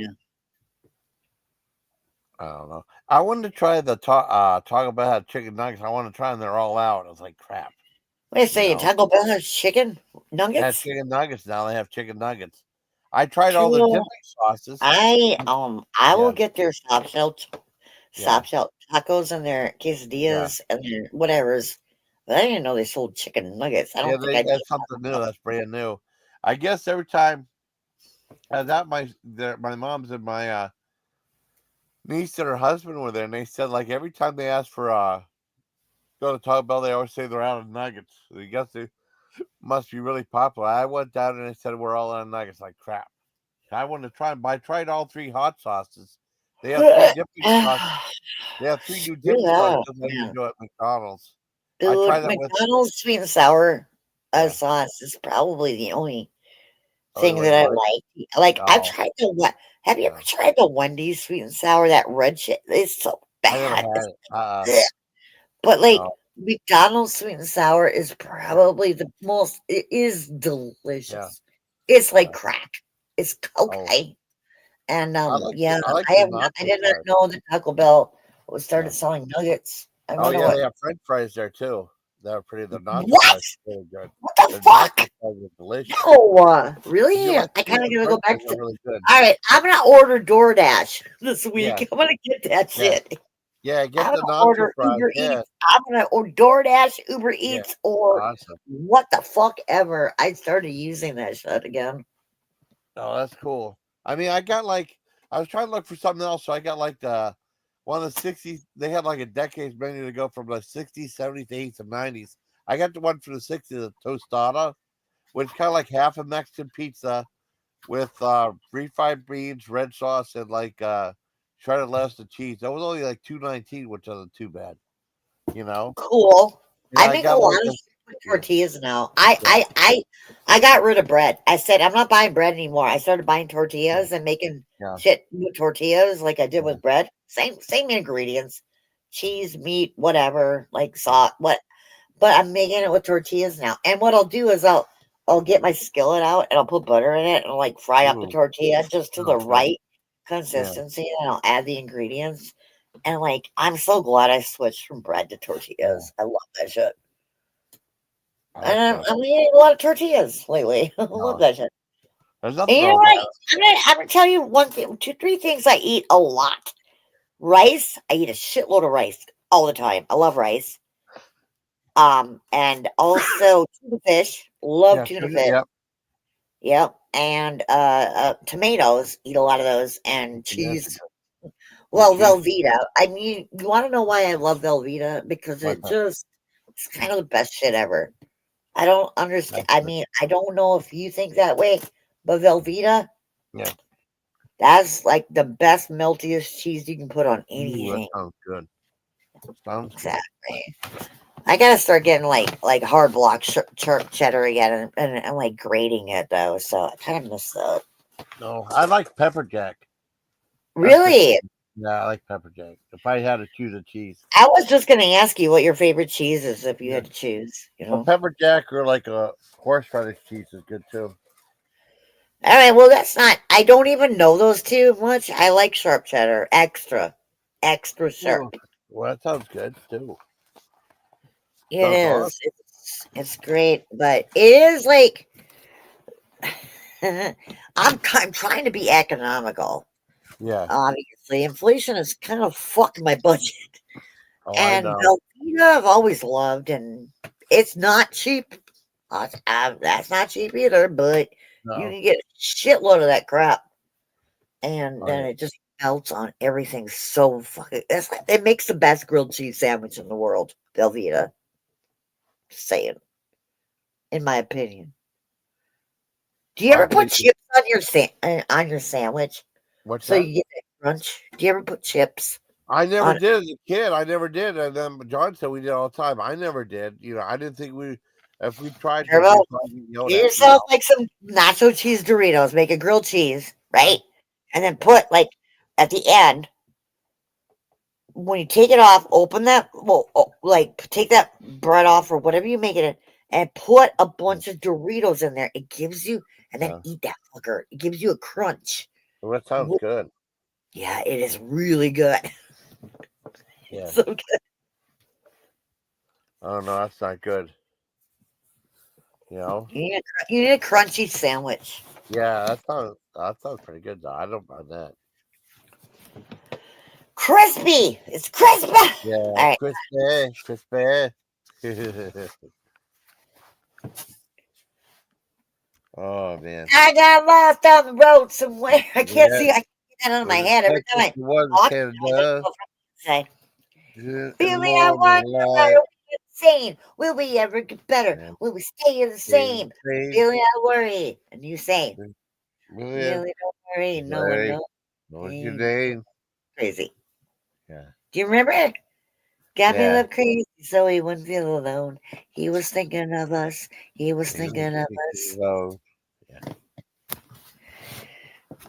I don't know. I wanted to try the talk about how chicken nuggets. I want to try them. They're all out. I was like, crap. Wait a second. Taco Bell has chicken nuggets? They have chicken nuggets now. They have chicken nuggets. I tried all the dipping sauces. I will get their soft shell tacos and their quesadillas and their whatever's. But I didn't know they sold chicken nuggets. I don't think that's something new. That's brand new. I guess every time I was at my mom's and my niece and her husband were there, and they said like every time they asked for go to Taco Bell, they always say they're out of nuggets. I guess they must be really popular. I went down and they said we're all out of nuggets. Like crap. I wanted to try them, but I tried all 3 hot sauces. They have 3 dipping sauces. They have 3 new dipping sauces like you do at McDonald's. Dude, McDonald's sweet and sour sauce is probably the only thing that I like. Like I've tried have you ever tried the Wendy's sweet and sour? That red shit. It's so bad. But like McDonald's sweet and sour is probably the most. It is delicious. It's like crack. It's okay. And I did not know that Taco Bell started selling nuggets. They have French fries there too. They're pretty. The nacho What? fries are really good. What the The fuck? nacho fries are delicious. No, really? You like I kind of the gonna go back pretzels to. are really good. All right, I'm gonna order DoorDash this week. Yeah. I'm gonna get that Yeah. shit. Yeah, get I'm the gonna nacho order fries. Uber Yeah. Eats. I'm gonna order DoorDash, Uber Yeah. Eats, or Awesome. what the fuck ever. I started using that shit again. Oh, that's cool. I mean, I was trying to look for something else, so I got like one of the 60s. They had like a decades menu to go from the 60s, 70s, 80s, and 90s. I got the one from the 60s, the tostada, which is kind of like half a Mexican pizza with refried beans, red sauce, and like shredded lettuce and cheese. That was only like $2.19, which wasn't too bad. You know? Cool. And I I make a got lot like of a, shit with yeah, tortillas now. yeah, I got rid of bread. I said I'm not buying bread anymore. I started buying tortillas and making yeah, shit with tortillas like I did yeah, with bread. Same ingredients, cheese, meat, whatever, like yeah. salt, what. But I'm making it with tortillas now. And what I'll do is I'll get my skillet out and I'll put butter in it and like fry up the Ooh, tortilla just to the sounds good. right Yeah, consistency, and I'll add the ingredients. And like I'm so glad I switched from bread to yeah. tortillas. I love that shit. And Awesome. I'm eating a lot of tortillas lately. I love No, that shit. there's And nothing you know wrong with what? that. I'm gonna tell you one thing, two, three things I eat a lot. Rice. I eat a shitload of rice all the time. I love rice. And also tuna fish. Love Yeah, tuna tuna, fish. yep. Yep. And tomatoes. Eat a lot of those. And Yes, cheese. and Well, cheese. Velveeta. I mean, you want to know why I love Velveeta? Because What's that? it's kind of the best shit ever. I don't understand. That's I good. mean, I don't know if you think that way, but Velveeta, Yeah. that's like the best, meltiest cheese you can put on Ooh, that anything. sounds good. Sounds good. Exactly. I gotta start getting like hard block cheddar again and like grating it though. So I kind of miss that. No, I like pepper jack. That's the Really? Yeah, I like pepper jack. If I had to choose a cheese, I was just gonna ask you what your favorite cheese is if you yeah, had to choose. You well, know. pepper jack or like a horseradish cheese is good too. All right. Well, that's not. I don't even know those two much. I like sharp cheddar, extra Ooh, sharp. well, that sounds good too. It Sounds is. awesome. It's great, but it is like I'm trying to be economical. Yeah. Obviously, inflation has kind of fucked my budget. Oh, I And know. Velveeta I've always loved, and it's not cheap. That's not cheap either, but you No. can get a shitload of that crap, and Oh then yeah. it just melts on everything so fucking. It makes the best grilled cheese sandwich in the world, Velveeta. Just saying, in my opinion. Do you I ever put believe you. chips on your sandwich What's so that? you get that crunch? Do you ever put chips I never on? did as a kid. I never did, and then John said we did all the time. I never did. I didn't think we. If we tried to, Turbo? we'd probably get yelled Get at. yourself like some nacho cheese Doritos. Make a grilled cheese, Yeah. right? And then put like at the end when you take it off, open that. Well, like take that bread off or whatever you make it in, and put a bunch of Doritos in there. It gives you, and then Yeah. eat that fucker. It gives you a crunch. Well, that sounds good. Yeah, it is really good. Yeah. So good. Oh no, that's not good. You know. You need a crunchy sandwich. Yeah, that sounds pretty good though. I don't mind that. Crispy. It's crispy. Yeah, All right. crispy. Oh man. I got lost on the road somewhere. I can't Yeah. see. I can't get that out of my Was it head every time Texas? I It was talk. Canada. Say, Good and Billy, I more than wonder, are life. we insane? Will we ever get better? And Will we stay the stay same? safe. Billy, I worry. And you say, William, Billy, don't worry. No one Larry, knows. what's your name? Crazy. Yeah. Do you remember? Got me Yeah. love crazy so he wouldn't feel alone. He was thinking of us. He was He was thinking of us. thinking of- Yeah.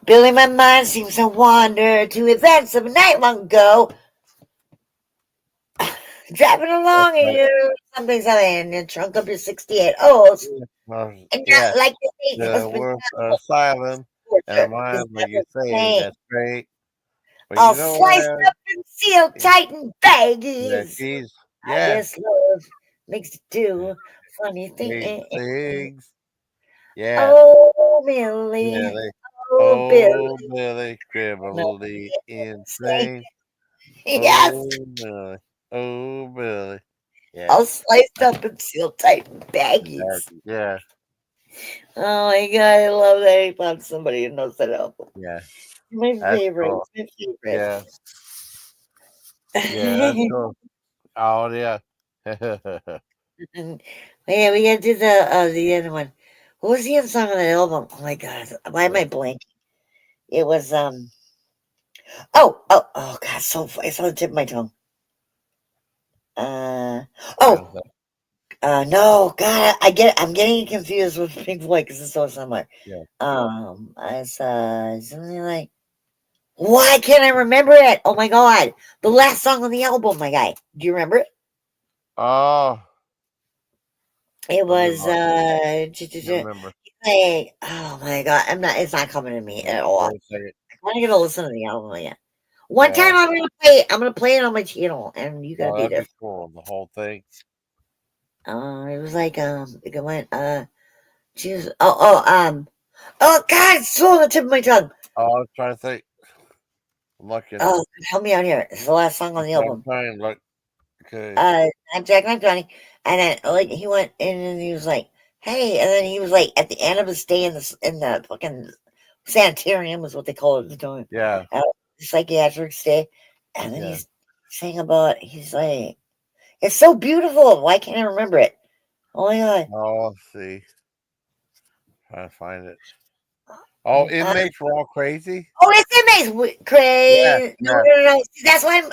Billy, my mind seems to wander to events of a night long ago. Driving That's along and right. you something's happening in trunk of your 68 O's. And Yeah. not like the thing has The been wolf asylum. And torture. mine, Is like you never say, pain. that's great. But All you know sliced what? up and sealed tight and Yeah, baggies. geez. I Yeah. just love makes you do funny things. Yeah. Oh, Billy. Billy. Oh, Billy. Oh, Billy, criminally insane. Yes. Oh, Billy. Oh, Billy. Yeah. All sliced up and sealed tight in baggies. Yeah. Oh my god, I love that he found somebody who knows that album. Yeah. My That's favorite. cool. My favorite. Yeah. Yeah, that's cool. Oh, yeah. Yeah, we gotta do the other one. What was the other song on that album? Oh my god, why am I blanking? It was oh god, so it's on the tip of my tongue. No, God, I'm getting confused with Pink Floyd because it's so similar. Yeah. It's something like, why can't I remember it? Oh my god, the last song on the album, my guy. Do you remember it? Oh. It was remember. like, oh my god, it's not coming to me at all. I'm gonna listen to the album again. One time I'm gonna play it on my channel, and you gotta be there. Cool, the whole thing. It was like it went Jesus. Oh god, it's still on the tip of my tongue. Oh, I was trying to think. I'm looking. Oh, help me out here. It's the last song on the album. I'm trying to look. Okay. I'm Jack, I'm Johnny, and then like he went in and he was like, "Hey," and then he was like, at the end of his stay in the fucking sanitarium is what they call it at the time. Yeah. Psychiatric stay, and then he's saying about he's like, "It's so beautiful. Why can't I remember it?" Oh my god. Oh, let's see. Trying to find it. Oh, inmates were all crazy. Oh, it's inmates crazy. Yeah. No. That's why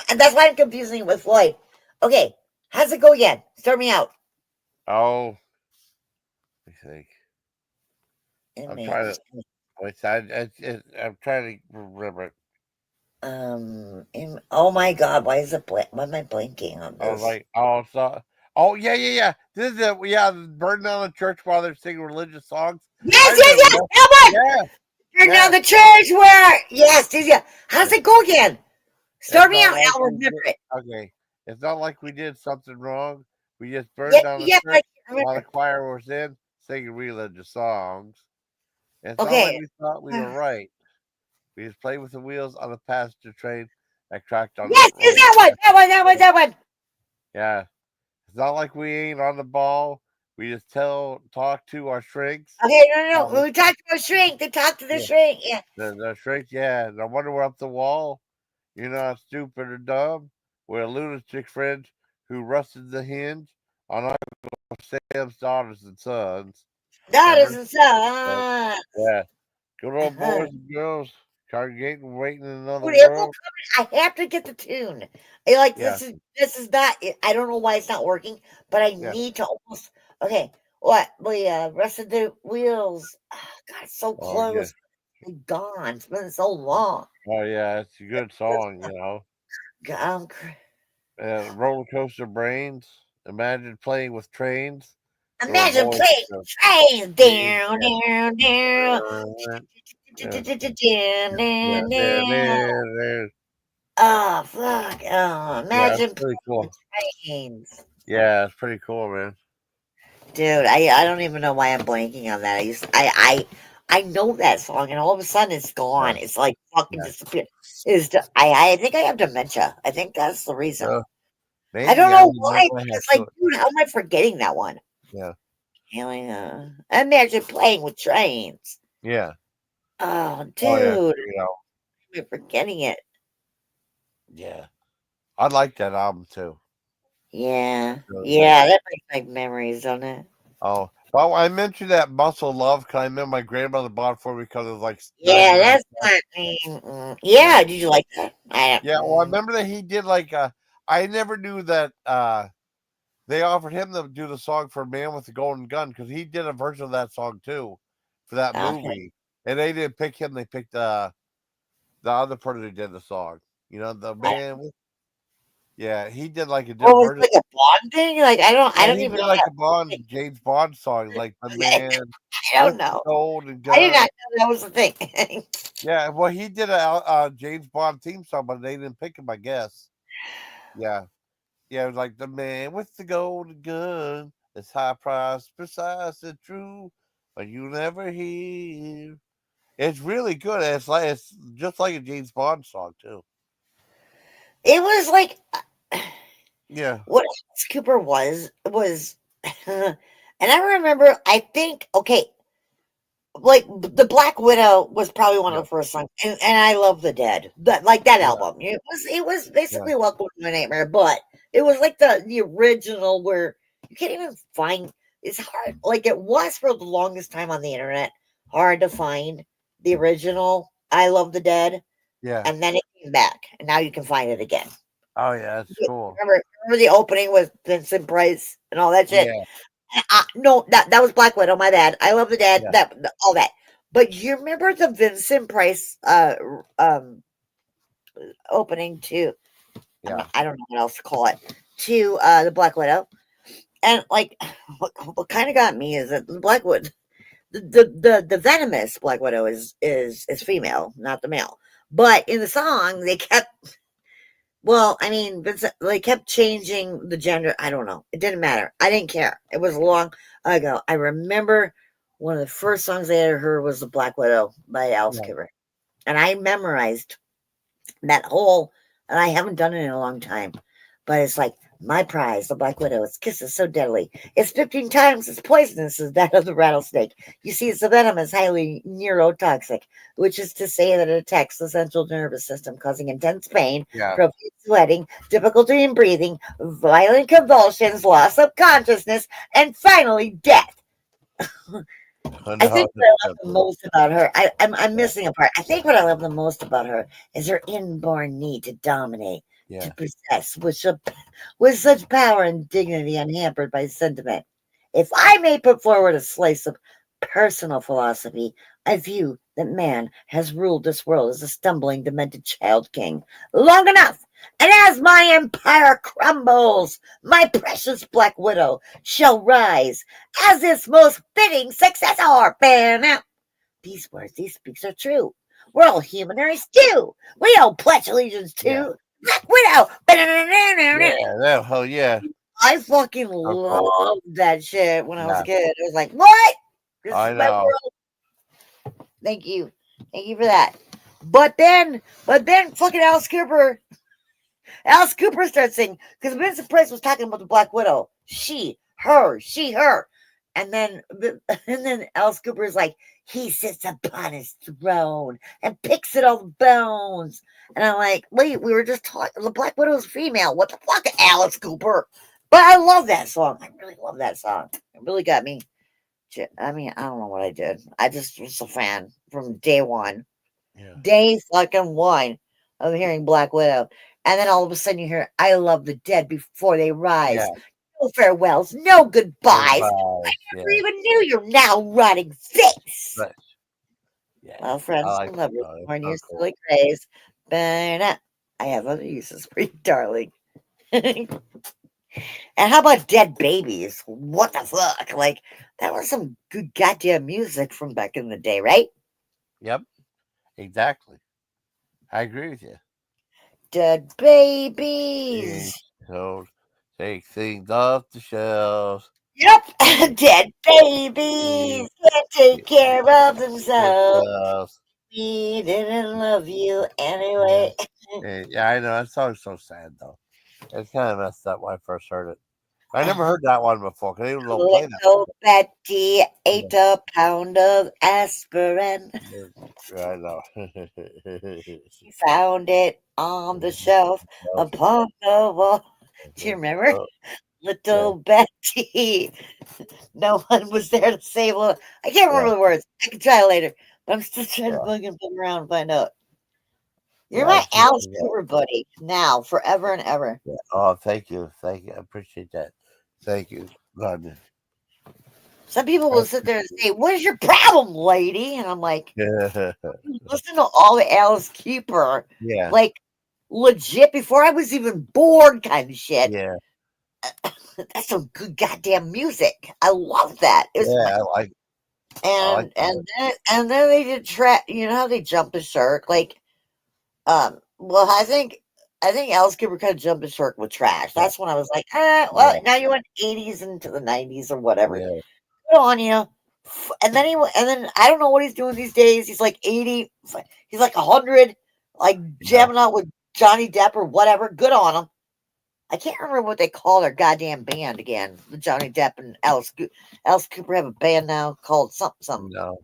I'm confusing it with Floyd. Okay, how's it go again? Start me out. Oh, let me think. Inmates. I'm trying to remember. Oh my god, why am I blanking on this? Yeah. This is burning down the church while they're singing religious songs. Yes. Burn down the church where how's it go again? Start me out, I'll remember it. Okay. It's not like we did something wrong. We just burned down the church while the choir was in singing religious songs. It's not like we thought we were right. We just played with the wheels on the passenger train that cracked on the road. That one. Yeah. It's not like we ain't on the ball. We just talk to our shrinks. Okay, no. We talked to our shrink. They talked to the shrink. Yeah. The shrink, yeah. No wonder we're up the wall. You're not stupid or dumb. We're a lunatic friend who rusted the hinge on our Sam's daughters and sons. Daughters and sons. Yeah. Good old boys and girls congregating, waiting in another world. I have to get the tune. This is not. I don't know why it's not working, but I need to almost. Okay, what? We rested the wheels. Oh, God, it's so close. It's gone. It's been so long. Oh yeah, it's a good song, you know. Roller coaster brains. Imagine playing with trains. Imagine playing with trains. Down. Oh fuck! Oh, imagine playing with trains. Yeah, it's pretty cool, man. Dude, I don't even know why I'm blanking on that. I know that song, and all of a sudden it's gone. It's like fucking disappeared. I think I have dementia. I think that's the reason. I don't know why. It's like, dude, how am I forgetting that one? Yeah. Imagine playing with trains. Yeah. Oh, dude. I'm forgetting it. Yeah. I like that album too. Yeah. Yeah, that brings back memories, doesn't it? Oh. Well, I mentioned that Muscle Love because I remember my grandmother bought it for me because it was like. Yeah, that's not. Yeah, did you like that? Yeah, well, I remember that he did like. I never knew that they offered him to do the song for Man with the Golden Gun because he did a version of that song too for that movie, and they didn't pick him. They picked the other person who did the song. You know, the man with. Yeah, he did like a different version. Like a Bond thing? Like I don't even know. Like a Bond, James Bond song, like the man. I don't know. Golden Gun. I did not know that was the thing. Yeah, well, he did a James Bond theme song, but they didn't pick him, I guess. Yeah, Yeah, like the man with the golden gun. It's high price, precise and true, but you never hear. It's really good. It's just like a James Bond song too. It was like Yeah, what Alice Cooper was, and I remember. I think okay, like the Black Widow was probably one of yeah, the first songs, and I love the Dead. That yeah, album. It was yeah, basically Welcome to My Nightmare, but it was like the original where you can't even find. It's hard. Like it was for the longest time on the internet, hard to find the original. I Love the Dead, yeah. and then it came back, and now you can find it again. Oh yeah, that's cool. Remember the opening with Vincent Price and all that shit. Yeah, No, that was Black Widow. My bad. I Love the Dead. yeah, All that. But you remember the Vincent Price opening to yeah, I don't know what else to call it to the Black Widow, and like what kind of got me is that the Blackwood the venomous Black Widow is female, not the male. But in the song, they kept well, I mean, they kept changing the gender. I don't know. It didn't matter. I didn't care. It was long ago. I remember one of the first songs I ever heard was "The Black Widow" by Alice yeah. Cooper, and I memorized that whole. And I haven't done it in a long time, but it's like my prize, the Black Widow. Its kiss is so deadly. It's 15 times as poisonous as that of the rattlesnake. You see, its venom is highly neurotoxic, which is to say that it attacks the central nervous system, causing intense pain, Yeah. profuse sweating, difficulty in breathing, violent convulsions, loss of consciousness, and finally death. I think what I love the most about her, I'm missing a part. I think what I love the most about her is her inborn need to dominate, to possess with such power and dignity unhampered by sentiment. If I may put forward a slice of personal philosophy, I view that man has ruled this world as a stumbling, demented child king long enough. And as my empire crumbles, my precious Black Widow shall rise as its most fitting successor. Bam! These words, these speaks are true. We're all humanoids too. We all pledge allegiance to Black Widow. Yeah, hell yeah. I fucking cool. loved that shit when I was a Yeah. kid. I was like, what? This I is my know. world. Thank you. Thank you for that. But then fucking Alice Cooper starts singing because Vincent Price was talking about the Black Widow. She, her. And then Alice Cooper is like, he sits upon his throne and picks at all the bones. And I'm like, wait, we were just talking. The Black Widow's female. What the fuck, Alice Cooper? But I love that song. I really love that song. It really got me. I mean, I don't know what I did. I just was a fan from day one. Yeah. Day fucking one of hearing Black Widow. And then all of a sudden you hear, I love the dead before they rise. Yeah. No farewells, no goodbyes. Goodbyes, I never even knew your now rotting face. Right. Yeah. Well, friends, I love you. When you're silly craze, but I have other uses for you, darling. And how about Dead Babies? What the fuck? Like, that was some good goddamn music from back in the day, right? Yep. Exactly. I agree with you. Dead Babies. So take things off the shelves. Yep. Dead babies can't take care of themselves. We didn't love you anyway. Yeah, I know. That song's so sad, though. It's kind of messed up when I first heard it. I never heard that one before because they don't play that. Little Betty ate a pound of aspirin. I know. She found it on the shelf upon the wall. Do you remember? Little Betty. No one was there to save her. I can't remember the words. I can try it later. But I'm still trying to fucking look around and find out. You're my Alice Cooper buddy now, forever and ever. Yeah. Oh, thank you. Thank you. I appreciate that. Thank you. God. Some people will sit there and say, what is your problem, lady? And I'm like, Yeah. listen to all the Alice Cooper. Yeah. Like, legit, before I was even born kind of shit. Yeah. That's some good goddamn music. I love that. I like and then they did you know how they jump the shark? Like, well, I think I think Alice Cooper kind of jumped the shark with trash. That's when I was like, Yeah. now you went 80s into the 90s or whatever. Yeah. Good on you. And then I don't know what he's doing these days. He's like 80. He's like 100, like jamming out with Johnny Depp or whatever. Good on him. I can't remember what they call their goddamn band again. Johnny Depp and Alice Cooper have a band now called something. No,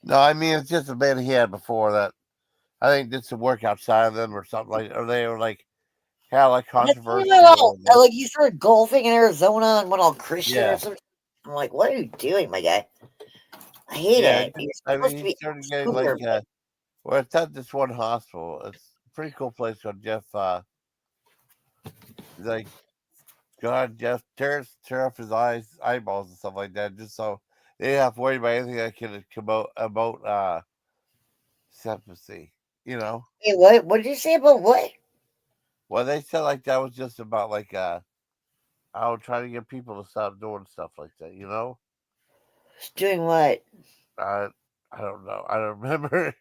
I mean it's just a band he had before that I think did some work outside of them or something like, or they were like had like controversy. Like you started golfing in Arizona and went all Christian or something. I'm like, what are you doing, my guy? I hate it. You're supposed to he be started getting like well, it's at this one hospital. It's a pretty cool place called Jeff. Like, God, Jeff tear off his eyeballs and stuff like that, just so they didn't have to worry about anything that could come about sympathy. You know. Hey, what? What did you say about what? Well, they said like that was just about like I was trying to get people to stop doing stuff like that. You know. Doing what? I don't know. I don't remember.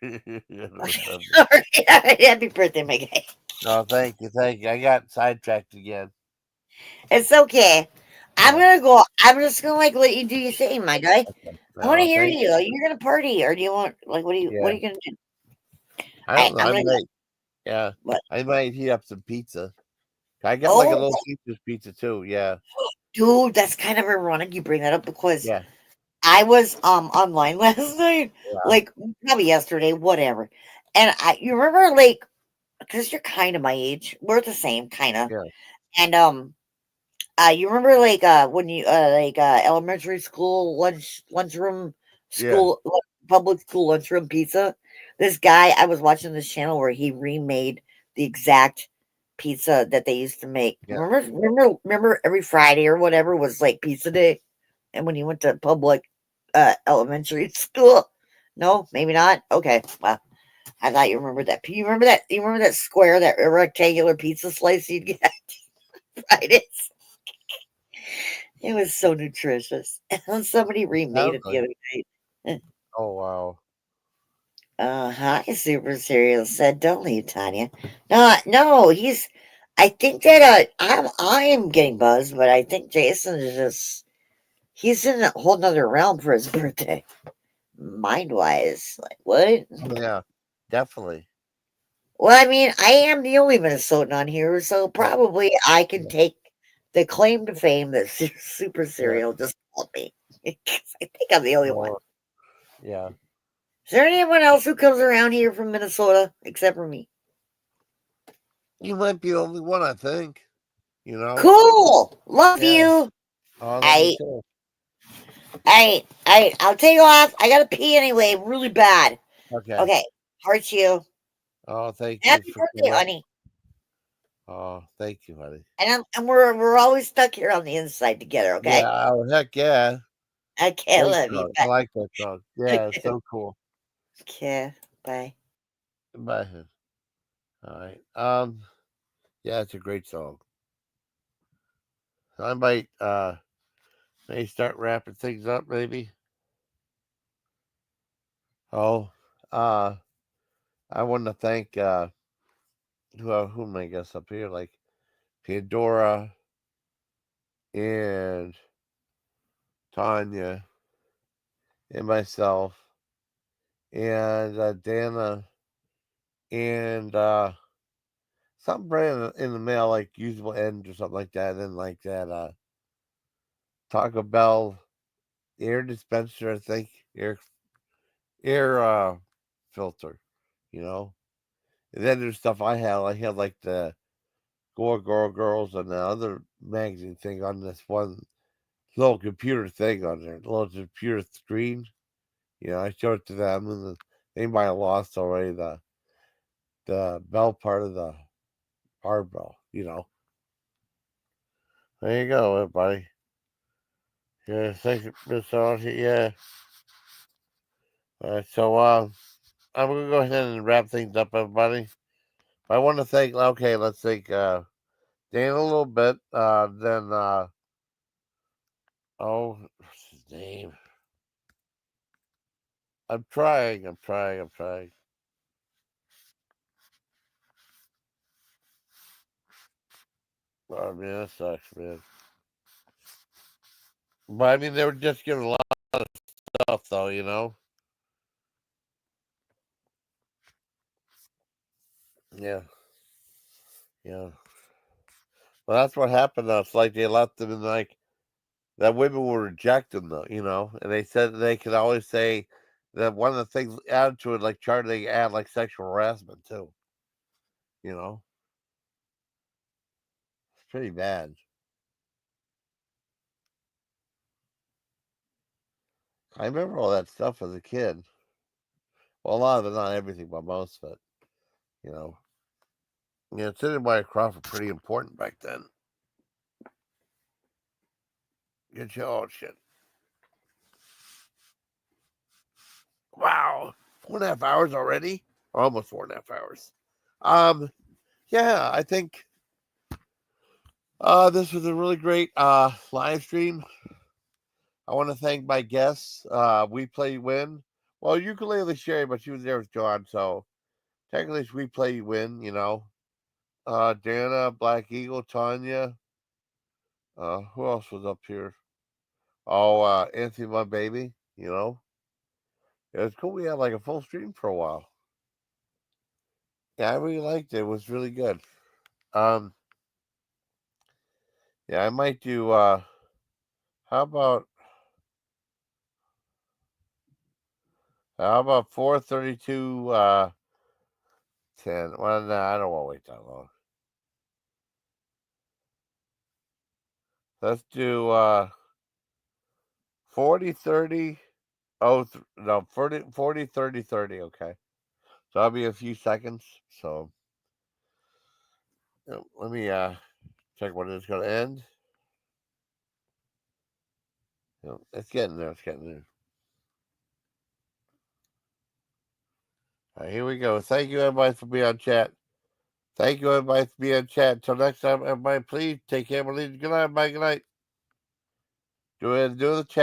Happy birthday, my guy. No, thank you. I got sidetracked again. It's okay. I'm gonna go. I'm just gonna like let you do your thing, my guy. I want to hear you. You're gonna party, or do you want like what are you gonna do? I don't know. I might heat up some pizza. I got like a little pizza too. Yeah. Dude, that's kind of ironic you bring that up because I was online last night, like probably yesterday, whatever. And you remember like because you're kind of my age, we're the same kind of. Yeah. And you remember like when you elementary school lunchroom school public school lunchroom pizza? This guy, I was watching this channel where he remade the exact pizza that they used to make. Yeah. Remember every Friday or whatever was like pizza day, and when he went to public elementary school, no, maybe not. Okay, well, I thought you remembered that. You remember that? You remember that square, that rectangular pizza slice you'd get Fridays? It was so nutritious. And somebody remade it the other night. Oh wow. Hi, Super Cereal said, "Don't leave, Tanya." No, he's. I think that I am getting buzzed, but I think Jason is just. He's in a whole nother realm for his birthday, mind wise. Like what? Yeah, definitely. Well, I mean, I am the only Minnesotan on here, so probably I can take the claim to fame that Super Cereal just called me. I think I'm the only one. Yeah. Is there anyone else who comes around here from Minnesota except for me? You might be the only one, I think. You know. Cool. Love you. Oh, love you too. I'll take off. I gotta pee anyway, really bad. Okay. Heart you. Oh, thank you. Happy birthday, honey. Oh, thank you, honey. And we're always stuck here on the inside together, okay? Yeah, oh, heck yeah. Okay, I love you. I like that song. Yeah, it's so cool. Okay, bye. Bye. All right. Yeah, it's a great song. I might may start wrapping things up, maybe. Oh, I want to thank who am I guess up here, like Pandora and Tanya and myself and Dana and something brand in the mail like usable end or something like that, and like that Taco Bell air dispenser, I think, air filter, you know. And then there's stuff I had like the Gore Girls and the other magazine thing on this one little computer thing on there, little computer screen. You know, I showed it to them, and they might have lost already the bell part of the barbell. You know. There you go, everybody. Yeah, thank you, Miss Auntie. Yeah. All right, so I'm gonna go ahead and wrap things up, everybody. I want to thank. Okay, let's thank Dan a little bit. Then what's his name? I'm trying. I mean, that sucks, man. But I mean, they were just giving a lot of stuff, though, you know? Yeah. Yeah. Well, that's what happened to us. Like, they left them in, like, that women were rejecting them, you know? And they said they could always say that one of the things added to it, like, Charlie, they add, like, sexual harassment, too. You know? It's pretty bad. I remember all that stuff as a kid. Well, a lot of it, not everything, but most of it. You know? Yeah, Sid and Mycroft were pretty important back then. Get your own shit. Wow. 4.5 hours already? Almost 4.5 hours. Yeah, I think this was a really great live stream. I want to thank my guests. We Play You Win. Well, Ukulele Sherry, but she was there with John, so technically it's We Play You Win, you know. Dana, Black Eagle, Tanya. Who else was up here? Oh, Anthony, my baby, you know. It was cool. We had like a full stream for a while. Yeah, I really liked it. It was really good. Yeah, I might do how about 4:32 10. Well, no, I don't want to wait that long. Let's do 40 30. Oh, no, 40 30 30. Okay. So that'll be a few seconds. So let me check when it's going to end. It's getting there. It's getting there. All right, here we go. Thank you, everybody, for being on chat. Thank you, everybody, for being on chat. Until next time, everybody, please take care. Good night, everybody. Good night. Do the chat.